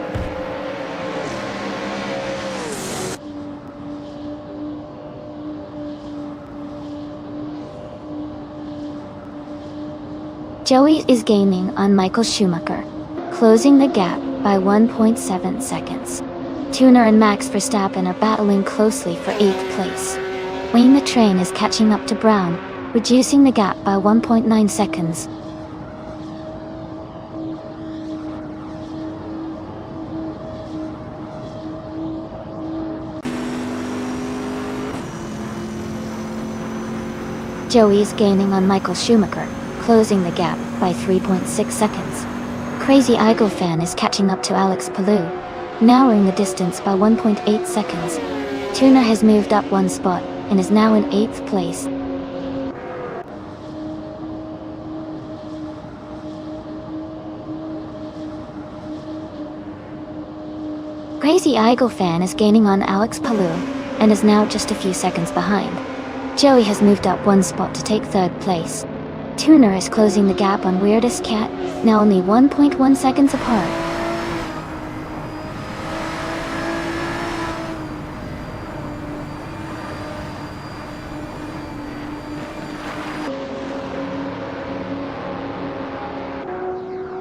Joey is gaining on Michael Schumacher, closing the gap by 1.7 seconds. Tuner and Max Verstappen are battling closely for 8th place. Wayne the Train is catching up to Brown, reducing the gap by 1.9 seconds. Joey is gaining on Michael Schumacher, closing the gap by 3.6 seconds. Crazy Eagle Fan is catching up to Alex Palou, narrowing the distance by 1.8 seconds. Tuna has moved up 1 spot and is now in 8th place. Crazy Eagle Fan is gaining on Alex Palou and is now just a few seconds behind. Joey has moved up 1 spot to take 3rd place. Tuner is closing the gap on Weirdest Cat, now only 1.1 seconds apart.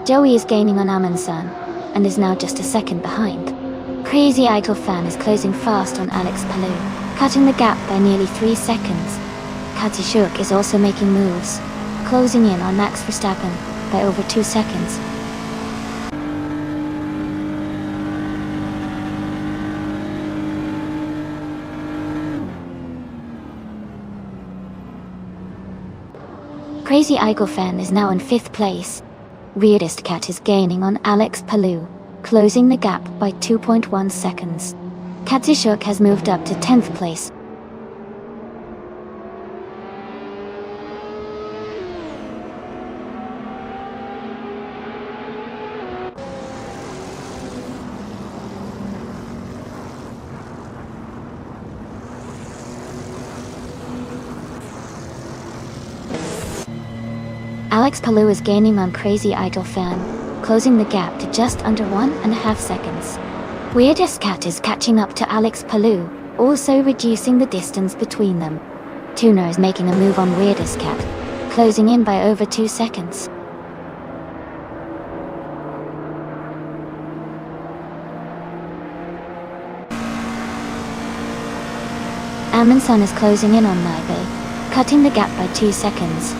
Joey is gaining on Amundsen, and is now just a second behind. Crazy Idol Fan is closing fast on Alex Palou, cutting the gap by nearly 3 seconds. Katishuk is also making moves, closing in on Max Verstappen by over 2 seconds. Crazy Eagle Fan is now in 5th place. Weirdest Cat is gaining on Alex Palou, closing the gap by 2.1 seconds. Katsushuk has moved up to 10th place. Alex Palou is gaining on Crazy Idol Fan, closing the gap to just under 1.5 seconds. Weirdest Cat is catching up to Alex Palou, also reducing the distance between them. Tuna is making a move on Weirdest Cat, closing in by over 2 seconds. Amundsen is closing in on Naibe, cutting the gap by 2 seconds.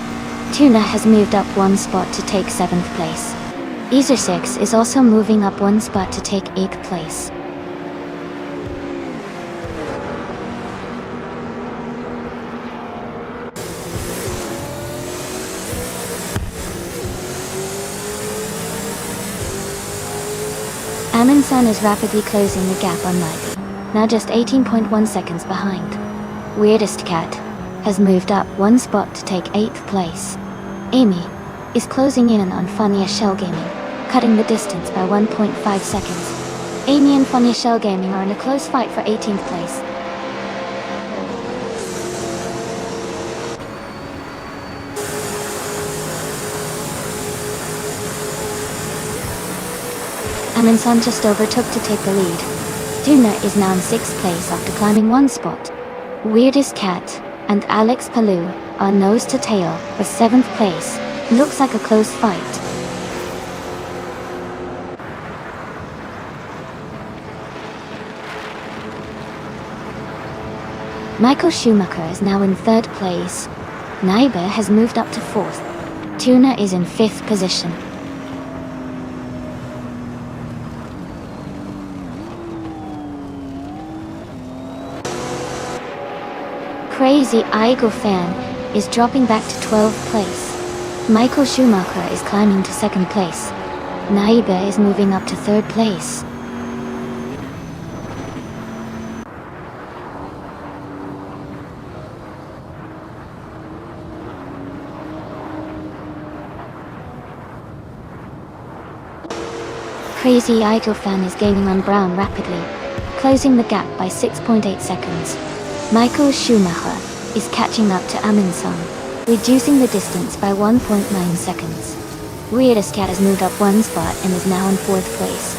Tuna has moved up 1 spot to take 7th place. Ezer6 is also moving up 1 spot to take 8th place. Amundsen is rapidly closing the gap on Naibe, now just 18.1 seconds behind. Weirdest Cat has moved up 1 spot to take 8th place. Amy is closing in on Funya Shell Gaming, cutting the distance by 1.5 seconds. Amy and Funya Shell Gaming are in a close fight for 18th place. Amundsen just overtook to take the lead. Tuna is now in 6th place after climbing 1 spot. Weirdest Cat and Alex Palou are nose to tail for 7th place. Looks like a close fight. Michael Schumacher is now in 3rd place. Naibe has moved up to 4th. Tuna is in 5th position. Crazy Eagle Fan is dropping back to 12th place. Michael Schumacher is climbing to 2nd place. Naibe is moving up to 3rd place. Crazy Idol Fan is gaining on Brown rapidly, closing the gap by 6.8 seconds. Michael Schumacher is catching up to Amundsen, reducing the distance by 1.9 seconds. Weirdest Cat has moved up 1 spot and is now in 4th place.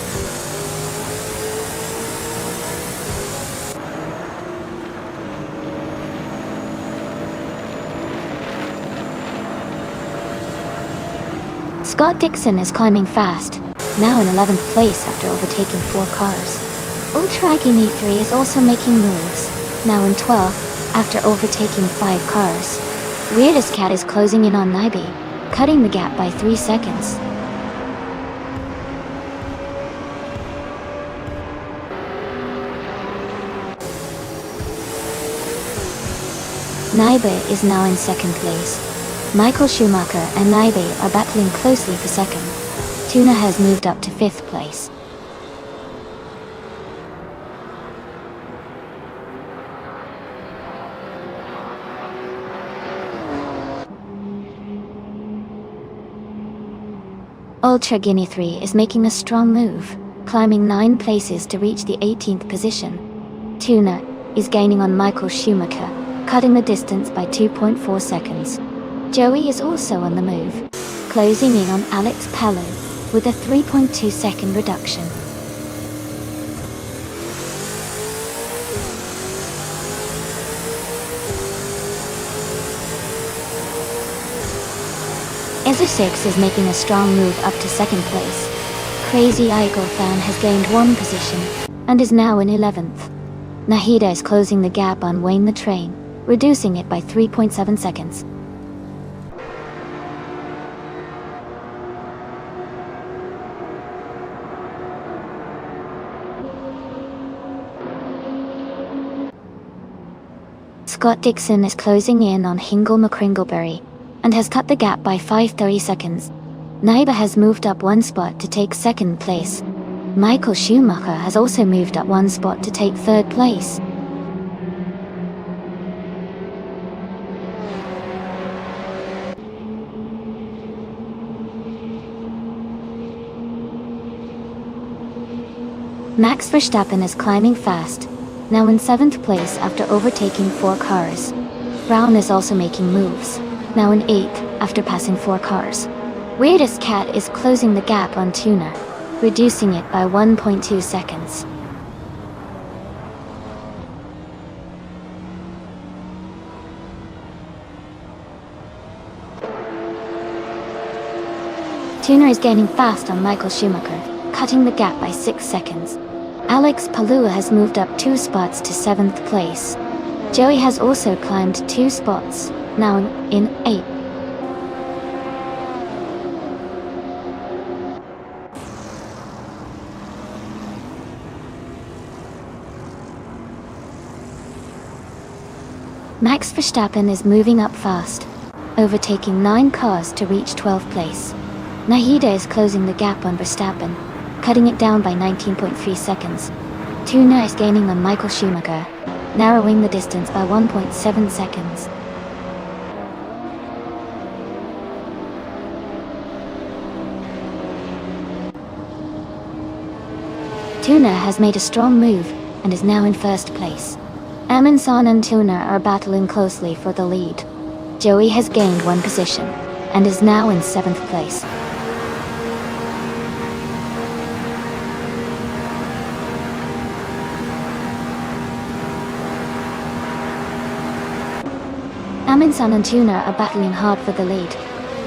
Scott Dixon is climbing fast, now in 11th place after overtaking 4 cars. Ultra Guinea 3 is also making moves, now in 12th after overtaking 5 cars. Weirdest Cat is closing in on Naibe, cutting the gap by 3 seconds. Naibe is now in 2nd place. Michael Schumacher and Naibe are battling closely for 2nd. Tuna has moved up to 5th place. Ultra Guinea 3 is making a strong move, climbing 9 places to reach the 18th position. Tuna is gaining on Michael Schumacher, cutting the distance by 2.4 seconds. Joey is also on the move, closing in on Alex Palou with a 3.2 second reduction. Ezer6 is making a strong move up to 2nd place. Crazy Eagle Fan has gained 1 position and is now in 11th. Nahida is closing the gap on Wayne the Train, reducing it by 3.7 seconds. Scott Dixon is closing in on Hingle McCringleberry and has cut the gap by 5.30 seconds. Neighbor has moved up one spot to take second place. Michael Schumacher has also moved up one spot to take third place. Max Verstappen is climbing fast, now in 7th place after overtaking 4 cars. Brown is also making moves, now in 8th after passing 4 cars. Weirdest Cat is closing the gap on Tuna, reducing it by 1.2 seconds. Tuna is gaining fast on Michael Schumacher, cutting the gap by 6 seconds. Alex Palou has moved up 2 spots to 7th place. Joey has also climbed 2 spots, now in 8th. Max Verstappen is moving up fast, overtaking 9 cars to reach 12th place. Nahida is closing the gap on Verstappen, cutting it down by 19.3 seconds. Tuna is gaining on Michael Schumacher, narrowing the distance by 1.7 seconds. Tuna has made a strong move and is now in 1st place. Amundsen and Tuna are battling closely for the lead. Joey has gained 1 position and is now in 7th place. Amundsen and Tuna are battling hard for the lead.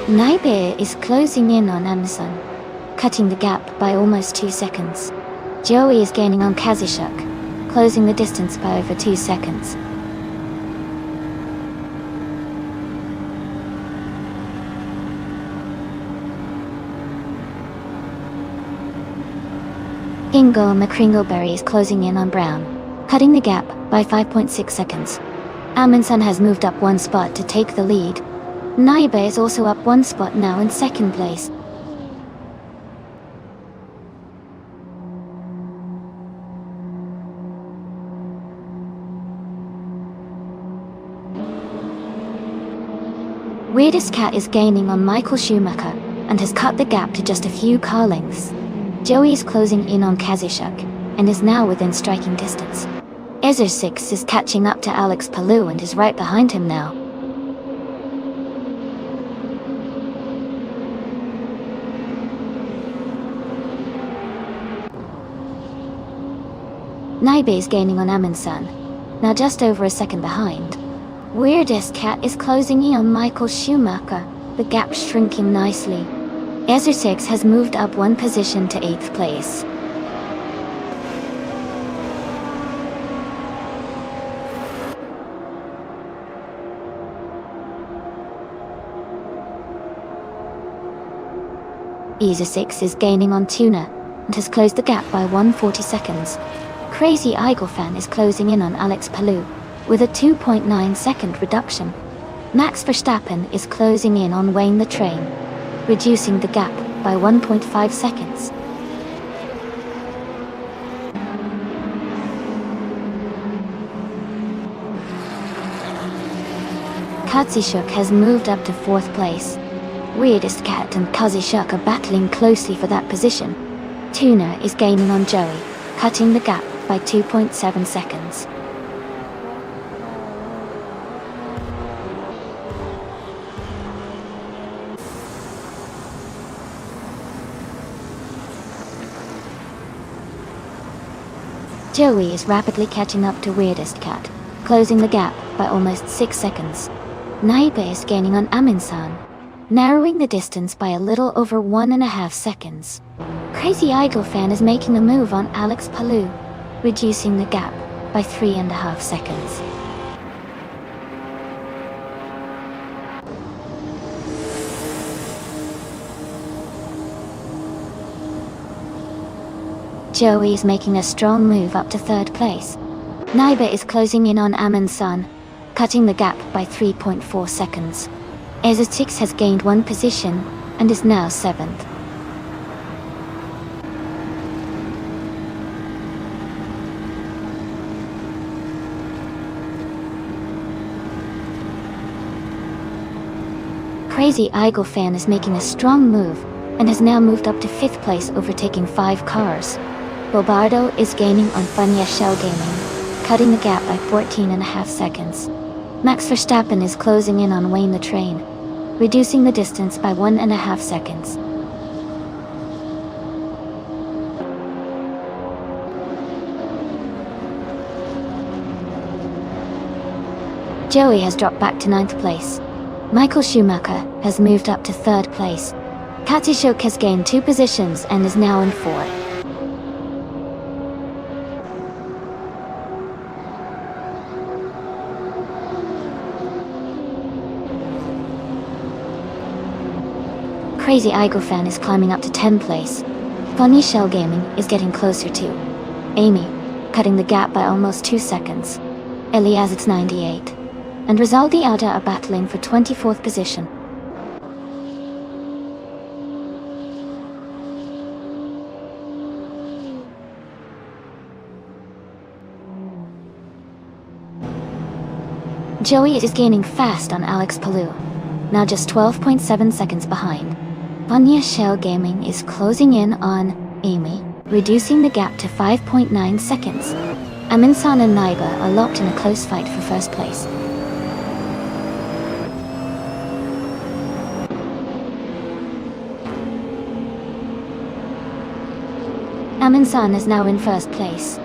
Naibe is closing in on Amundsen, cutting the gap by almost 2 seconds. Joey is gaining on Kazishuk, closing the distance by over 2 seconds. Ingo McCringleberry is closing in on Brown, cutting the gap by 5.6 seconds. Amundsen has moved up 1 spot to take the lead. Naibe is also up 1 spot now in 2nd place. Weirdest Cat is gaining on Michael Schumacher and has cut the gap to just a few car lengths. Joey is closing in on Kazishuk and is now within striking distance. Ezer6 is catching up to Alex Palou and is right behind him now. Naibe is gaining on Amundsen, now just over a second behind. Weirdest Cat is closing in on Michael Schumacher, the gap shrinking nicely. Ezer6 has moved up 1 position to 8th place. Ezer6 is gaining on Tuna and has closed the gap by 140 seconds. Crazy Eigelfan is closing in on Alex Palou with a 2.9 second reduction. Max Verstappen is closing in on Wayne the Train, reducing the gap by 1.5 seconds. Kazishuk has moved up to 4th place. Weirdest Cat and Kazishuk are battling closely for that position. Tuna is gaining on Joey, cutting the gap by 2.7 seconds. Joey is rapidly catching up to Weirdest Cat, closing the gap by almost 6 seconds. Naibe is gaining on Amundsen, narrowing the distance by a little over 1.5 seconds. Crazy Eigelfan is making a move on Alex Palou, reducing the gap by 3.5 seconds. Joey is making a strong move up to 3rd place. Naibe is closing in on Amundsen, cutting the gap by 3.4 seconds. Essex has gained 1 position and is now 7th. Crazy Eagle fan is making a strong move and has now moved up to 5th place, overtaking 5 cars. Bobardo is gaining on Funya Shell Gaming, cutting the gap by 14.5 seconds. Max Verstappen is closing in on Wayne the Train, reducing the distance by 1.5 seconds. Joey has dropped back to 9th place. Michael Schumacher has moved up to 3rd place. Katsuyuk has gained 2 positions and is now in 4th. Crazy Eagle fan is climbing up to 10th place. Funny Shell Gaming is getting closer to Amy, cutting the gap by almost 2 seconds. Elias it's 98. And Rizaldi Alda are battling for 24th position. Joey is gaining fast on Alex Palou, now just 12.7 seconds behind. Funya Shell Gaming is closing in on Amy, reducing the gap to 5.9 seconds. Aminsan and Naiba are locked in a close fight for 1st place. Aminsan is now in 1st place.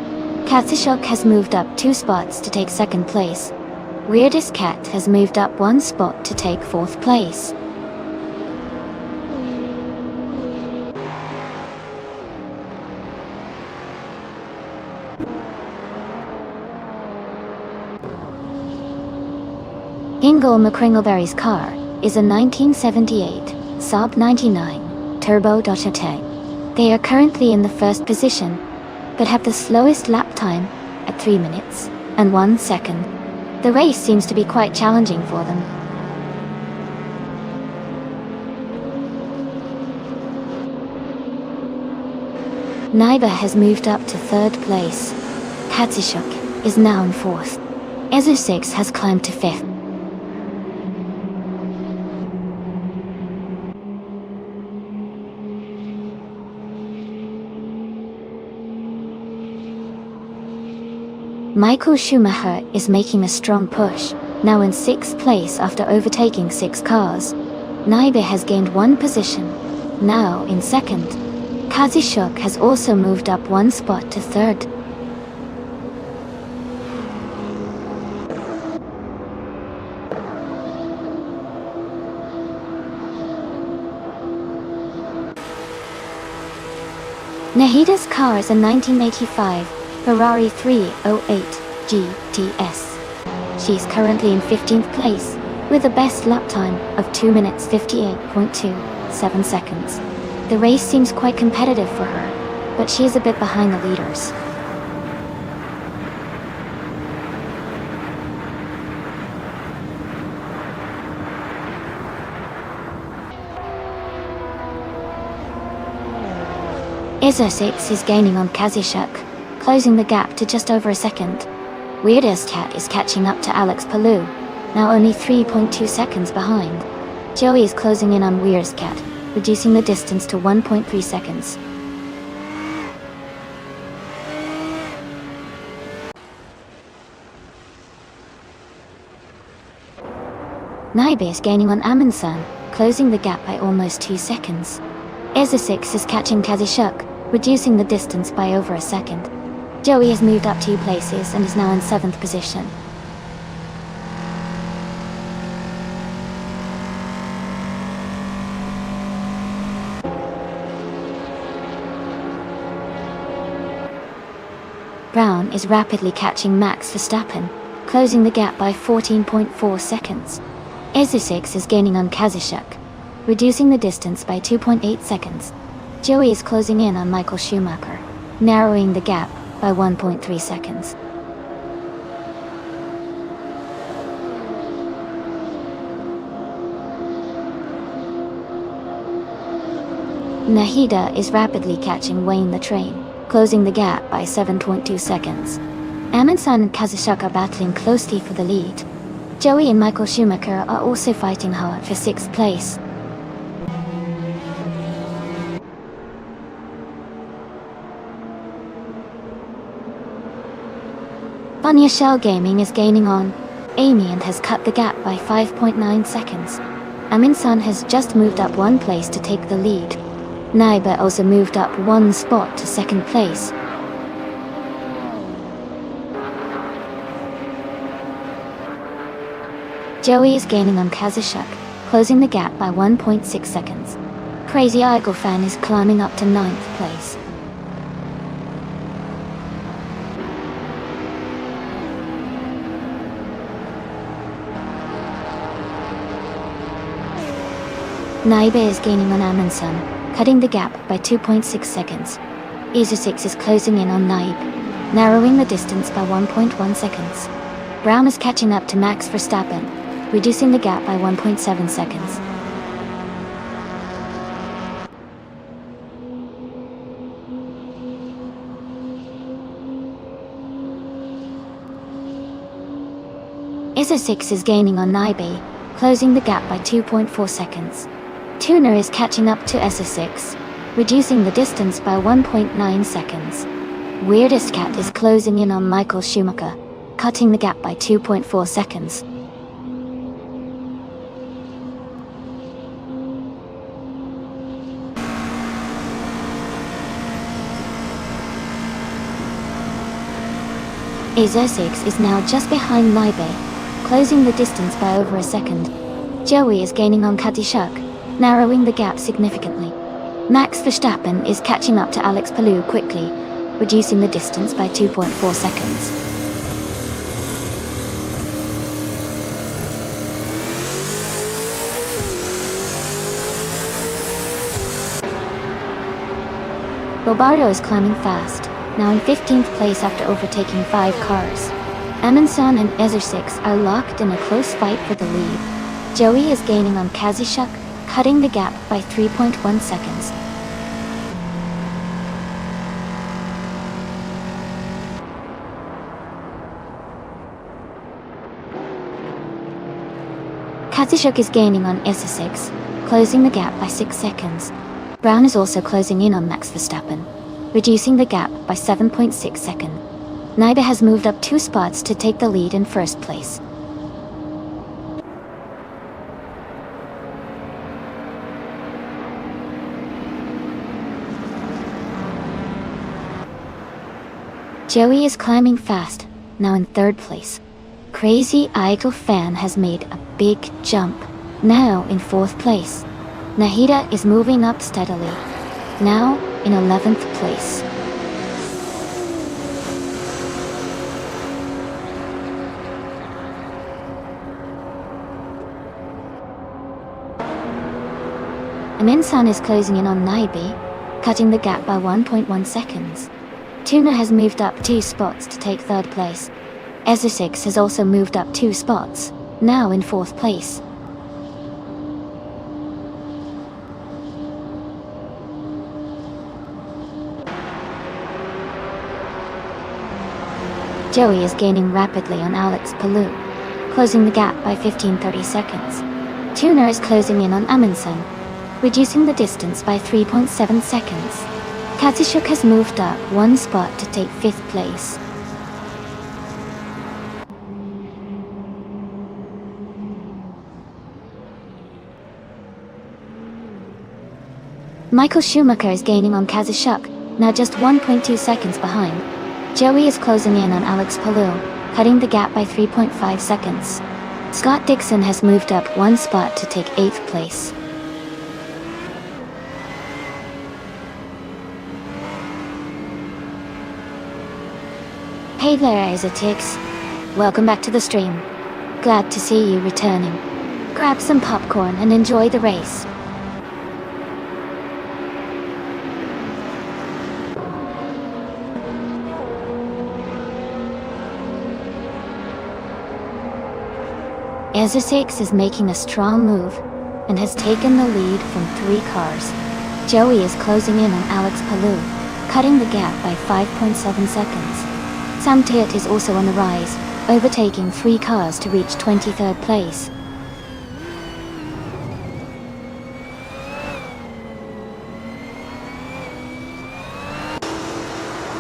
Katsuyuk has moved up 2 spots to take 2nd place. Weirdest Cat has moved up 1 spot to take 4th place. Ingle McCringleberry's car is a 1978 Saab 99 Turbo Dochete. They are currently in the 1st position, but have the slowest lap time at 3 minutes and 1 second. The race seems to be quite challenging for them. Naiba has moved up to 3rd place. Katsuyuk is now in 4th. Ezu6 has climbed to 5th. Michael Schumacher is making a strong push, now in 6th place after overtaking 6 cars. Naiba has gained 1 position, now in 2nd. Katsuyuk has also moved up 1 spot to 3rd. Nahida's car is a 1985 Ferrari 308 GTS. She's currently in 15th place, with a best lap time of 2 minutes 58.27 seconds. The race seems quite competitive for her, but she is a bit behind the leaders. Ezu6 is gaining on Katsuyuk, closing the gap to just over a second. Weirdest Cat is catching up to Alex Palou, now only 3.2 seconds behind. Joey is closing in on Weirdest Cat, reducing the distance to 1.3 seconds. Naiba is gaining on Aminsan, closing the gap by almost 2 seconds. Ezu6 is catching Katsuyuk, reducing the distance by over a second. Joey has moved up 2 places and is now in 7th position. Brown is rapidly catching Max Verstappen, closing the gap by 14.4 seconds. Ezu6 is gaining on Katsuyuk, reducing the distance by 2.8 seconds. Joey is closing in on Michael Schumacher, narrowing the gap by 1.3 seconds. Nahida is rapidly catching Wayne the train, closing the gap by 7.2 seconds. Amundsen and Kazushuk are battling closely for the lead. Joey and Michael Schumacher are also fighting hard for 6th place. Bunya Shell Gaming is gaining on Amy and has cut the gap by 5.9 seconds. Amundsen has just moved up 1 place to take the lead. Naiba also moved up 1 spot to 2nd place. Joey is gaining on Kazushuk, closing the gap by 1.6 seconds. Crazy Eagle Fan is climbing up to 9th place. Naiba is gaining on Amundsen, cutting the gap by 2.6 seconds. Iso6 is closing in on Naib, narrowing the distance by 1.1 seconds. Brown is catching up to Max Verstappen, reducing the gap by 1.7 seconds. Iso6 is gaining on Naibe, closing the gap by 2.4 seconds. Tuner is catching up to Iso6, reducing the distance by 1.9 seconds. Weirdest Cat is closing in on Michael Schumacher, cutting the gap by 2.4 seconds. Iso6 is now just behind Naibe, closing the distance by over a second. Joey is gaining on Kazushuk, narrowing the gap significantly. Max Verstappen is catching up to Alex Palou quickly, reducing the distance by 2.4 seconds. Robardo is climbing fast, now in 15th place after overtaking 5 cars. Amundsen and Iso6 are locked in a close fight for the lead. Joey is gaining on Kazushuk, cutting the gap by 3.1 seconds. Kazushuk is gaining on Iso6, closing the gap by 6 seconds. Brown is also closing in on Max Verstappen, reducing the gap by 7.6 seconds. Naiba has moved up 2 spots to take the lead in 1st place. Joey is climbing fast, now in 3rd place. Crazy Idol Fan has made a big jump, now in 4th place. Nahida is moving up steadily, now in 11th place. Amundsen is closing in on Naibi, cutting the gap by 1.1 seconds. Tuna has moved up 2 spots to take 3rd place. Iso6 has also moved up 2 spots, now in 4th place. Joey is gaining rapidly on Alex Palou, closing the gap by 15-30 seconds. Tuna is closing in on Amundsen, reducing the distance by 3.7 seconds. Kazushuk has moved up 1 spot to take 5th place. Michael Schumacher is gaining on Kazushuk, now just 1.2 seconds behind. Joey is closing in on Alex Palou, cutting the gap by 3.5 seconds. Scott Dixon has moved up 1 spot to take 8th place. Hey there, Isotix. Welcome back to the stream. Glad to see you returning. Grab some popcorn and enjoy the race. Iso6 is making a strong move and has taken the lead from 3 cars. Joey is closing in on Alex Palou, cutting the gap by 5.7 seconds. Sam Tiat is also on the rise, overtaking 3 cars to reach 23rd place.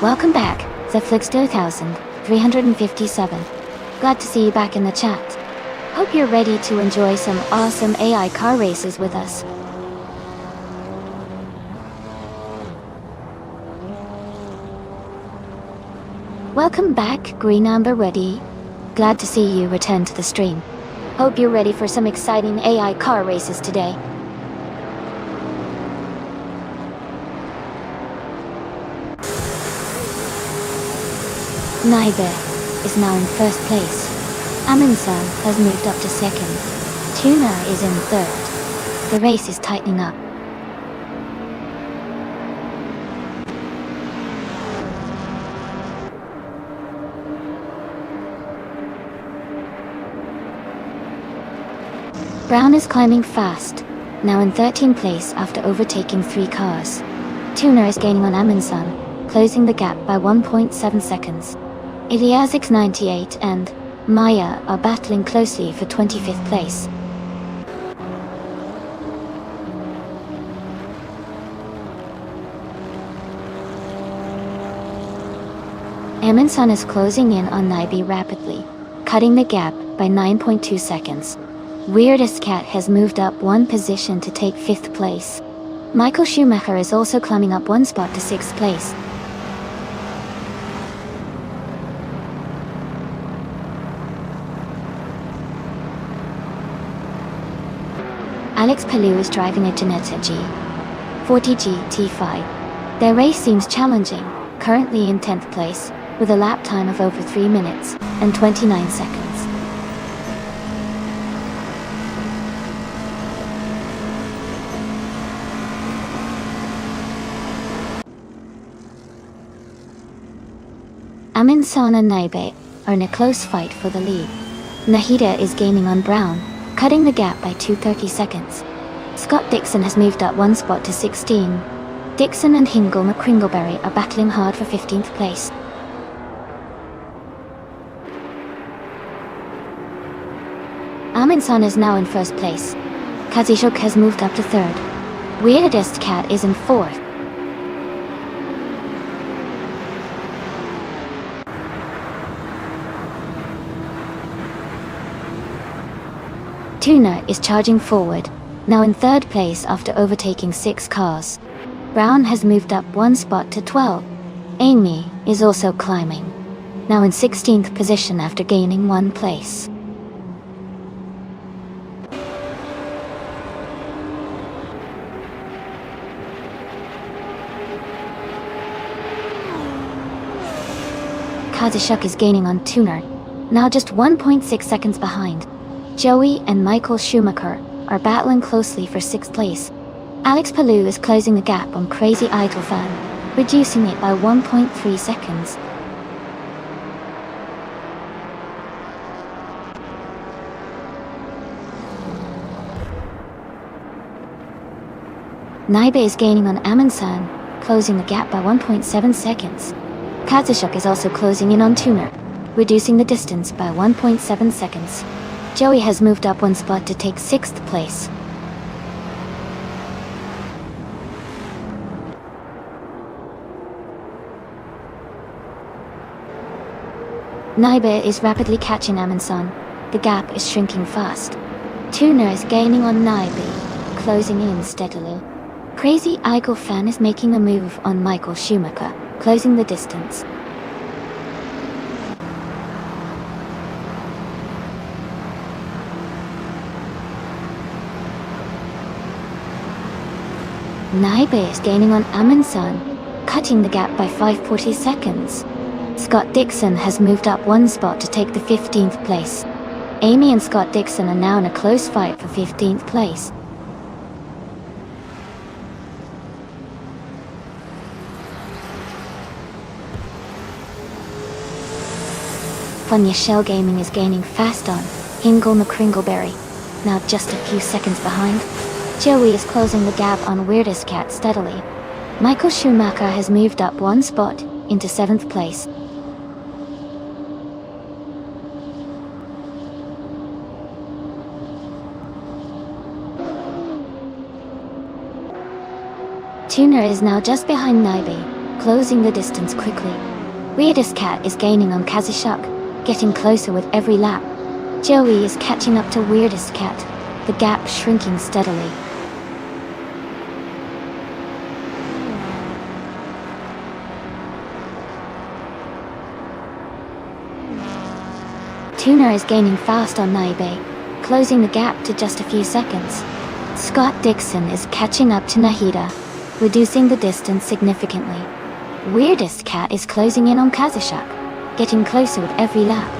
Welcome back, Zeflix 2357. Glad to see you back in the chat. Hope you're ready to enjoy some awesome AI car races with us. Welcome back, Green Amber Ready. Glad to see you return to the stream. Hope you're ready for some exciting AI car races today. Naibe is now in first place. Amundsen has moved up to second. Tuna is in third. The race is tightening up. Brown is climbing fast, now in 13th place after overtaking 3 cars. Tuna is gaining on Amundsen, closing the gap by 1.7 seconds. Iliasix 98 and Maya are battling closely for 25th place. Amundsen is closing in on Naibe rapidly, cutting the gap by 9.2 seconds. Weirdest Cat has moved up 1 position to take 5th place. Michael Schumacher is also climbing up 1 spot to 6th place. Alex Palou is driving a Ginetta G40 T5. Their race seems challenging, currently in 10th place, with a lap time of over 3 minutes and 29 seconds. Amundsen and Naibe are in a close fight for the lead. Nahida is gaining on Brown, cutting the gap by 2.30 seconds. Scott Dixon has moved up 1 spot to 16. Dixon and Hingle McCringleberry are battling hard for 15th place. Amundsen is now in first place. Kazishuk has moved up to 3rd. Weirdest Cat is in 4th. Tuna is charging forward, now in 3rd place after overtaking 6 cars. Brown has moved up 1 spot to 12. Amy is also climbing, now in 16th position after gaining 1 place. Kazishuk is gaining on Tuner, now just 1.6 seconds behind. Joey and Michael Schumacher are battling closely for 6th place. Alex Palou is closing the gap on Crazy Idol Fan, reducing it by 1.3 seconds. Naibe is gaining on Amundsen, closing the gap by 1.7 seconds. Kazishuk is also closing in on Tuner, reducing the distance by 1.7 seconds. Joey has moved up 1 spot to take 6th place. Naibe is rapidly catching Amundsen. The gap is shrinking fast. Tuna is gaining on Naibe, closing in steadily. Crazy Eagle Fan is making a move on Michael Schumacher, closing the distance. Naibe is gaining on Amundsen, cutting the gap by 5.40 seconds. Scott Dixon has moved up 1 spot to take the 15th place. Amy and Scott Dixon are now in a close fight for 15th place. Funya Shell Gaming is gaining fast on Hingle McCringleberry, now just a few seconds behind. Joey is closing the gap on Weirdest Cat steadily. Michael Schumacher has moved up one spot, into 7th place. Tuner is now just behind Naibe, closing the distance quickly. Weirdest Cat is gaining on Kazishuk, getting closer with every lap. Joey is catching up to Weirdest Cat, the gap shrinking steadily. Tuner is gaining fast on Naibe, closing the gap to just a few seconds. Scott Dixon is catching up to Nahida, reducing the distance significantly. Weirdest Cat is closing in on Kazishuk, getting closer with every lap.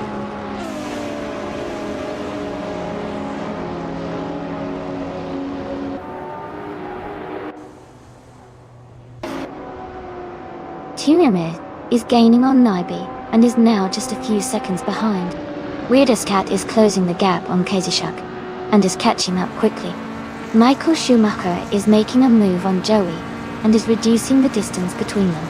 Tuner is gaining on Naibe, and is now just a few seconds behind. Weirdest Cat is closing the gap on Kazishuk, and is catching up quickly. Michael Schumacher is making a move on Joey, and is reducing the distance between them.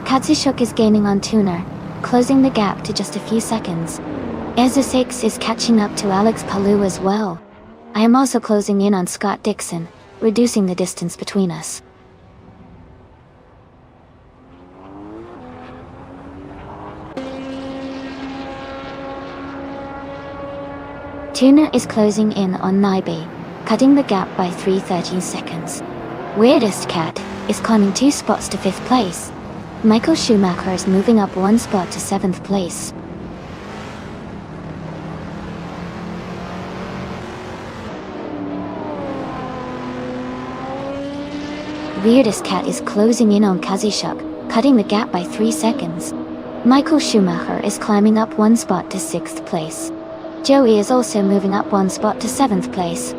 Kazishuk is gaining on Tuner, closing the gap to just a few seconds. Ezra6 is catching up to Alex Palou as well. I am also closing in on Scott Dixon, reducing the distance between us. Tuner is closing in on Naibe, cutting the gap by 13 seconds. Weirdest Cat is climbing 2 spots to 5th place. Michael Schumacher is moving up 1 spot to 7th place. Weirdest Cat is closing in on Kazishuk, cutting the gap by 3 seconds. Michael Schumacher is climbing up 1 spot to 6th place. Joey is also moving up 1 spot to 7th place.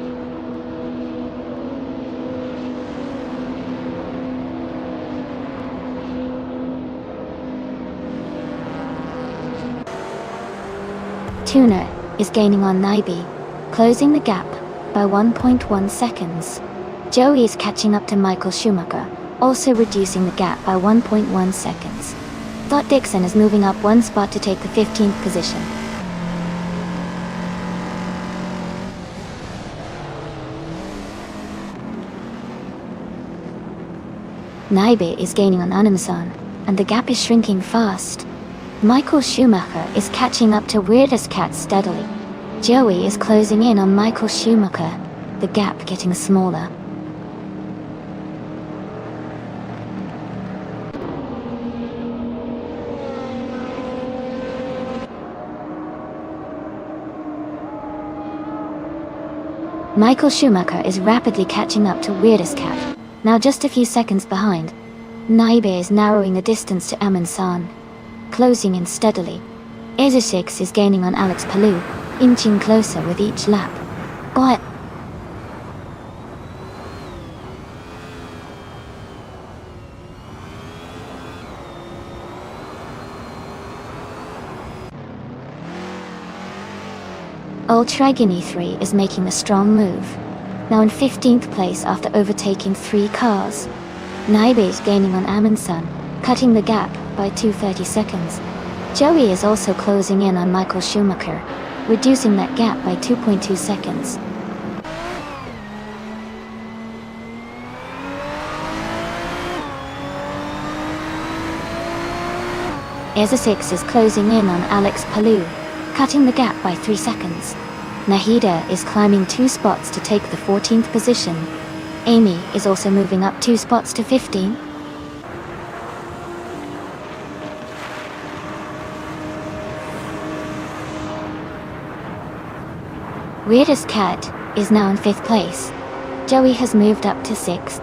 Tuner is gaining on Naibe, closing the gap by 1.1 seconds. Joey is catching up to Michael Schumacher, also reducing the gap by 1.1 seconds. Scott Dixon is moving up 1 spot to take the 15th position. Naibe is gaining on Anamsan, and the gap is shrinking fast. Michael Schumacher is catching up to Weirdest Cat steadily. Joey is closing in on Michael Schumacher, the gap getting smaller. Michael Schumacher is rapidly catching up to Weirdest Cat, now just a few seconds behind. Naibe is narrowing the distance to Amin-san, closing in steadily. Ezra6 is gaining on Alex Palou, inching closer with each lap. Quiet. Ultra Guinea 3 is making a strong move, now in 15th place after overtaking 3 cars. Naibe is gaining on Amin-san, cutting the gap by 2:30 seconds. Joey is also closing in on Michael Schumacher, reducing that gap by 2.2 seconds. Ezra6 is closing in on Alex Palou, cutting the gap by 3 seconds. Nahida is climbing 2 spots to take the 14th position. Amy is also moving up 2 spots to 15. Weirdest Cat is now in 5th place. Joey has moved up to 6th.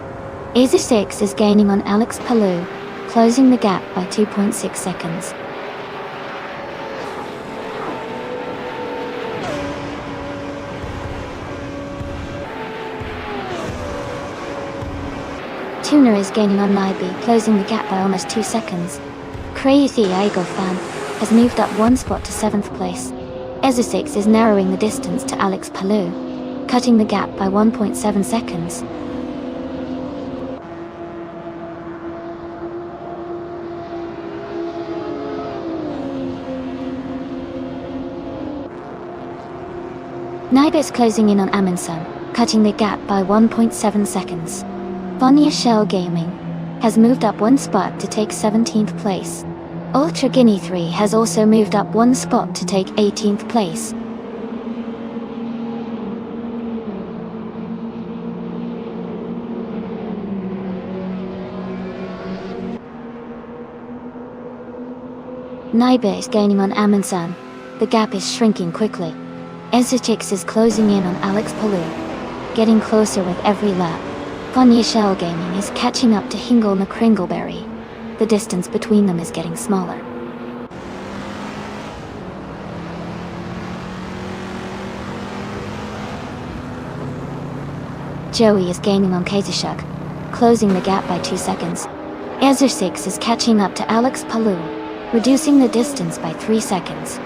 Ezra6 is gaining on Alex Palou, closing the gap by 2.6 seconds. Tuna is gaining on Naibi, closing the gap by almost 2 seconds. Crazy Eagle Fan has moved up 1 spot to 7th place. Ezesix is narrowing the distance to Alex Palou, cutting the gap by 1.7 seconds. Naibe is closing in on Amundsen, cutting the gap by 1.7 seconds. Bonnie Shell Gaming has moved up 1 spot to take 17th place. Ultra Guinea 3 has also moved up 1 spot to take 18th place. Naibe is gaining on Amundsen. The gap is shrinking quickly. Ezechix is closing in on Alex Palou, getting closer with every lap. Bonnie Shell Gaming is catching up to Hingle McCringleberry. The distance between them is getting smaller. Joey is gaining on Kazashuk, closing the gap by 2 seconds. Ezechix is catching up to Alex Palou, reducing the distance by 3 seconds.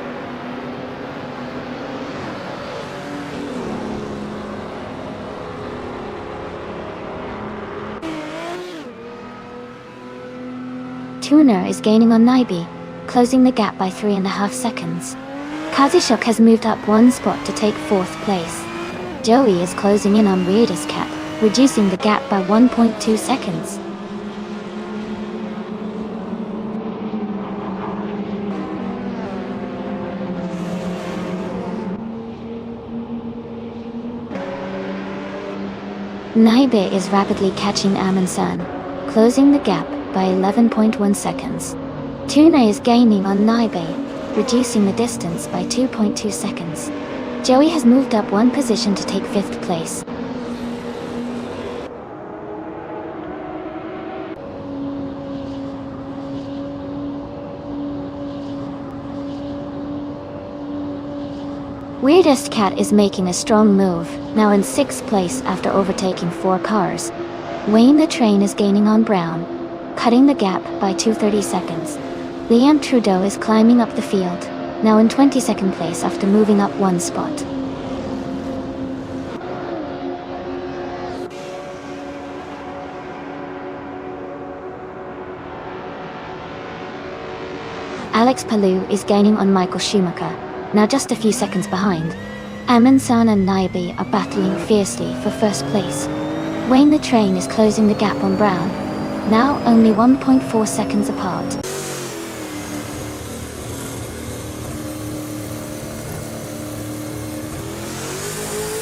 Tuna is gaining on Naibi, closing the gap by 3.5 seconds. Kazashuk has moved up 1 spot to take 4th place. Joey is closing in on Weirdest Cat, reducing the gap by 1.2 seconds. Naibe is rapidly catching Amundsen, closing the gap by 11.1 seconds. Tuna is gaining on Naibe, reducing the distance by 2.2 seconds. Joey has moved up 1 position to take 5th place. Weirdest Cat is making a strong move, now in 6th place after overtaking 4 cars. Wayne the Train is gaining on Brown, cutting the gap by 2.30 seconds. Liam Trudeau is climbing up the field, now in 22nd place after moving up 1 spot. Alex Palou is gaining on Michael Schumacher, now just a few seconds behind. Amundsen and Naibe are battling fiercely for 1st place. Wayne the Train is closing the gap on Brown, now only 1.4 seconds apart.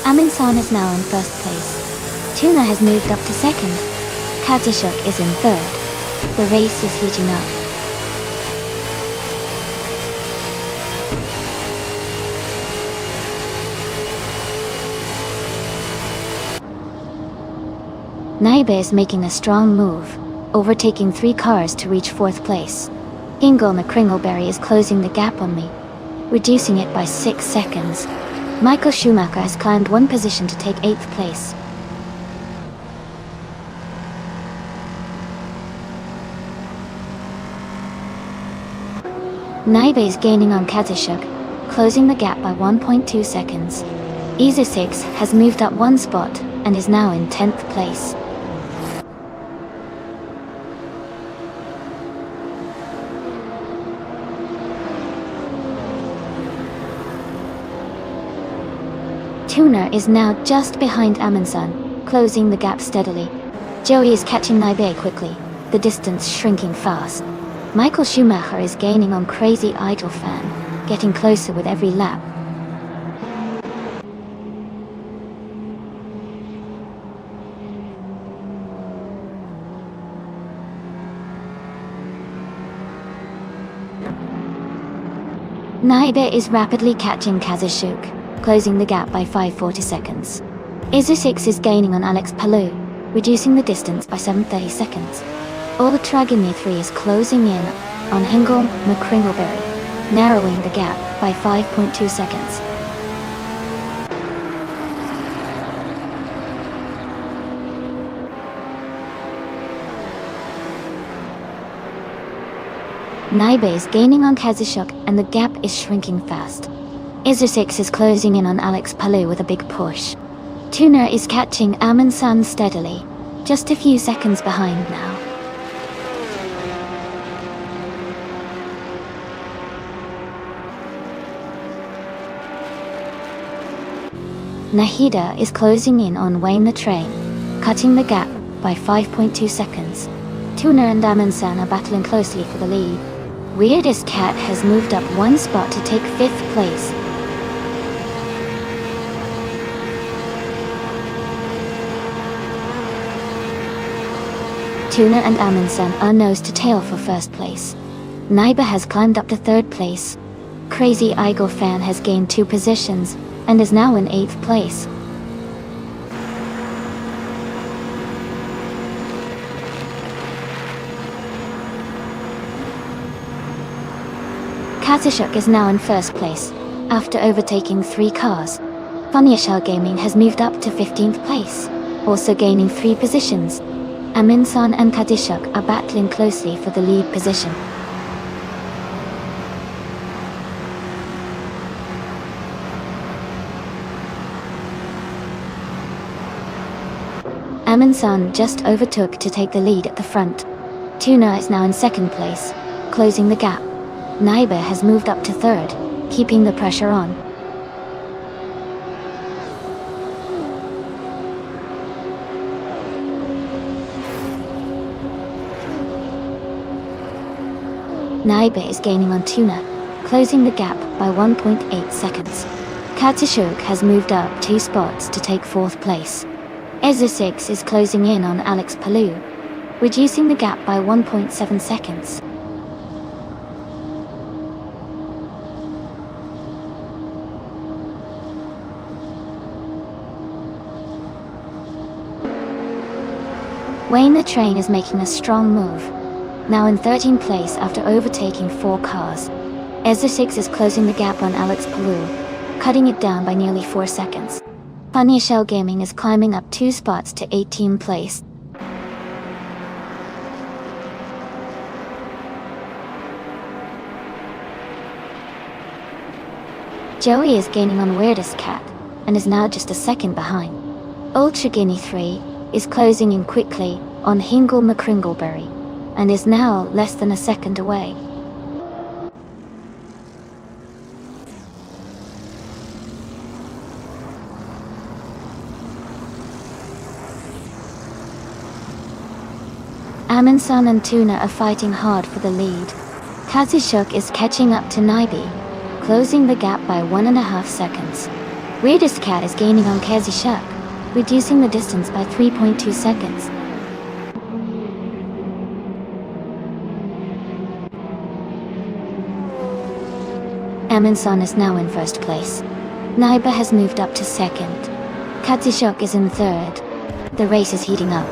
Amundsen is now in 1st place. Tuna has moved up to 2nd. Kazashuk is in 3rd. The race is heating up. Naibe is making a strong move, overtaking 3 cars to reach 4th place. Ingle McCringleberry is closing the gap on me, reducing it by 6 seconds. Michael Schumacher has climbed 1 position to take 8th place. Naibe is gaining on Kazashuk, closing the gap by 1.2 seconds. Ezesix has moved up 1 spot and is now in 10th place. Tuna is now just behind Amundsen, closing the gap steadily. Joey is catching Naibe quickly, the distance shrinking fast. Michael Schumacher is gaining on Crazy Idol Fan, getting closer with every lap. Naibe is rapidly catching Kazashuk, closing the gap by 5.40 seconds. Ezesix is gaining on Alex Palou, reducing the distance by 7.30 seconds. Ultra Guinea 3 is closing in on Hingle McCringleberry, narrowing the gap by 5.2 seconds. Naiba is gaining on Kazushuk and the gap is shrinking fast. Izu6 is closing in on Alex Palou with a big push. Tuna is catching Amin-san steadily, just a few seconds behind now. Nahida is closing in on Wayne the Train, cutting the gap by 5.2 seconds. Tuna and Amin-san are battling closely for the lead. Weirdest Cat has moved up one spot to take 5th place. Tuna and Amin-san are nose to tail for 1st place. Naiba has climbed up to 3rd place. Crazy Igor Fan has gained 2 positions and is now in 8th place. Kazushuk is now in 1st place, after overtaking 3 cars. Funny Shell Gaming has moved up to 15th place, also gaining 3 positions. Amin-san and Kazushuk are battling closely for the lead position. Amin-san just overtook to take the lead at the front. Tuna is now in 2nd place, closing the gap. Naiba has moved up to 3rd, keeping the pressure on. Naiba is gaining on Tuna, closing the gap by 1.8 seconds. Kazushuk has moved up 2 spots to take 4th place. Izu6 is closing in on Alex Palou, reducing the gap by 1.7 seconds. Wayne the Train is making a strong move, now in 13th place after overtaking 4 cars. Izu6 is closing the gap on Alex Palou, cutting it down by nearly 4 seconds. Funny Shell Gaming is climbing up 2 spots to 18th place. Joey is gaining on Weirdest Cat, and is now just a second behind. Ultra Guinea 3 is closing in quickly on Hingle McCringleberry, and is now less than a second away. Amin-san and Tuna are fighting hard for the lead. Kazushuk is catching up to Naibi, closing the gap by 1.5 seconds. Weirdest Cat is gaining on Kazushuk, reducing the distance by 3.2 seconds. Amin-san is now in 1st place. Naiba has moved up to 2nd. Kazushuk is in 3rd. The race is heating up.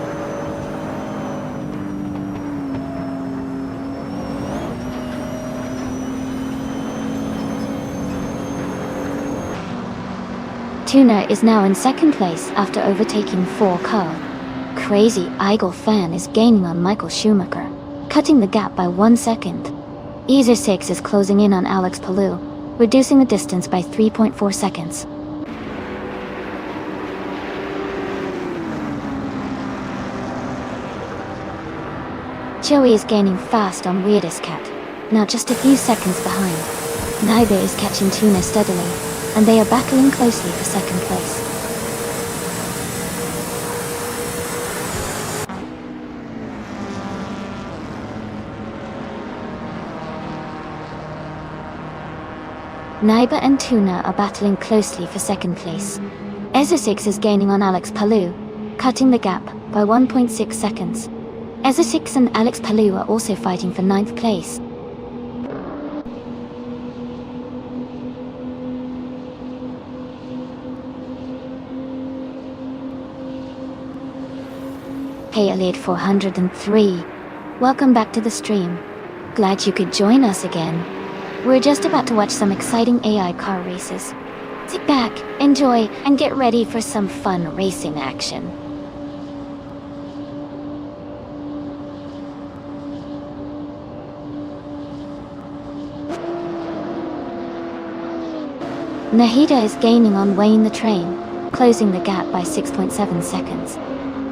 Tuna is now in 2nd place after overtaking 4 cars. Crazy Igor Fan is gaining on Michael Schumacher, cutting the gap by 1 second. Izu6 is closing in on Alex Palou, reducing the distance by 3.4 seconds. Joey is gaining fast on Weirdest Cat, now just a few seconds behind. Naiba is catching Tuna steadily, and they are battling closely for 2nd place. Naiba and Tuna are battling closely for 2nd place. Izu6 is gaining on Alex Palou, cutting the gap by 1.6 seconds. Izu6 and Alex Palou are also fighting for 9th place. Hey Elliot 403, welcome back to the stream. Glad you could join us again. We're just about to watch some exciting AI car races. Sit back, enjoy, and get ready for some fun racing action. Nahida is gaining on Wayne the Train, closing the gap by 6.7 seconds.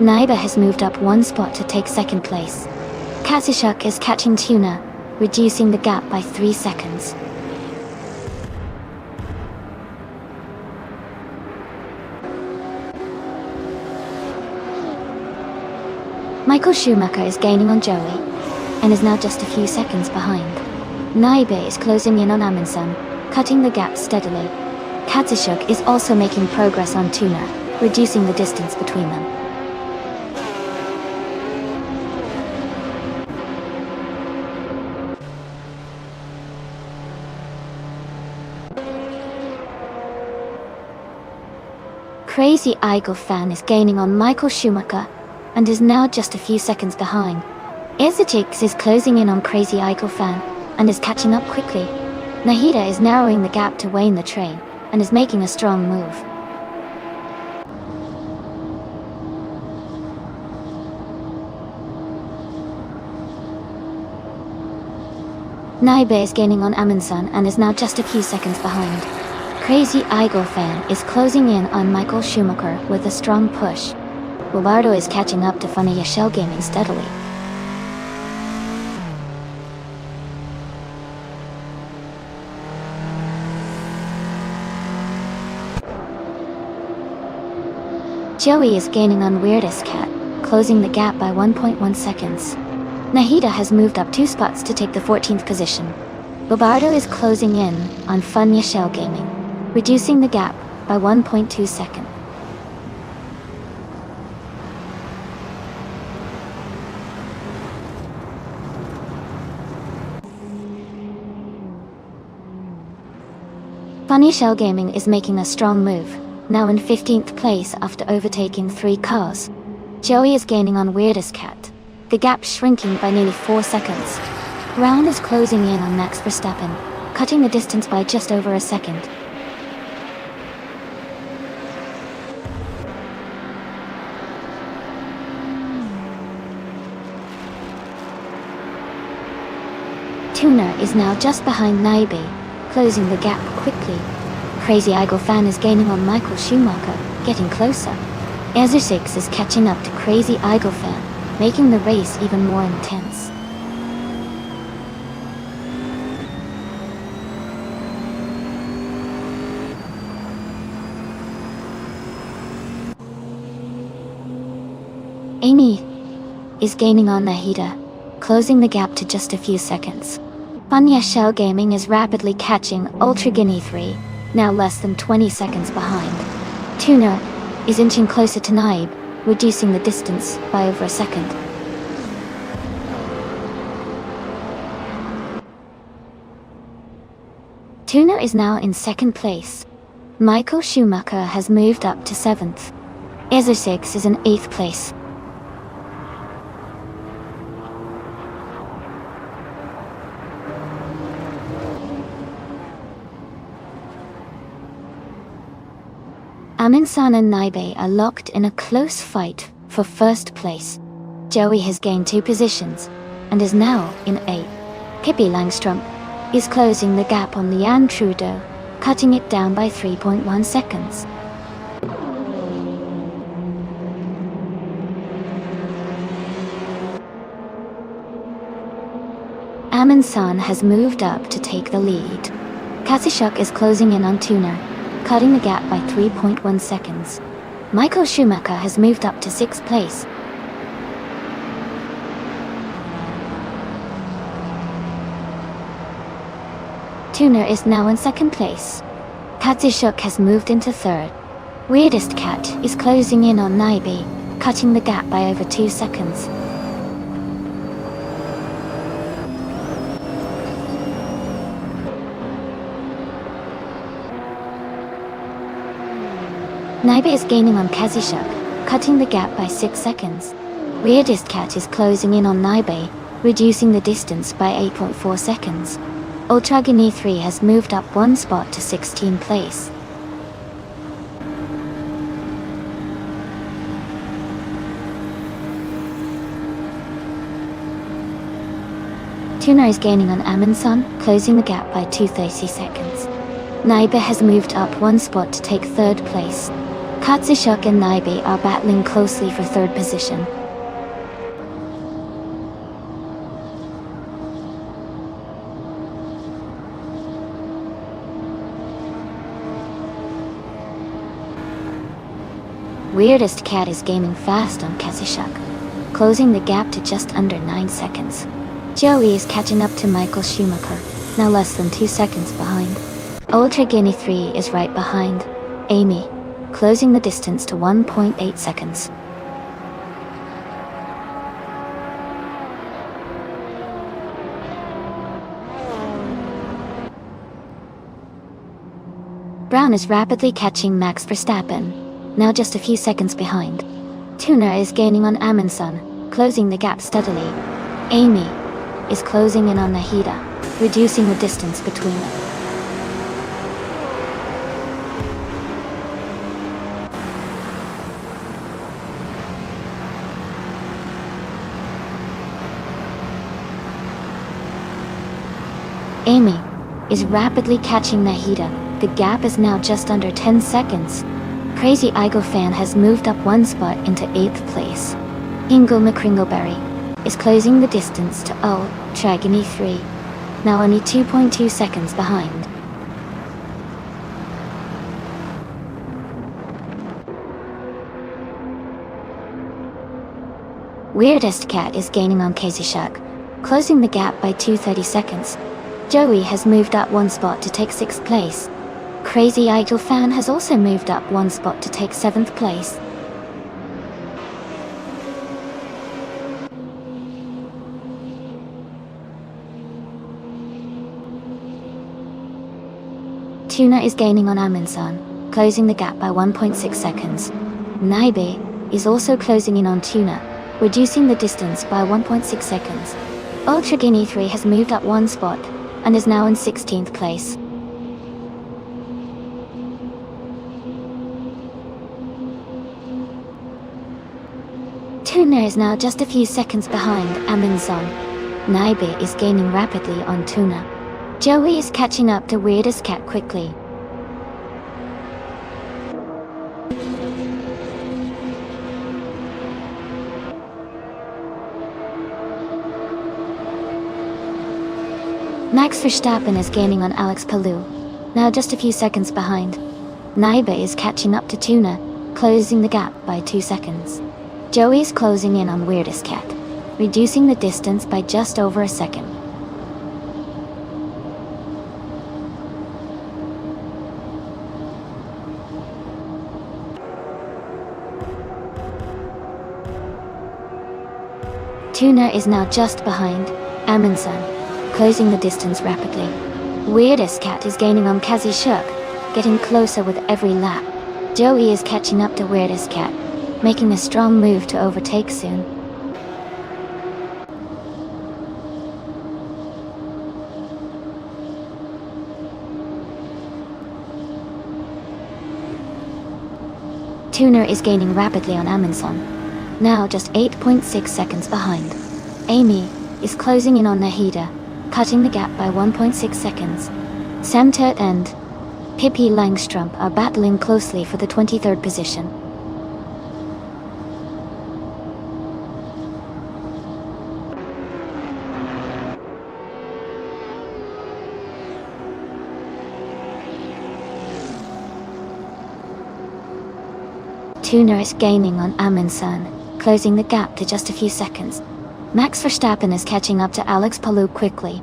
Naiba has moved up one spot to take second place. Kazushuk is catching Tuna, reducing the gap by 3 seconds. Michael Schumacher is gaining on Joey, and is now just a few seconds behind. Naibe is closing in on Amundsen, cutting the gap steadily. Kazushuk is also making progress on Tuna, reducing the distance between them. Crazy Eagle Fan is gaining on Michael Schumacher, and is now just a few seconds behind. Ezechix is closing in on Crazy Eagle Fan, and is catching up quickly. Nahida is narrowing the gap to Wayne the Train, and is making a strong move. Naibe is gaining on Amundsen and is now just a few seconds behind. Crazy Eagle Fan is closing in on Michael Schumacher with a strong push. Roberto is catching up to Funny Shell Gaming steadily. Joey is gaining on Weirdest Cat, closing the gap by 1.1 seconds. Nahida has moved up 2 spots to take the 14th position. Roberto is closing in on Funny Shell Gaming, reducing the gap by 1.2 seconds. Funny Shell Gaming is making a strong move, now in 15th place after overtaking 3 cars. Joey is gaining on Weirdest Cat, the gap shrinking by nearly 4 seconds. Brown is closing in on Max Verstappen, cutting the distance by just over a second. Tuna is now just behind Naibe, closing the gap quickly. Crazy Eagle Fan is gaining on Michael Schumacher, getting closer. Ezechix is catching up to Crazy Eagle Fan, making the race even more intense. Amy is gaining on Nahida, closing the gap to just a few seconds. Funya Shell Gaming is rapidly catching Ultra Guinea 3, now less than 20 seconds behind. Tuna is inching closer to Naib, reducing the distance by over a second. Tuna is now in 2nd place. Michael Schumacher has moved up to 7th. Ezechix is in 8th place. Amundsen and Naibe are locked in a close fight for 1st place. Joey has gained 2 positions, and is now in 8th. Pippi Langstrom is closing the gap on Leanne Trudeau, cutting it down by 3.1 seconds. Amundsen has moved up to take the lead. Kazushuk is closing in on Tuna, cutting the gap by 3.1 seconds. Michael Schumacher has moved up to 6th place. Tuna is now in 2nd place. Kazushuk has moved into 3rd. Weirdest Cat is closing in on Naibe, cutting the gap by over 2 seconds. Naibe is gaining on Kazushuk, cutting the gap by 6 seconds. Weirdest Cat is closing in on Naibe, reducing the distance by 8.4 seconds. Ultra Guinea 3 has moved up 1 spot to 16th place. Tuna is gaining on Amundsen, closing the gap by 2.30 seconds. Naibe has moved up one spot to take third place. Katsushuk and Naibe are battling closely for third position. Weirdest Cat is gaining fast on Katsushuk, closing the gap to just under 9 seconds. Joey is catching up to Michael Schumacher, now less than 2 seconds behind. Ultra Guinea 3 is right behind Amy, closing the distance to 1.8 seconds. Brown is rapidly catching Max Verstappen, now just a few seconds behind. Tuna is gaining on Amundsen, closing the gap steadily. Amy is closing in on Nahida, reducing the distance between them. Amy is rapidly catching Nahida. The gap is now just under 10 seconds. Crazy Igo Fan has moved up one spot into 8th place. Ingo McCringleberry is closing the distance to Ultra Guinea 3, now only 2.2 seconds behind. Weirdest Cat is gaining on Katsushuk, closing the gap by 2:30 seconds. Joey has moved up one spot to take 6th place. Crazy Idol Fan has also moved up one spot to take 7th place. Tuna is gaining on Amundsen, closing the gap by 1.6 seconds. Naibe is also closing in on Tuna, reducing the distance by 1.6 seconds. Ultra Guinea 3 has moved up one spot and is now in 16th place. Tuna is now just a few seconds behind Amundsen. Naibe is gaining rapidly on Tuna. Joey is catching up to Weirdest Cat quickly. Max Verstappen is gaining on Alex Palou, now just a few seconds behind. Naibe is catching up to Tuna, closing the gap by 2 seconds. Joey is closing in on Weirdest Cat, reducing the distance by just over a second. Tuna is now just behind Amundsen, closing the distance rapidly. Weirdest Cat is gaining on Katsushuk, getting closer with every lap. Joey is catching up to Weirdest Cat, making a strong move to overtake soon. Tuna is gaining rapidly on Amundsen, now just 8.6 seconds behind. Amy is closing in on Nahida, cutting the gap by 1.6 seconds. Samtert and Pippi Langstrup are battling closely for the 23rd position. Tuna is gaining on Amundsen, closing the gap to just a few seconds. Max Verstappen is catching up to Alex Palou quickly.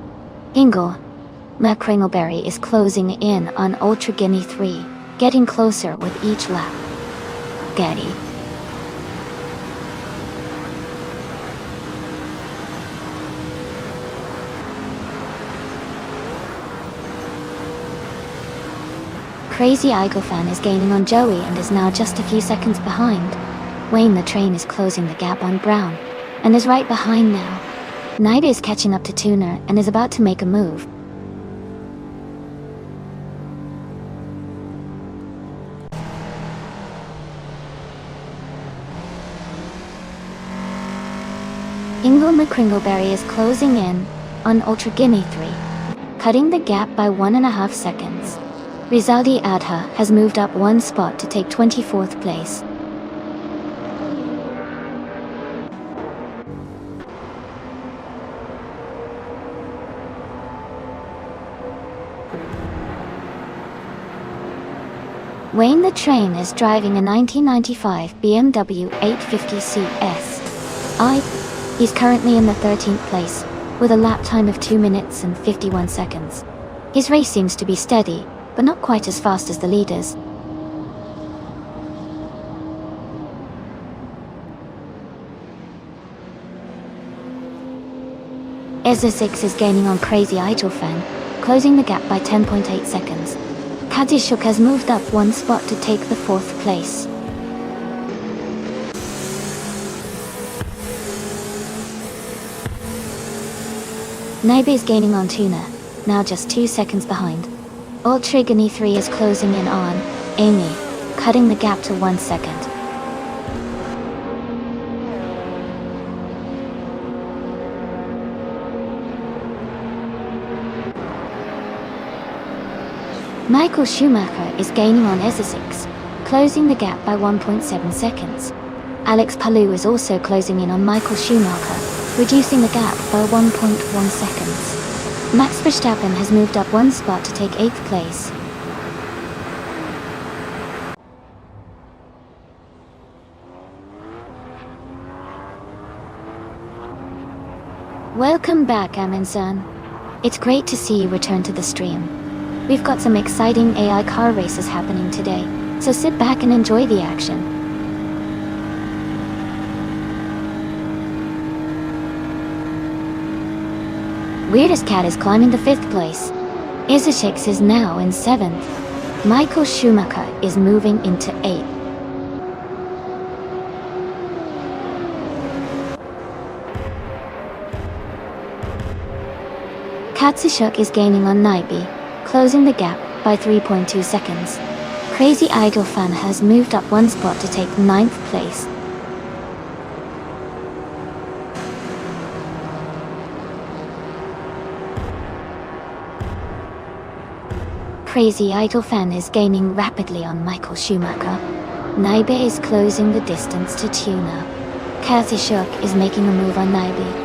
Ingo McCringleberry is closing in on Ultra Guinea 3, getting closer with each lap. Getty. Crazy Igofan is gaining on Joey and is now just a few seconds behind. Wayne the Train is closing the gap on Brown, and is right behind now. Naibe is catching up to Tuner and is about to make a move. Ingo McCringleberry is closing in on Ultra Guinea 3, cutting the gap by 1.5 seconds. Rizaldi Adha has moved up one spot to take 24th place. Wayne the Train is driving a 1995 BMW 850 CS. He's currently in the 13th place, with a lap time of 2 minutes and 51 seconds. His race seems to be steady, but not quite as fast as the leaders. Ezra6 is gaining on Crazy Idol Fan, closing the gap by 10.8 seconds. Kadishuk has moved up one spot to take the 4th place. Naibe is gaining on Tuna, now just 2 seconds behind. Ultrigani 3 is closing in on Amy, cutting the gap to 1 second. Michael Schumacher is gaining on Ezra6, closing the gap by 1.7 seconds. Alex Palou is also closing in on Michael Schumacher, reducing the gap by 1.1 seconds. Max Verstappen has moved up one spot to take 8th place. Welcome back, Amin-san. It's great to see you return to the stream. We've got some exciting AI car races happening today, so sit back and enjoy the action. Weirdest Cat is climbing the 5th place. Izashix is now in 7th. Michael Schumacher is moving into 8th. Katsushuk is gaining on Naibi, closing the gap by 3.2 seconds. Crazy Idol Fan has moved up one spot to take 9th place. Crazy Idol Fan is gaining rapidly on Michael Schumacher. Naibe is closing the distance to Tuna. Katsushuk is making a move on Naibe.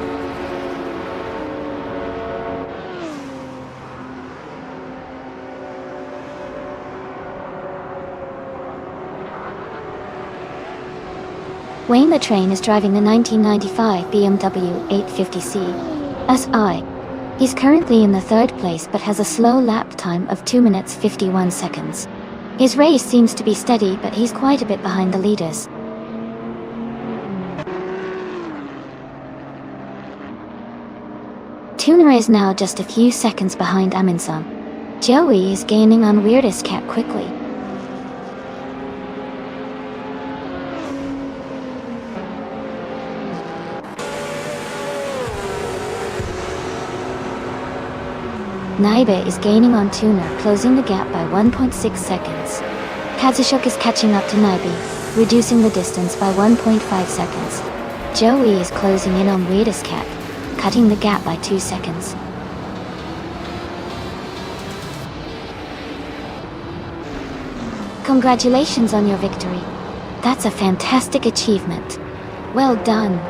Wayne the Train is driving the 1995 BMW 850C SI. He's currently in the 3rd place but has a slow lap time of 2 minutes 51 seconds. His race seems to be steady, but he's quite a bit behind the leaders. Tuna is now just a few seconds behind Amin-san. Joey is gaining on Weirdest Cat quickly. Naibe is gaining on Tuna, closing the gap by 1.6 seconds. Katsushuk is catching up to Naibe, reducing the distance by 1.5 seconds. Joey is closing in on Weirdest Cat, cutting the gap by 2 seconds. Congratulations on your victory. That's a fantastic achievement. Well done.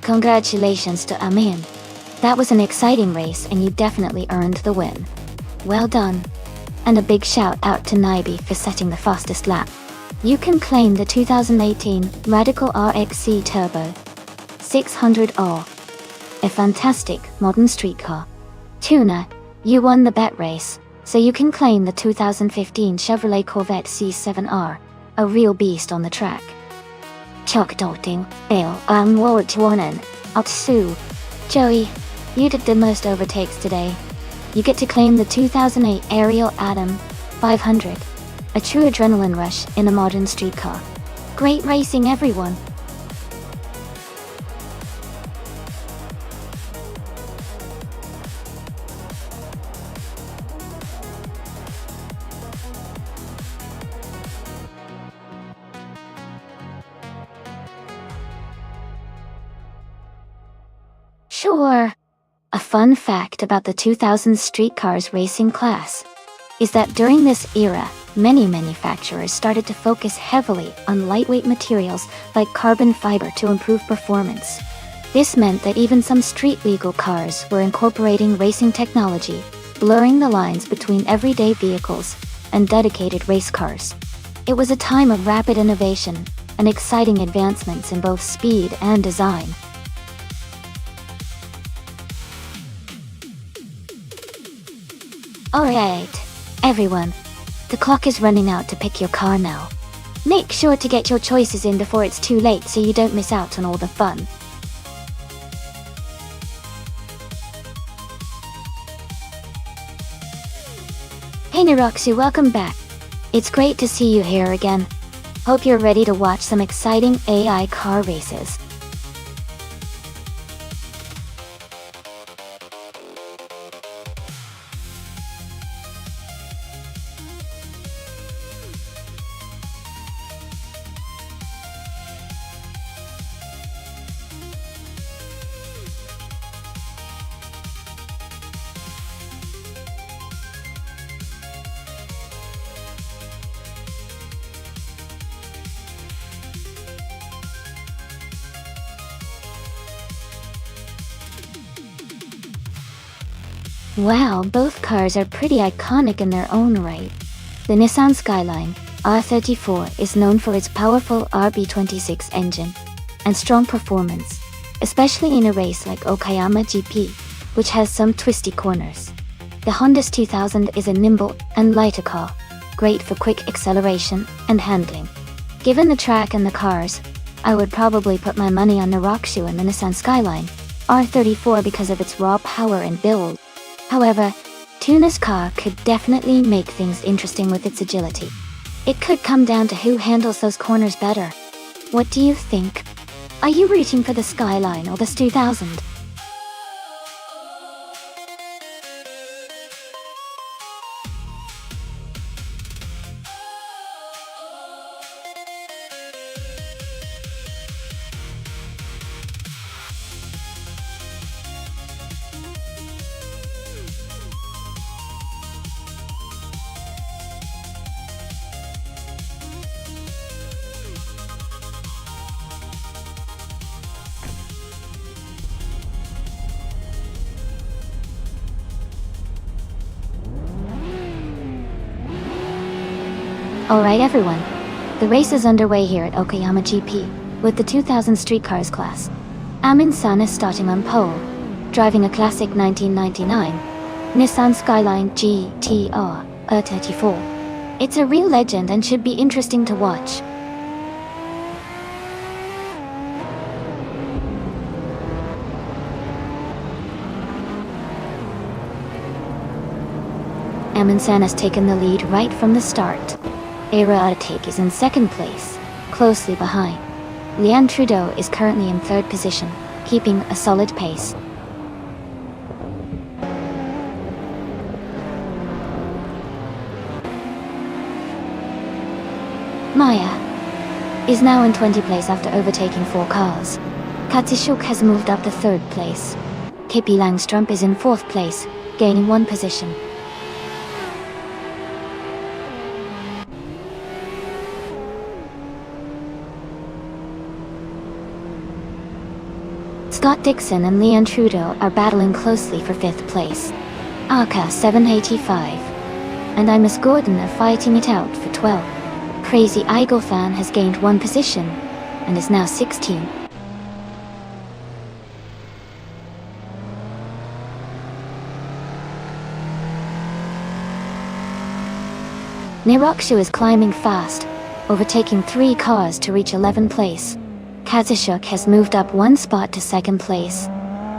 Congratulations to Amin. That was an exciting race and you definitely earned the win. Well done. And a big shout out to Naibi for setting the fastest lap. You can claim the 2018 Radical RXC Turbo 600R, a fantastic modern street car. Tuna, you won the bet race, so you can claim the 2015 Chevrolet Corvette C7R, a real beast on the track. Chokdoting, Ale, Wartuanen, Otsu. Joey, you did the most overtakes today. You get to claim the 2008 Ariel Atom 500, a true adrenaline rush in a modern street car. Great racing, everyone! Sure. A fun fact about the 2000s street cars racing class is that during this era, many manufacturers started to focus heavily on lightweight materials like carbon fiber to improve performance. This meant that even some street-legal cars were incorporating racing technology, blurring the lines between everyday vehicles and dedicated race cars. It was a time of rapid innovation and exciting advancements in both speed and design. Alright, everyone. The clock is running out to pick your car now. Make sure to get your choices in before it's too late so you don't miss out on all the fun. Hey Naroxu, welcome back. It's great to see you here again. Hope you're ready to watch some exciting AI car races. Wow, both cars are pretty iconic in their own right. The Nissan Skyline R34 is known for its powerful RB26 engine and strong performance, especially in a race like Okayama GP, which has some twisty corners. The Honda's 2000 is a nimble and lighter car, great for quick acceleration and handling. Given the track and the cars, I would probably put my money on the Rockshoe and the Nissan Skyline R34 because of its raw power and build. However, Tuna's car could definitely make things interesting with its agility. It could come down to who handles those corners better. What do you think? Are you rooting for the Skyline or the 2000? Alright everyone, the race is underway here at Okayama GP, with the 2000 street cars class. Amin-san is starting on pole, driving a classic 1999 Nissan Skyline GTR R34. It's a real legend and should be interesting to watch. Amundsen has taken the lead right from the start. Aeroautic is in second place, closely behind. Leanne Trudeau is currently in third position, keeping a solid pace. Maya is now in 20th place after overtaking 4 cars. Katsishuk has moved up to 3rd place. Kippi Langstrup is in 4th place, gaining 1 position. Scott Dixon and Leanne Trudeau are battling closely for 5th place. Arca 785 and Imus Gordon are fighting it out for 12. Crazy Eagle Fan has gained 1 position and is now 16. Nirokshu is climbing fast, overtaking 3 cars to reach 11th place. Katsishuk has moved up 1 spot to 2nd place.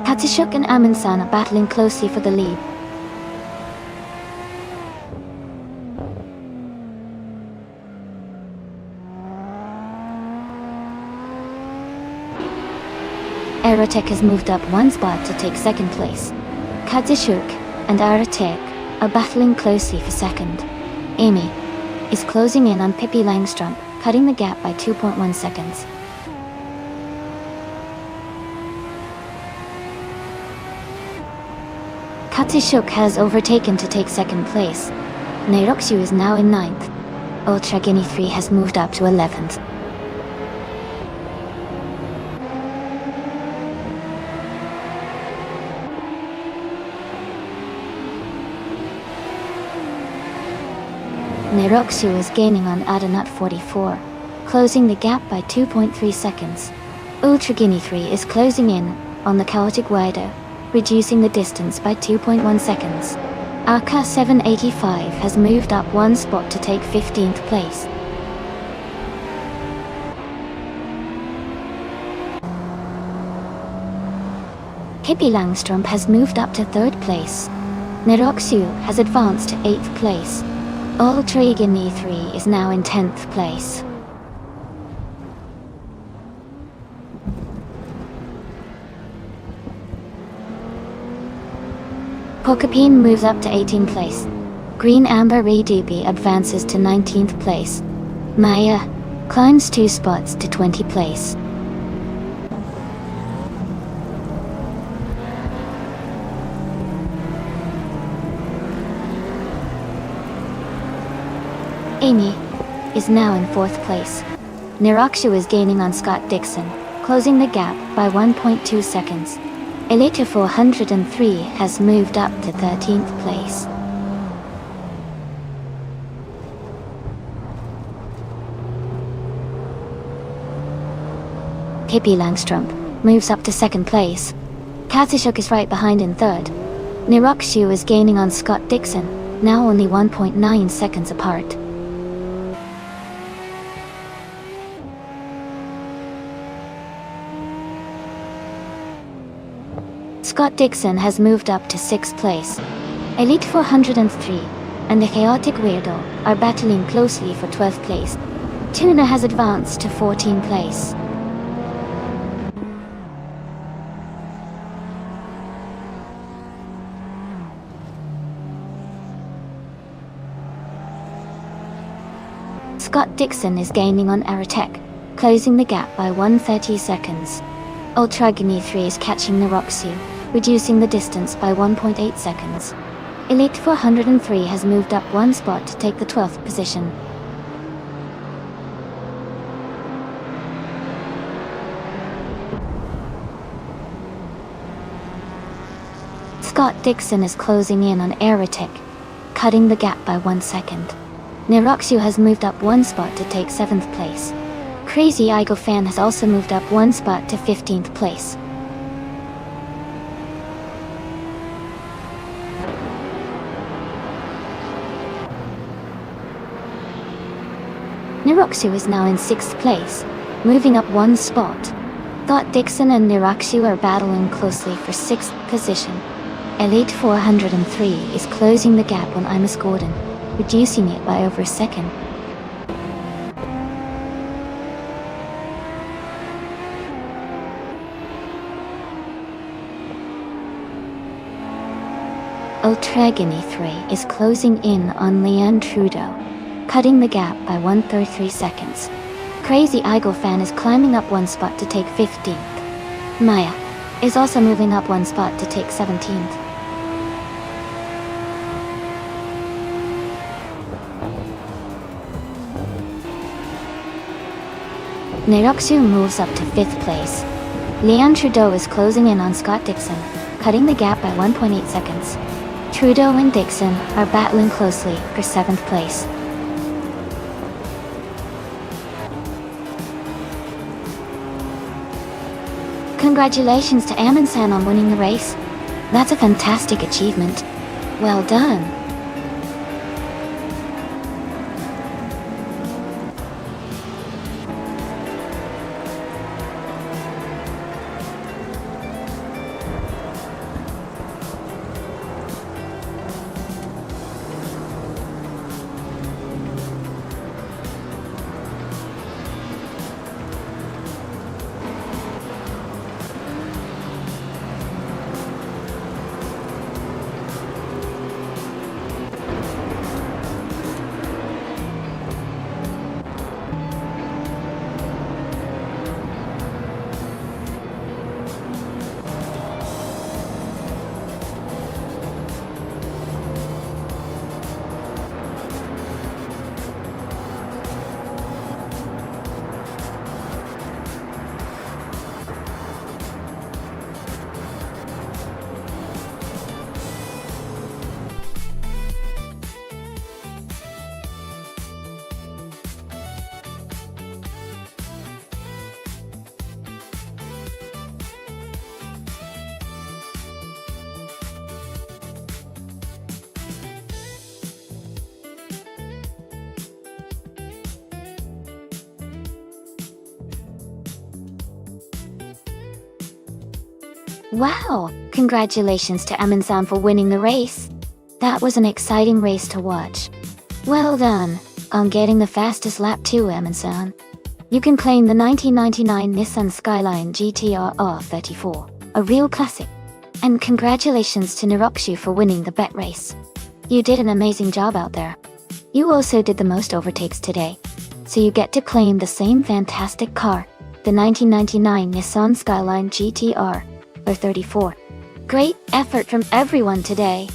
Katsishuk and Amundsen are battling closely for the lead. Aerotek has moved up 1 spot to take 2nd place. Katsishuk and Aerotek are battling closely for 2nd. Amy is closing in on Pippi Langstrup, cutting the gap by 2.1 seconds. Katsishuk has overtaken to take 2nd place. Nirokshu is now in 9th. Ultra Guinea 3 has moved up to 11th. Nirokshu is gaining on Adanut 44, closing the gap by 2.3 seconds. Ultra Guinea 3 is closing in on the chaotic rider, reducing the distance by 2.1 seconds. Arca 785 has moved up 1 spot to take 15th place. Kippi Langstrup has moved up to 3rd place. Nirokshu has advanced to 8th place. Ultra Guinea 3 is now in 10th place. Porcupine moves up to 18th place. Green Amber Redoobie advances to 19th place. Maya climbs 2 spots to 20th place. Amy is now in 4th place. Nirokshu is gaining on Scott Dixon, closing the gap by 1.2 seconds. Elita 403 has moved up to 13th place. Kippi Langstrup moves up to 2nd place. Katsishuk is right behind in 3rd. Nirokshu is gaining on Scott Dixon, now only 1.9 seconds apart. Scott Dixon has moved up to 6th place. Elite 403 and the Chaotic Weirdo are battling closely for 12th place. Tuna has advanced to 14th place. Scott Dixon is gaining on Aerotek, closing the gap by 130 seconds. Ultra Guinea 3 is catching Nirokshu, reducing the distance by 1.8 seconds. Elite 403 has moved up 1 spot to take the 12th position. Scott Dixon is closing in on Aerotek, cutting the gap by 1 second. Nirokshu has moved up 1 spot to take 7th place. Crazy Eagle Fan has also moved up 1 spot to 15th place. Nirokshu is now in 6th place, moving up 1 spot. Scott Dixon and Nirokshu are battling closely for 6th position. Elite 403 is closing the gap on Imus Gordon, reducing it by over a second. Ultragony 3 is closing in on Leanne Trudeau, cutting the gap by 133 seconds. Crazy Eagle fan is climbing up one spot to take 15th. Maya is also moving up one spot to take 17th. Neroxu moves up to 5th place. Leanne Trudeau is closing in on Scott Dixon, cutting the gap by 1.8 seconds. Trudeau and Dixon are battling closely for 7th place. Congratulations to Amundsen on winning the race. That's a fantastic achievement. Well done. Wow! Congratulations to Amundsen for winning the race. That was an exciting race to watch. Well done on getting the fastest lap too, Amundsen. You can claim the 1999 Nissan Skyline GTR R34, a real classic. And congratulations to Neroxu for winning the bet race. You did an amazing job out there. You also did the most overtakes today, so you get to claim the same fantastic car, the 1999 Nissan Skyline GTR R34. Great effort from everyone today.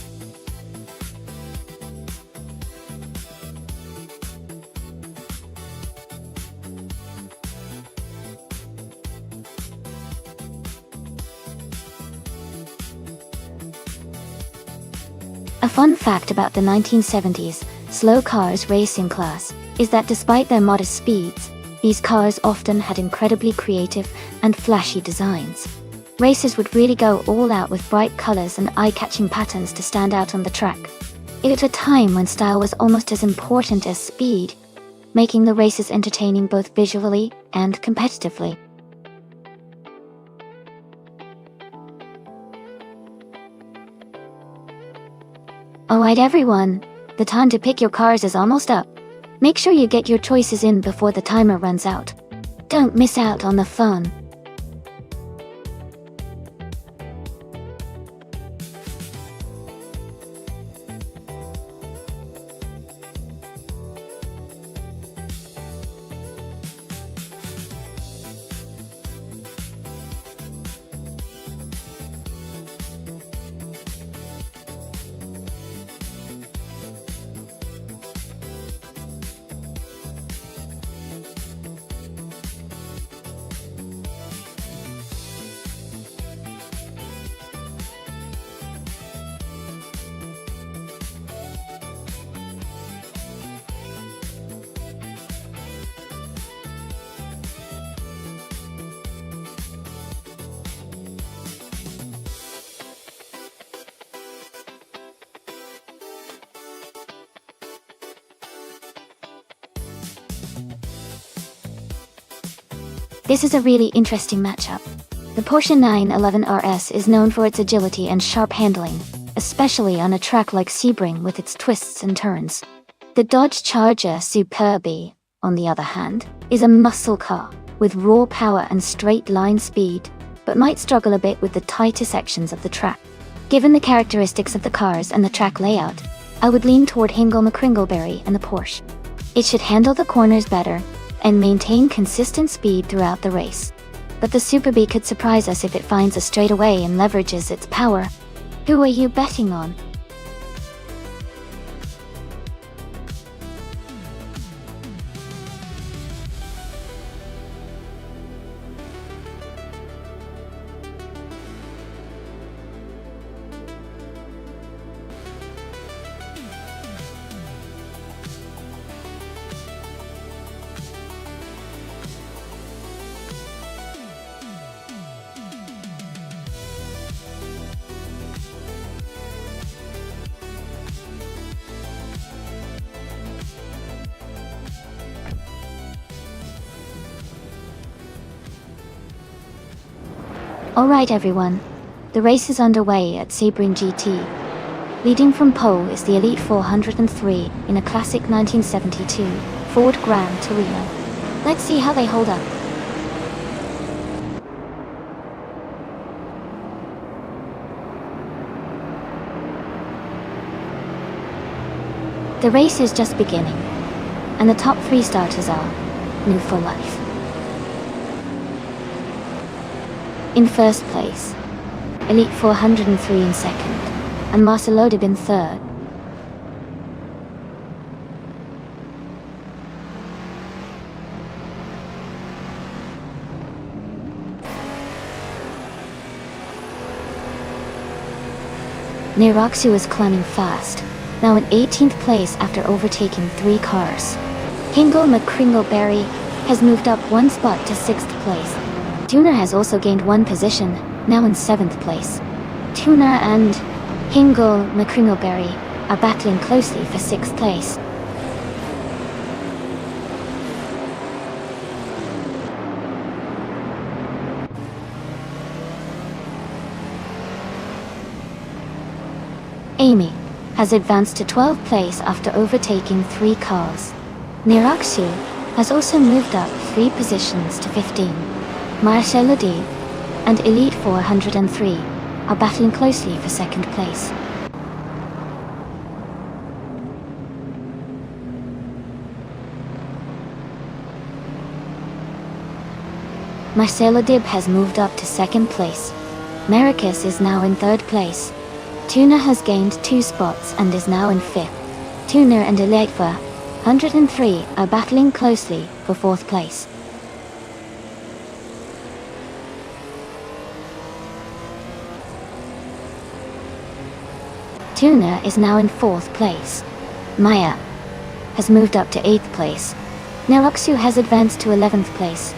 A fun fact about the 1970s slow cars racing class is that despite their modest speeds, these cars often had incredibly creative and flashy designs. Racers would really go all out with bright colors and eye-catching patterns to stand out on the track. It was a time when style was almost as important as speed, making the races entertaining both visually and competitively. Alright everyone, the time to pick your cars is almost up. Make sure you get your choices in before the timer runs out. Don't miss out on the fun. This is a really interesting matchup. The Porsche 911 RS is known for its agility and sharp handling, especially on a track like Sebring with its twists and turns. The Dodge Charger Superbe, on the other hand, is a muscle car with raw power and straight-line speed, but might struggle a bit with the tighter sections of the track. Given the characteristics of the cars and the track layout, I would lean toward Hingle McCringleberry and the Porsche. It should handle the corners better and maintain consistent speed throughout the race. But the Superbe could surprise us if it finds a straightaway and leverages its power. Who are you betting on? Alright everyone, the race is underway at Sebring GT. Leading from pole is the Elite 403 in a classic 1972 Ford Gran Torino. Let's see how they hold up. The race is just beginning, and the top 3 starters are new for life. In first place, Elite 403 in second, and Marcelo Dib in third. Neroxu is climbing fast, now in 18th place after overtaking 3 cars. Hingle McCringleberry has moved up 1 spot to 6th place. Tuner has also gained 1 position, now in 7th place. Tuner and Hingle McCringleberry are battling closely for 6th place. Amy has advanced to 12th place after overtaking 3 cars. Neroxu has also moved up 3 positions to 15. Marcelo Dib and Elite 403 are battling closely for 2nd place. Marcelo Dib has moved up to 2nd place. Maricus is now in 3rd place. Tuner has gained 2 spots and is now in 5th. Tuner and Elite 403 are battling closely for 4th place. Tuner is now in 4th place. Maya has moved up to 8th place. Neroxu has advanced to 11th place.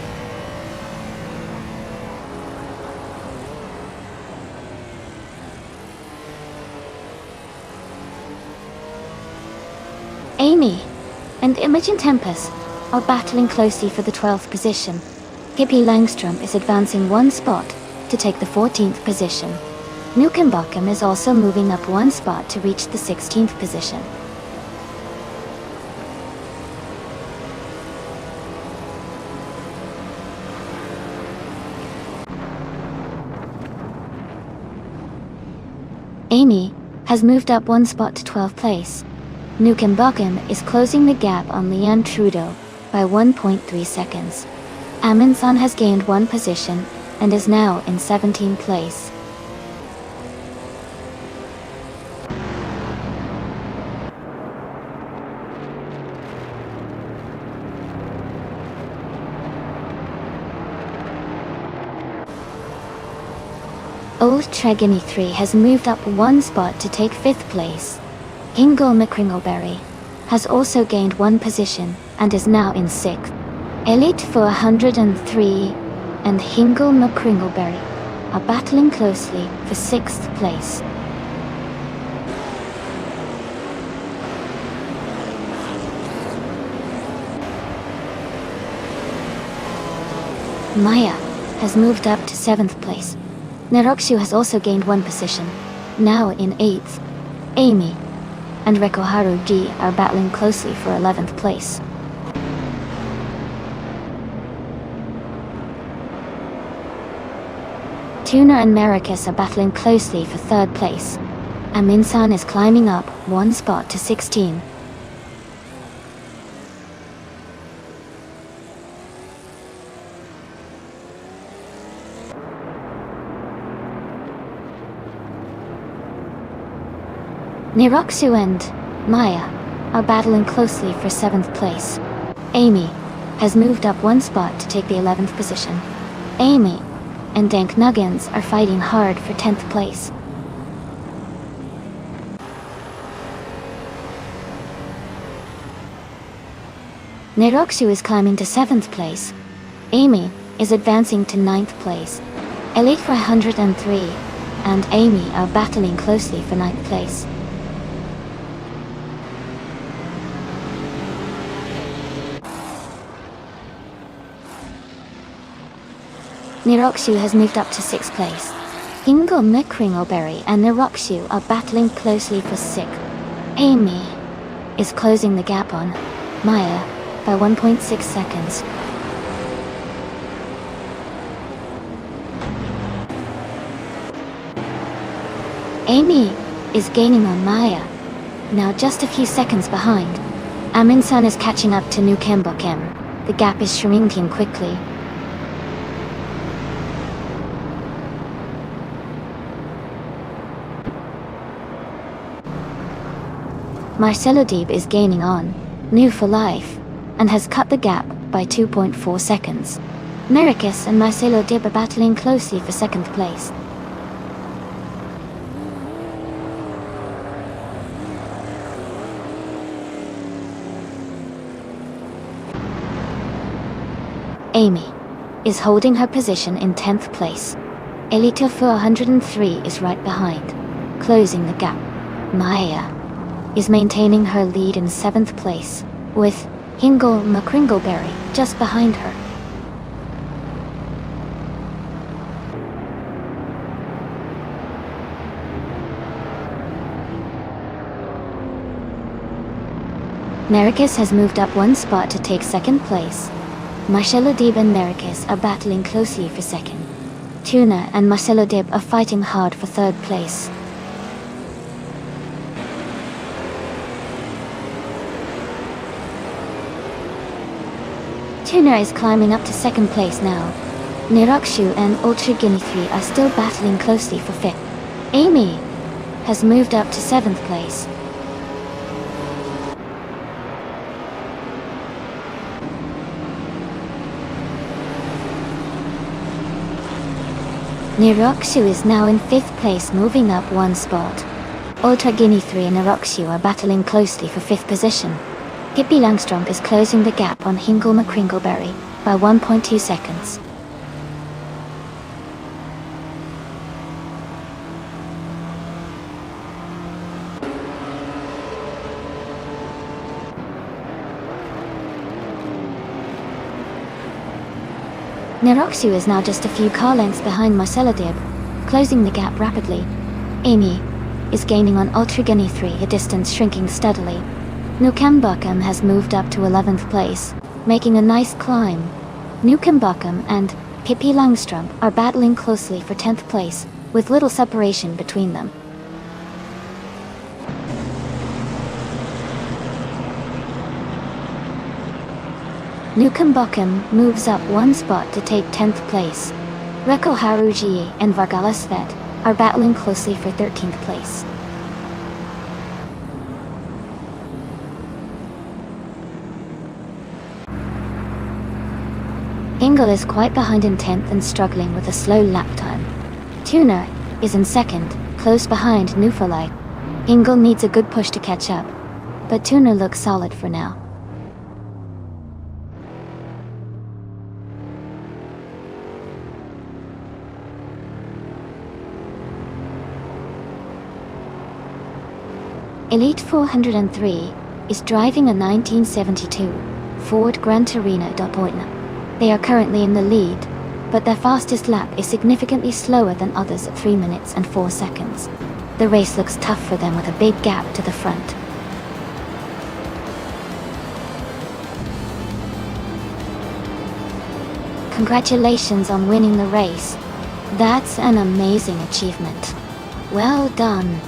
Amy and Imogen Tempest are battling closely for the 12th position. Pippi Langstrom is advancing 1 spot to take the 14th position. Nukenbakum is also moving up 1 spot to reach the 16th position. Amy has moved up 1 spot to 12th place. Nukenbakum is closing the gap on Leanne Trudeau by 1.3 seconds. Amundsen has gained 1 position and is now in 17th place. Old Tregony 3 has moved up 1 spot to take 5th place. Hingle McCringleberry has also gained 1 position and is now in 6th. Elite 403 and Hingle McCringleberry are battling closely for 6th place. Maya has moved up to 7th place. Neroxu has also gained 1 position, now in 8th. Amy and Rekoharu G are battling closely for 11th place. Tuna and Maracus are battling closely for 3rd place. Aminsan is climbing up 1 spot to 16. Neroxu and Maya are battling closely for 7th place. Amy has moved up 1 spot to take the 11th position. Amy and Dank Nuggins are fighting hard for 10th place. Neroxu is climbing to 7th place. Amy is advancing to 9th place. Elite 403 and Amy are battling closely for 9th place. Neroxu has moved up to 6th place. Hingle Mikringleberry and Neroxu are battling closely for 6th. Amy is closing the gap on Maya by 1.6 seconds. Amy is gaining on Maya, now just a few seconds behind. Aminsan is catching up to Nukembokem. The gap is shrinking quickly. Marcelo Deeb is gaining on New for Life and has cut the gap by 2.4 seconds. Maracus and Marcelo Deeb are battling closely for 2nd place. Amy is holding her position in 10th place. Elite 403 is right behind, closing the gap. Maya is maintaining her lead in 7th place, with Hingle Mikringleberry just behind her. Maracus has moved up 1 spot to take 2nd place. Marcelo Deeb and Maracus are battling closely for 2nd. Tuna and Marcelo Deeb are fighting hard for 3rd place. Tuna is climbing up to 2nd place now. Neroxu and Ultra Guinea 3 are still battling closely for 5th. Amy has moved up to 7th place. Neroxu is now in 5th place, moving up 1 spot. Ultra Guinea 3 and Neroxu are battling closely for 5th position. Pippi Langstrump is closing the gap on Hingle Mikringleberry by 1.2 seconds. Neroxu is now just a few car lengths behind Marcelo Deeb, closing the gap rapidly. Amy is gaining on Ultra Guinea 3, a distance shrinking steadily. Nukembokem has moved up to 11th place, making a nice climb. Nukembokem and Pippi Langstrump are battling closely for 10th place, with little separation between them. Nukembokem moves up 1 spot to take 10th place. Reko Haruji and Vargala Svet are battling closely for 13th place. Hingle is quite behind in 10th and struggling with a slow lap time. Tuna is in 2nd, close behind Nufalite. Hingle needs a good push to catch up, but Tuna looks solid for now. Elite 403 is driving a 1972 Ford Gran Torino. They are currently in the lead. but their fastest lap is significantly slower than others at 3 minutes and 4 seconds. The race looks tough for them with a big gap to the front. Congratulations on winning the race. That's an amazing achievement. Well done.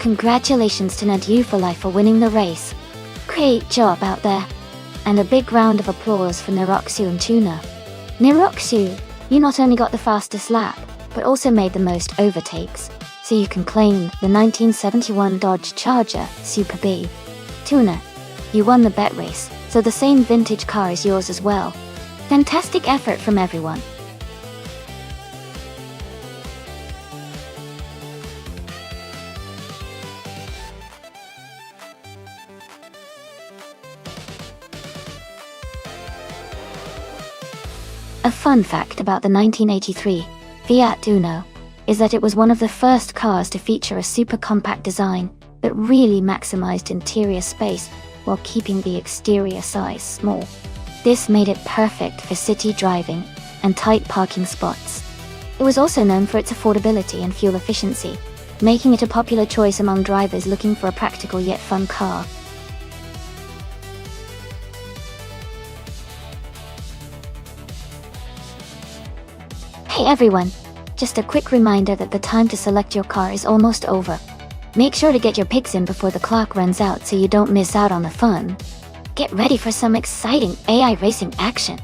Congratulations to Nadu for Life for winning the race. Great job out there. And a big round of applause for Niroxu and Tuna. Niroxu, you not only got the fastest lap, but also made the most overtakes, so you can claim the 1971 Dodge Charger Super B. Tuna, you won the bet race, so the same vintage car is yours as well. Fantastic effort from everyone. A fun fact about the 1983 Fiat Uno is that it was one of the first cars to feature a super compact design that really maximized interior space while keeping the exterior size small. This made it perfect for city driving and tight parking spots. It was also known for its affordability and fuel efficiency, making it a popular choice among drivers looking for a practical yet fun car. Hey everyone! Just a quick reminder that the time to select your car is almost over. Make sure to get your picks in before the clock runs out so you don't miss out on the fun. Get ready for some exciting AI racing action!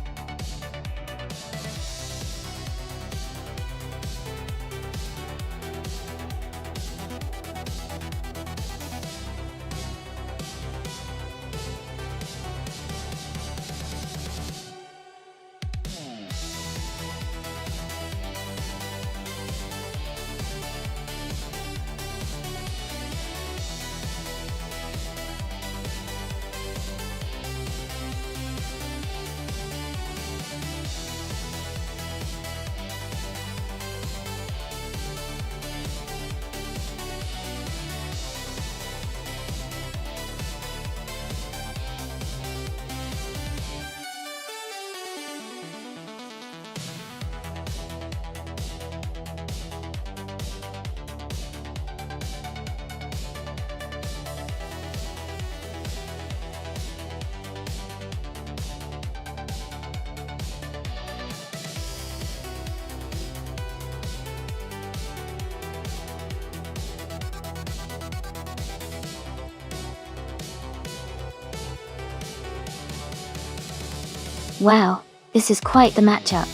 Wow, this is quite the matchup.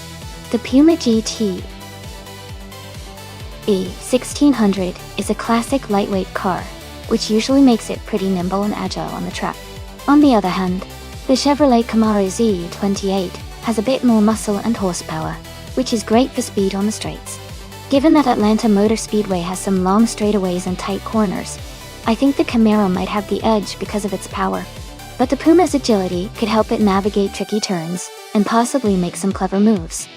The Puma GT E1600 is a classic lightweight car, which usually makes it pretty nimble and agile on the track. On the other hand, the Chevrolet Camaro Z28 has a bit more muscle and horsepower, which is great for speed on the straights. Given that Atlanta Motor Speedway has some long straightaways and tight corners, I think the Camaro might have the edge because of its power. But the Puma's agility could help it navigate tricky turns and possibly make some clever moves.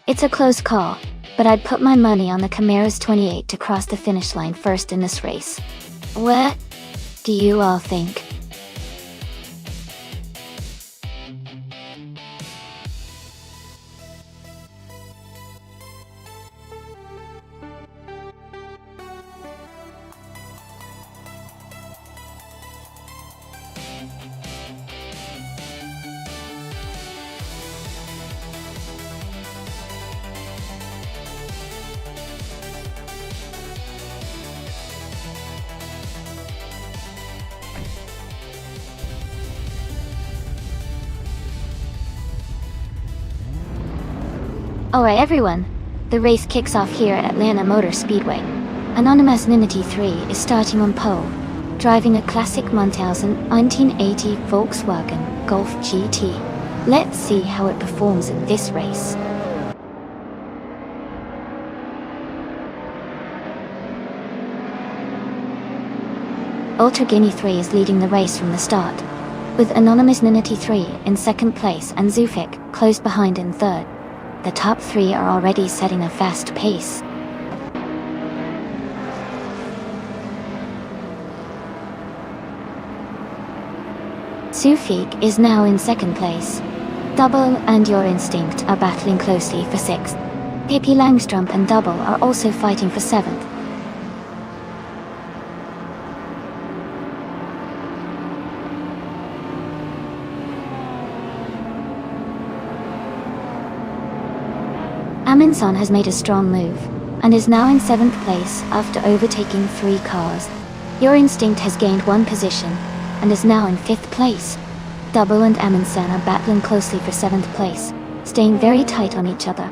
It's a close call, but I'd put my money on the Camaro's 28 to cross the finish line first in this race. What do you all think? Alright everyone, the race kicks off here at Atlanta Motor Speedway. Anonymous Ninity 3 is starting on pole, driving a classic 1980 Volkswagen Golf GT. Let's see how it performs in this race. Ultra Guinea 3 is leading the race from the start, with Anonymous Ninity 3 in second place and Zufik close behind in third. The top three are already setting a fast pace. Zufik is now in second place. Double and Your Instinct are battling closely for sixth. Pippi Langstrump and Double are also fighting for seventh. Amundsen has made a strong move, and is now in 7th place after overtaking 3 cars. Your Instinct has gained 1 position, and is now in 5th place. Double and Amundsen are battling closely for 7th place, staying very tight on each other.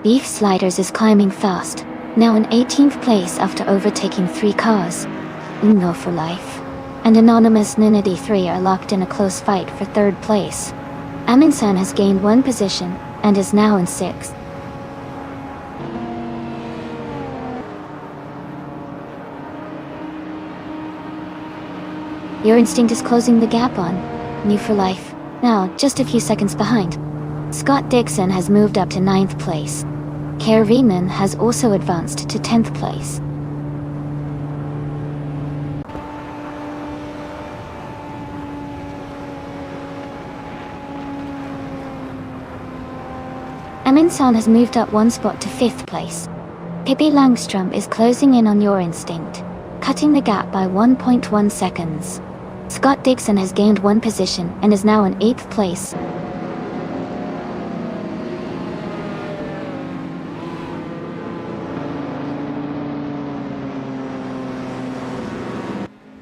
Beef Sliders is climbing fast, now in 18th place after overtaking 3 cars. No for Life and Anonymous Ninity 3 are locked in a close fight for 3rd place. Amundsen has gained 1 position and is now in 6th. Your Instinct is closing the gap on New for Life, now just a few seconds behind. Scott Dixon has moved up to 9th place. Karinen has also advanced to 10th place. Amundsen has moved up 1 spot to 5th place. Pippi Langstrump is closing in on Your Instinct, cutting the gap by 1.1 seconds. Scott Dixon has gained 1 position and is now in 8th place.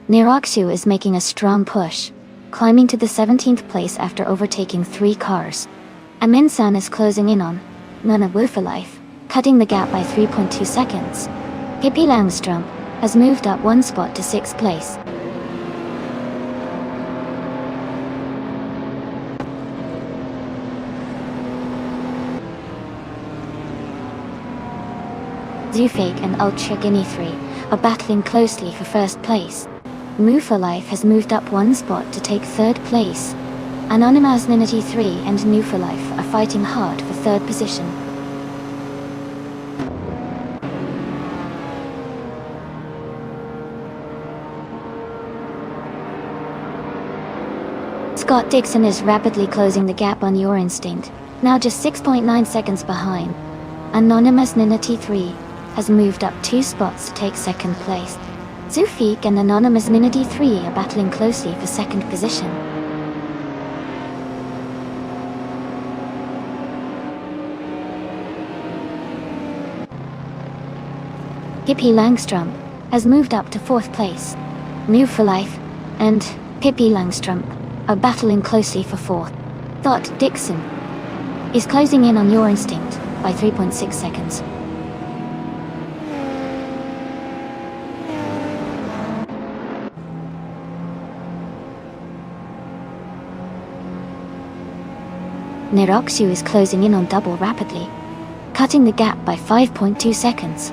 Niroxu is making a strong push, climbing to the 17th place after overtaking 3 cars. Amundsen is closing in on Nona for Life, cutting the gap by 3.2 seconds. Pippi Langstrump has moved up 1 spot to 6th place. Zufik and Ultra Guinea 3 are battling closely for 1st place. Move for Life has moved up 1 spot to take 3rd place. Anonymous Ninity 3 and New for Life are fighting hard for 3rd position. Scott Dixon is rapidly closing the gap on Your Instinct, now just 6.9 seconds behind. Anonymous Ninity 3 has moved up 2 spots to take 2nd place. Zufik and Anonymous Ninity 3 are battling closely for 2nd position. Pippi Langstrump has moved up to 4th place. Move for Life and Pippi Langstrump are battling closely for 4th. Scott Dixon is closing in on Your Instinct by 3.6 seconds. Niroxu is closing in on Double rapidly, cutting the gap by 5.2 seconds.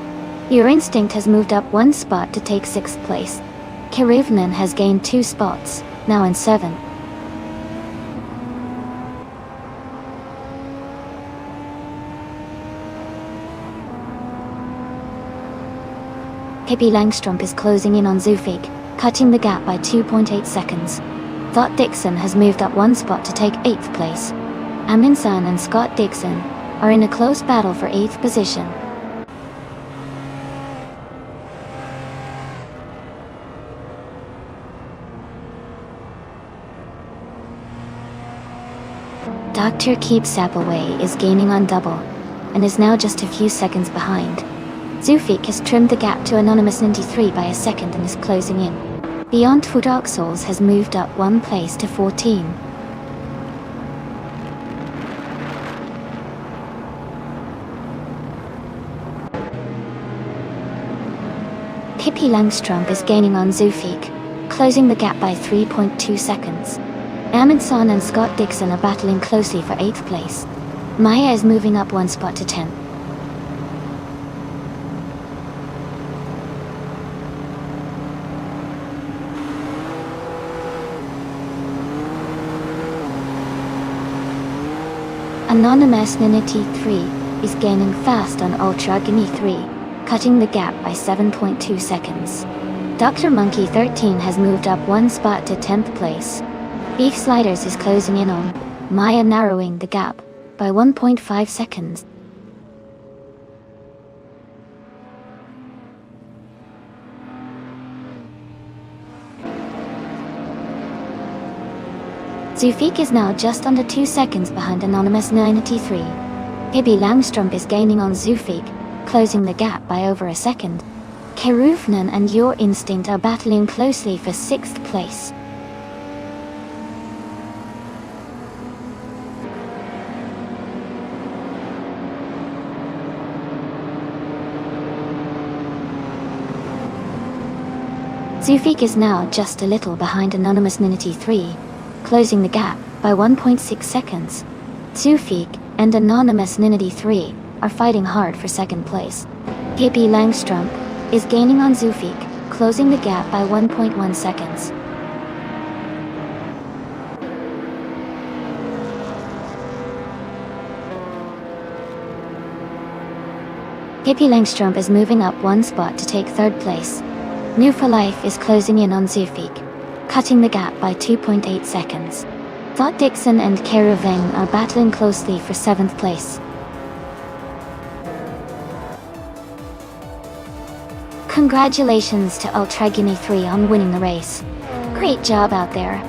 Your Instinct has moved up 1 spot to take 6th place. Karinen has gained 2 spots, now in 7th. Pippi Langstrump is closing in on Zufik, cutting the gap by 2.8 seconds. Scott Dixon has moved up 1 spot to take 8th place. Amundsen and Scott Dixon are in a close battle for 8th position. Dr. Keep Sapaway is gaining on Double, and is now just a few seconds behind. Zufik has trimmed the gap to Anonymous 93 by a second and is closing in. Beyond Fudoxals has moved up one place to 14. Pippi Langstrumpf is gaining on Zufik, closing the gap by 3.2 seconds. Amundsen and Scott Dixon are battling closely for 8th place. Maya is moving up one spot to 10th. Anonymous Ninity 3 is gaining fast on Ultra Guinea 3, cutting the gap by 7.2 seconds. Dr. Monkey 13 has moved up one spot to 10th place. Beef Sliders is closing in on Maya, narrowing the gap by 1.5 seconds. Zufik is now just under 2 seconds behind Anonymous 93. Pippi Langstrumpf is gaining on Zufik, closing the gap by over a second. Kerufnan and Your Instinct are battling closely for 6th place. Zufik is now just a little behind Anonymous Ninity 3, closing the gap by 1.6 seconds. Zufik and Anonymous Ninity 3 are fighting hard for 2nd place. Pippi Langstrumpf is gaining on Zufik, closing the gap by 1.1 seconds. Pippi Langstrumpf is moving up one spot to take 3rd place. New for Life is closing in on Zufik, cutting the gap by 2.8 seconds. Scott Dixon and Keruveng are battling closely for 7th place. Congratulations to Ultra Guinea 3 on winning the race. Great job out there.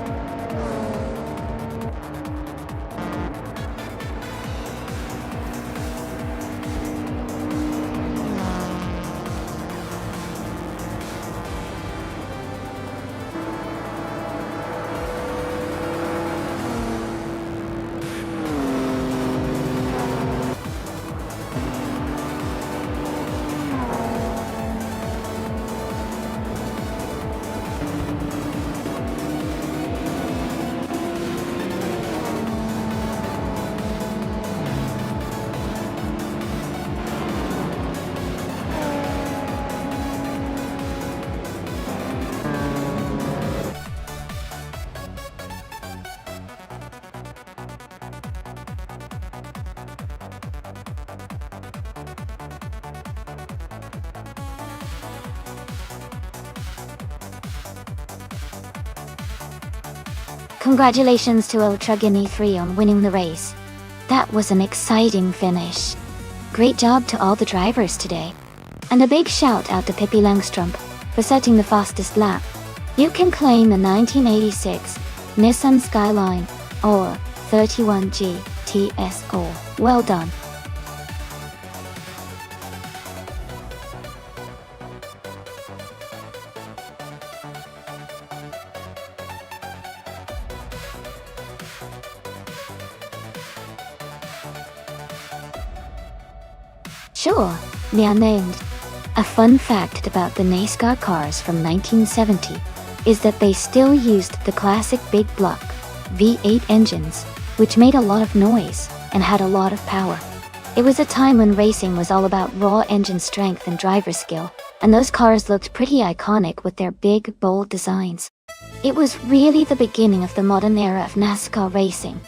Congratulations to Ultra Guinea 3 on winning the race. That was an exciting finish. Great job to all the drivers today. And a big shout out to Pippi Langstrumpf for setting the fastest lap. You can claim the 1986 Nissan Skyline or 31G TSO. Well done. Sure, they are named. A fun fact about the NASCAR cars from 1970 is that they still used the classic big block V8 engines, which made a lot of noise and had a lot of power. It was a time when racing was all about raw engine strength and driver skill, and those cars looked pretty iconic with their big, bold designs. It was really the beginning of the modern era of NASCAR racing.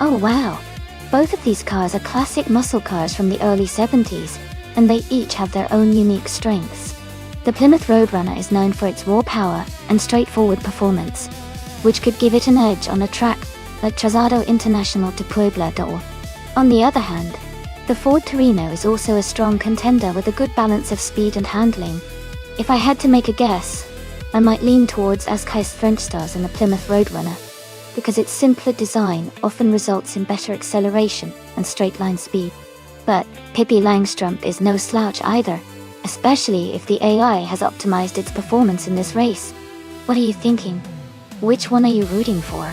Oh wow! Both of these cars are classic muscle cars from the early 70s, and they each have their own unique strengths. The Plymouth Roadrunner is known for its raw power and straightforward performance, which could give it an edge on a track like Trazado International de Puebla d'Or. On the other hand, the Ford Torino is also a strong contender with a good balance of speed and handling. If I had to make a guess, I might lean towards Ascai's French Stars and the Plymouth Roadrunner, because its simpler design often results in better acceleration and straight-line speed. But Pippi Langstrumpf is no slouch either, especially if the AI has optimized its performance in this race. What are you thinking? Which one are you rooting for?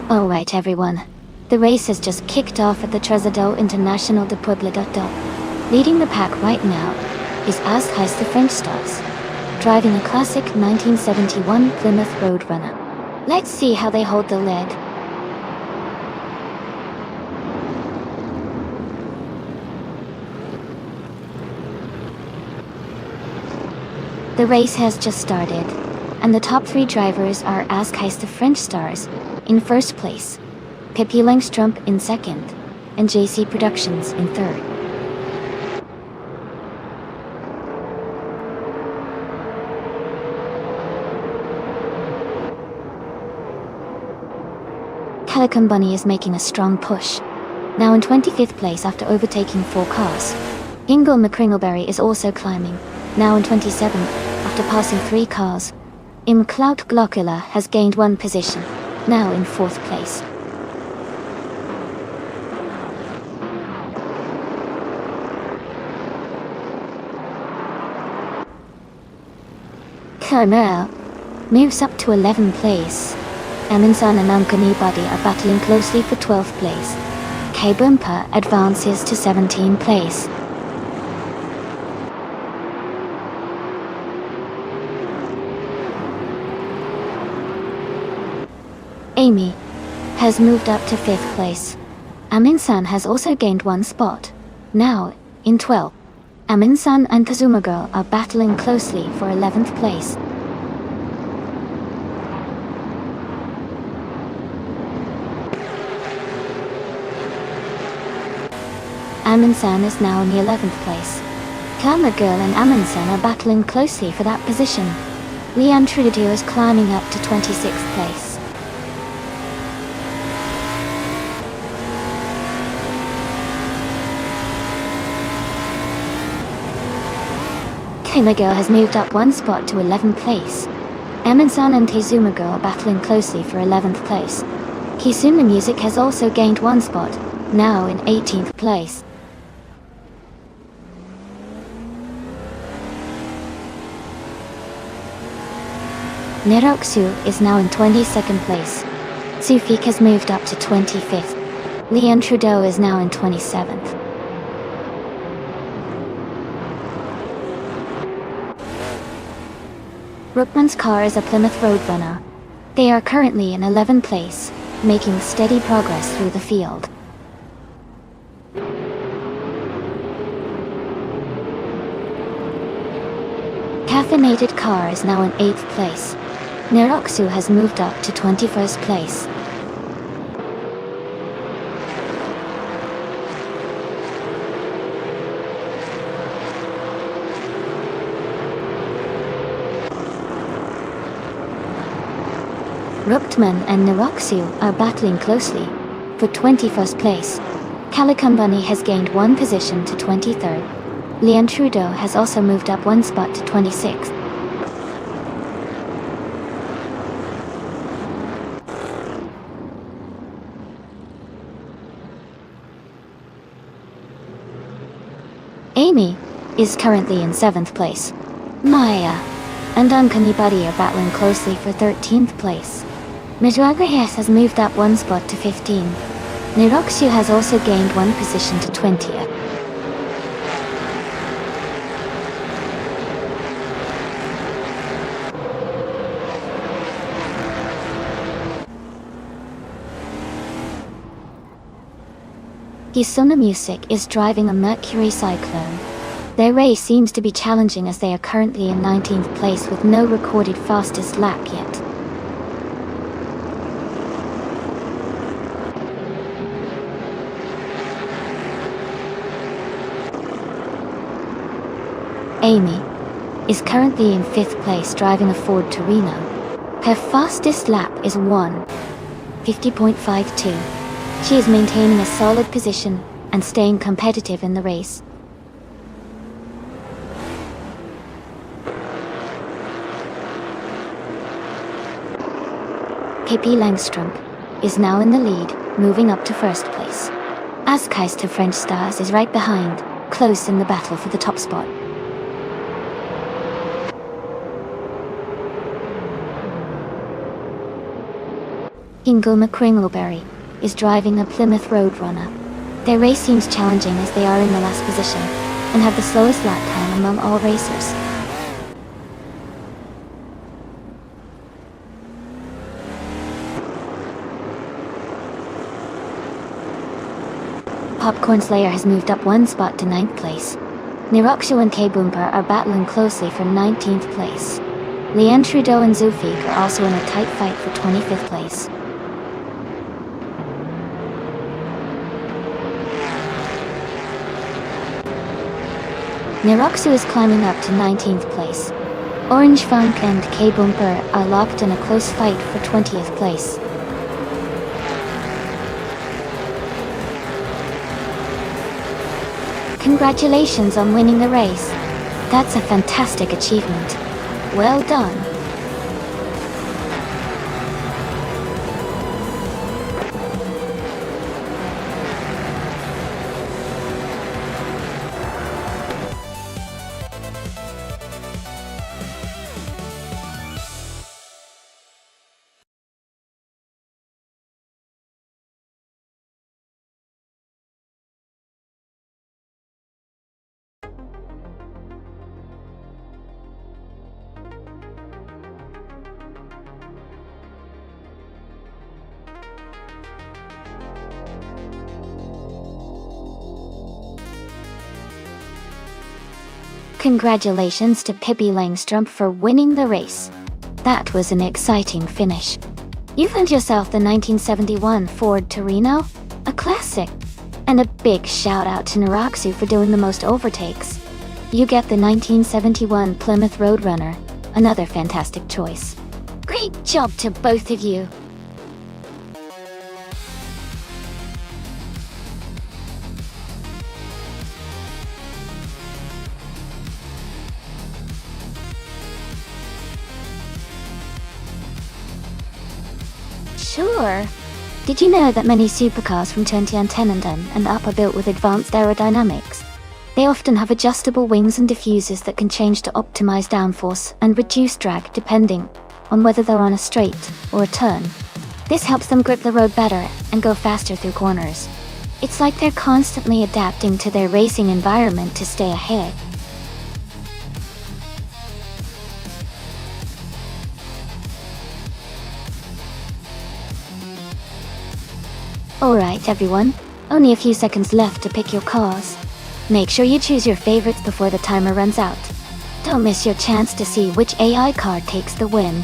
Alright everyone, the race has just kicked off at the Trazado International de Puebla d'Or. Leading the pack right now is Ascai's the French Stars, driving a classic 1971 Plymouth Roadrunner. Let's see how they hold the lead. The race has just started, and the top three drivers are Ascai's the French Stars in first place, Pippi Langstrumpf in second, and JC Productions in third. Calico Bunny is making a strong push, now in 25th place after overtaking 4 cars. Ingle McCringleberry is also climbing, now in 27th after passing 3 cars. Im Clout Glockula has gained 1 position, now in 4th place. Carmel moves up to 11th place. Aminsan and Uncanny Buddy are battling closely for 12th place. K-Bumper advances to 17th place. Amy has moved up to 5th place. Aminsan has also gained 1 spot, now in 12th. Aminsan and Kazuma Girl are battling closely for 11th place. Aminsan is now in the 11th place. Kama Girl and Aminsan are battling closely for that position. Leon Trudeau is climbing up to 26th place. Kama-Girl has moved up 1 spot to 11th place. Emin-san and Teizuma-Girl are battling closely for 11th place. Kisuma Music has also gained 1 spot, now in 18th place. Neroksu is now in 22nd place. Sufik has moved up to 25th. Leon Trudeau is now in 27th. Rookman's car is a Plymouth Roadrunner. They are currently in 11th place, making steady progress through the field. Caffeinated car is now in 8th place. Neroksu has moved up to 21st place. Ruktman and Neroksu are battling closely for 21st place. Calicumbunny has gained 1 position to 23rd. Leon Trudeau has also moved up 1 spot to 26th. Amy is currently in 7th place. Maya and Uncanny Buddy are battling closely for 13th place. Mizragrahis has moved up one spot to 15. Niroxu has also gained one position to 20th. Kisuna Music is driving a Mercury Cyclone. Their race seems to be challenging as they are currently in 19th place with no recorded fastest lap yet. Amy is currently in 5th place driving a Ford Torino. Her fastest lap is 1:50.52. She is maintaining a solid position and staying competitive in the race. Pippi Langstrup is now in the lead, moving up to 1st place. Askeister French Stars is right behind, close in the battle for the top spot. Ingo McCringleberry is driving a Plymouth Roadrunner. Their race seems challenging as they are in the last position and have the slowest lap time among all racers. Popcorn Slayer has moved up one spot to 9th place. Niroxu and K-Boomper are battling closely for 19th place. Leanne Trudeau and Zufik are also in a tight fight for 25th place. Niroxu is climbing up to 19th place. Orange Funk and K-Boomper are locked in a close fight for 20th place. Congratulations on winning the race. That's a fantastic achievement. Well done. Congratulations to Pippi Langstrup for winning the race. That was an exciting finish. You found yourself the 1971 Ford Torino, a classic. And a big shout out to Niroxu for doing the most overtakes. You get the 1971 Plymouth Roadrunner, another fantastic choice. Great job to both of you. Sure. Did you know that many supercars from 2010 and up are built with advanced aerodynamics? They often have adjustable wings and diffusers that can change to optimize downforce and reduce drag depending on whether they're on a straight or a turn. This helps them grip the road better and go faster through corners. It's like they're constantly adapting to their racing environment to stay ahead. Alright everyone, only a few seconds left to pick your cars. Make sure you choose your favorites before the timer runs out. Don't miss your chance to see which AI car takes the win.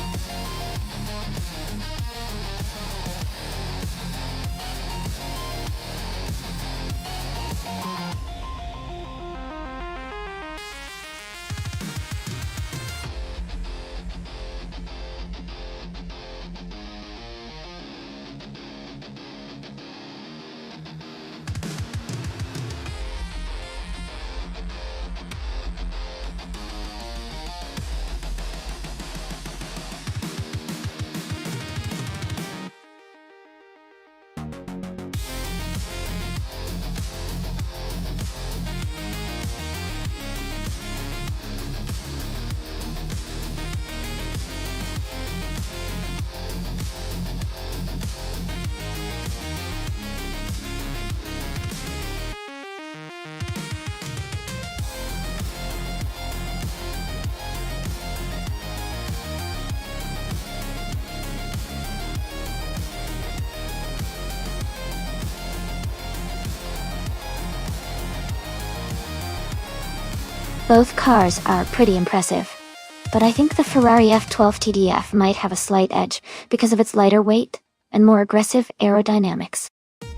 Both cars are pretty impressive. But I think the Ferrari F12 TDF might have a slight edge because of its lighter weight and more aggressive aerodynamics.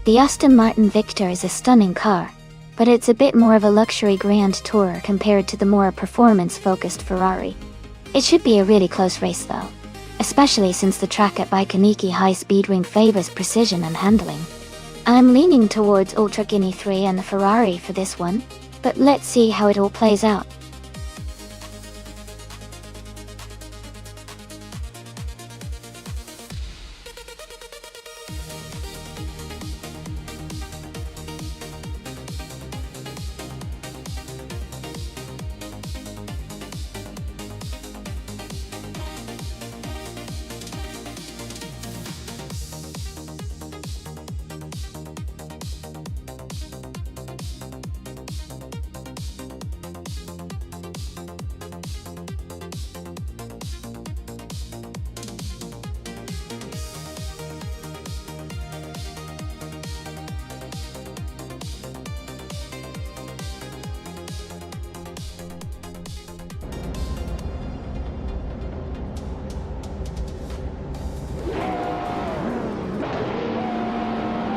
The Aston Martin Victor is a stunning car, but it's a bit more of a luxury grand tour compared to the more performance-focused Ferrari. It should be a really close race though, especially since the track at Baikoniki High Speed Ring favors precision and handling. I'm leaning towards Ultra Guinea 3 and the Ferrari for this one, but let's see how it all plays out.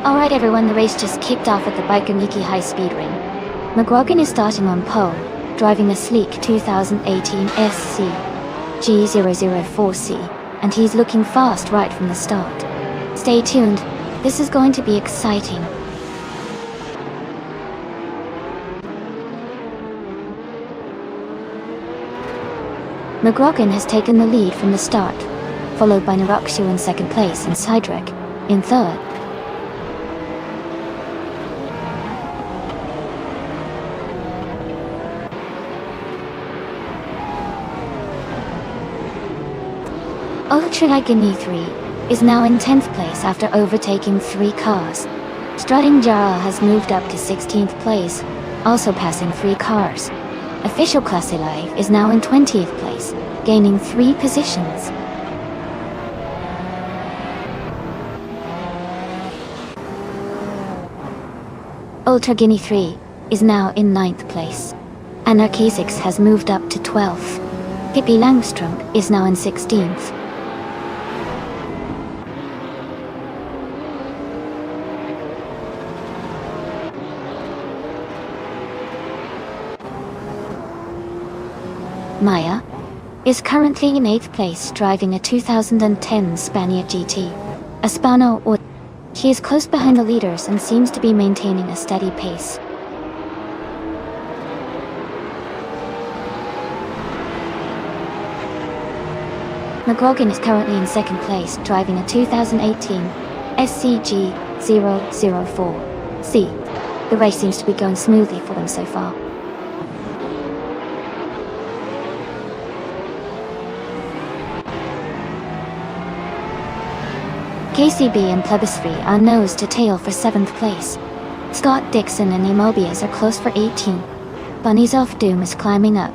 Alright everyone, the race just kicked off at the Baikoniki High Speed Ring. McGuigan is starting on pole, driving a sleek 2018 SC G004C, and he's looking fast right from the start. Stay tuned, this is going to be exciting. McGuigan has taken the lead from the start, followed by Narakshu in second place and Sidrek in third. Ultra Guinea 3 is now in 10th place after overtaking 3 cars. Strutting Jarl has moved up to 16th place, also passing 3 cars. Official Classe Live is now in 20th place, gaining 3 positions. Ultra Guinea 3 is now in 9th place. Anarchisix has moved up to 12th. Pippi Langstrump is now in 16th. Maya is currently in 8th place driving a 2010 Spania GT. Aspano or she is close behind the leaders and seems to be maintaining a steady pace. McGuigan is currently in 2nd place driving a 2018 SCG 004C. The race seems to be going smoothly for them so far. KCB and Plebiscite are nose to tail for 7th place. Scott Dixon and Emobius are close for 18. Bunnies Off Doom is climbing up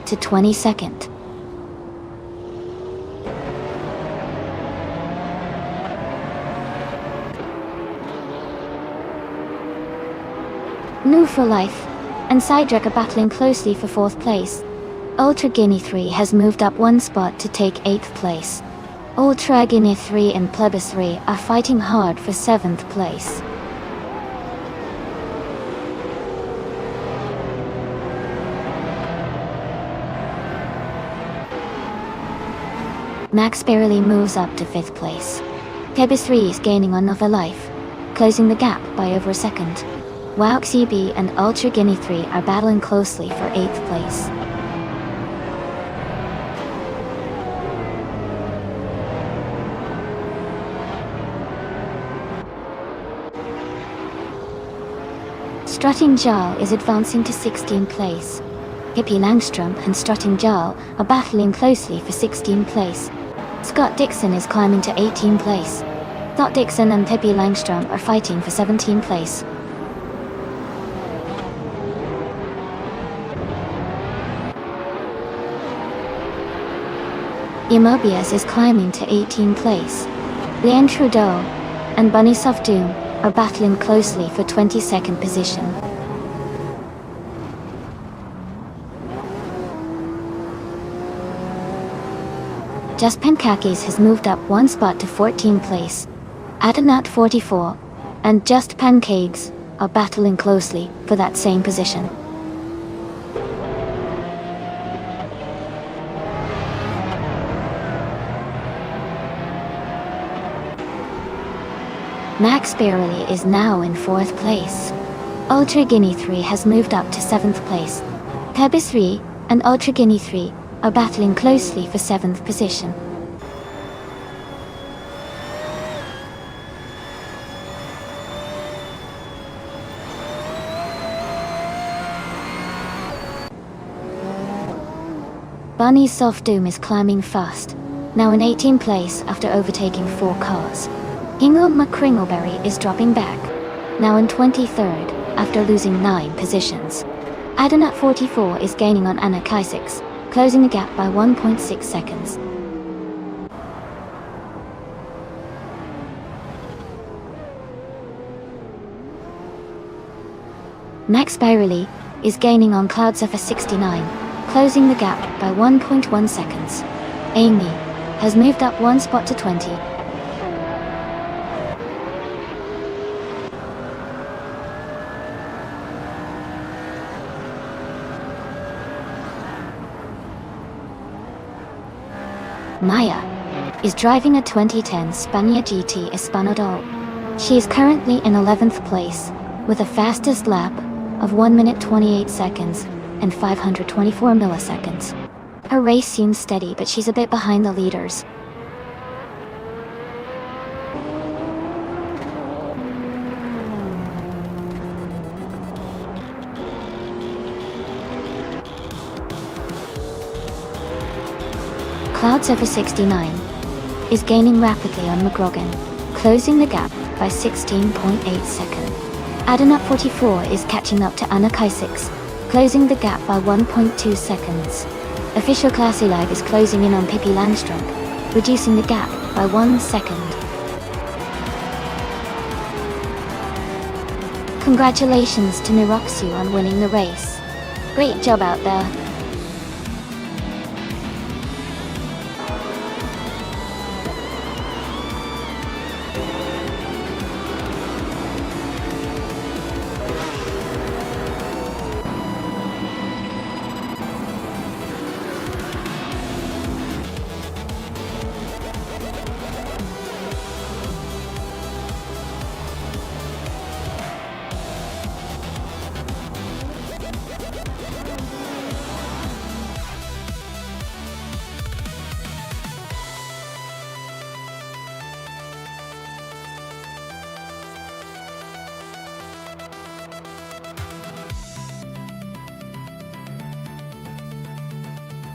to 22nd. New for Life and Sidrek are battling closely for 4th place. Ultra Guinea 3 has moved up 1 spot to take 8th place. Ultra Guinea 3 and Plebis 3 are fighting hard for 7th place. Max barely moves up to 5th place. Plebis 3 is gaining on Nova Life, closing the gap by over a second. Wowk CB and Ultra Guinea 3 are battling closely for 8th place. Strutting Jarl is advancing to 16th place. Pippi Langstrump and Strutting Jarl are battling closely for 16th place. Scott Dixon is climbing to 18th place. Scott Dixon and Pippi Langstrump are fighting for 17th place. Emobius is climbing to 18th place. Leanne Trudeau and Bunny Soft Doom are battling closely for 22nd position. Just Pancakes has moved up one spot to 14th place. Adanat 44 and Just Pancakes are battling closely for that same position. Max Barely is now in 4th place. Ultra Guinea 3 has moved up to 7th place. Pebis 3 and Ultra Guinea 3 are battling closely for 7th position. Bunny Soft Doom is climbing fast, now in 18th place after overtaking 4 cars. Ingle McCringleberry is dropping back, now in 23rd after losing 9 positions. Adanat 44 is gaining on Anna Kaisix, closing the gap by 1.6 seconds. Max Bairley is gaining on Cloudsurfer 69, closing the gap by 1.1 seconds. Amy has moved up one spot to 20. Maya is driving a 2010 Spania GT Espanador. She is currently in 11th place, with a fastest lap of 1 minute 28 seconds and 524 milliseconds. Her race seems steady, but she's a bit behind the leaders. Cloudsurfer 69 is gaining rapidly on McGrogan, closing the gap by 16.8 seconds. Adanat 44 is catching up to Anna Kaisix, closing the gap by 1.2 seconds. Official Classy Live is closing in on Pippi Landstrom, reducing the gap by 1 second. Congratulations to Niroxu on winning the race. Great job out there.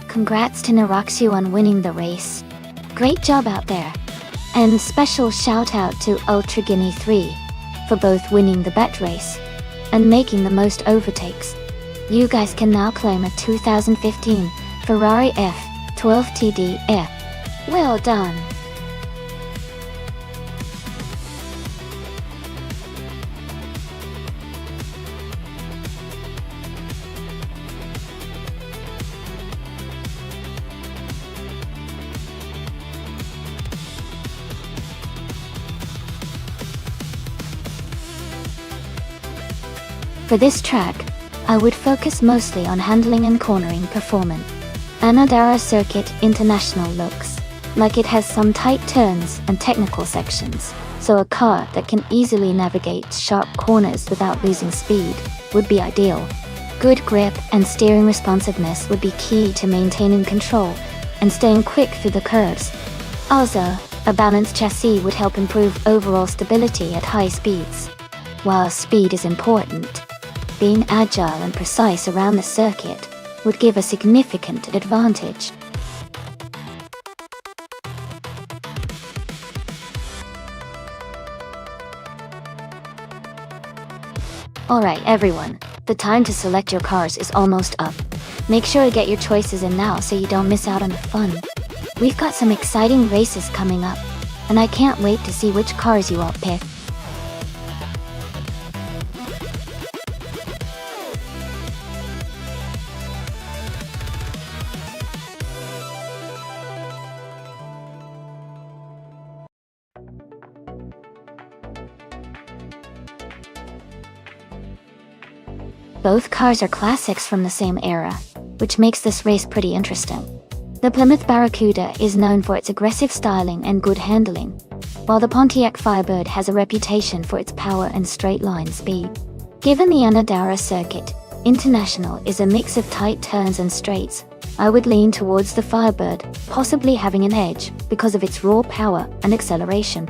Congrats to Niroxu on winning the race. Great job out there. And special shout out to Ultra Guinea 3 for both winning the bet race and making the most overtakes. You guys can now claim a 2015 Ferrari F12 TDF. Well done. For this track, I would focus mostly on handling and cornering performance. Anodara Circuit International looks like it has some tight turns and technical sections, so a car that can easily navigate sharp corners without losing speed would be ideal. Good grip and steering responsiveness would be key to maintaining control and staying quick through the curves. Also, a balanced chassis would help improve overall stability at high speeds. While speed is important, being agile and precise around the circuit would give a significant advantage. Alright everyone, the time to select your cars is almost up. Make sure to get your choices in now so you don't miss out on the fun. We've got some exciting races coming up, and I can't wait to see which cars you all pick. Both cars are classics from the same era, which makes this race pretty interesting. The Plymouth Barracuda is known for its aggressive styling and good handling, while the Pontiac Firebird has a reputation for its power and straight-line speed. Given the Anadara Circuit International is a mix of tight turns and straights, I would lean towards the Firebird, possibly having an edge because of its raw power and acceleration.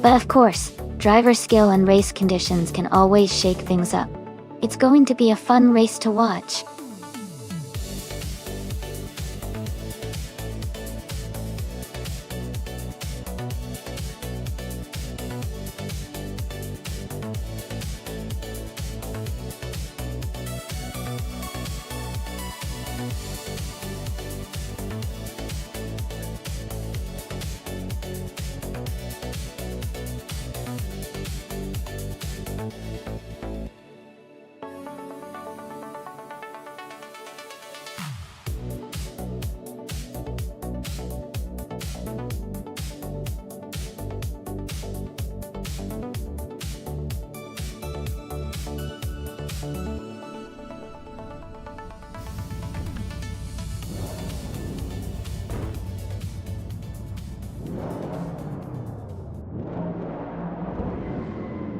But of course, driver skill and race conditions can always shake things up. It's going to be a fun race to watch.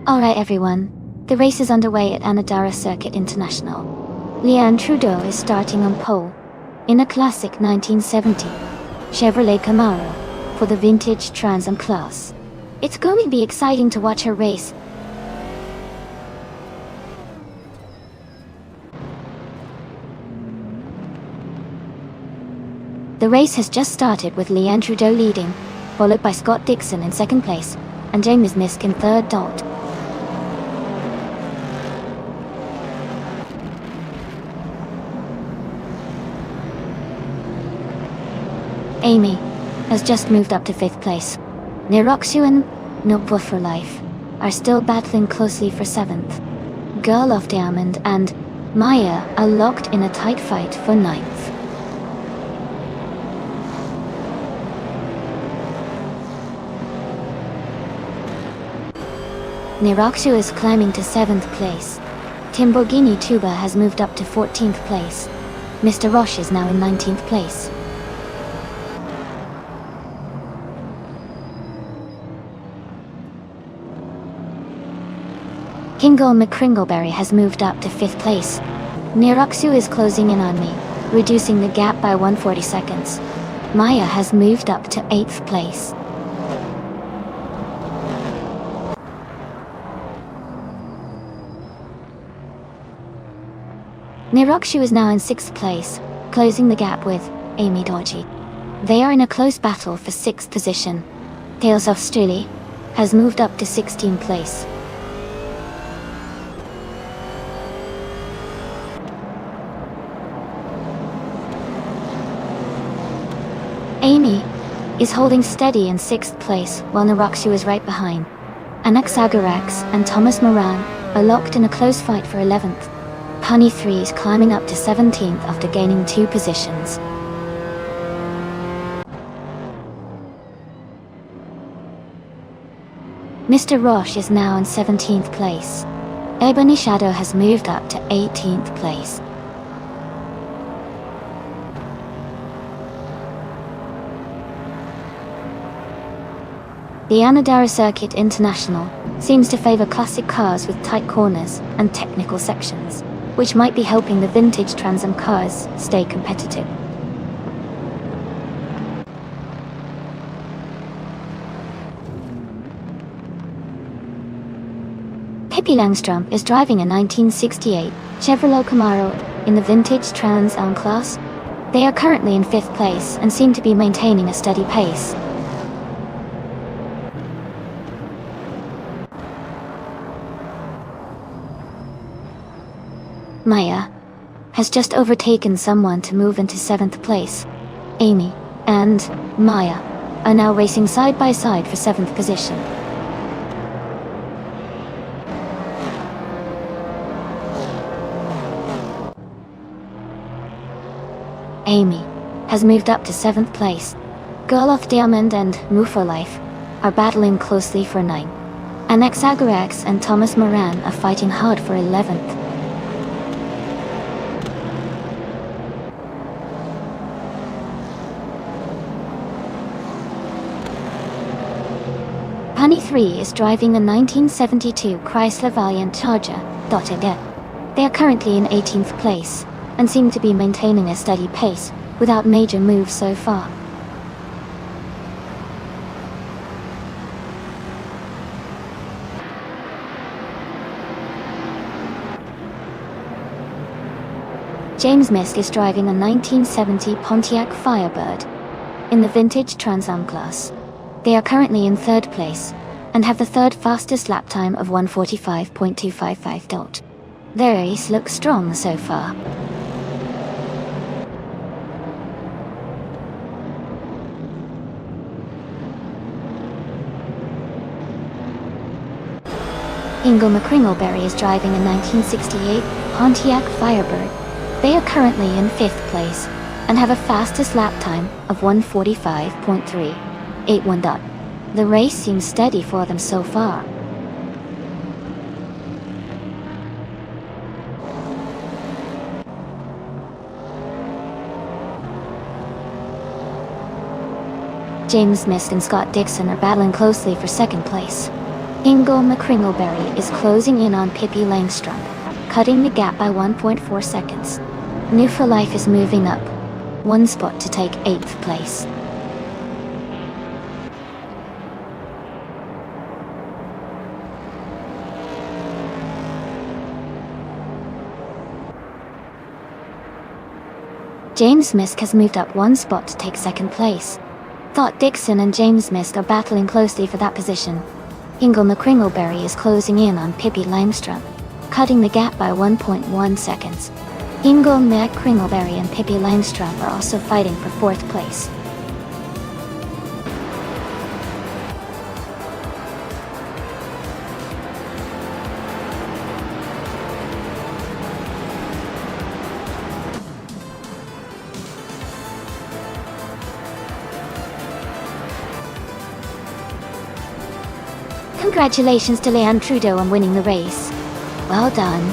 Alright everyone, the race is underway at Anadara Circuit International. Leanne Trudeau is starting on pole, in a classic 1970 Chevrolet Camaro, for the vintage Trans Am class. It's going to be exciting to watch her race. The race has just started with Leanne Trudeau leading, followed by Scott Dixon in second place, and James Nisk in third dot. Amy has just moved up to 5th place. Niroxu and Nonstop for Life are still battling closely for 7th. Girl of Diamond and Maya are locked in a tight fight for 9th. Niroxu is climbing to 7th place. Timborghini Tuba has moved up to 14th place. Mr. Roche is now in 19th place. Kingle McCringleberry has moved up to 5th place. Niroxu is closing in on me, reducing the gap by 140 seconds. Maya has moved up to 8th place. Niroxu is now in 6th place, closing the gap with Amy Dodgy. They are in a close battle for 6th position. Tales of Stuli has moved up to 16th place. Amy is holding steady in 6th place while Niroxu is right behind. Anaxagarax and Thomas Moran are locked in a close fight for 11th. Punny 3 is climbing up to 17th after gaining 2 positions. Mr. Roche is now in 17th place. Ebony Shadow has moved up to 18th place. The Anadara Circuit International seems to favor classic cars with tight corners and technical sections, which might be helping the vintage Trans Am cars stay competitive. Pippi Langstrom is driving a 1968 Chevrolet Camaro in the vintage Trans Am class. They are currently in 5th place and seem to be maintaining a steady pace. Maya has just overtaken someone to move into 7th place. Amy and Maya are now racing side by side for 7th position. Amy has moved up to 7th place. Girl of Diamond and Move for Life are battling closely for 9. Anaxagarax and Thomas Moran are fighting hard for 11th. 3 is driving a 1972 Chrysler Valiant Charger, again. They are currently in 18th place, and seem to be maintaining a steady pace, without major moves so far. James Misk is driving a 1970 Pontiac Firebird in the vintage Trans Am class. They are currently in 3rd place, and have the 3rd fastest lap time of 1:45.255. Their race looks strong so far. Ingle McCringleberry is driving a 1968 Pontiac Firebird. They are currently in 5th place, and have a fastest lap time of 1:45.381. The race seems steady for them so far. James Misk and Scott Dixon are battling closely for 2nd place. Ingle McCringleberry is closing in on Pippi Langstrom, cutting the gap by 1.4 seconds. New for Life is moving up 1 spot to take 8th place. James Misk has moved up 1 spot to take 2nd place. Scott Dixon and James Misk are battling closely for that position. Ingle McCringleberry is closing in on Pippi Langstrom, cutting the gap by 1.1 seconds. Ingle McCringleberry and Pippi Langstrom are also fighting for 4th place. Congratulations to Leanne Trudeau on winning the race. Well done.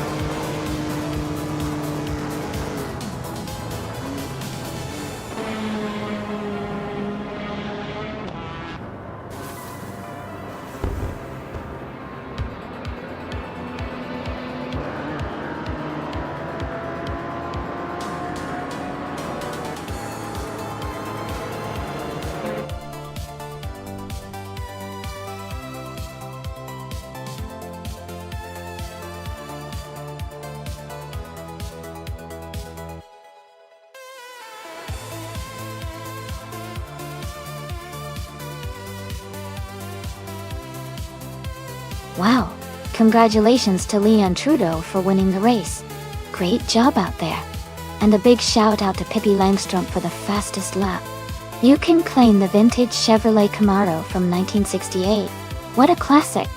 Wow, congratulations to Leanne Trudeau for winning the race. Great job out there. And a big shout out to Pippi Langstrom for the fastest lap. You can claim the vintage Chevrolet Camaro from 1968. What a classic.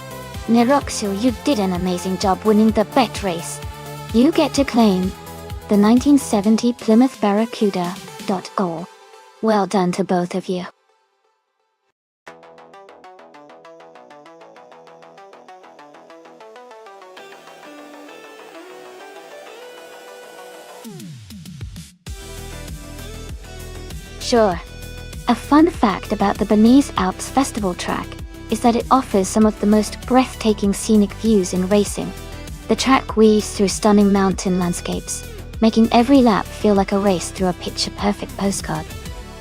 Neroxio, you did an amazing job winning the bet race. You get to claim the 1970 Plymouth Barracuda. Goal. Well done to both of you. Sure. A fun fact about the Bernese Alps Festival track is that it offers some of the most breathtaking scenic views in racing. The track weaves through stunning mountain landscapes, making every lap feel like a race through a picture-perfect postcard.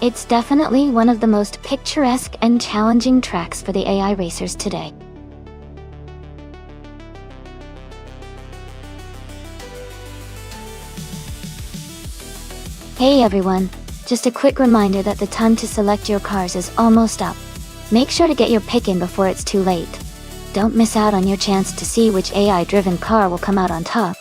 It's definitely one of the most picturesque and challenging tracks for the AI racers today. Hey everyone! Just a quick reminder that the time to select your cars is almost up. Make sure to get your pick in before it's too late. Don't miss out on your chance to see which AI-driven car will come out on top.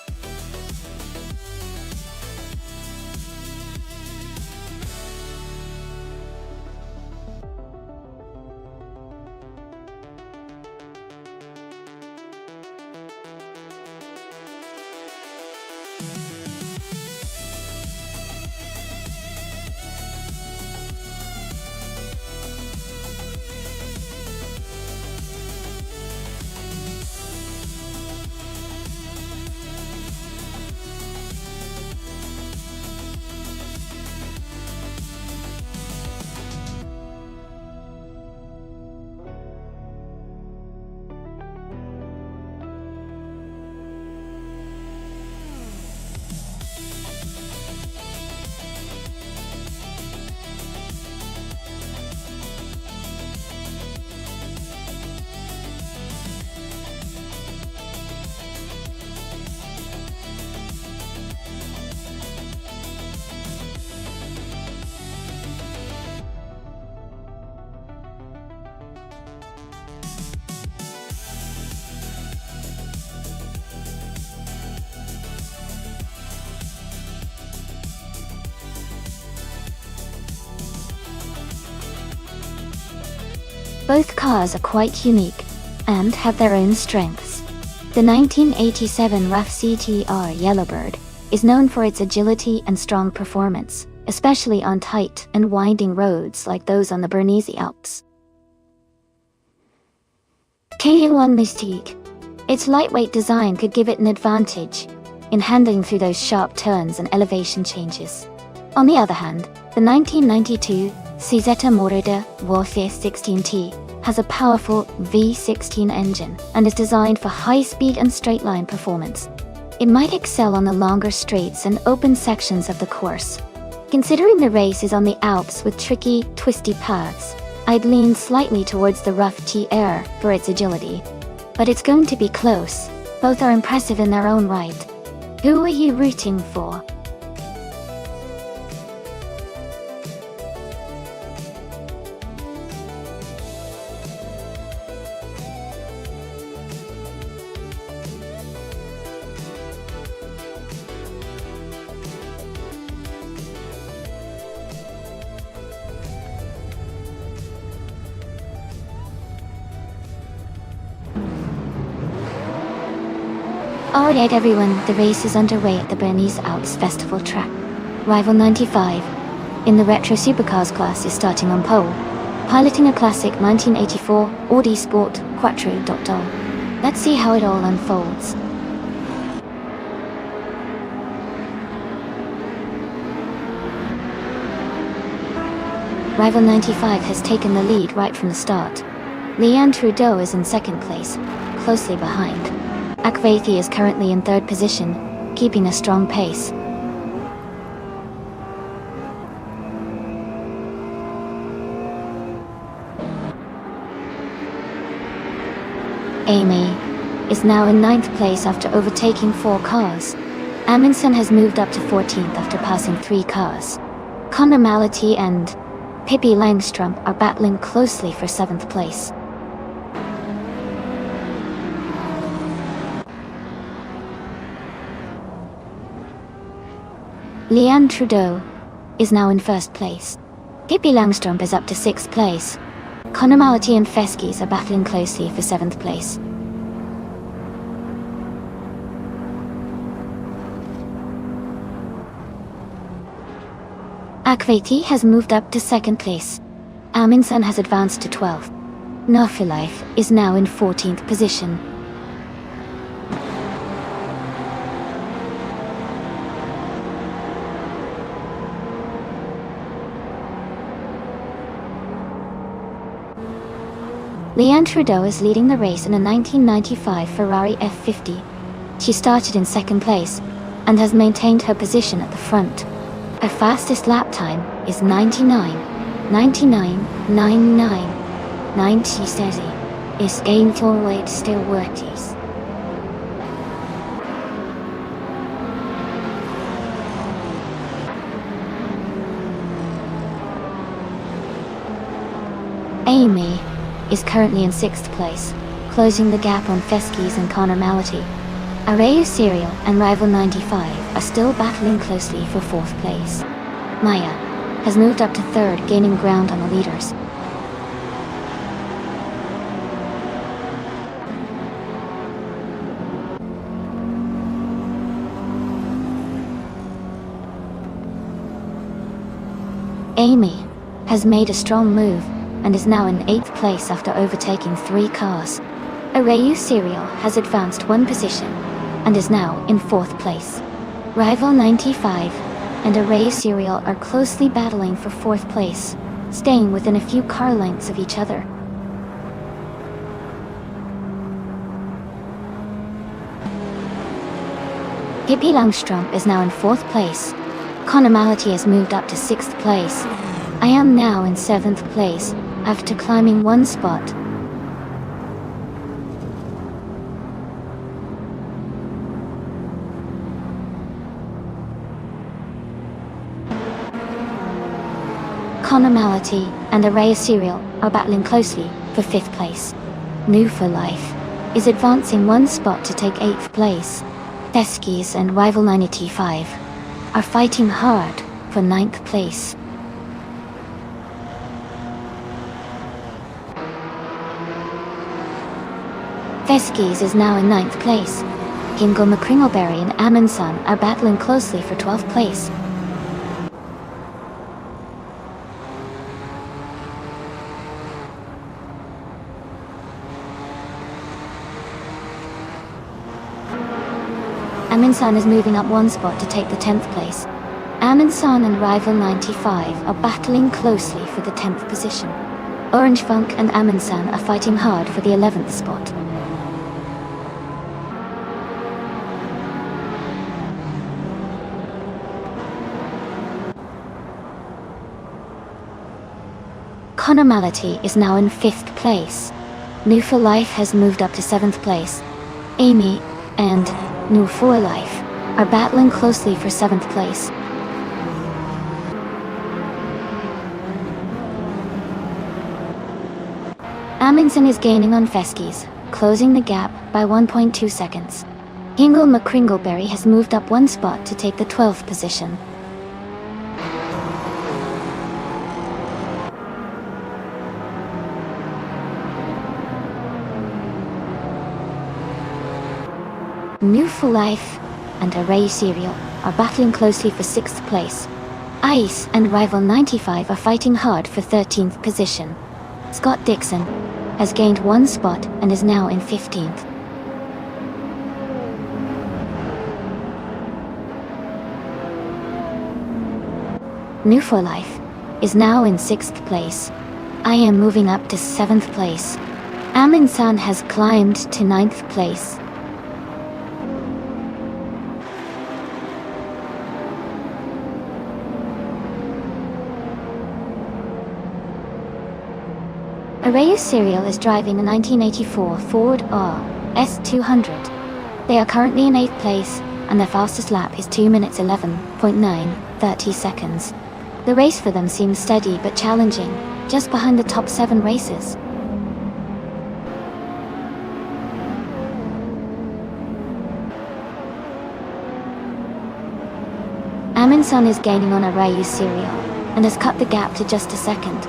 Both cars are quite unique and have their own strengths. The 1987 RAF CTR Yellowbird is known for its agility and strong performance, especially on tight and winding roads like those on the Bernese Alps. KU1 Mystique. Its lightweight design could give it an advantage in handling through those sharp turns and elevation changes. On the other hand, the 1992 CZ Morida Warfare 16T has a powerful V16 engine and is designed for high speed and straight line performance. It might excel on the longer straights and open sections of the course. Considering the race is on the Alps with tricky, twisty paths, I'd lean slightly towards the RAF TR for its agility. But it's going to be close. Both are impressive in their own right. Who are you rooting for? Alright everyone, the race is underway at the Bernese Alps Festival track. Rival 95, in the Retro Supercars class, is starting on pole, piloting a classic 1984 Audi Sport Quattro. Let's see how it all unfolds. Rival 95 has taken the lead right from the start. Leanne Trudeau is in second place, closely behind. Akvathi is currently in third position, keeping a strong pace. Amy is now in ninth place after overtaking 4 cars. Amundsen has moved up to 14th after passing 3 cars. Connor Mality and Pippi Langstrump are battling closely for 7th place. Leanne Trudeau is now in first place. Pippi Langstrump is up to 6th place. Connor Mality and Feskis are battling closely for 7th place. Akvathi has moved up to 2nd place. Amundsen has advanced to 12th. Nofilife is now in 14th position. Leanne Trudeau is leading the race in a 1995 Ferrari F50. She started in 2nd place and has maintained her position at the front. Her fastest lap time is 99.99. 90 steady. Is gainful weight still worties? Amy is currently in 6th place, closing the gap on Feskis and Connor Mality. Arayu Serial and Rival 95 are still battling closely for 4th place. Maya has moved up to 3rd, gaining ground on the leaders. Amy has made a strong move and is now in 8th place after overtaking 3 cars. Arayu Serial has advanced 1 position and is now in 4th place. Rival 95 and Arayu Serial are closely battling for 4th place, staying within a few car lengths of each other. Pippi Langstrump is now in 4th place. Connor Mality has moved up to 6th place. I am now in 7th place after climbing 1 spot. Connor Mality and Arayu Serial are battling closely for 5th place. New for Life is advancing 1 spot to take 8th place. Feskis and Rival 95 are fighting hard for 9th place. Feskies is now in 9th place. Kingo McCringleberry and Amundsen are battling closely for 12th place. Amundsen is moving up 1 spot to take the 10th place. Amundsen and rival 95 are battling closely for the 10th position. Orange Funk and Amundsen are fighting hard for the 11th spot. Connor Mality is now in 5th place. New for Life has moved up to 7th place. Amy and New for Life are battling closely for 7th place. Amundsen is gaining on Feskies, closing the gap by 1.2 seconds. Hingle McCringleberry has moved up 1 spot to take the 12th position. New for Life and Array Serial are battling closely for 6th place. Ice and rival 95 are fighting hard for 13th position. Scott Dixon has gained 1 spot and is now in 15th. New for Life is now in 6th place. I am moving up to 7th place. Amundsen has climbed to 9th place. Array Serial is driving a 1984 Ford S200. They are currently in 8th place, and their fastest lap is 2 minutes 11.930 seconds. The race for them seems steady but challenging, just behind the top 7 racers. Amundsen is gaining on Array Serial, and has cut the gap to just a second.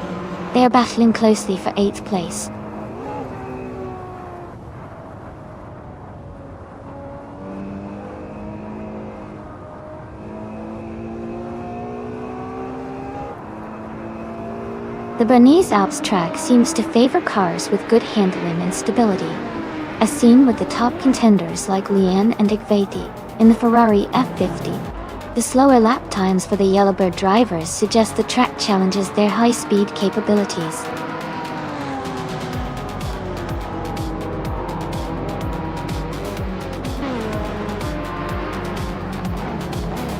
They are battling closely for 8th place. The Bernese Alps track seems to favor cars with good handling and stability, as seen with the top contenders like Leanne and Igveti in the Ferrari F50. The slower lap times for the Yellowbird drivers suggest the track challenges their high-speed capabilities.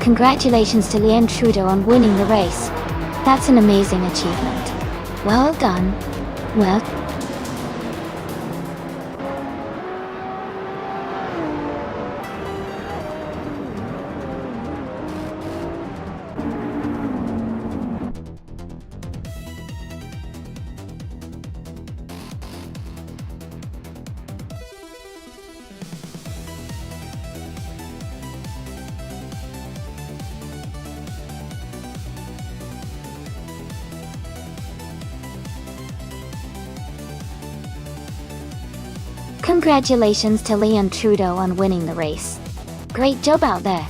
Congratulations to Leanne Trudeau on winning the race. That's an amazing achievement. Well done. Well. Congratulations to Leanne Trudeau on winning the race. Great job out there.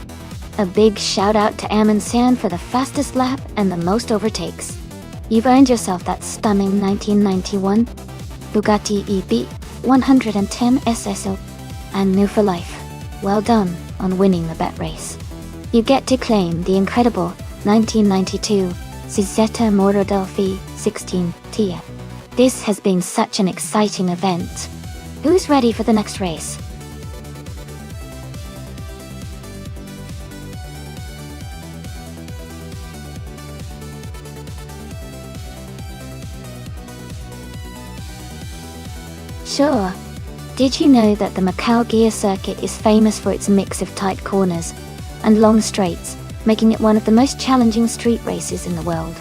A big shout out to Amundsen for the fastest lap and the most overtakes. You've earned yourself that stunning 1991 Bugatti EB 110 SSO and New for Life. Well done on winning the bet race. You get to claim the incredible 1992 Zizetta Morodelphi 16 TF. This has been such an exciting event. Who's ready for the next race? Sure. Did you know that the Macau Gear Circuit is famous for its mix of tight corners and long straights, making it one of the most challenging street races in the world?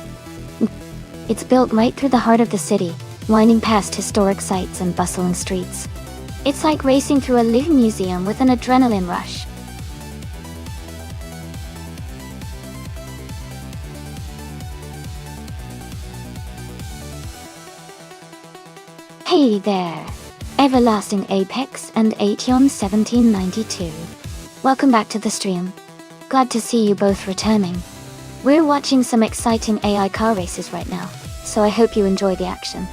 It's built right through the heart of the city, winding past historic sites and bustling streets. It's like racing through a living museum with an adrenaline rush. Hey there! Everlasting Apex, and Aetion 1792. Welcome back to the stream. Glad to see you both returning. We're watching some exciting AI car races right now, so I hope you enjoy the action.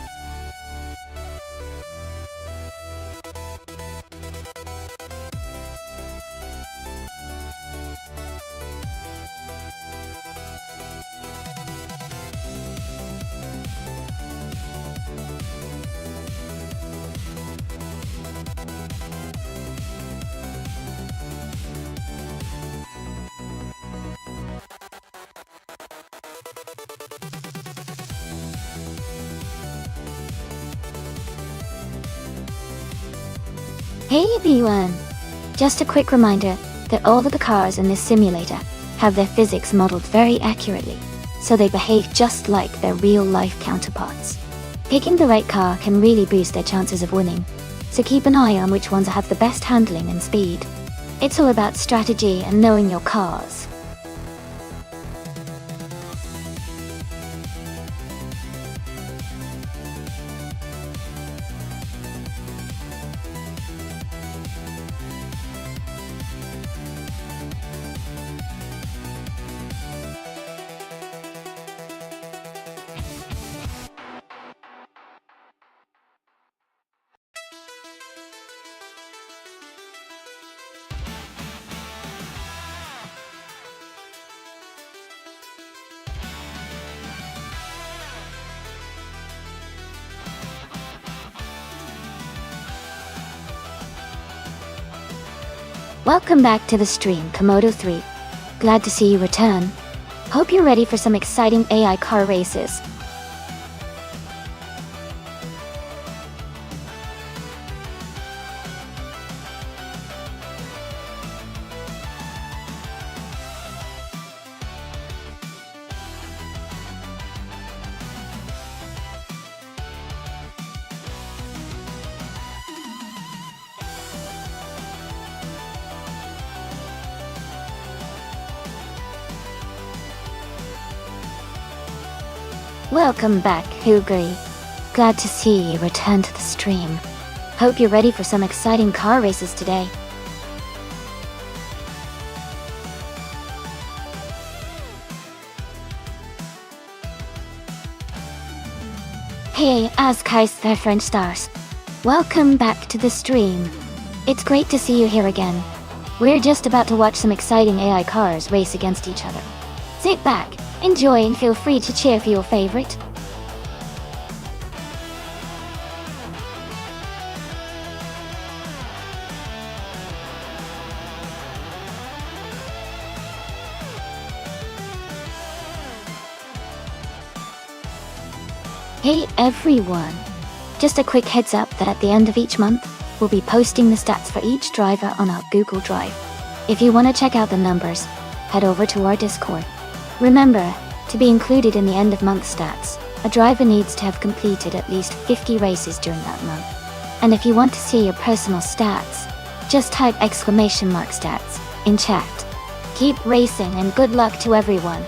Hey everyone! Just a quick reminder that all of the cars in this simulator have their physics modeled very accurately, so they behave just like their real-life counterparts. Picking the right car can really boost their chances of winning, so keep an eye on which ones have the best handling and speed. It's all about strategy and knowing your cars. Welcome back to the stream, Komodo 3. Glad to see you return. Hope you're ready for some exciting AI car races. Welcome back, Hugri. Glad to see you return to the stream. Hope you're ready for some exciting car races today. Hey, as guys, their French stars. Welcome back to the stream. It's great to see you here again. We're just about to watch some exciting AI cars race against each other. Sit back, enjoy, and feel free to cheer for your favorite. Hey everyone! Just a quick heads up that at the end of each month, we'll be posting the stats for each driver on our Google Drive. If you want to check out the numbers, head over to our Discord. Remember, to be included in the end of month stats, a driver needs to have completed at least 50 races during that month. And if you want to see your personal stats, just type !stats in chat. Keep racing and good luck to everyone.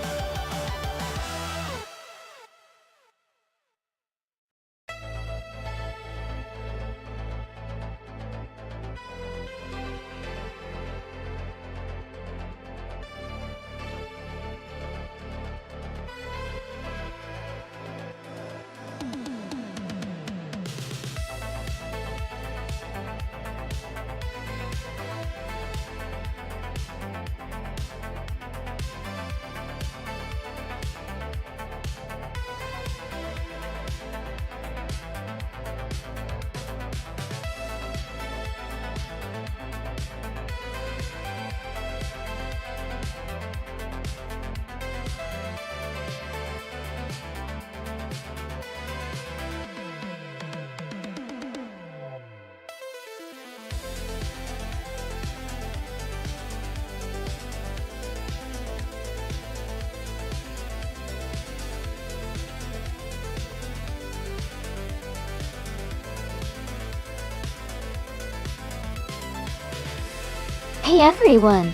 Hey everyone!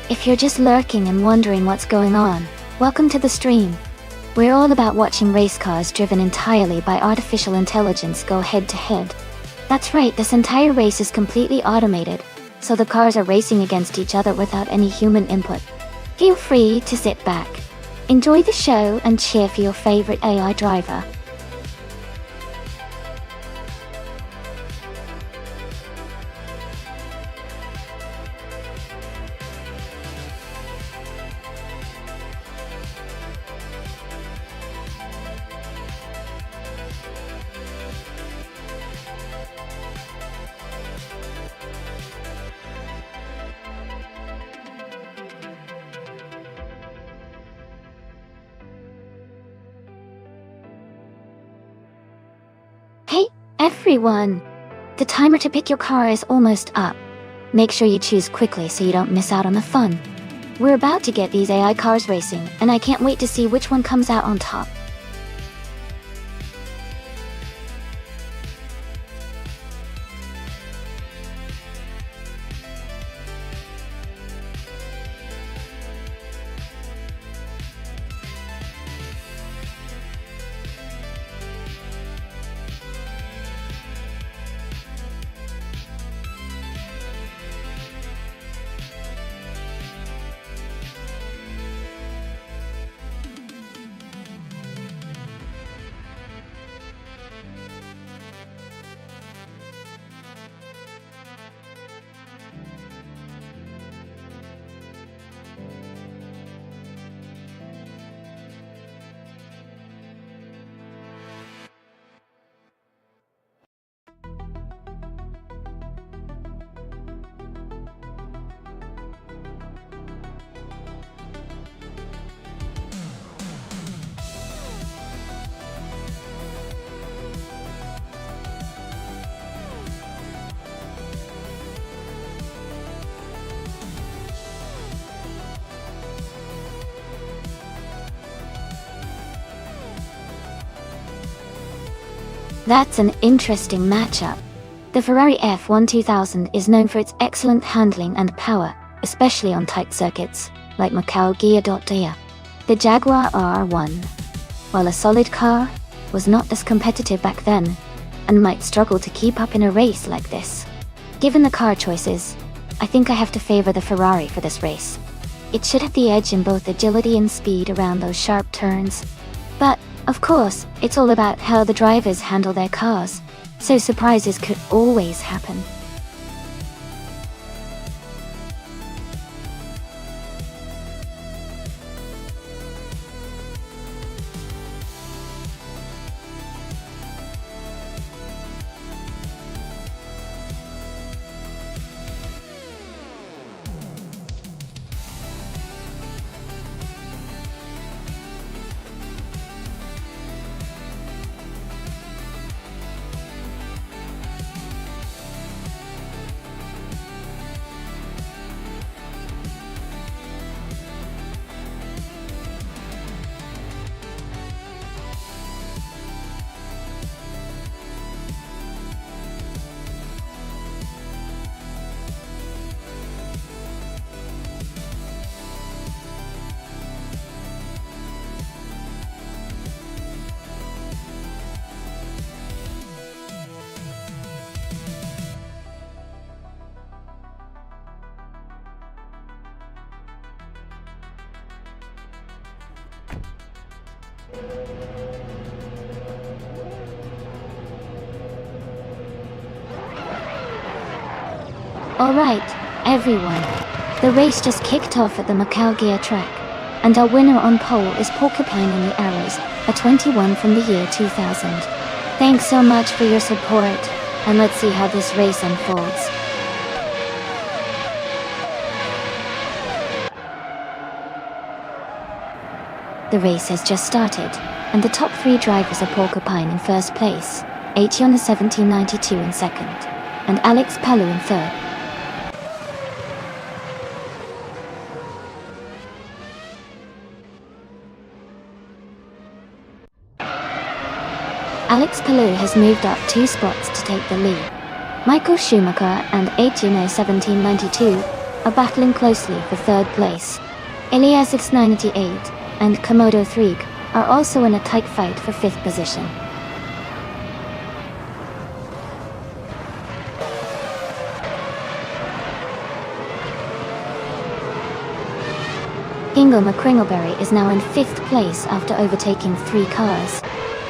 If you're just lurking and wondering what's going on, welcome to the stream. We're all about watching race cars driven entirely by artificial intelligence go head to head. That's right, this entire race is completely automated, so the cars are racing against each other without any human input. Feel free to sit back, enjoy the show, and cheer for your favorite AI driver. Hey, everyone! The timer to pick your car is almost up. Make sure you choose quickly so you don't miss out on the fun. We're about to get these AI cars racing, and I can't wait to see which one comes out on top. That's an interesting matchup. The Ferrari F1 2000 is known for its excellent handling and power, especially on tight circuits, like Macau Gia. The Jaguar R1, while a solid car, was not as competitive back then, and might struggle to keep up in a race like this. Given the car choices, I think I have to favor the Ferrari for this race. It should have the edge in both agility and speed around those sharp turns. But, of course, it's all about how the drivers handle their cars, so surprises could always happen. Alright, everyone. The race just kicked off at the Macau Gear track, and our winner on pole is Porcupine in the Arrows, a 21 from the year 2000. Thanks so much for your support, and let's see how this race unfolds. The race has just started, and the top three drivers are Porcupine in first place, Etienne 1792 in second, and Alex Palou in third. Alex Palou has moved up 2 spots to take the lead. Michael Schumacher and Etienne 1792 are battling closely for third place. Elias 698 and Komodo 3 are also in a tight fight for 5th position. Hingle McCringleberry is now in 5th place after overtaking 3 cars.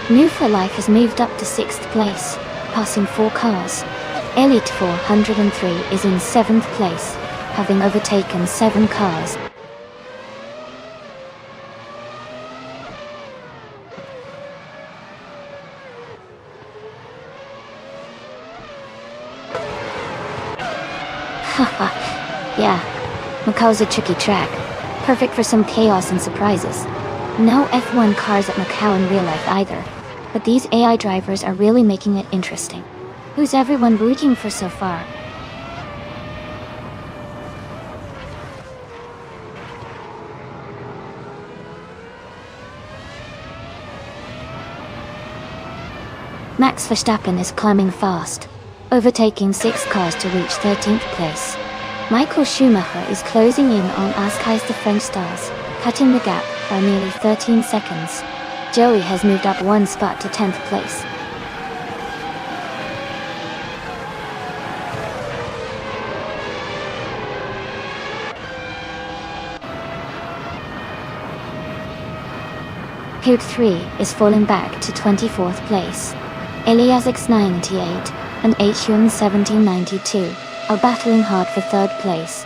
New for Life has moved up to 6th place, passing 4 cars. Elite 403 is in 7th place, having overtaken 7 cars. Haha, yeah, Macau's a tricky track, perfect for some chaos and surprises. No F1 cars at Macau in real life either, but these AI drivers are really making it interesting. Who's everyone rooting for so far? Max Verstappen is climbing fast, overtaking 6 cars to reach 13th place. Michael Schumacher is closing in on Ascai's the French stars, cutting the gap by nearly 13 seconds. Joey has moved up 1 spot to 10th place. Code 3 is falling back to 24th place. Elias X98 and Hyun 1792 are battling hard for 3rd place.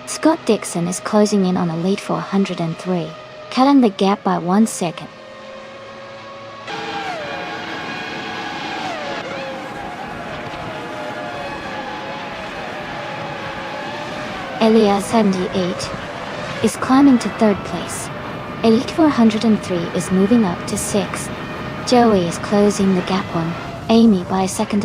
Scott Dixon is closing in on Elite 403, cutting the gap by 1 second. Elias 78 is climbing to 3rd place. Elite 403 is moving up to 6th. Joey is closing the gap on Amy by 1.5 seconds.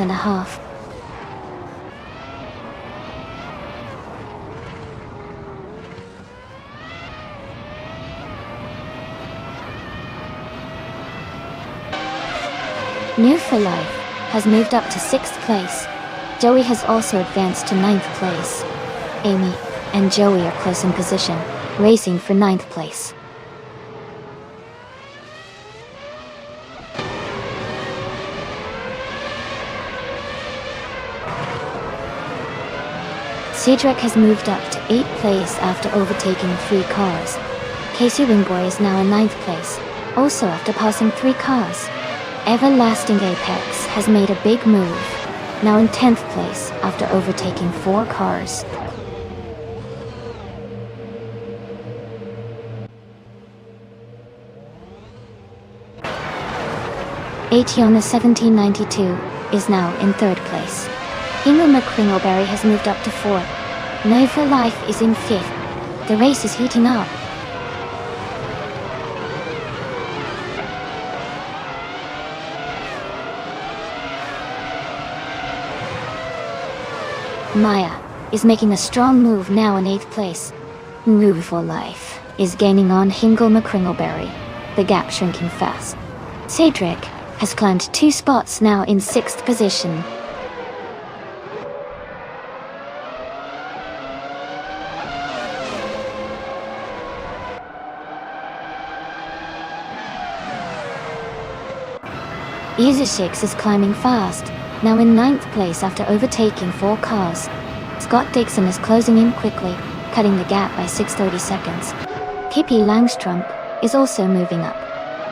New for Life has moved up to 6th place. Joey has also advanced to 9th place. Amy and Joey are close in position, racing for 9th place. Cedric has moved up to 8th place after overtaking 3 cars. Casey Wingboy is now in 9th place, also after passing 3 cars. Everlasting Apex has made a big move, now in 10th place after overtaking 4 cars. Ationa 1792 is now in 3rd place. Hingle McCringleberry has moved up to 4th. No for Life is in 5th. The race is heating up. Maya is making a strong move now in 8th place. Move for Life is gaining on Hingle McCringleberry, the gap shrinking fast. Cedric has climbed 2 spots now in 6th position. Easy6 is climbing fast, now in 9th place after overtaking 4 cars. Scott Dixon is closing in quickly, cutting the gap by 6.30 seconds. Pippi Langstrom is also moving up,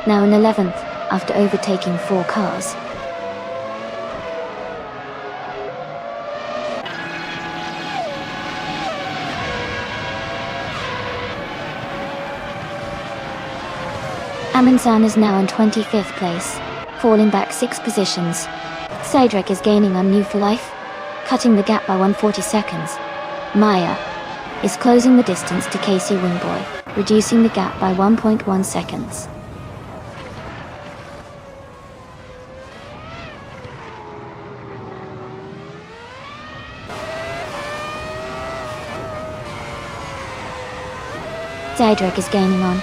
now in 11th after overtaking 4 cars. Amundsen is now in 25th place, falling back 6 positions. Cedric is gaining on New for Life, cutting the gap by 140 seconds. Maya is closing the distance to Casey Wingboy, reducing the gap by 1.1 seconds. Cedric is gaining on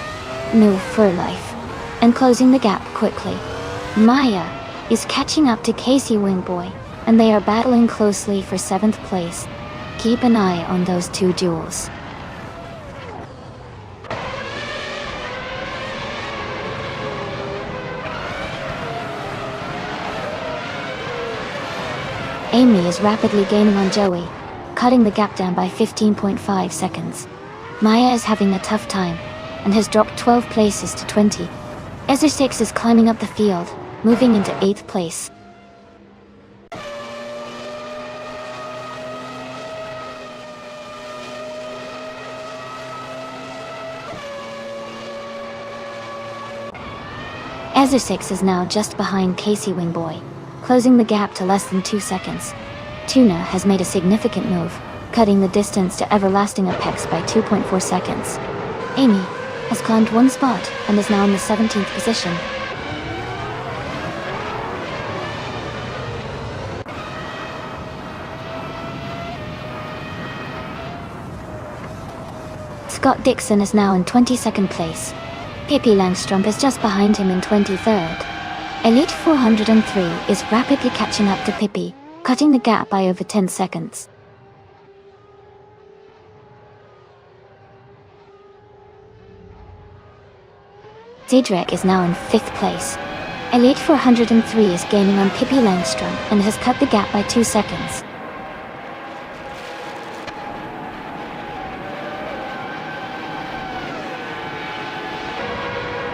New for Life and closing the gap quickly. Maya is catching up to Casey Wingboy, and they are battling closely for 7th place. Keep an eye on those 2 duels. Amy is rapidly gaining on Joey, cutting the gap down by 15.5 seconds. Maya is having a tough time, and has dropped 12 places to 20. Ezra6 is climbing up the field, moving into 8th place. Ezra6 is now just behind Casey Wingboy, closing the gap to less than 2 seconds. Tuna has made a significant move, cutting the distance to Everlasting Apex by 2.4 seconds. Amy has climbed 1 spot and is now in the 17th position. Scott Dixon is now in 22nd place. Pippi Langstrup is just behind him in 23rd. Elite 403 is rapidly catching up to Pippi, cutting the gap by over 10 seconds. Cedric is now in 5th place. Elite 403 is gaining on Pippi Langstrup and has cut the gap by 2 seconds.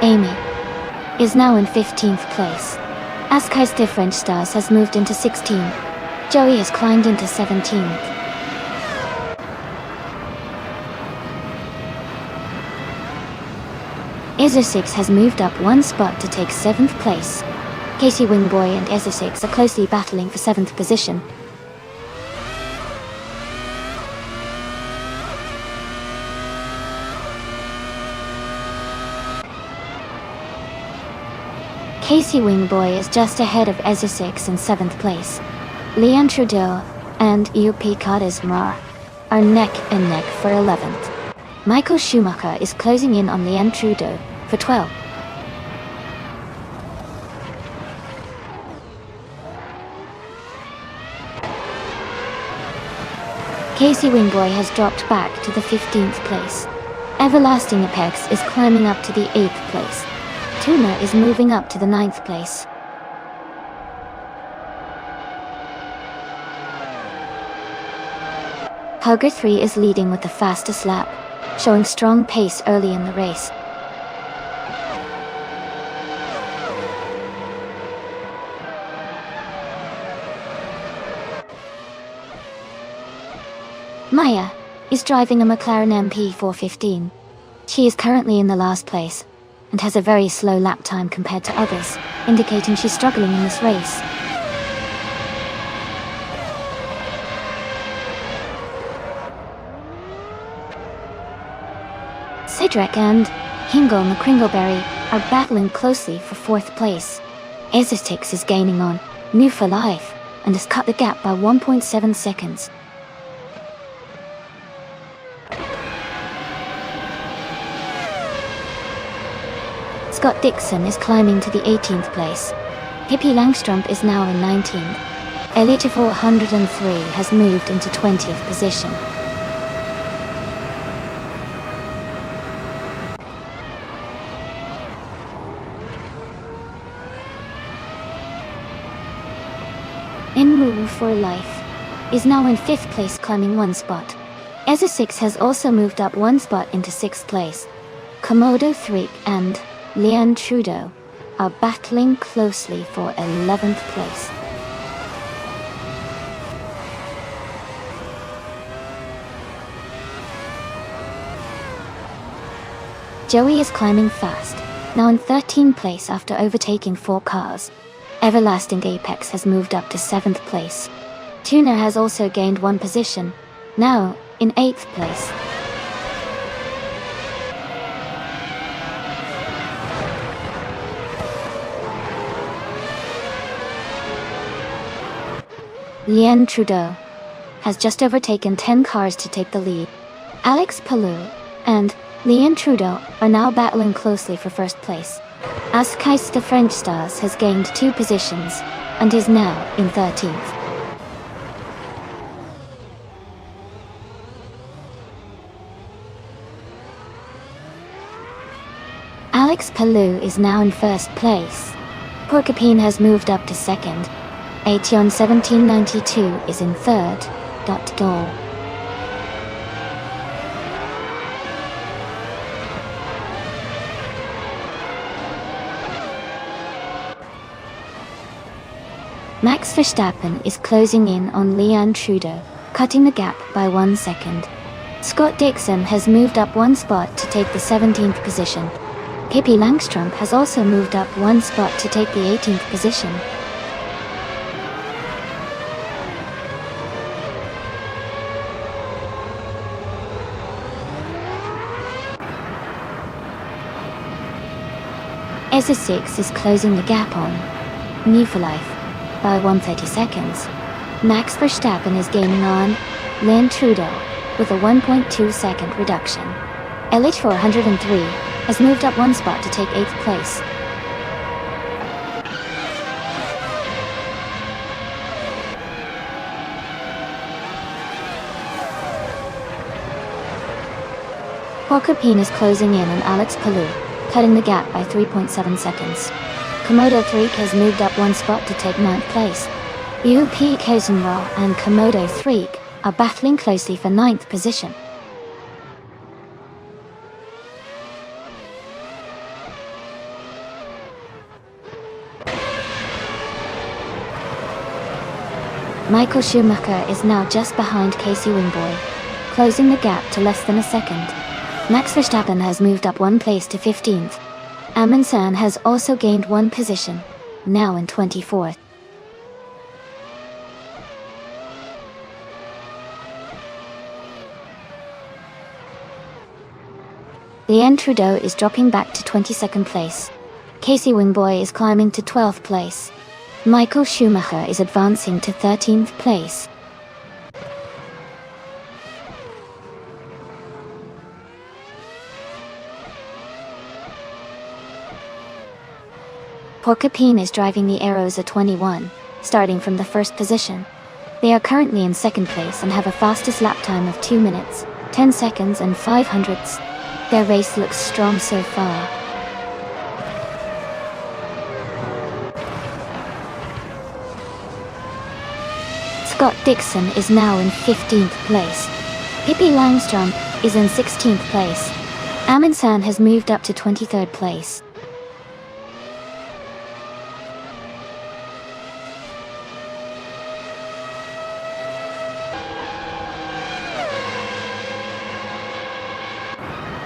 Amy is now in 15th place. Askai's Different Stars has moved into 16th. Joey has climbed into 17th. Ezra6 has moved up 1 spot to take 7th place. Casey Wingboy and Ezra6 are closely battling for 7th position. Casey Wingboy is just ahead of Ezra6 in 7th place. Leon Trudeau and UP Kadismar are neck and neck for 11th. Michael Schumacher is closing in on Leon Trudeau for 12th. Casey Wingboy has dropped back to the 15th place. Everlasting Apex is climbing up to the 8th place. Tuna is moving up to the 9th place. Hugger 3 is leading with the fastest lap, showing strong pace early in the race. Maya is driving a McLaren MP415. She is currently in the last place, and has a very slow lap time compared to others, indicating she's struggling in this race. Cedric and Hingle McCringleberry are battling closely for 4th place. Ezra6 is gaining on New for Life and has cut the gap by 1.7 seconds. Scott Dixon is climbing to the 18th place. Pippi Langstrup is now in 19th. Elite 403 has moved into 20th position. In Move for Life is now in 5th place, climbing 1 spot. Ezra6 has also moved up 1 spot into 6th place. Komodo 3 and Leon Trudeau are battling closely for 11th place. Joey is climbing fast, now in 13th place after overtaking 4 cars. Everlasting Apex has moved up to 7th place. Tuna has also gained 1 position, now in 8th place. Leon Trudeau has just overtaken 10 cars to take the lead. Alex Palou and Leon Trudeau are now battling closely for 1st place. Askais the French Stars has gained 2 positions and is now in 13th. Alex Palou is now in 1st place. Porcupine has moved up to 2nd. Aetion 1792 is in 3rd. Max Verstappen is closing in on Leon Trudeau, cutting the gap by 1 second. Scott Dixon has moved up 1 spot to take the 17th position. Pippi Langstrup has also moved up 1 spot to take the 18th position. SS6 is closing the gap on New for Life by 130 seconds. Max Verstappen is gaining on Leon Trudeau with a 1.2 second reduction. LH403 has moved up 1 spot to take 8th place. Porcupine is closing in on Alex Palou, cutting the gap by 3.7 seconds. Komodo 3 has moved up 1 spot to take 9th place. UP Kozenra and Komodo 3 are battling closely for 9th position. Michael Schumacher is now just behind Casey Wingboy, closing the gap to less than a second. Max Verstappen has moved up 1 place to 15th. Amundsen has also gained 1 position, now in 24th. Leon Trudeau is dropping back to 22nd place. Casey Wingboy is climbing to 12th place. Michael Schumacher is advancing to 13th place. Porcupine is driving the Arrows at 21, starting from the 1st position. They are currently in 2nd place and have a fastest lap time of 2 minutes, 10 seconds and 5 hundredths. Their race looks strong so far. Scott Dixon is now in 15th place. Pippi Langstrup is in 16th place. Amundsen has moved up to 23rd place.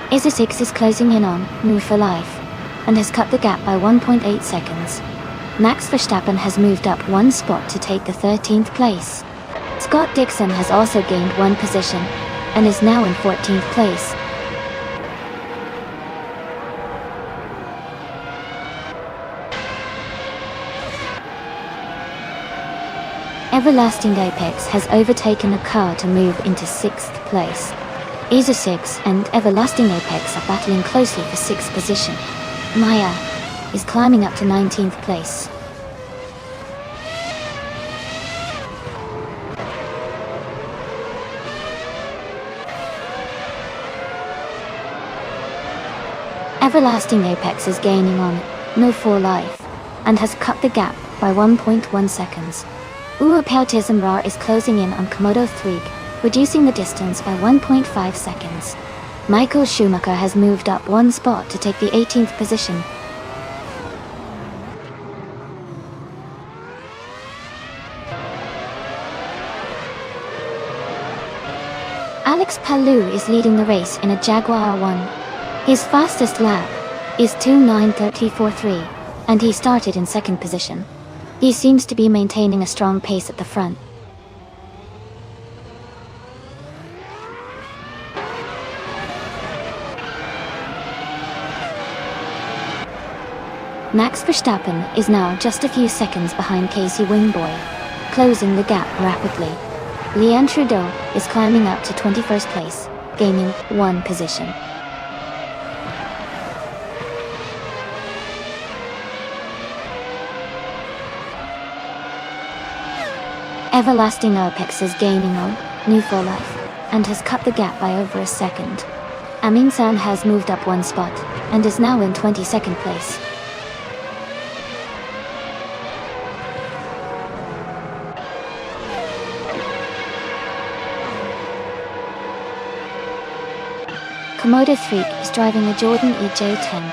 SS6 is closing in on New for Life and has cut the gap by 1.8 seconds. Max Verstappen has moved up 1 spot to take the 13th place. Scott Dixon has also gained 1 position and is now in 14th place. Everlasting Apex has overtaken a car to move into 6th place. SS6 and Everlasting Apex are battling closely for 6th position. Maya is climbing up to 19th place. Everlasting Apex is gaining on No for Life and has cut the gap by 1.1 seconds. Uapautism is closing in on Komodo 3, reducing the distance by 1.5 seconds. Michael Schumacher has moved up 1 spot to take the 18th position. Alex Palou is leading the race in a Jaguar R1. His fastest lap is 2:9:34.3, and he started in 2nd position. He seems to be maintaining a strong pace at the front. Max Verstappen is now just a few seconds behind Casey Wingboy, closing the gap rapidly. Leon Trudeau is climbing up to 21st place, gaining 1 position. Everlasting Apex is gaining on New for Life and has cut the gap by over a second. Amundsen has moved up 1 spot and is now in 22nd place. Komodo 3 is driving a Jordan EJ10.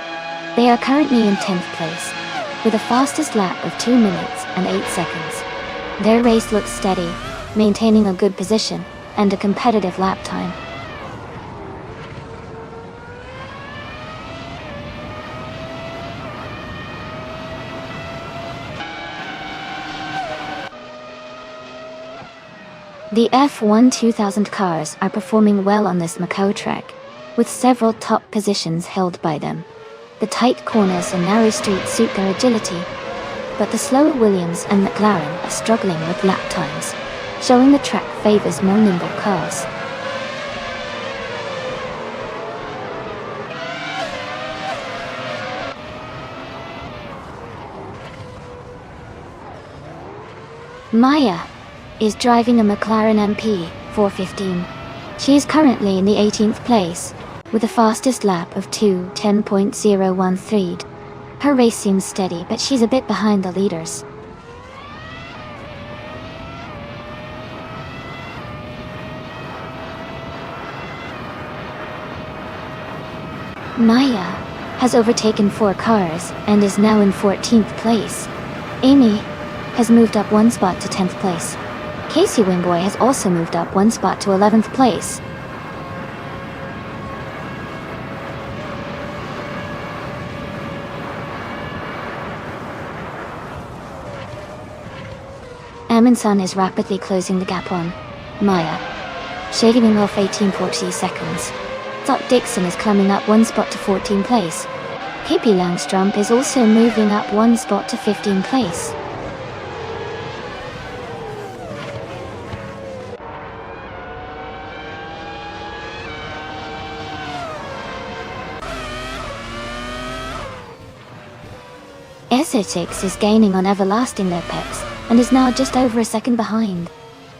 They are currently in 10th place, with a fastest lap of 2 minutes and 8 seconds. Their race looks steady, maintaining a good position and a competitive lap time. The F1 2000 cars are performing well on this Macau track, with several top positions held by them. The tight corners and narrow streets suit their agility, but the slower Williams and McLaren are struggling with lap times, showing the track favors more nimble cars. Maya is driving a McLaren MP 415. She is currently in the 18th place, with the fastest lap of 2:10.013. Her race seems steady, but she's a bit behind the leaders. Maya has overtaken 4 cars and is now in 14th place. Amy has moved up 1 spot to 10th place. Casey Wingboy has also moved up 1 spot to 11th place. Amundsen is rapidly closing the gap on Maya, shaving off 18.0 seconds. Dot Dixon is climbing up 1 spot to 14th place. KP Langstrup is also moving up 1 spot to 15th place. Essex is gaining on Everlasting Apex and is now just over a second behind.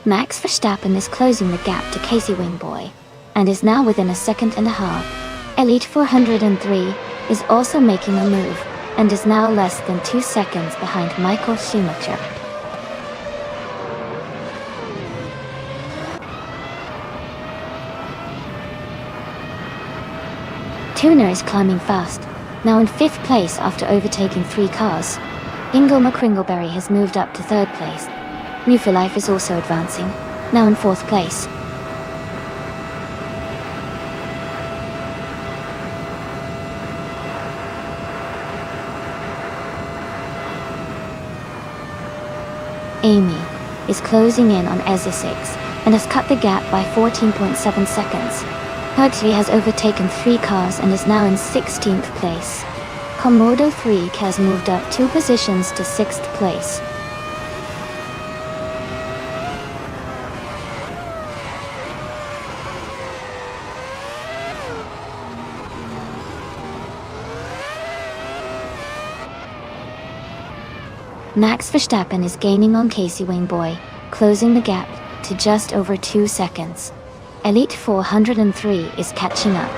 Max Verstappen is closing the gap to Casey Wingboy and is now within a second and a half. Elite 403 is also making a move and is now less than 2 seconds behind Michael Schumacher. Tuner is climbing fast, now in 5th place after overtaking 3 cars. Ingo McCringleberry has moved up to 3rd place. New for Life is also advancing, now in 4th place. Amy is closing in on Essex and has cut the gap by 14.7 seconds. Huxley has overtaken 3 cars and is now in 16th place. Komodo 3 has moved up 2 positions to 6th place. Max Verstappen is gaining on Casey Wingboy, closing the gap to just over 2 seconds. Elite 403 is catching up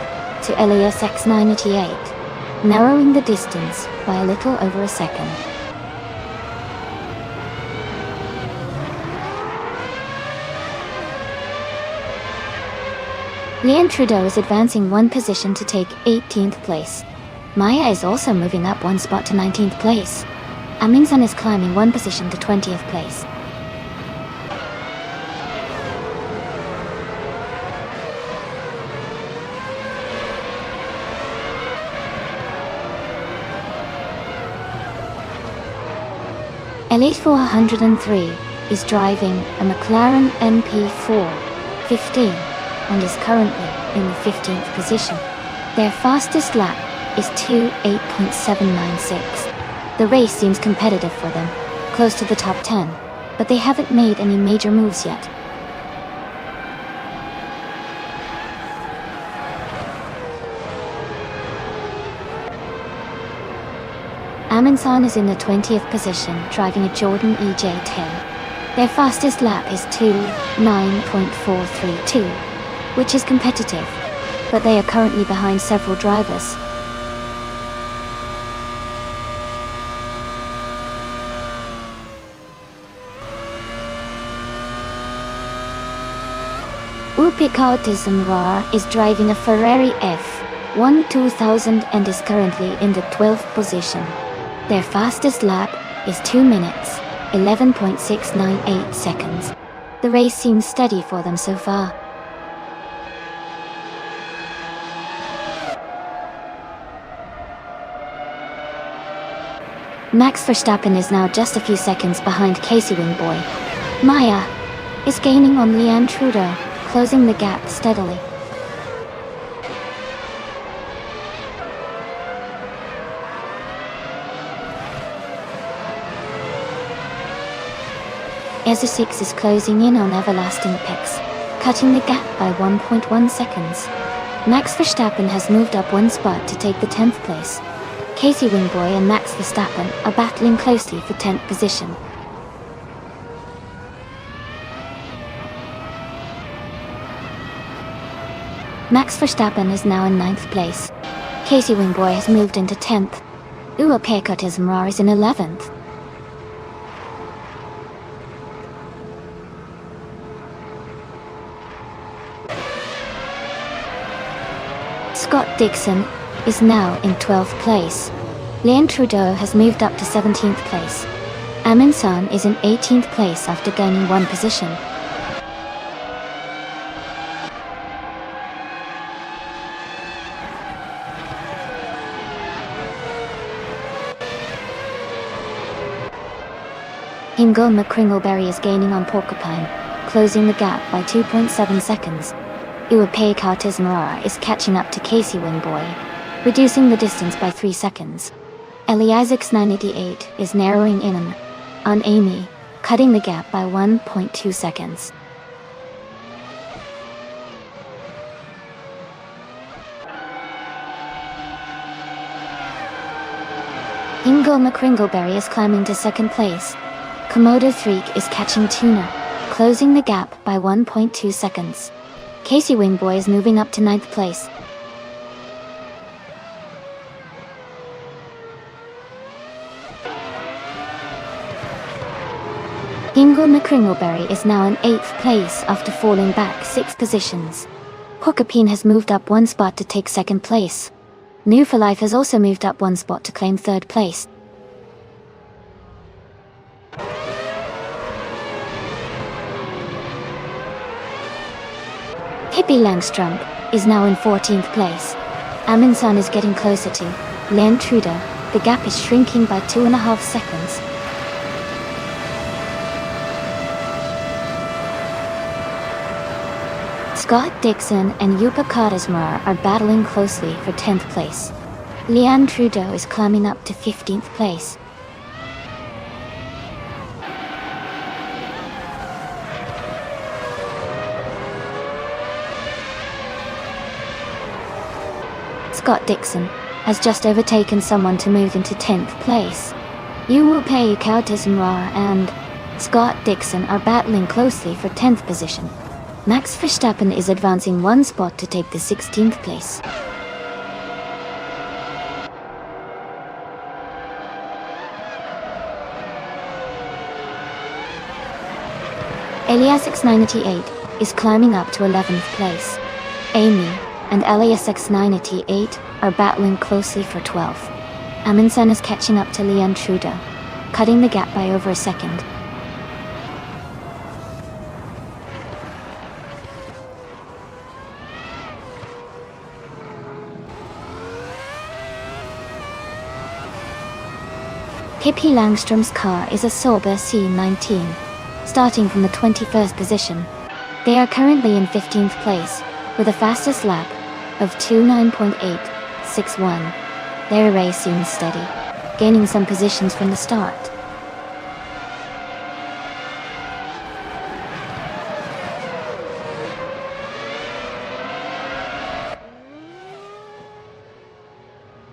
to Elias X988, narrowing the distance by a little over a second. Leon Trudeau is advancing 1 position to take 18th place. Maya is also moving up 1 spot to 19th place. Amundsen is climbing 1 position to 20th place. Elite 403 is driving a McLaren MP415 and is currently in the 15th position. Their fastest lap is 2:8.796. The race seems competitive for them, close to the top 10, but they haven't made any major moves yet. Amundsen is in the 20th position, driving a Jordan EJ10. Their fastest lap is 2:9.432, which is competitive, but they are currently behind several drivers. Picard Dizemrar is driving a Ferrari F1 2000 and is currently in the 12th position. Their fastest lap is 2 minutes, 11.698 seconds. The race seems steady for them so far. Max Verstappen is now just a few seconds behind Casey Wingboy. Maya is gaining on Leanne Trudeau, closing the gap steadily. EZA6 is closing in on Everlasting Apex, cutting the gap by 1.1 seconds. Max Verstappen has moved up one spot to take the 10th place. Casey Wingboy and Max Verstappen are battling closely for 10th position. Max Verstappen is now in 9th place. Casey Wingboy has moved into 10th. Pekka Tismar is in 11th. Scott Dixon is now in 12th place. Leanne Trudeau has moved up to 17th place. Amin San is in 18th place after gaining one position. Ingo McCringleberry is gaining on Porcupine, closing the gap by 2.7 seconds. Pekka Tismara is catching up to Casey Wingboy, reducing the distance by 3 seconds. Ellie Isaacs 988 is narrowing in on Amy, cutting the gap by 1.2 seconds. Ingo McCringleberry is climbing to 2nd place. Komodo Threek is catching Tuna, closing the gap by 1.2 seconds. Casey Wingboy is moving up to 9th place. Ingo McCringleberry is now in 8th place after falling back 6 positions. Porcupine has moved up one spot to take 2nd place. New for Life has also moved up one spot to claim 3rd place. Pippi Langstrump is now in 14th place. Amin San is getting closer to Leanne Trudeau. The gap is shrinking by 2.5 seconds. Scott Dixon and Yupa Kadasmar are battling closely for 10th place. Leanne Trudeau is climbing up to 15th place. Scott Dixon has just overtaken someone to move into 10th place. Pekka Tismara and Scott Dixon are battling closely for 10th position. Max Verstappen is advancing one spot to take the 16th place. Elias X988 is climbing up to 11th place. Amy and Elias X988 are battling closely for 12th. Amundsen is catching up to Leanne Trudeau, cutting the gap by over a second. Pippi Langström's car is a Sauber C19, starting from the 21st position. They are currently in 15th place, with a fastest lap of 29.861. Their race seems steady, gaining some positions from the start.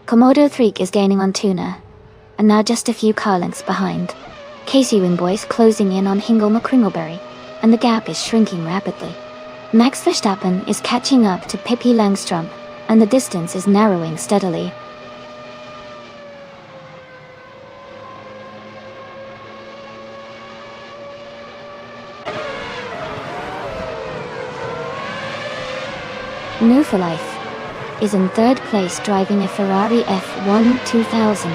Komodo Threek is gaining on Tuna, and now just a few car lengths behind. Casey Wingboy is closing in on Hingle McCringleberry, and the gap is shrinking rapidly. Max Verstappen is catching up to Pippi Langström, and the distance is narrowing steadily. New for Life is in 3rd place driving a Ferrari F1 2000.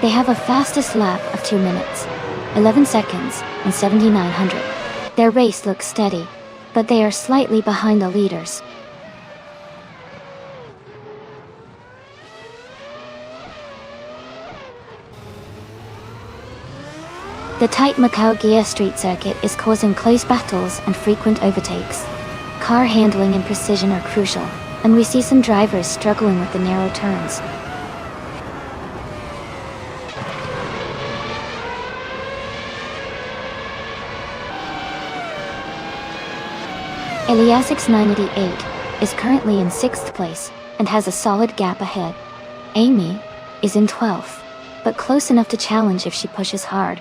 They have a fastest lap of 2 minutes. 11 seconds, and 7900. Their race looks steady, but they are slightly behind the leaders. The tight Macau Gear Street circuit is causing close battles and frequent overtakes. Car handling and precision are crucial, and we see some drivers struggling with the narrow turns. Eliasix 988 is currently in 6th place and has a solid gap ahead. Amy is in 12th, but close enough to challenge if she pushes hard.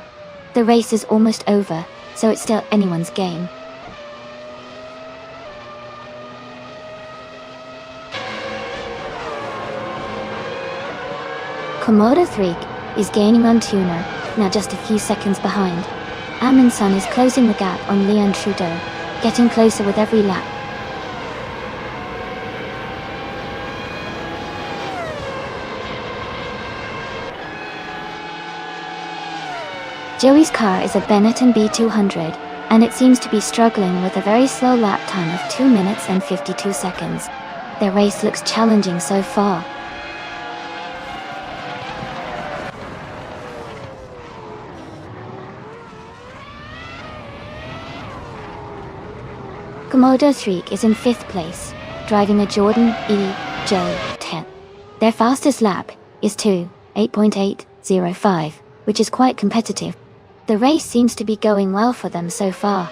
The race is almost over, so it's still anyone's game. Komodo 3 is gaining on Tuner, now just a few seconds behind. Amundsen is closing the gap on Leon Trudeau, getting closer with every lap. Joey's car is a Benetton B200, and it seems to be struggling with a very slow lap time of 2 minutes and 52 seconds. Their race looks challenging so far. Komodo 3 is in 5th place, driving a Jordan EJ10. Their fastest lap is 8.805, which is quite competitive. The race seems to be going well for them so far.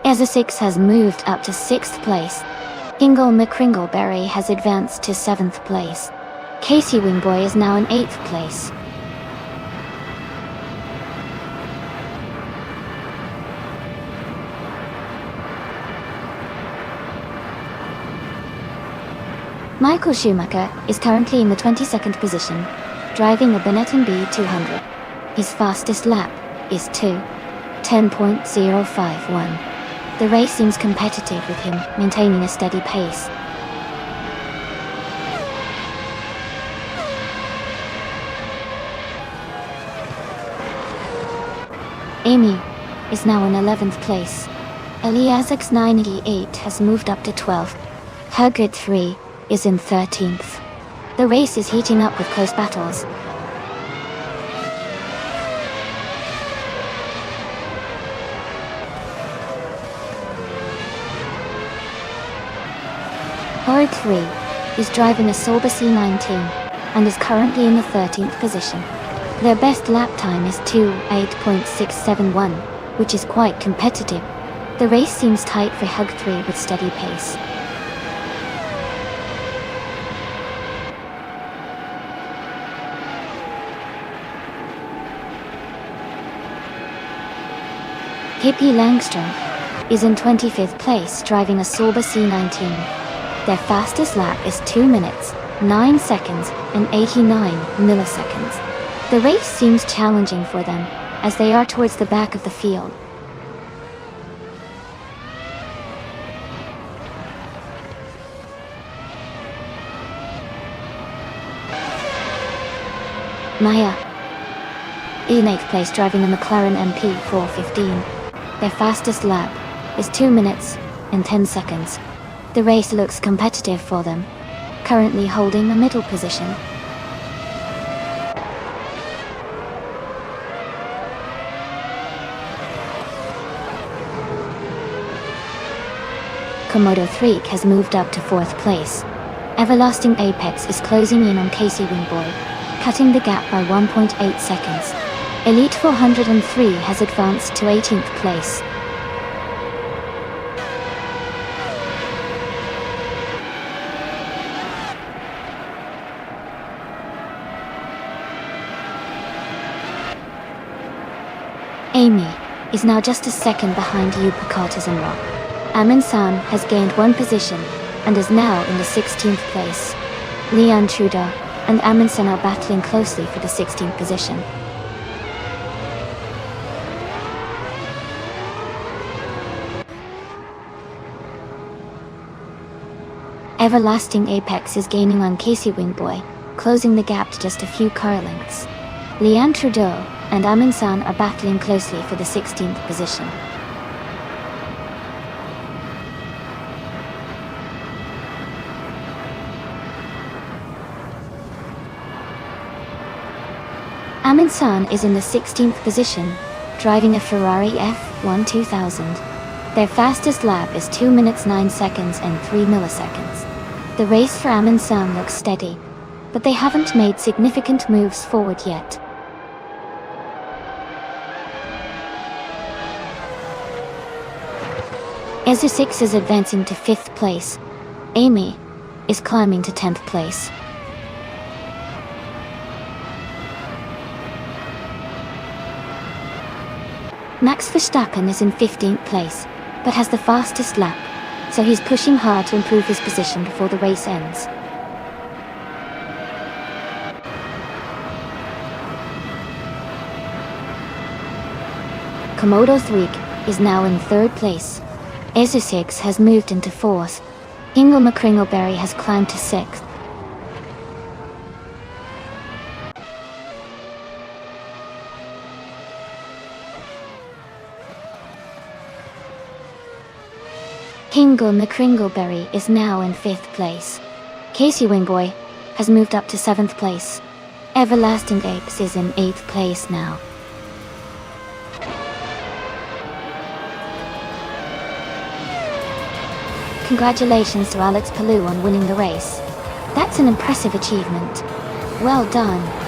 Ezra 6 has moved up to 6th place. Ingle McCringleberry has advanced to 7th place. Casey Wingboy is now in 8th place. Michael Schumacher is currently in the 22nd position, driving a Benetton B200. His fastest lap is 10.051. The race seems competitive with him maintaining a steady pace. Amy is now in 11th place. Eliasix 988 has moved up to 12th. Hergrid 3 is in 13th. The race is heating up with close battles. Horrid 3 is driving a Sauber C19 and is currently in the 13th position. Their best lap time is 8.671, which is quite competitive. The race seems tight for Hug 3 with steady pace. Hippie Langstrom is in 25th place driving a Sauber C19. Their fastest lap is 2 minutes, 9 seconds, and 89 milliseconds. The race seems challenging for them, as they are towards the back of the field. Maya in 8th place driving a McLaren MP 415. Their fastest lap is 2 minutes and 10 seconds. The race looks competitive for them, currently holding the middle position. Komodo 3 has moved up to 4th place. Everlasting Apex is closing in on Casey Wingboy, cutting the gap by 1.8 seconds. Elite 403 has advanced to 18th place. Amy is now just a second behind Yupa Cartazanrock. Amundsen has gained 1 position and is now in the 16th place. Leon Trudeau and Amundsen are battling closely for the 16th position. everlasting apex is gaining on Casey Wingboy, closing the gap to just a few car lengths. Leanne Trudeau and Amin San are battling closely for the 16th position. Amin San is in the 16th position, driving a Ferrari F1 2000. Their fastest lap is 2 minutes 9 seconds and 3 milliseconds. The race for Amin San looks steady, but they haven't made significant moves forward yet. ESA6 is advancing to 5th place. Amy is climbing to 10th place. Max Verstappen is in 15th place, but has the fastest lap, so he's pushing hard to improve his position before the race ends. Komodo 3 is now in 3rd place. ESA6 has moved into 4th. Hingle McCringleberry has climbed to 6th. Hingle McCringleberry is now in 5th place. Casey Wingboy has moved up to 7th place. Everlasting Apes is in 8th place now. Congratulations to Alex Palou on winning the race. That's an impressive achievement. Well done.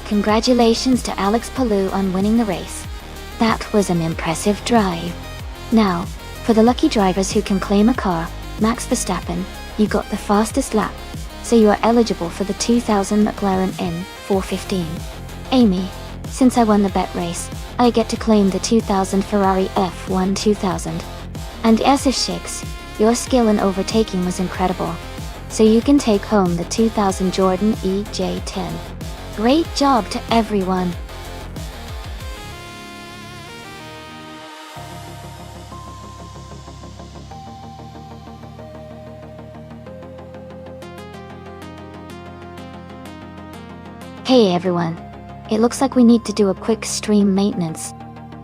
Congratulations to Alex Palou on winning the race. That was an impressive drive. Now, for the lucky drivers who can claim a car, Max Verstappen, you got the fastest lap, so you are eligible for the 2000 McLaren N415. Amy, since I won the bet race, I get to claim the 2000 Ferrari F1 2000. And ESA6, your skill in overtaking was incredible, so you can take home the 2000 Jordan EJ10. Great job to everyone! Hey everyone. It looks like we need to do a quick stream maintenance.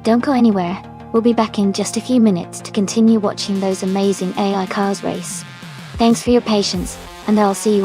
Don't go anywhere. We'll be back in just a few minutes to continue watching those amazing AI cars race. Thanks for your patience, and I'll see you